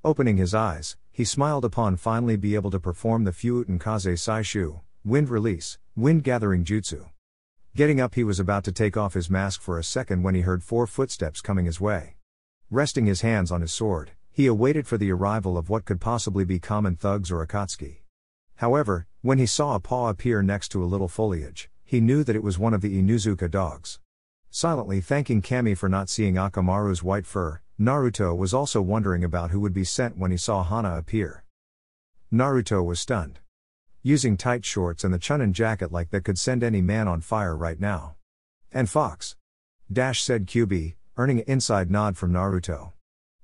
Opening his eyes, he smiled upon finally be able to perform the Fuuten Kaze Saishu, wind release, wind gathering jutsu. Getting up, he was about to take off his mask for a second when he heard 4 footsteps coming his way. Resting his hands on his sword, he awaited for the arrival of what could possibly be common thugs or Akatsuki. However, when he saw a paw appear next to a little foliage, he knew that it was one of the Inuzuka dogs. Silently thanking Kami for not seeing Akamaru's white fur, Naruto was also wondering about who would be sent when he saw Hana appear. Naruto was stunned. Using tight shorts and the Chunin jacket like that could send any man on fire right now. And Fox? Said QB, earning an inside nod from Naruto.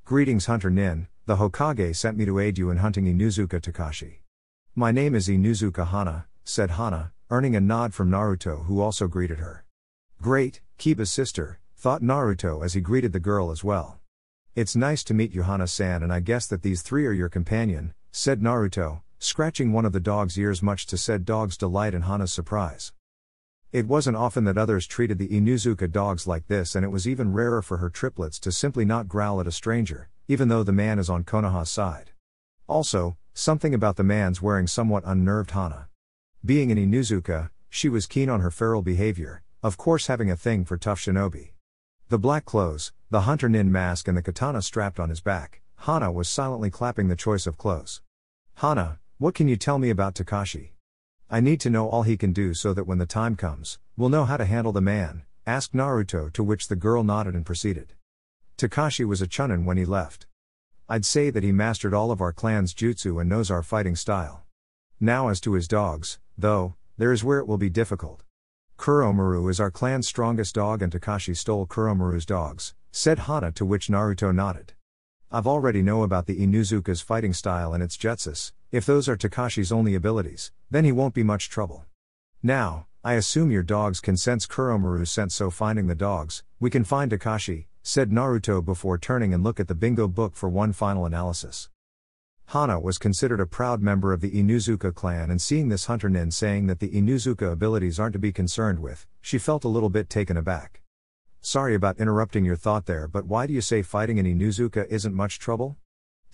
Greetings Hunter-Nin, the Hokage sent me to aid you in hunting Inuzuka Takashi. My name is Inuzuka Hana, said Hana, earning a nod from Naruto who also greeted her. Great, Kiba's sister, thought Naruto as he greeted the girl as well. It's nice to meet you Hana-san and I guess that these three are your companion, said Naruto, scratching one of the dog's ears much to said dog's delight and Hana's surprise. It wasn't often that others treated the Inuzuka dogs like this and it was even rarer for her triplets to simply not growl at a stranger, even though the man is on Konoha's side. Also, something about the man's wearing somewhat unnerved Hana. Being an Inuzuka, she was keen on her feral behavior, of course having a thing for tough shinobi. The black clothes, the Hunter-Nin mask and the katana strapped on his back, Hana was silently clapping the choice of clothes. Hana, what can you tell me about Takashi? I need to know all he can do so that when the time comes, we'll know how to handle the man, asked Naruto to which the girl nodded and proceeded. Takashi was a Chunin when he left. I'd say that he mastered all of our clan's jutsu and knows our fighting style. Now as to his dogs, though, there is where it will be difficult. Kuromaru is our clan's strongest dog and Takashi stole Kuromaru's dogs, said Hana to which Naruto nodded. I've already know about the Inuzuka's fighting style and its jutsus. If those are Takashi's only abilities, then he won't be much trouble. Now, I assume your dogs can sense Kuromaru's scent so finding the dogs, we can find Takashi, said Naruto before turning and look at the bingo book for one final analysis. Hana was considered a proud member of the Inuzuka clan and seeing this Hunter-Nin saying that the Inuzuka abilities aren't to be concerned with, she felt a little bit taken aback. Sorry about interrupting your thought there but why do you say fighting an Inuzuka isn't much trouble?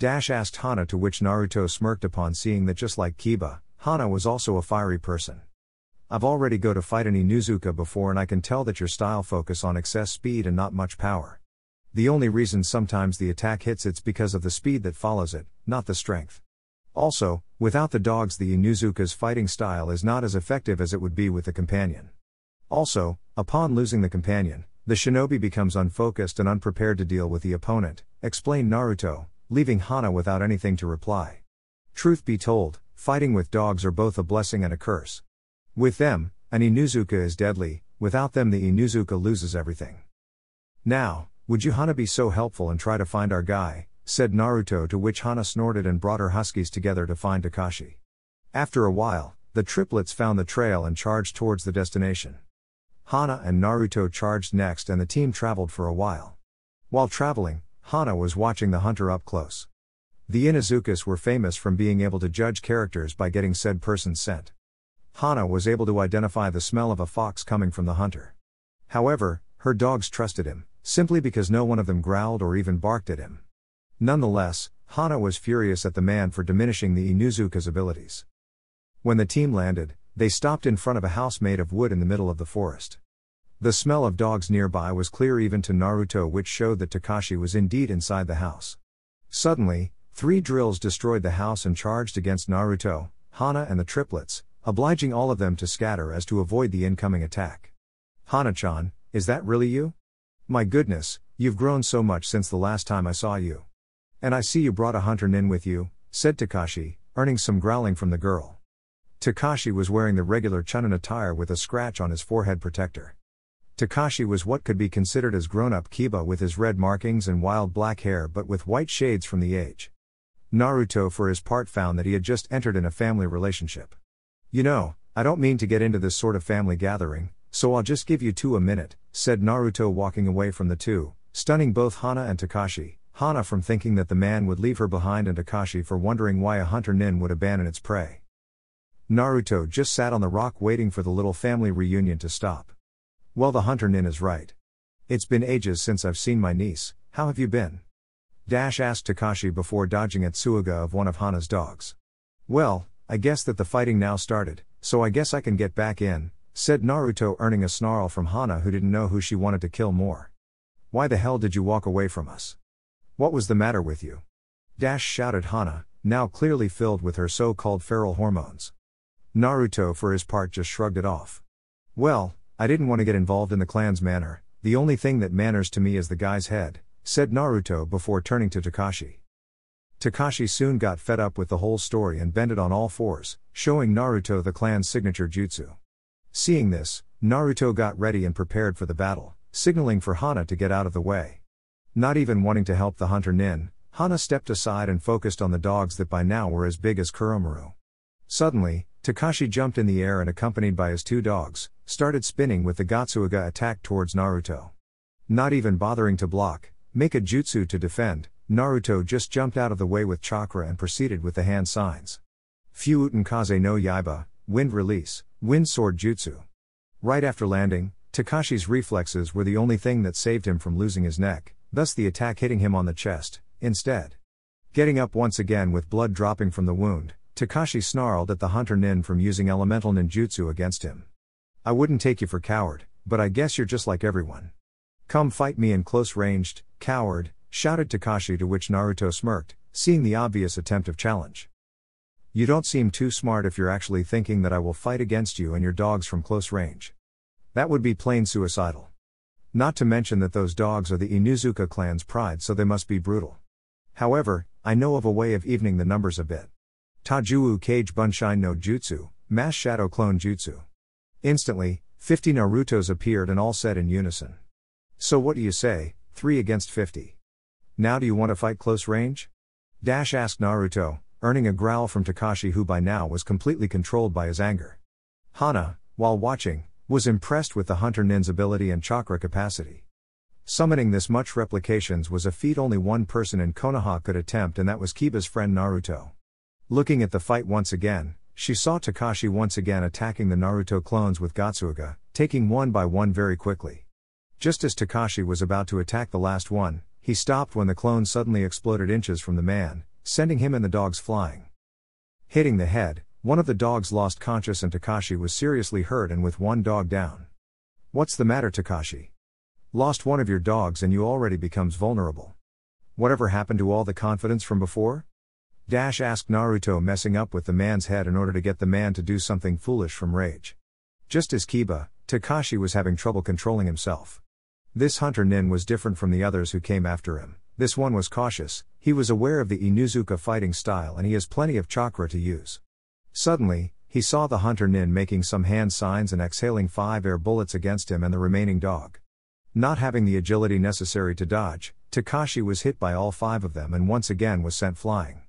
Asked Hana to which Naruto smirked upon seeing that just like Kiba, Hana was also a fiery person. I've already go to fight an Inuzuka before and I can tell that your style focus on excess speed and not much power. The only reason sometimes the attack hits it's because of the speed that follows it, not the strength. Also, without the dogs the Inuzuka's fighting style is not as effective as it would be with the companion. Also, upon losing the companion, the shinobi becomes unfocused and unprepared to deal with the opponent, explained Naruto, leaving Hana without anything to reply. Truth be told, fighting with dogs are both a blessing and a curse. With them, an Inuzuka is deadly, without them the Inuzuka loses everything. Now, would you Hana be so helpful and try to find our guy, said Naruto to which Hana snorted and brought her huskies together to find Takashi. After a while, the triplets found the trail and charged towards the destination. Hana and Naruto charged next and the team traveled for a while. While traveling, Hana was watching the hunter up close. The Inuzukas were famous from being able to judge characters by getting said person's scent. Hana was able to identify the smell of a fox coming from the hunter. However, her dogs trusted him, simply because no one of them growled or even barked at him. Nonetheless, Hana was furious at the man for diminishing the Inuzuka's abilities. When the team landed, they stopped in front of a house made of wood in the middle of the forest. The smell of dogs nearby was clear even to Naruto, which showed that Takashi was indeed inside the house. Suddenly, 3 drills destroyed the house and charged against Naruto, Hana and the triplets, obliging all of them to scatter as to avoid the incoming attack. Hana-chan, is that really you? My goodness, you've grown so much since the last time I saw you. And I see you brought a Hunter-Nin with you, said Takashi, earning some growling from the girl. Takashi was wearing the regular Chunin attire with a scratch on his forehead protector. Takashi was what could be considered as grown-up Kiba with his red markings and wild black hair but with white shades from the age. Naruto for his part found that he had just entered in a family relationship. You know, I don't mean to get into this sort of family gathering, so I'll just give you 2 a minute, said Naruto walking away from the two, stunning both Hana and Takashi, Hana from thinking that the man would leave her behind and Takashi for wondering why a Hunter-Nin would abandon its prey. Naruto just sat on the rock waiting for the little family reunion to stop. Well, the Hunter-Nin is right. It's been ages since I've seen my niece, how have you been? Asked Takashi before dodging at Tsuuga of one of Hana's dogs. Well, I guess that the fighting now started, so I guess I can get back in, said Naruto earning a snarl from Hana who didn't know who she wanted to kill more. Why the hell did you walk away from us? What was the matter with you? Shouted Hana, now clearly filled with her so-called feral hormones. Naruto for his part just shrugged it off. Well, I didn't want to get involved in the clan's manor, the only thing that matters to me is the guy's head, said Naruto before turning to Takashi. Takashi soon got fed up with the whole story and bended on all fours, showing Naruto the clan's signature jutsu. Seeing this, Naruto got ready and prepared for the battle, signaling for Hana to get out of the way. Not even wanting to help the Hunter-Nin, Hana stepped aside and focused on the dogs that by now were as big as Kuromaru. Suddenly, Takashi jumped in the air and accompanied by his two dogs, started spinning with the Gatsuga attack towards Naruto. Not even bothering to block, make a jutsu to defend, Naruto just jumped out of the way with Chakra and proceeded with the hand signs. Fuuten Kaze no Yaiba, wind release, wind sword jutsu. Right after landing, Takashi's reflexes were the only thing that saved him from losing his neck, thus the attack hitting him on the chest, instead. Getting up once again with blood dropping from the wound, Takashi snarled at the Hunter-Nin from using elemental ninjutsu against him. I wouldn't take you for coward, but I guess you're just like everyone. Come fight me in close ranged, coward, shouted Takashi, to which Naruto smirked, seeing the obvious attempt of challenge. You don't seem too smart if you're actually thinking that I will fight against you and your dogs from close range. That would be plain suicidal. Not to mention that those dogs are the Inuzuka clan's pride, so they must be brutal. However, I know of a way of evening the numbers a bit. Tajuu Kage Bunshin no Jutsu, Mass Shadow Clone Jutsu. Instantly, 50 Narutos appeared and all said in unison. So what do you say, 3 against 50? Now do you want to fight close range? Asked Naruto, earning a growl from Takashi, who by now was completely controlled by his anger. Hana, while watching, was impressed with the Hunter-Nin's ability and chakra capacity. Summoning this much replications was a feat only one person in Konoha could attempt, and that was Kiba's friend Naruto. Looking at the fight once again, she saw Takashi once again attacking the Naruto clones with Gatsuga, taking one by one very quickly. Just as Takashi was about to attack the last one, he stopped when the clone suddenly exploded inches from the man, sending him and the dogs flying. Hitting the head, one of the dogs lost conscious and Takashi was seriously hurt and with one dog down. What's the matter, Takashi? Lost one of your dogs and you already becomes vulnerable. Whatever happened to all the confidence from before? Asked Naruto, messing up with the man's head in order to get the man to do something foolish from rage. Just as Kiba, Takashi was having trouble controlling himself. This Hunter-Nin was different from the others who came after him. This one was cautious, he was aware of the Inuzuka fighting style and he has plenty of chakra to use. Suddenly, he saw the Hunter-Nin making some hand signs and exhaling 5 air bullets against him and the remaining dog. Not having the agility necessary to dodge, Takashi was hit by all 5 of them and once again was sent flying.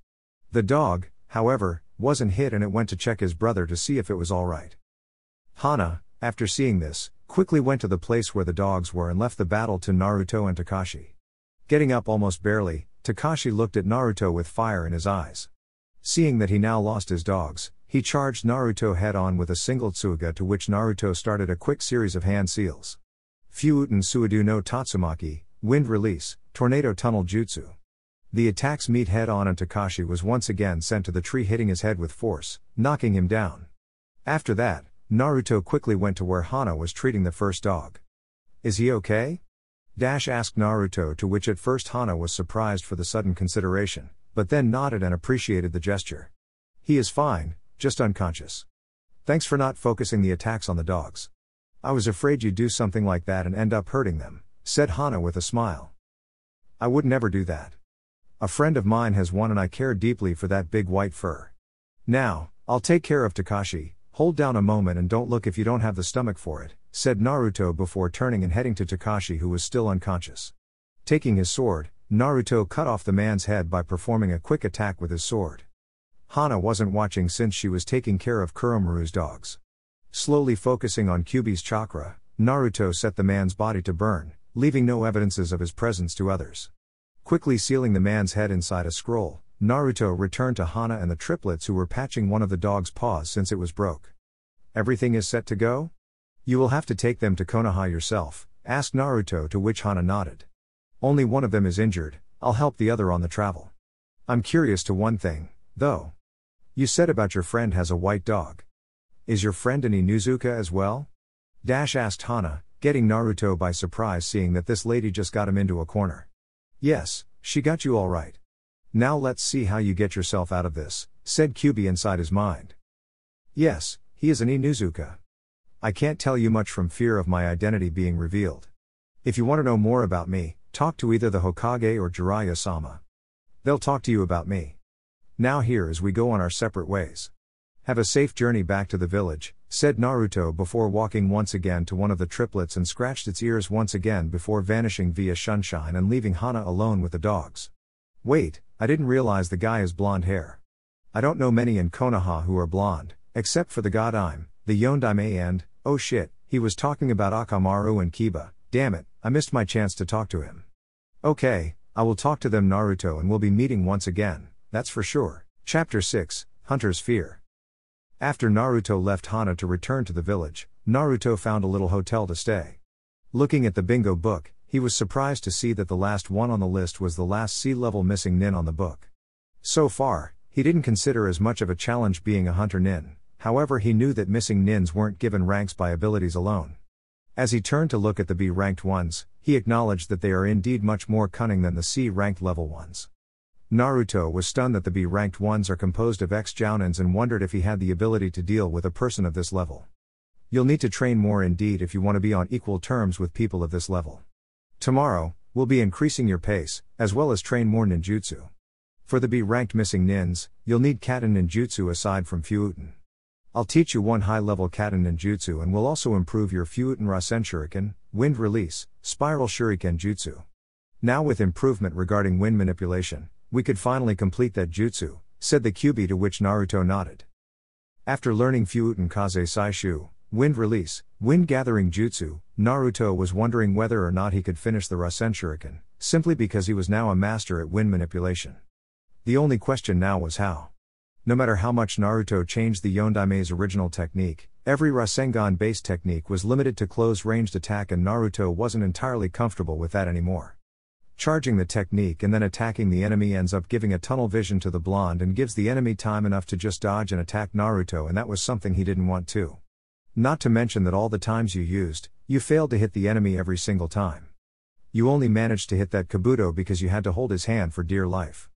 The dog, however, wasn't hit and it went to check his brother to see if it was alright. Hana, after seeing this, quickly went to the place where the dogs were and left the battle to Naruto and Takashi. Getting up almost barely, Takashi looked at Naruto with fire in his eyes. Seeing that he now lost his dogs, he charged Naruto head-on with a single tsuga, to which Naruto started a quick series of hand seals. Fuuten Suidu no Tatsumaki, wind release, tornado tunnel jutsu. The attacks meet head-on and Takashi was once again sent to the tree, hitting his head with force, knocking him down. After that, Naruto quickly went to where Hana was treating the first dog. Is he okay? Asked Naruto, to which at first Hana was surprised for the sudden consideration, but then nodded and appreciated the gesture. He is fine, just unconscious. Thanks for not focusing the attacks on the dogs. I was afraid you'd do something like that and end up hurting them, said Hana with a smile. I would never do that. A friend of mine has one and I care deeply for that big white fur. Now, I'll take care of Takashi, hold down a moment and don't look if you don't have the stomach for it, said Naruto before turning and heading to Takashi, who was still unconscious. Taking his sword, Naruto cut off the man's head by performing a quick attack with his sword. Hana wasn't watching since she was taking care of Kuromaru's dogs. Slowly focusing on Kyuubi's chakra, Naruto set the man's body to burn, leaving no evidences of his presence to others. Quickly sealing the man's head inside a scroll, Naruto returned to Hana and the triplets, who were patching one of the dog's paws since it was broke. Everything is set to go? You will have to take them to Konoha yourself, asked Naruto, to which Hana nodded. Only one of them is injured, I'll help the other on the travel. I'm curious to one thing, though. You said about your friend has a white dog. Is your friend an Inuzuka as well? Asked Hana, getting Naruto by surprise, seeing that this lady just got him into a corner. Yes, she got you all right. Now let's see how you get yourself out of this, said Kyubi inside his mind. Yes, he is an Inuzuka. I can't tell you much from fear of my identity being revealed. If you want to know more about me, talk to either the Hokage or Jiraiya-sama. They'll talk to you about me. Now here as we go on our separate ways. Have a safe journey back to the village, said Naruto before walking once again to one of the triplets and scratched its ears once again before vanishing via sunshine and leaving Hana alone with the dogs. Wait, I didn't realize the guy has blonde hair. I don't know many in Konoha who are blonde, except for the god Aim, the Yondaime and, oh shit, he was talking about Akamaru and Kiba, damn it, I missed my chance to talk to him. Okay, I will talk to them Naruto and we'll be meeting once again, that's for sure. Chapter 6, Hunter's Fear. After Naruto left Hana to return to the village, Naruto found a little hotel to stay. Looking at the bingo book, he was surprised to see that the last one on the list was the last C-level missing nin on the book. So far, he didn't consider as much of a challenge being a Hunter-Nin, however he knew that missing nins weren't given ranks by abilities alone. As he turned to look at the B-ranked ones, he acknowledged that they are indeed much more cunning than the C-ranked level ones. Naruto was stunned that the B-ranked ones are composed of ex-jounins and wondered if he had the ability to deal with a person of this level. You'll need to train more indeed if you want to be on equal terms with people of this level. Tomorrow, we'll be increasing your pace, as well as train more ninjutsu. For the B-ranked missing nins, you'll need kata ninjutsu aside from Fuuten. I'll teach you one high-level kata ninjutsu and will also improve your Fuuten Rasen Shuriken, Wind Release, Spiral Shuriken Jutsu. Now with improvement regarding wind manipulation, we could finally complete that jutsu, said the Kyubi, to which Naruto nodded. After learning Fuuten Kaze Saishu, Wind Release, Wind Gathering Jutsu, Naruto was wondering whether or not he could finish the Rasen Shuriken, simply because he was now a master at wind manipulation. The only question now was how. No matter how much Naruto changed the Yondaime's original technique, every Rasengan-based technique was limited to close-ranged attack and Naruto wasn't entirely comfortable with that anymore. Charging the technique and then attacking the enemy ends up giving a tunnel vision to the blonde and gives the enemy time enough to just dodge and attack Naruto, and that was something he didn't want to. Not to mention that all the times you failed to hit the enemy every single time. You only managed to hit that Kabuto because you had to hold his hand for dear life.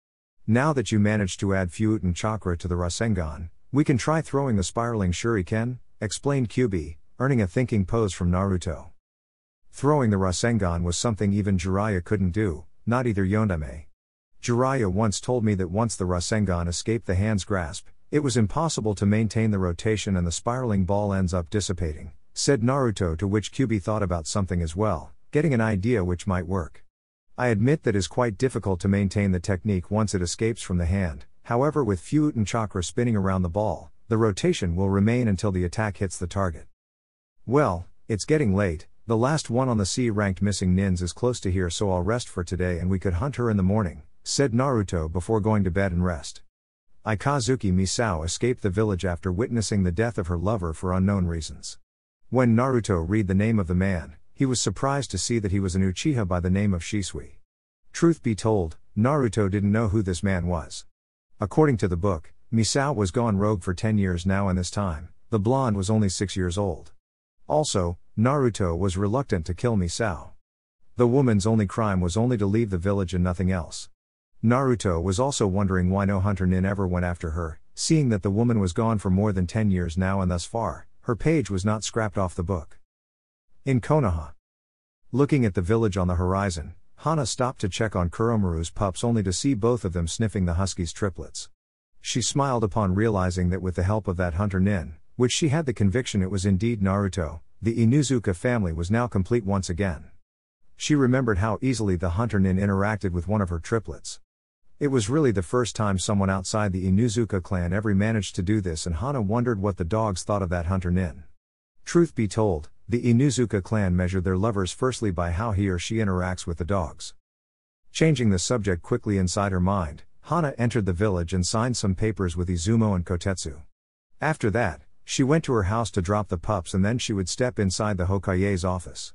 Now that you managed to add Fuuten Chakra to the Rasengan, we can try throwing the spiraling Shuriken, explained Kyubi, earning a thinking pose from Naruto. Throwing the Rasengan was something even Jiraiya couldn't do, not either Yondaime. Jiraiya once told me that once the Rasengan escaped the hand's grasp, it was impossible to maintain the rotation and the spiraling ball ends up dissipating, said Naruto, to which Kyubi thought about something as well, getting an idea which might work. I admit that it is quite difficult to maintain the technique once it escapes from the hand, however with Fuuten Chakra spinning around the ball, the rotation will remain until the attack hits the target. Well, it's getting late, the last one on the C-ranked missing nins is close to here, so I'll rest for today and we could hunt her in the morning, said Naruto before going to bed and rest. Akatsuki Misao escaped the village after witnessing the death of her lover for unknown reasons. When Naruto read the name of the man, he was surprised to see that he was an Uchiha by the name of Shisui. Truth be told, Naruto didn't know who this man was. According to the book, Misao was gone rogue for 10 years now, and this time, the blonde was only 6 years old. Also, Naruto was reluctant to kill Misao. The woman's only crime was only to leave the village and nothing else. Naruto was also wondering why no Hunter-Nin ever went after her, seeing that the woman was gone for more than 10 years now and thus far, her page was not scrapped off the book. In Konoha. Looking at the village on the horizon, Hana stopped to check on Kuromaru's pups only to see both of them sniffing the husky's triplets. She smiled upon realizing that with the help of that Hunter-Nin, which she had the conviction it was indeed Naruto, the Inuzuka family was now complete once again. She remembered how easily the Hunter-Nin interacted with one of her triplets. It was really the first time someone outside the Inuzuka clan ever managed to do this, and Hana wondered what the dogs thought of that Hunter-Nin. Truth be told, the Inuzuka clan measured their lovers firstly by how he or she interacts with the dogs. Changing the subject quickly inside her mind, Hana entered the village and signed some papers with Izumo and Kotetsu. After that, she went to her house to drop the pups and then she would step inside the Hokage's office.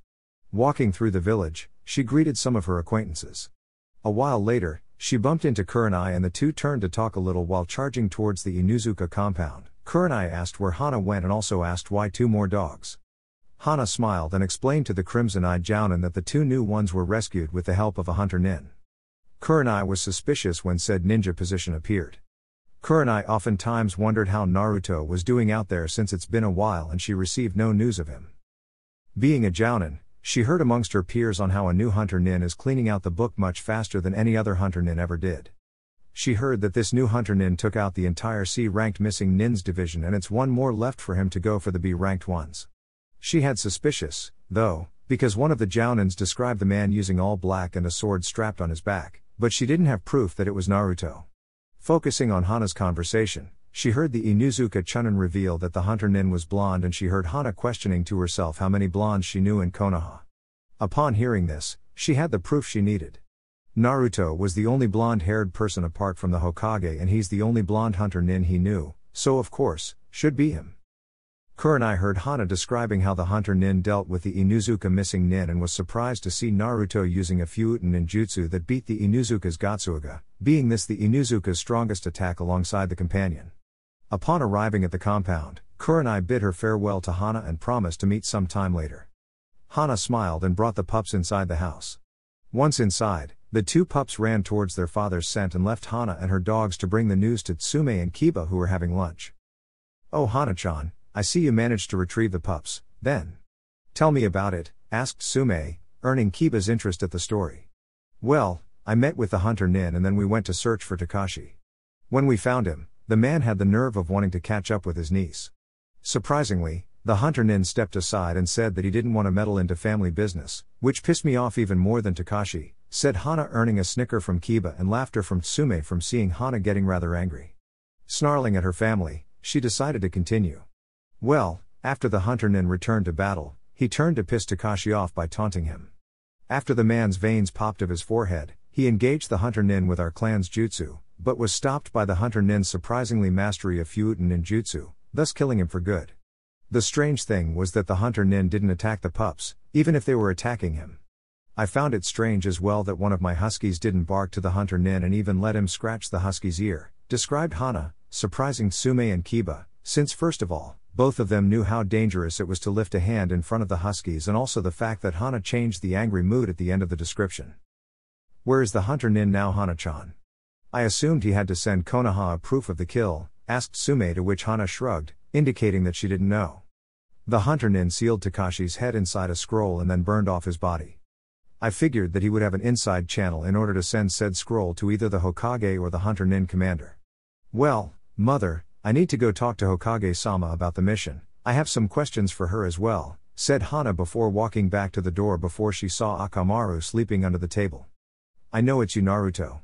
Walking through the village, she greeted some of her acquaintances. A while later, she bumped into Kurenai and the two turned to talk a little while charging towards the Inuzuka compound. Kurenai asked where Hana went and also asked why 2 more dogs. Hana smiled and explained to the crimson-eyed Jounin that the 2 new ones were rescued with the help of a Hunter-Nin. Kurenai was suspicious when said ninja position appeared. Kurenai oftentimes wondered how Naruto was doing out there since it's been a while and she received no news of him. Being a jounin, she heard amongst her peers on how a new Hunter-Nin is cleaning out the book much faster than any other Hunter-Nin ever did. She heard that this new Hunter-Nin took out the entire C-ranked missing Nins division and it's one more left for him to go for the B-ranked ones. She had suspicious, though, because one of the jounins described the man using all black and a sword strapped on his back, but she didn't have proof that it was Naruto. Focusing on Hana's conversation, she heard the Inuzuka Chunin reveal that the Hunter-Nin was blonde and she heard Hana questioning to herself how many blondes she knew in Konoha. Upon hearing this, she had the proof she needed. Naruto was the only blonde-haired person apart from the Hokage and he's the only blonde Hunter-Nin he knew, so of course, should be him. Kurenai heard Hana describing how the Hunter-Nin dealt with the Inuzuka missing nin and was surprised to see Naruto using a Fuuta ninjutsu that beat the Inuzuka's Gatsuga, being this the Inuzuka's strongest attack alongside the companion. Upon arriving at the compound, Kurenai bid her farewell to Hana and promised to meet some time later. Hana smiled and brought the pups inside the house. Once inside, the two pups ran towards their father's scent and left Hana and her dogs to bring the news to Tsume and Kiba who were having lunch. "Oh Hana-chan, I see you managed to retrieve the pups, then. Tell me about it," asked Tsume, earning Kiba's interest at the story. "Well, I met with the Hunter-Nin and then we went to search for Takashi. When we found him, the man had the nerve of wanting to catch up with his niece. Surprisingly, the Hunter-Nin stepped aside and said that he didn't want to meddle into family business, which pissed me off even more than Takashi," said Hana, earning a snicker from Kiba and laughter from Tsume from seeing Hana getting rather angry. Snarling at her family, she decided to continue. "Well, after the Hunter-Nin returned to battle, he turned to piss Takashi off by taunting him. After the man's veins popped of his forehead, he engaged the Hunter-Nin with our clan's jutsu, but was stopped by the Hunter-Nin's surprisingly mastery of Fuuta ninjutsu, thus killing him for good. The strange thing was that the Hunter-Nin didn't attack the pups, even if they were attacking him. I found it strange as well that one of my huskies didn't bark to the Hunter-Nin and even let him scratch the husky's ear," described Hana, surprising Tsume and Kiba, since first of all, both of them knew how dangerous it was to lift a hand in front of the huskies and also the fact that Hana changed the angry mood at the end of the description. "Where is the Hunter-Nin now Hana-chan? I assumed he had to send Konoha a proof of the kill," asked Tsume, to which Hana shrugged, indicating that she didn't know. "The Hunter-Nin sealed Takashi's head inside a scroll and then burned off his body. I figured that he would have an inside channel in order to send said scroll to either the Hokage or the Hunter-Nin commander. Well, mother, I need to go talk to Hokage-sama about the mission. I have some questions for her as well," said Hana before walking back to the door before she saw Akamaru sleeping under the table. "I know it's you Naruto.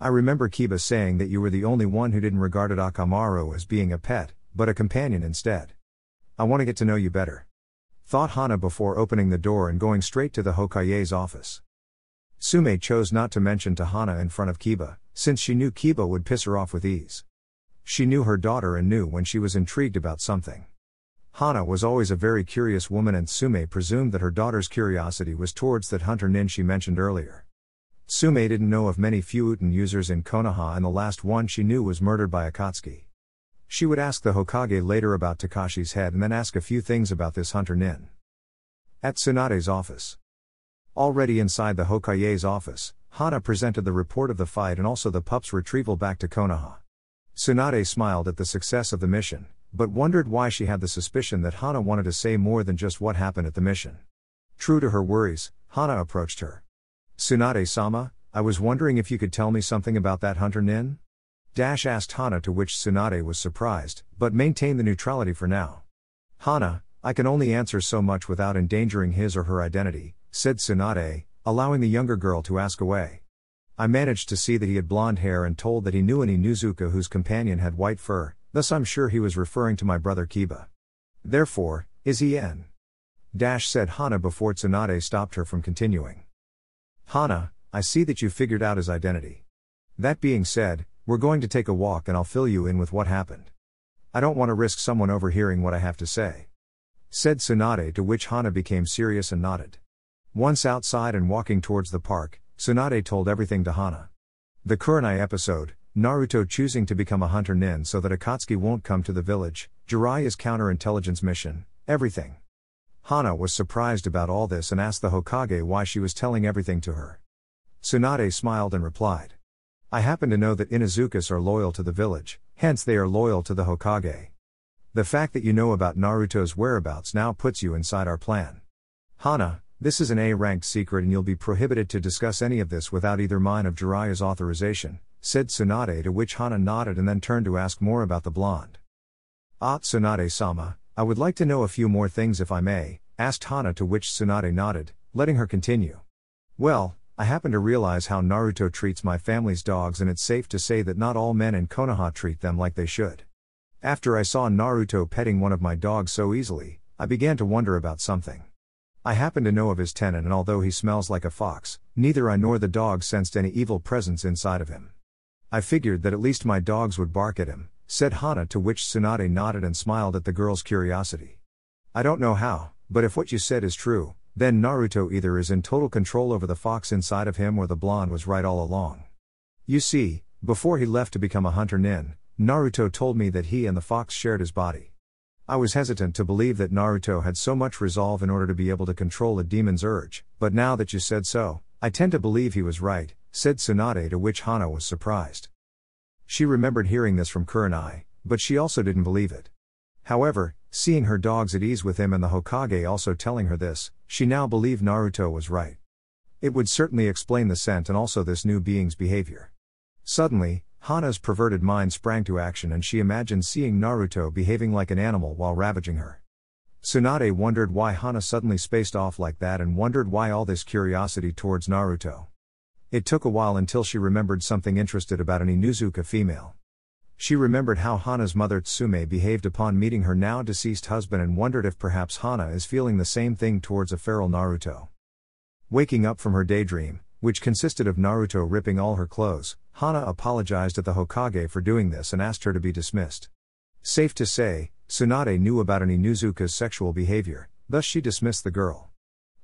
I remember Kiba saying that you were the only one who didn't regard Akamaru as being a pet, but a companion instead. I want to get to know you better," thought Hana before opening the door and going straight to the Hokage's office. Tsume chose not to mention to Hana in front of Kiba, since she knew Kiba would piss her off with ease. She knew her daughter and knew when she was intrigued about something. Hana was always a very curious woman and Tsume presumed that her daughter's curiosity was towards that Hunter-Nin she mentioned earlier. Tsume didn't know of many Fuuta users in Konoha and the last one she knew was murdered by Akatsuki. She would ask the Hokage later about Takashi's head and then ask a few things about this Hunter-Nin. At Tsunade's office. Already inside the Hokage's office, Hana presented the report of the fight and also the pup's retrieval back to Konoha. Tsunade smiled at the success of the mission, but wondered why she had the suspicion that Hana wanted to say more than just what happened at the mission. True to her worries, Hana approached her. "Tsunade-sama, I was wondering if you could tell me something about that Hunter-Nin?" asked Hana, to which Tsunade was surprised, but maintained the neutrality for now. "Hana, I can only answer so much without endangering his or her identity," said Tsunade, allowing the younger girl to ask away. "I managed to see that he had blonde hair and told that he knew an Inuzuka whose companion had white fur, thus I'm sure he was referring to my brother Kiba. Therefore, is he N?" said Hana before Tsunade stopped her from continuing. "Hana, I see that you figured out his identity. That being said, we're going to take a walk and I'll fill you in with what happened. I don't want to risk someone overhearing what I have to say," said Tsunade, to which Hana became serious and nodded. Once outside and walking towards the park, Tsunade told everything to Hana. The Kurenai episode, Naruto choosing to become a Hunter-Nin so that Akatsuki won't come to the village, Jiraiya's counterintelligence mission, everything. Hana was surprised about all this and asked the Hokage why she was telling everything to her. Tsunade smiled and replied. I happen to know that Inuzukas are loyal to the village, hence they are loyal to the Hokage. The fact that you know about Naruto's whereabouts now puts you inside our plan. Hana, this is an A-ranked secret and you'll be prohibited to discuss any of this without either mine or Jiraiya's authorization, said Tsunade, to which Hana nodded and then turned to ask more about the blonde. Tsunade-sama, I would like to know a few more things if I may, asked Hana, to which Tsunade nodded, letting her continue. Well, I happen to realize how Naruto treats my family's dogs, and it's safe to say that not all men in Konoha treat them like they should. After I saw Naruto petting one of my dogs so easily, I began to wonder about something. I happen to know of his tenon, and although he smells like a fox, neither I nor the dog sensed any evil presence inside of him. I figured that at least my dogs would bark at him, said Hana, to which Tsunade nodded and smiled at the girl's curiosity. I don't know how, but if what you said is true, then Naruto either is in total control over the fox inside of him or the blonde was right all along. You see, before he left to become a Hunter-Nin, Naruto told me that he and the fox shared his body. I was hesitant to believe that Naruto had so much resolve in order to be able to control a demon's urge, but now that you said so, I tend to believe he was right, said Tsunade, to which Hana was surprised. She remembered hearing this from Kurenai, but she also didn't believe it. However, seeing her dogs at ease with him and the Hokage also telling her this, she now believed Naruto was right. It would certainly explain the scent and also this new being's behavior. Suddenly, Hana's perverted mind sprang to action and she imagined seeing Naruto behaving like an animal while ravaging her. Tsunade wondered why Hana suddenly spaced off like that and wondered why all this curiosity towards Naruto. It took a while until she remembered something interesting about an Inuzuka female. She remembered how Hana's mother Tsume behaved upon meeting her now deceased husband and wondered if perhaps Hana is feeling the same thing towards a feral Naruto. Waking up from her daydream, which consisted of Naruto ripping all her clothes, Hana apologized at the Hokage for doing this and asked her to be dismissed. Safe to say, Tsunade knew about an Inuzuka's sexual behavior, thus she dismissed the girl.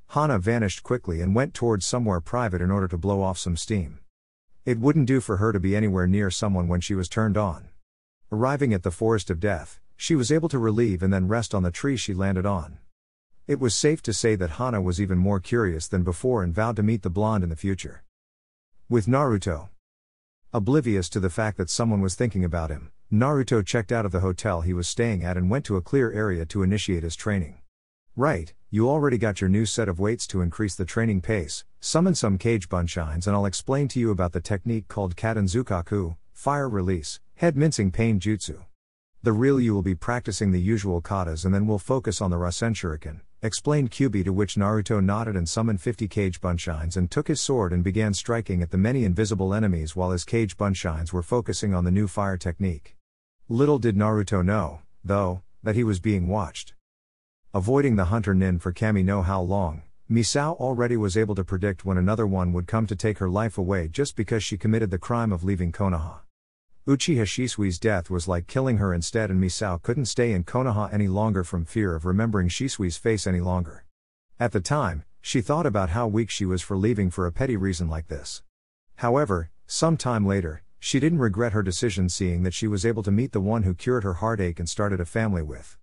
Hana vanished quickly and went towards somewhere private in order to blow off some steam. It wouldn't do for her to be anywhere near someone when she was turned on. Arriving at the Forest of Death, she was able to relieve and then rest on the tree she landed on. It was safe to say that Hana was even more curious than before and vowed to meet the blonde in the future. With Naruto oblivious to the fact that someone was thinking about him, Naruto checked out of the hotel he was staying at and went to a clear area to initiate his training. Right, you already got your new set of weights to increase the training pace, summon some cage bunshines and I'll explain to you about the technique called Katanzukaku, fire release, head mincing pain jutsu. The real you will be practicing the usual katas and then we'll focus on the Rasen Shuriken, explained Kyubi, to which Naruto nodded and summoned 50 cage bunshines and took his sword and began striking at the many invisible enemies while his cage bunshines were focusing on the new fire technique. Little did Naruto know, though, that he was being watched. Avoiding the Hunter-Nin for Kami no how long, Misao already was able to predict when another one would come to take her life away just because she committed the crime of leaving Konoha. Uchiha Shisui's death was like killing her instead, and Misao couldn't stay in Konoha any longer from fear of remembering Shisui's face any longer. At the time, she thought about how weak she was for leaving for a petty reason like this. However, some time later, she didn't regret her decision, seeing that she was able to meet the one who cured her heartache and started a family with.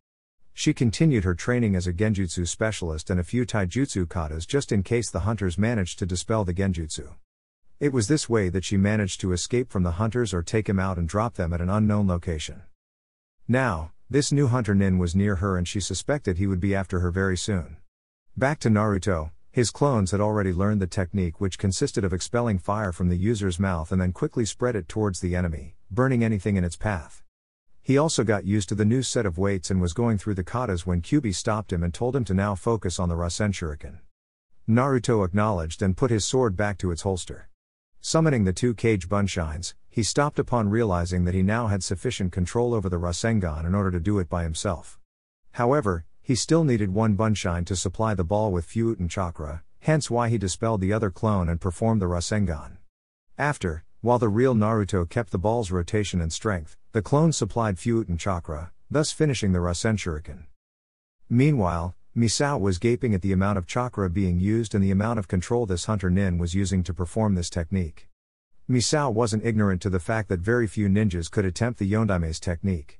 She continued her training as a genjutsu specialist and a few taijutsu katas just in case the hunters managed to dispel the genjutsu. It was this way that she managed to escape from the hunters or take him out and drop them at an unknown location. Now, this new Hunter-Nin was near her and she suspected he would be after her very soon. Back to Naruto, his clones had already learned the technique, which consisted of expelling fire from the user's mouth and then quickly spread it towards the enemy, burning anything in its path. He also got used to the new set of weights and was going through the katas when Kyubi stopped him and told him to now focus on the Rasen Shuriken. Naruto acknowledged and put his sword back to its holster. Summoning the 2 cage bunshines, he stopped upon realizing that he now had sufficient control over the Rasengan in order to do it by himself. However, he still needed 1 bunshine to supply the ball with Fuuten Chakra, hence why he dispelled the other clone and performed the Rasengan. After, while the real Naruto kept the ball's rotation and strength, the clone supplied Fuuten Chakra, thus finishing the Rasen Shuriken. Meanwhile, Misao was gaping at the amount of chakra being used and the amount of control this Hunter-Nin was using to perform this technique. Misao wasn't ignorant to the fact that very few ninjas could attempt the Yondaime's technique.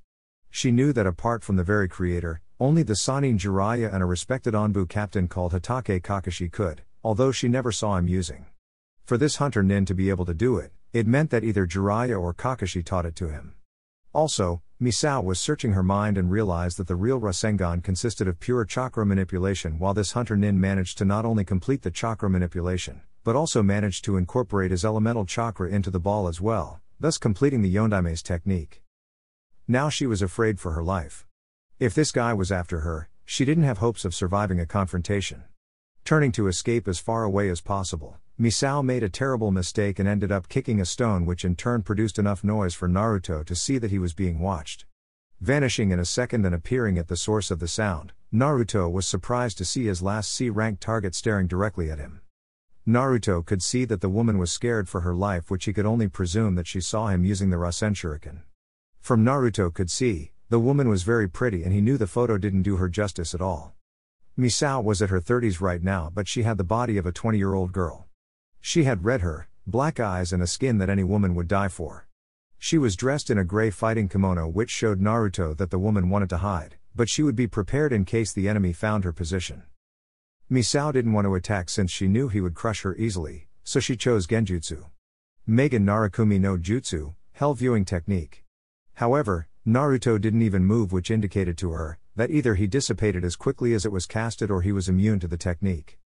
She knew that apart from the very creator, only the Sannin Jiraiya and a respected Anbu captain called Hatake Kakashi could, although she never saw him using. For this Hunter-Nin to be able to do it, it meant that either Jiraiya or Kakashi taught it to him. Also, Misao was searching her mind and realized that the real Rasengan consisted of pure chakra manipulation, while this Hunter-Nin managed to not only complete the chakra manipulation, but also managed to incorporate his elemental chakra into the ball as well, thus completing the Yondame's technique. Now she was afraid for her life. If this guy was after her, she didn't have hopes of surviving a confrontation. Turning to escape as far away as possible, Misao made a terrible mistake and ended up kicking a stone, which in turn produced enough noise for Naruto to see that he was being watched. Vanishing in a second and appearing at the source of the sound, Naruto was surprised to see his last C-rank target staring directly at him. Naruto could see that the woman was scared for her life, which he could only presume that she saw him using the Rasen Shuriken. From Naruto could see, the woman was very pretty and he knew the photo didn't do her justice at all. Misao was at her 30s right now, but she had the body of a 20-year-old girl. She had red hair, black eyes and a skin that any woman would die for. She was dressed in a gray fighting kimono, which showed Naruto that the woman wanted to hide, but she would be prepared in case the enemy found her position. Misao didn't want to attack since she knew he would crush her easily, so she chose Genjutsu. Meigen Narakumi no Jutsu, Hell Viewing Technique. However, Naruto didn't even move, which indicated to her that either he dissipated as quickly as it was casted or he was immune to the technique.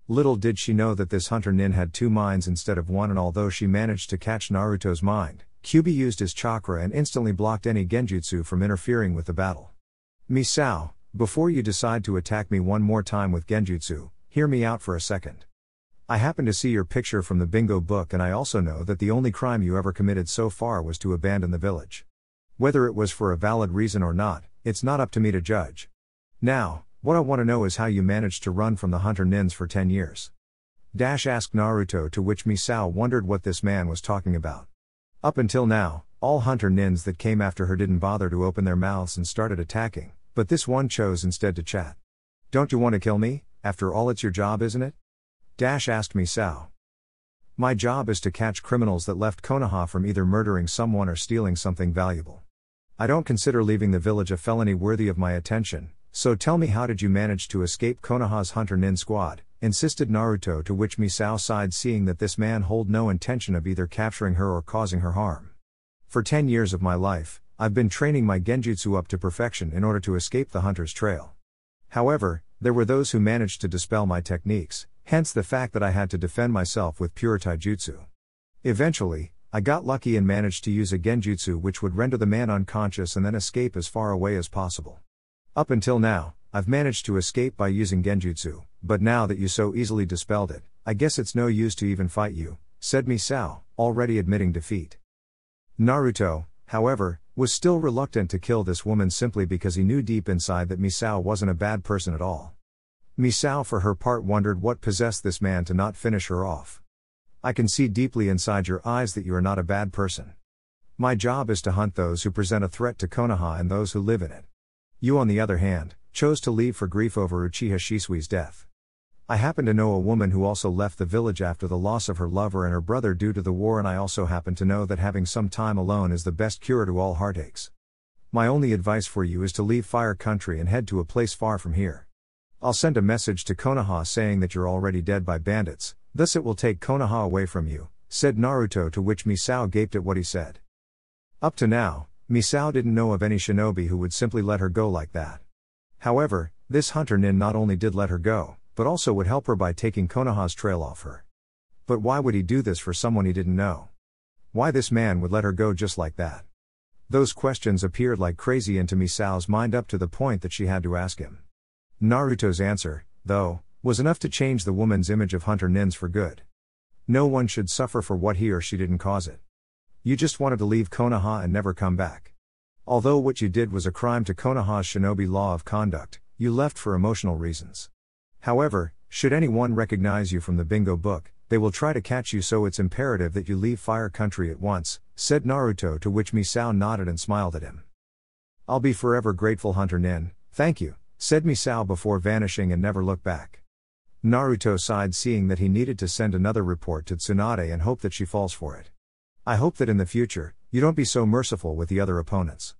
Little did she know that this Hunter-Nin had two minds instead of one, and although she managed to catch Naruto's mind, Kyuubi used his chakra and instantly blocked any genjutsu from interfering with the battle. Misao, before you decide to attack me one more time with genjutsu, hear me out for a second. I happen to see your picture from the bingo book, and I also know that the only crime you ever committed so far was to abandon the village. Whether it was for a valid reason or not, it's not up to me to judge. Now, what I want to know is how you managed to run from the Hunter-Nins for 10 years. Asked Naruto, to which Misao wondered what this man was talking about. Up until now, all Hunter-Nins that came after her didn't bother to open their mouths and started attacking, but this one chose instead to chat. Don't you want to kill me? After all, it's your job, isn't it? Asked Misao. My job is to catch criminals that left Konoha from either murdering someone or stealing something valuable. I don't consider leaving the village a felony worthy of my attention, so tell me, how did you manage to escape Konoha's Hunter-Nin squad? Insisted Naruto, to which Misao sighed, seeing that this man held no intention of either capturing her or causing her harm. For 10 years of my life, I've been training my genjutsu up to perfection in order to escape the hunter's trail. However, there were those who managed to dispel my techniques, hence the fact that I had to defend myself with pure taijutsu. Eventually, I got lucky and managed to use a genjutsu which would render the man unconscious and then escape as far away as possible. Up until now, I've managed to escape by using genjutsu, but now that you so easily dispelled it, I guess it's no use to even fight you, said Misao, already admitting defeat. Naruto, however, was still reluctant to kill this woman simply because he knew deep inside that Misao wasn't a bad person at all. Misao, for her part, wondered what possessed this man to not finish her off. I can see deeply inside your eyes that you are not a bad person. My job is to hunt those who present a threat to Konoha and those who live in it. You, on the other hand, chose to leave for grief over Uchiha Shisui's death. I happen to know a woman who also left the village after the loss of her lover and her brother due to the war, and I also happen to know that having some time alone is the best cure to all heartaches. My only advice for you is to leave Fire Country and head to a place far from here. I'll send a message to Konoha saying that you're already dead by bandits, thus it will take Konoha away from you, said Naruto, to which Misao gaped at what he said. Up to now, Misao didn't know of any shinobi who would simply let her go like that. However, this Hunter-Nin not only did let her go, but also would help her by taking Konoha's trail off her. But why would he do this for someone he didn't know? Why this man would let her go just like that? Those questions appeared like crazy into Misao's mind, up to the point that she had to ask him. Naruto's answer, though, was enough to change the woman's image of Hunter-Nins for good. No one should suffer for what he or she didn't cause it. You just wanted to leave Konoha and never come back. Although what you did was a crime to Konoha's shinobi law of conduct, you left for emotional reasons. However, should anyone recognize you from the bingo book, they will try to catch you, so it's imperative that you leave Fire Country at once, said Naruto, to which Misao nodded and smiled at him. I'll be forever grateful, Hunter-Nin, thank you, said Misao before vanishing and never looked back. Naruto sighed, seeing that he needed to send another report to Tsunade and hope that she falls for it. I hope that in the future, you don't be so merciful with the other opponents.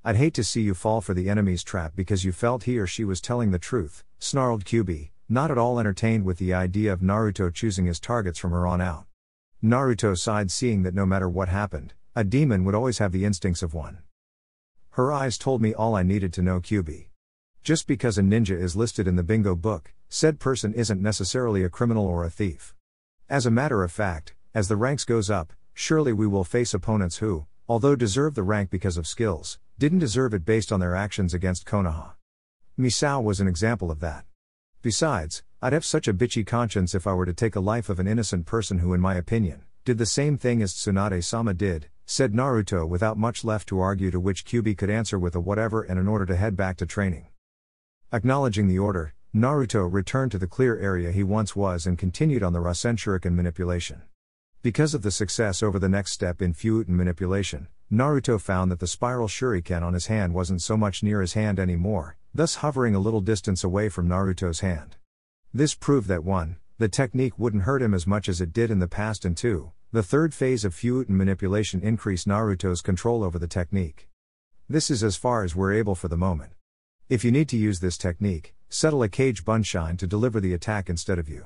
I'd hate to see you fall for the enemy's trap because you felt he or she was telling the truth, snarled Kyuubi, not at all entertained with the idea of Naruto choosing his targets from her on out. Naruto sighed, seeing that no matter what happened, a demon would always have the instincts of one. Her eyes told me all I needed to know. QB. Just because a ninja is listed in the bingo book, said person isn't necessarily a criminal or a thief. As a matter of fact, as the ranks goes up, surely we will face opponents who, although deserve the rank because of skills, didn't deserve it based on their actions against Konoha. Misao was an example of that. Besides, I'd have such a bitchy conscience if I were to take a life of an innocent person who, in my opinion, did the same thing as Tsunade-sama did, said Naruto without much left to argue, to which QB could answer with a whatever and in order to head back to training. Acknowledging the order, Naruto returned to the clear area he once was and continued on the Rasen Shuriken manipulation. Because of the success over the next step in Fuuten manipulation, Naruto found that the spiral shuriken on his hand wasn't so much near his hand anymore, thus hovering a little distance away from Naruto's hand. This proved that 1. The technique wouldn't hurt him as much as it did in the past, and 2. The third phase of Fuuten manipulation increased Naruto's control over the technique. This is as far as we're able for the moment. If you need to use this technique, settle a Cage Bunshine to deliver the attack instead of you.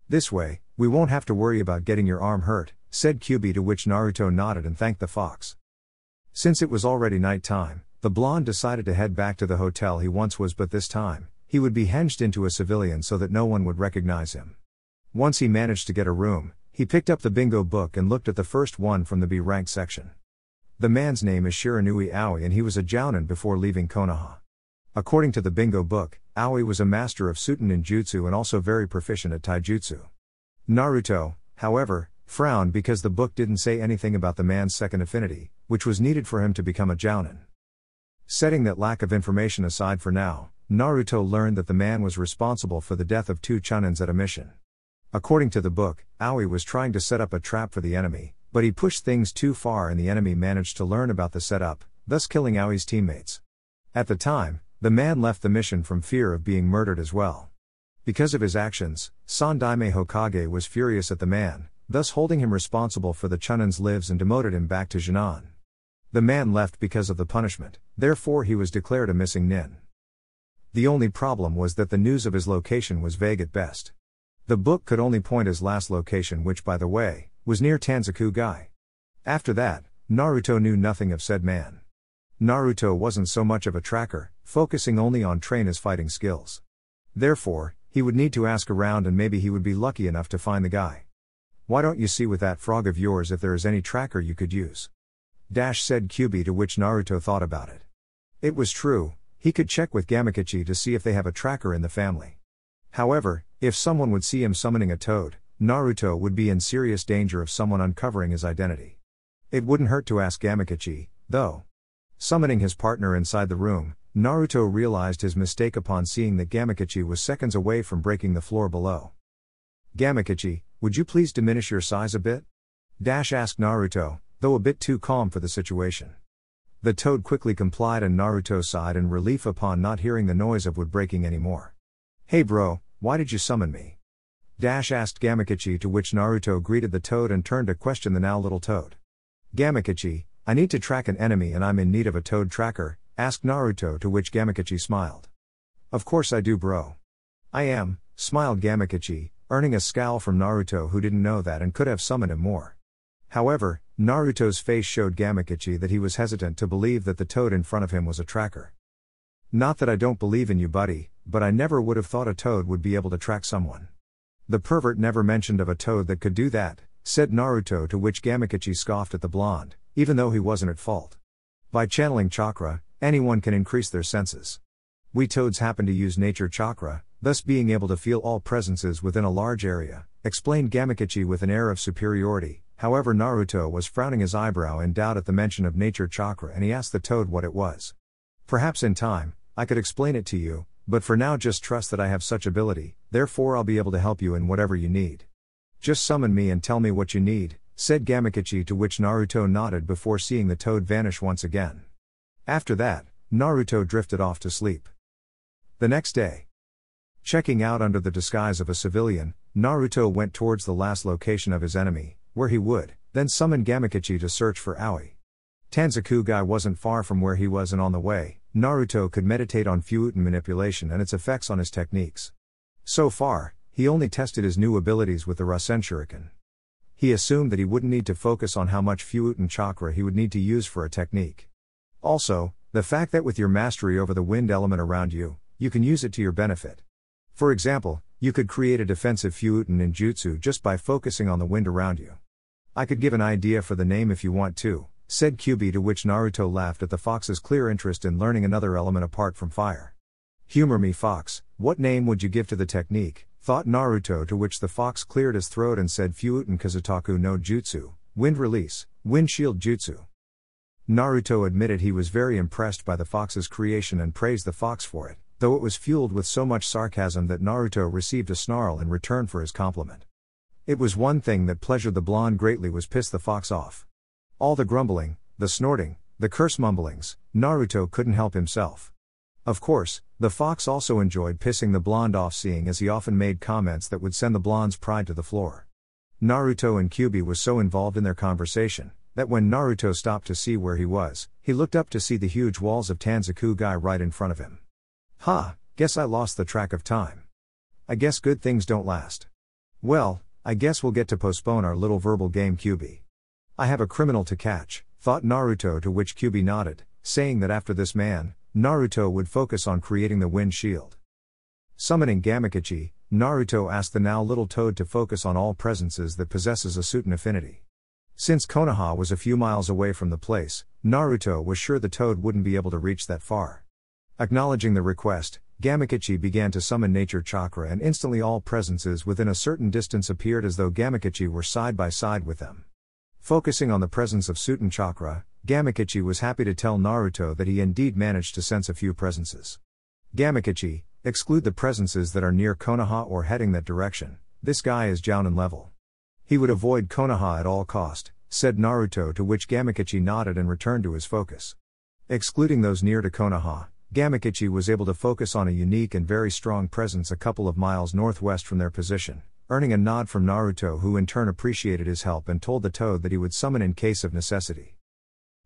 This way, we won't have to worry about getting your arm hurt, said QB, to which Naruto nodded and thanked the fox. Since it was already night time, the blonde decided to head back to the hotel he once was, but this time, he would be hinged into a civilian so that no one would recognize him. Once he managed to get a room, he picked up the bingo book and looked at the first one from the B-ranked section. The man's name is Shiranui Aoi, and he was a jounin before leaving Konoha. According to the bingo book, Aoi was a master of Suten Ninjutsu and also very proficient at Taijutsu. Naruto, however, frowned because the book didn't say anything about the man's second affinity, which was needed for him to become a jounin. Setting that lack of information aside for now, Naruto learned that the man was responsible for the death of 2 chunins at a mission. According to the book, Aoi was trying to set up a trap for the enemy, but he pushed things too far and the enemy managed to learn about the setup, thus killing Aoi's teammates. At the time, the man left the mission from fear of being murdered as well. Because of his actions, Sandaime Hokage was furious at the man, thus holding him responsible for the Chunin's lives and demoted him back to Jinan. The man left because of the punishment, therefore he was declared a missing nin. The only problem was that the news of his location was vague at best. The book could only point his last location, which, by the way, was near Tanzaku-gai. After that, Naruto knew nothing of said man. Naruto wasn't so much of a tracker, focusing only on his fighting skills. Therefore, he would need to ask around and maybe he would be lucky enough to find the guy. Why don't you see with that frog of yours if there is any tracker you could use? Said QB, to which Naruto thought about it. It was true, he could check with Gamakichi to see if they have a tracker in the family. However, if someone would see him summoning a toad, Naruto would be in serious danger of someone uncovering his identity. It wouldn't hurt to ask Gamakichi, though. Summoning his partner inside the room, Naruto realized his mistake upon seeing that Gamakichi was seconds away from breaking the floor below. Gamakichi, would you please diminish your size a bit? Asked Naruto, though a bit too calm for the situation. The toad quickly complied and Naruto sighed in relief upon not hearing the noise of wood breaking anymore. Hey bro, why did you summon me? Asked Gamakichi, to which Naruto greeted the toad and turned to question the now little toad. Gamakichi, I need to track an enemy and I'm in need of a toad tracker, asked Naruto, to which Gamakichi smiled. Of course I do bro. I am, smiled Gamakichi, earning a scowl from Naruto, who didn't know that and could have summoned him more. However, Naruto's face showed Gamakichi that he was hesitant to believe that the toad in front of him was a tracker. Not that I don't believe in you buddy, but I never would have thought a toad would be able to track someone. The pervert never mentioned of a toad that could do that, said Naruto, to which Gamakichi scoffed at the blonde, even though he wasn't at fault. By channeling chakra, anyone can increase their senses. We toads happen to use nature chakra, thus being able to feel all presences within a large area, explained Gamakichi with an air of superiority. However, Naruto was frowning his eyebrow in doubt at the mention of nature chakra and he asked the toad what it was. Perhaps in time, I could explain it to you, but for now just trust that I have such ability, therefore I'll be able to help you in whatever you need. Just summon me and tell me what you need, said Gamakichi, to which Naruto nodded before seeing the toad vanish once again. After that, Naruto drifted off to sleep. The next day, checking out under the disguise of a civilian, Naruto went towards the last location of his enemy, where he would then summon Gamakichi to search for Aoi. Tanzaku-gai wasn't far from where he was, and on the way, Naruto could meditate on Fuuten manipulation and its effects on his techniques. So far, he only tested his new abilities with the Rasen Shuriken. He assumed that he wouldn't need to focus on how much Fuuten chakra he would need to use for a technique. Also, the fact that with your mastery over the wind element around you, you can use it to your benefit. For example, you could create a defensive Fuuten ninjutsu just by focusing on the wind around you. I could give an idea for the name if you want to, said Kyubi, to which Naruto laughed at the fox's clear interest in learning another element apart from fire. Humor me, fox, what name would you give to the technique, thought Naruto, to which the fox cleared his throat and said Fuuten Kazutaku no Jutsu, wind release, wind shield jutsu. Naruto admitted he was very impressed by the fox's creation and praised the fox for it, though it was fueled with so much sarcasm that Naruto received a snarl in return for his compliment. It was one thing that pleasured the blonde greatly was piss the fox off. All the grumbling, the snorting, the curse mumblings, Naruto couldn't help himself. Of course, the fox also enjoyed pissing the blonde off, seeing as he often made comments that would send the blonde's pride to the floor. Naruto and Kyubi was so involved in their conversation, that when Naruto stopped to see where he was, he looked up to see the huge walls of Tanzakugai right in front of him. Guess I lost the track of time. I guess good things don't last. Well, I guess we'll get to postpone our little verbal game, Kyubi. I have a criminal to catch, thought Naruto, to which Kyubi nodded, saying that after this man, Naruto would focus on creating the wind shield. Summoning Gamakichi, Naruto asked the now little toad to focus on all presences that possesses a Suiten affinity. Since Konoha was a few miles away from the place, Naruto was sure the toad wouldn't be able to reach that far. Acknowledging the request, Gamakichi began to summon nature chakra, and instantly all presences within a certain distance appeared as though Gamakichi were side by side with them. Focusing on the presence of Suiten chakra, Gamakichi was happy to tell Naruto that he indeed managed to sense a few presences. Gamakichi, exclude the presences that are near Konoha or heading that direction, this guy is Jounin level. He would avoid Konoha at all cost, said Naruto, to which Gamakichi nodded and returned to his focus. Excluding those near to Konoha, Gamakichi was able to focus on a unique and very strong presence a couple of miles northwest from their position, earning a nod from Naruto, who in turn appreciated his help and told the toad that he would summon in case of necessity.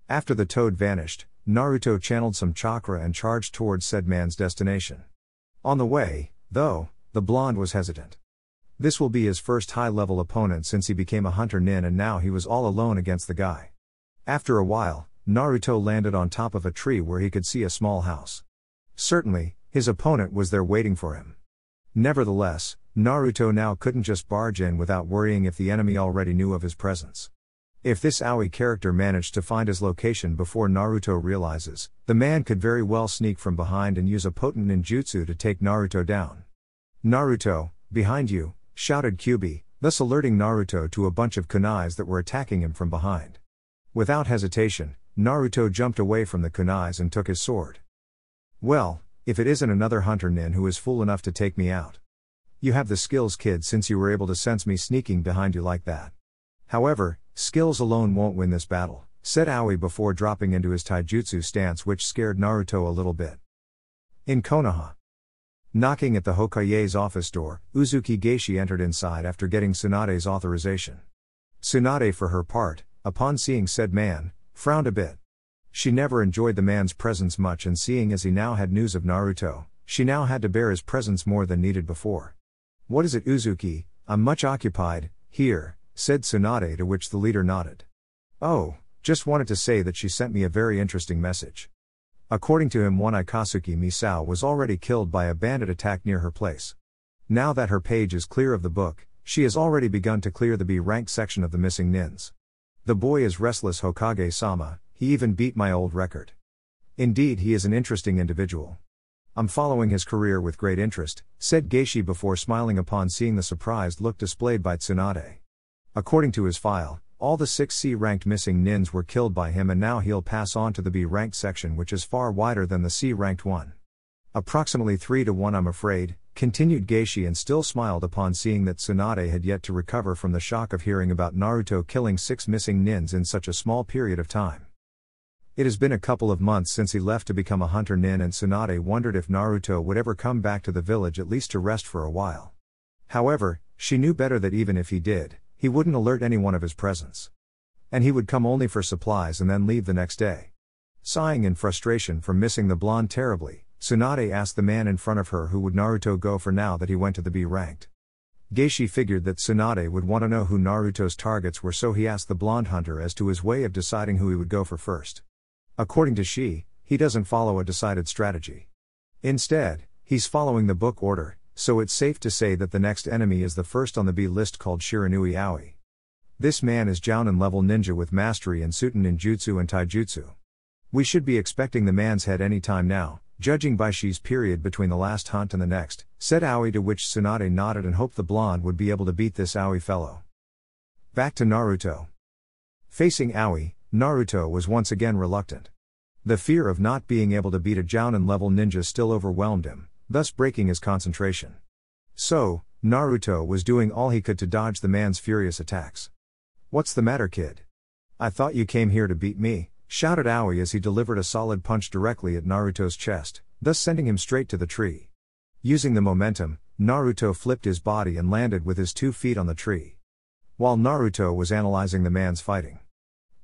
After the toad vanished, Naruto channeled some chakra and charged towards said man's destination. On the way, though, the blonde was hesitant. This will be his first high-level opponent since he became a Hunter-Nin, and now he was all alone against the guy. After a while, Naruto landed on top of a tree where he could see a small house. Certainly, his opponent was there waiting for him. Nevertheless, Naruto now couldn't just barge in without worrying if the enemy already knew of his presence. If this Aoi character managed to find his location before Naruto realizes, the man could very well sneak from behind and use a potent ninjutsu to take Naruto down. "Naruto, behind you," shouted Kyubi, thus alerting Naruto to a bunch of kunais that were attacking him from behind. Without hesitation, Naruto jumped away from the kunais and took his sword. "Well, if it isn't another Hunter-Nin who is fool enough to take me out. You have the skills, kid, since you were able to sense me sneaking behind you like that. However, skills alone won't win this battle," said Aoi before dropping into his taijutsu stance, which scared Naruto a little bit. In Konoha. Knocking at the Hokage's office door, Uzumaki Geishi entered inside after getting Tsunade's authorization. Tsunade, for her part, upon seeing said man, frowned a bit. She never enjoyed the man's presence much, and seeing as he now had news of Naruto, she now had to bear his presence more than needed before. "What is it, Uzumaki? I'm much occupied here," said Tsunade, to which the leader nodded. "Oh, just wanted to say that she sent me a very interesting message." According to him, one Akatsuki Misao was already killed by a bandit attack near her place. Now that her page is clear of the book, she has already begun to clear the B-ranked section of the missing nins. "The boy is restless, Hokage-sama, he even beat my old record. Indeed, he is an interesting individual. I'm following his career with great interest," said Geishi before smiling upon seeing the surprised look displayed by Tsunade. According to his file, all the 6 C-ranked missing nins were killed by him, and now he'll pass on to the B-ranked section, which is far wider than the C-ranked one. "Approximately 3 to 1, I'm afraid," continued Geishi, and still smiled upon seeing that Tsunade had yet to recover from the shock of hearing about Naruto killing 6 missing nins in such a small period of time. It has been a couple of months since he left to become a Hunter-Nin, and Tsunade wondered if Naruto would ever come back to the village at least to rest for a while. However, she knew better that even if he did, he wouldn't alert anyone of his presence. And he would come only for supplies and then leave the next day. Sighing in frustration from missing the blonde terribly, Tsunade asked the man in front of her who would Naruto go for now that he went to the B-ranked. Geishi figured that Tsunade would want to know who Naruto's targets were, so he asked the blonde hunter as to his way of deciding who he would go for first. According to she, he doesn't follow a decided strategy. Instead, he's following the book order, so it's safe to say that the next enemy is the first on the B list, called Shiranui Aoi. This man is Jounin level ninja with mastery in Suiten Ninjutsu and Taijutsu. We should be expecting the man's head any time now, judging by Shi's period between the last hunt and the next, said Aoi, to which Tsunade nodded and hoped the blonde would be able to beat this Aoi fellow. Back to Naruto. Facing Aoi, Naruto was once again reluctant. The fear of not being able to beat a Jounin level ninja still overwhelmed him, thus breaking his concentration. So, Naruto was doing all he could to dodge the man's furious attacks. "What's the matter, kid? I thought you came here to beat me," shouted Aoi as he delivered a solid punch directly at Naruto's chest, thus sending him straight to the tree. Using the momentum, Naruto flipped his body and landed with his 2 feet on the tree. While Naruto was analyzing the man's fighting,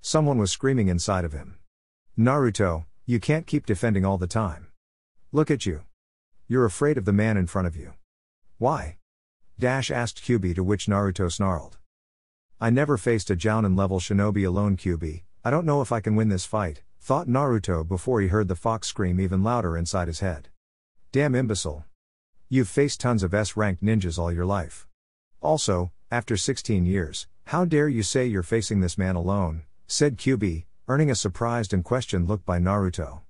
someone was screaming inside of him. "Naruto, you can't keep defending all the time. Look at you. You're afraid of the man in front of you." "Why?" asked Kyubi, to which Naruto snarled. "I never faced a Jounin level shinobi alone, Kyubi. I don't know if I can win this fight," thought Naruto before he heard the fox scream even louder inside his head. "Damn imbecile. You've faced tons of S-ranked ninjas all your life. Also, after 16 years, how dare you say you're facing this man alone," said Kyubi, earning a surprised and questioned look by Naruto.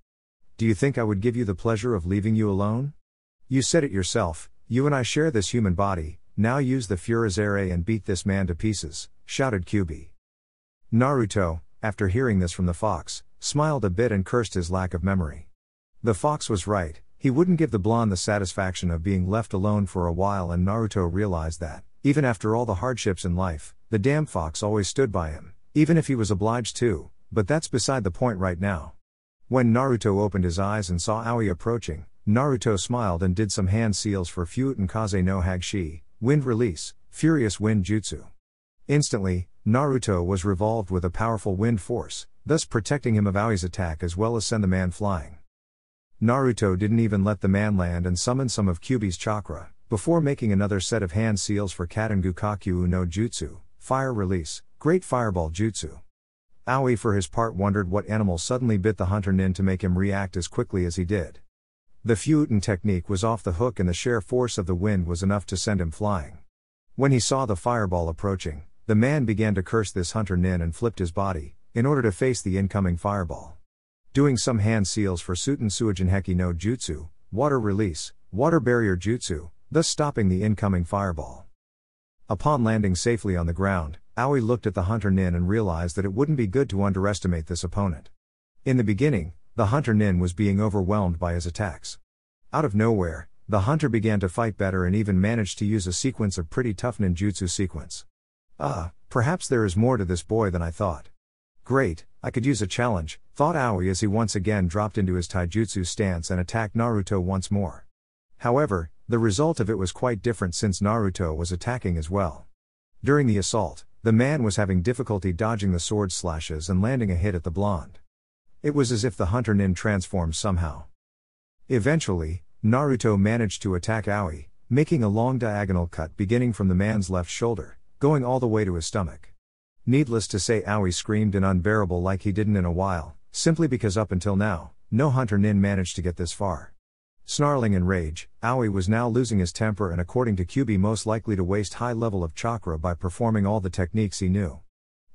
"Do you think I would give you the pleasure of leaving you alone? You said it yourself, you and I share this human body, now use the Furizere and beat this man to pieces," shouted Kyubi. Naruto, after hearing this from the fox, smiled a bit and cursed his lack of memory. The fox was right, he wouldn't give the blonde the satisfaction of being left alone for a while, and Naruto realized that, even after all the hardships in life, the damn fox always stood by him, even if he was obliged to, but that's beside the point right now. When Naruto opened his eyes and saw Aoi approaching, Naruto smiled and did some hand seals for Fuuten Kaze no Hagshi, Wind Release, Furious Wind Jutsu. Instantly, Naruto was revolved with a powerful wind force, thus protecting him of Aoi's attack as well as send the man flying. Naruto didn't even let the man land and summon some of Kyubi's chakra, before making another set of hand seals for Katanendo Kakyu no Jutsu, Fire Release, Great Fireball Jutsu. Aoi for his part wondered what animal suddenly bit the Hunter-Nin to make him react as quickly as he did. The Fuuten technique was off the hook and the sheer force of the wind was enough to send him flying. When he saw the fireball approaching, the man began to curse this Hunter-Nin and flipped his body, in order to face the incoming fireball. Doing some hand seals for Suiten Suijin Heki no Jutsu, Water Release, Water Barrier Jutsu, thus stopping the incoming fireball. Upon landing safely on the ground, Aoi looked at the Hunter-Nin and realized that it wouldn't be good to underestimate this opponent. In the beginning, the Hunter-Nin was being overwhelmed by his attacks. Out of nowhere, the hunter began to fight better and even managed to use a sequence of pretty tough ninjutsu sequence. Perhaps there is more to this boy than I thought. Great, I could use a challenge, thought Aoi as he once again dropped into his taijutsu stance and attacked Naruto once more. However, the result of it was quite different since Naruto was attacking as well. During the assault, the man was having difficulty dodging the sword slashes and landing a hit at the blonde. It was as if the Hunter-Nin transformed somehow. Eventually, Naruto managed to attack Aoi, making a long diagonal cut beginning from the man's left shoulder, going all the way to his stomach. Needless to say, Aoi screamed in unbearable like he didn't in a while, simply because up until now, no Hunter-Nin managed to get this far. Snarling in rage, Aoi was now losing his temper and according to Kyubi most likely to waste high level of chakra by performing all the techniques he knew.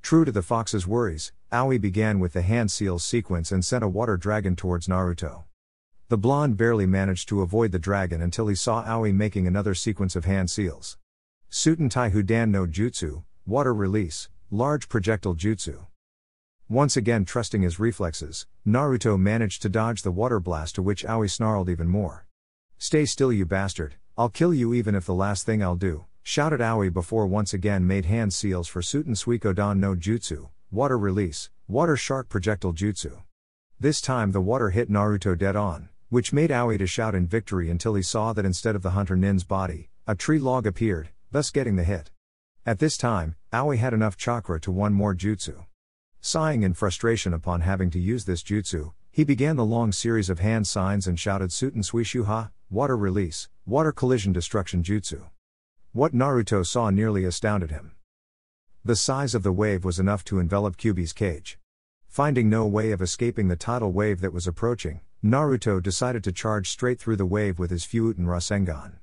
True to the fox's worries, Aoi began with the hand seals sequence and sent a water dragon towards Naruto. The blonde barely managed to avoid the dragon until he saw Aoi making another sequence of hand seals. Suiten Taihu Dan no Jutsu, Water Release, Large Projectile Jutsu. Once again trusting his reflexes, Naruto managed to dodge the water blast, to which Aoi snarled even more. "Stay still, you bastard, I'll kill you even if the last thing I'll do," shouted Aoi before once again made hand seals for Suiten Suiko Dan no Jutsu, Water Release, Water Shark Projectile Jutsu. This time the water hit Naruto dead on, which made Aoi to shout in victory until he saw that instead of the Hunter-Nin's body, a tree log appeared, thus getting the hit. At this time, Aoi had enough chakra to one more jutsu. Sighing in frustration upon having to use this jutsu, he began the long series of hand signs and shouted Suiten Suishuha, Water Release, Water Collision Destruction Jutsu. What Naruto saw nearly astounded him. The size of the wave was enough to envelop Kyuubi's cage. Finding no way of escaping the tidal wave that was approaching, Naruto decided to charge straight through the wave with his Fuuten Rasengan.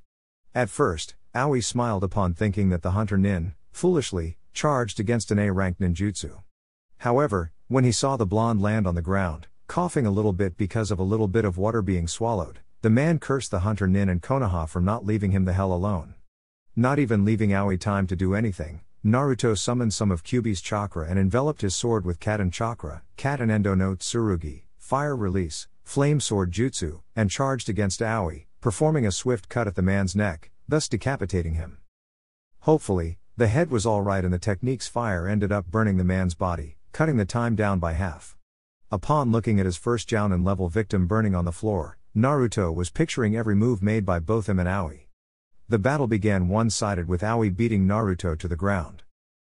At first, Aoi smiled upon thinking that the Hunter-Nin, foolishly, charged against an A-ranked ninjutsu. However, when he saw the blonde land on the ground, coughing a little bit because of a little bit of water being swallowed, the man cursed the Hunter-Nin and Konoha for not leaving him the hell alone. Not even leaving Aoi time to do anything, Naruto summoned some of Kyuubi's chakra and enveloped his sword with Katen chakra, Katanendo no Tsurugi, fire release, flame sword jutsu, and charged against Aoi, performing a swift cut at the man's neck, thus decapitating him. Hopefully, the head was alright and the technique's fire ended up burning the man's body, cutting the time down by half. Upon looking at his first Jounin level victim burning on the floor, Naruto was picturing every move made by both him and Aoi. The battle began one-sided with Aoi beating Naruto to the ground.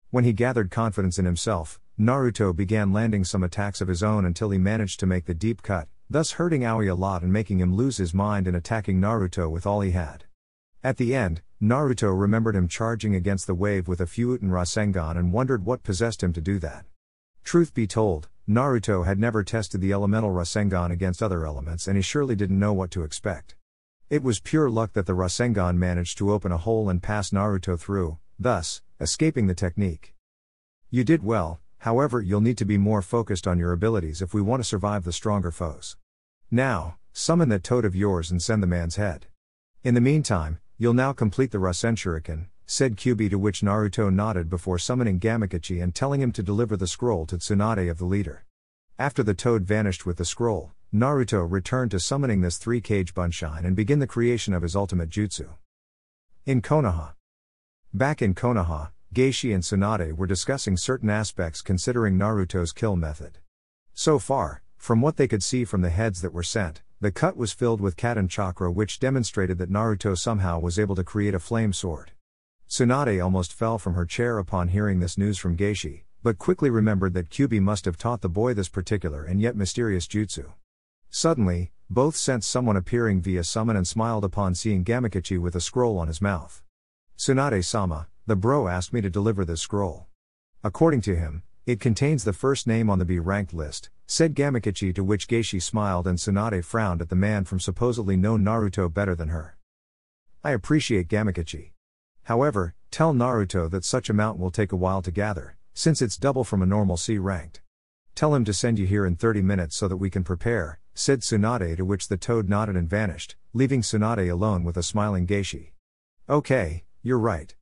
When he gathered confidence in himself, Naruto began landing some attacks of his own until he managed to make the deep cut, thus hurting Aoi a lot and making him lose his mind and attacking Naruto with all he had. At the end, Naruto remembered him charging against the wave with a Fuuten Rasengan and wondered what possessed him to do that. Truth be told, Naruto had never tested the elemental Rasengan against other elements and he surely didn't know what to expect. It was pure luck that the Rasengan managed to open a hole and pass Naruto through, thus, escaping the technique. You did well, however you'll need to be more focused on your abilities if we want to survive the stronger foes. Now, summon that toad of yours and send the man's head. In the meantime, you'll now complete the Rasen Shuriken, said Kyuubi, to which Naruto nodded before summoning Gamikachi and telling him to deliver the scroll to Tsunade of the leader. After the toad vanished with the scroll, Naruto returned to summoning this 3-cage Bunshine and begin the creation of his ultimate jutsu. In Konoha. Back in Konoha, Geishi and Tsunade were discussing certain aspects considering Naruto's kill method. So far, from what they could see from the heads that were sent, the cut was filled with Katen chakra, which demonstrated that Naruto somehow was able to create a flame sword. Tsunade almost fell from her chair upon hearing this news from Geishi, but quickly remembered that Kyuubi must have taught the boy this particular and yet mysterious jutsu. Suddenly, both sensed someone appearing via summon and smiled upon seeing Gamikachi with a scroll on his mouth. Tsunade-sama, the bro asked me to deliver this scroll. According to him, it contains the first name on the B-ranked list, said Gamikachi, to which Geishi smiled and Tsunade frowned at the man from supposedly know Naruto better than her. I appreciate Gamikachi. However, tell Naruto that such amount will take a while to gather, since it's double from a normal C-ranked. Tell him to send you here in 30 minutes so that we can prepare, said Tsunade, to which the toad nodded and vanished, leaving Tsunade alone with a smiling Geishi. Okay, you're right.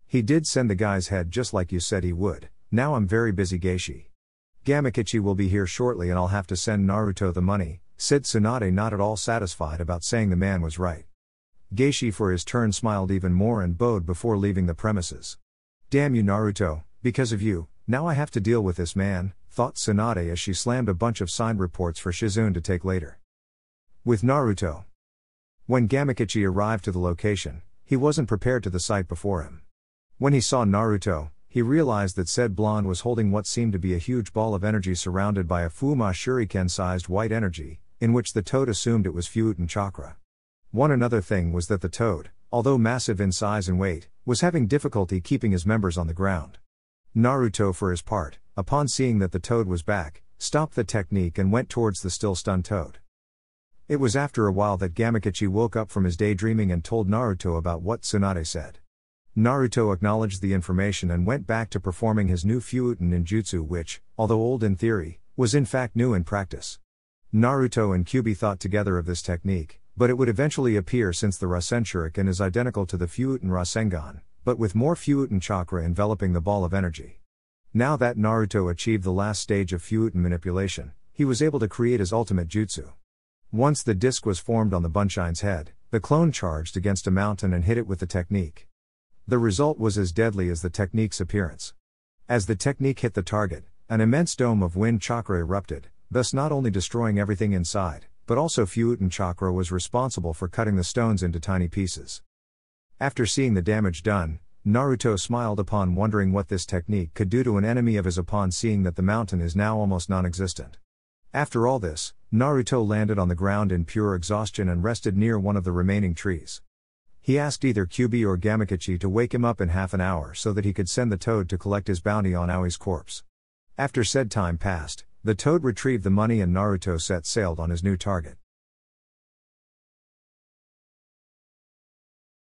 He did send the guy's head just like you said he would. Now I'm very busy, Geishi. Gamikachi will be here shortly and I'll have to send Naruto the money, said Tsunade, not at all satisfied about saying the man was right. Geishi for his turn smiled even more and bowed before leaving the premises. Damn you, Naruto, because of you, now I have to deal with this man, thought Tsunade as she slammed a bunch of signed reports for Shizune to take later. With Naruto. When Gamikachi arrived to the location, he wasn't prepared to the sight before him. When he saw Naruto, he realized that said blonde was holding what seemed to be a huge ball of energy surrounded by a Fuma Shuriken-sized white energy, in which the toad assumed it was Fuuten chakra. One another thing was that the toad, although massive in size and weight, was having difficulty keeping his members on the ground. Naruto for his part, upon seeing that the toad was back, stopped the technique and went towards the still stunned toad. It was after a while that Gamikachi woke up from his daydreaming and told Naruto about what Tsunade said. Naruto acknowledged the information and went back to performing his new Fuuten ninjutsu, which, although old in theory, was in fact new in practice. Naruto and Kyuubi thought together of this technique, but it would eventually appear since the Rasen Shuriken is identical to the Fuuten Rasengan, but with more Fuuten chakra enveloping the ball of energy. Now that Naruto achieved the last stage of Fuuten manipulation, he was able to create his ultimate jutsu. Once the disc was formed on the Bunshine's head, the clone charged against a mountain and hit it with the technique. The result was as deadly as the technique's appearance. As the technique hit the target, an immense dome of wind chakra erupted, thus not only destroying everything inside, but also Fuuten chakra was responsible for cutting the stones into tiny pieces. After seeing the damage done, Naruto smiled upon wondering what this technique could do to an enemy of his upon seeing that the mountain is now almost non-existent. After all this, Naruto landed on the ground in pure exhaustion and rested near one of the remaining trees. He asked either Kyuubi or Gamakachi to wake him up in half an hour so that he could send the toad to collect his bounty on Aoi's corpse. After said time passed, the toad retrieved the money and Naruto set sailed on his new target.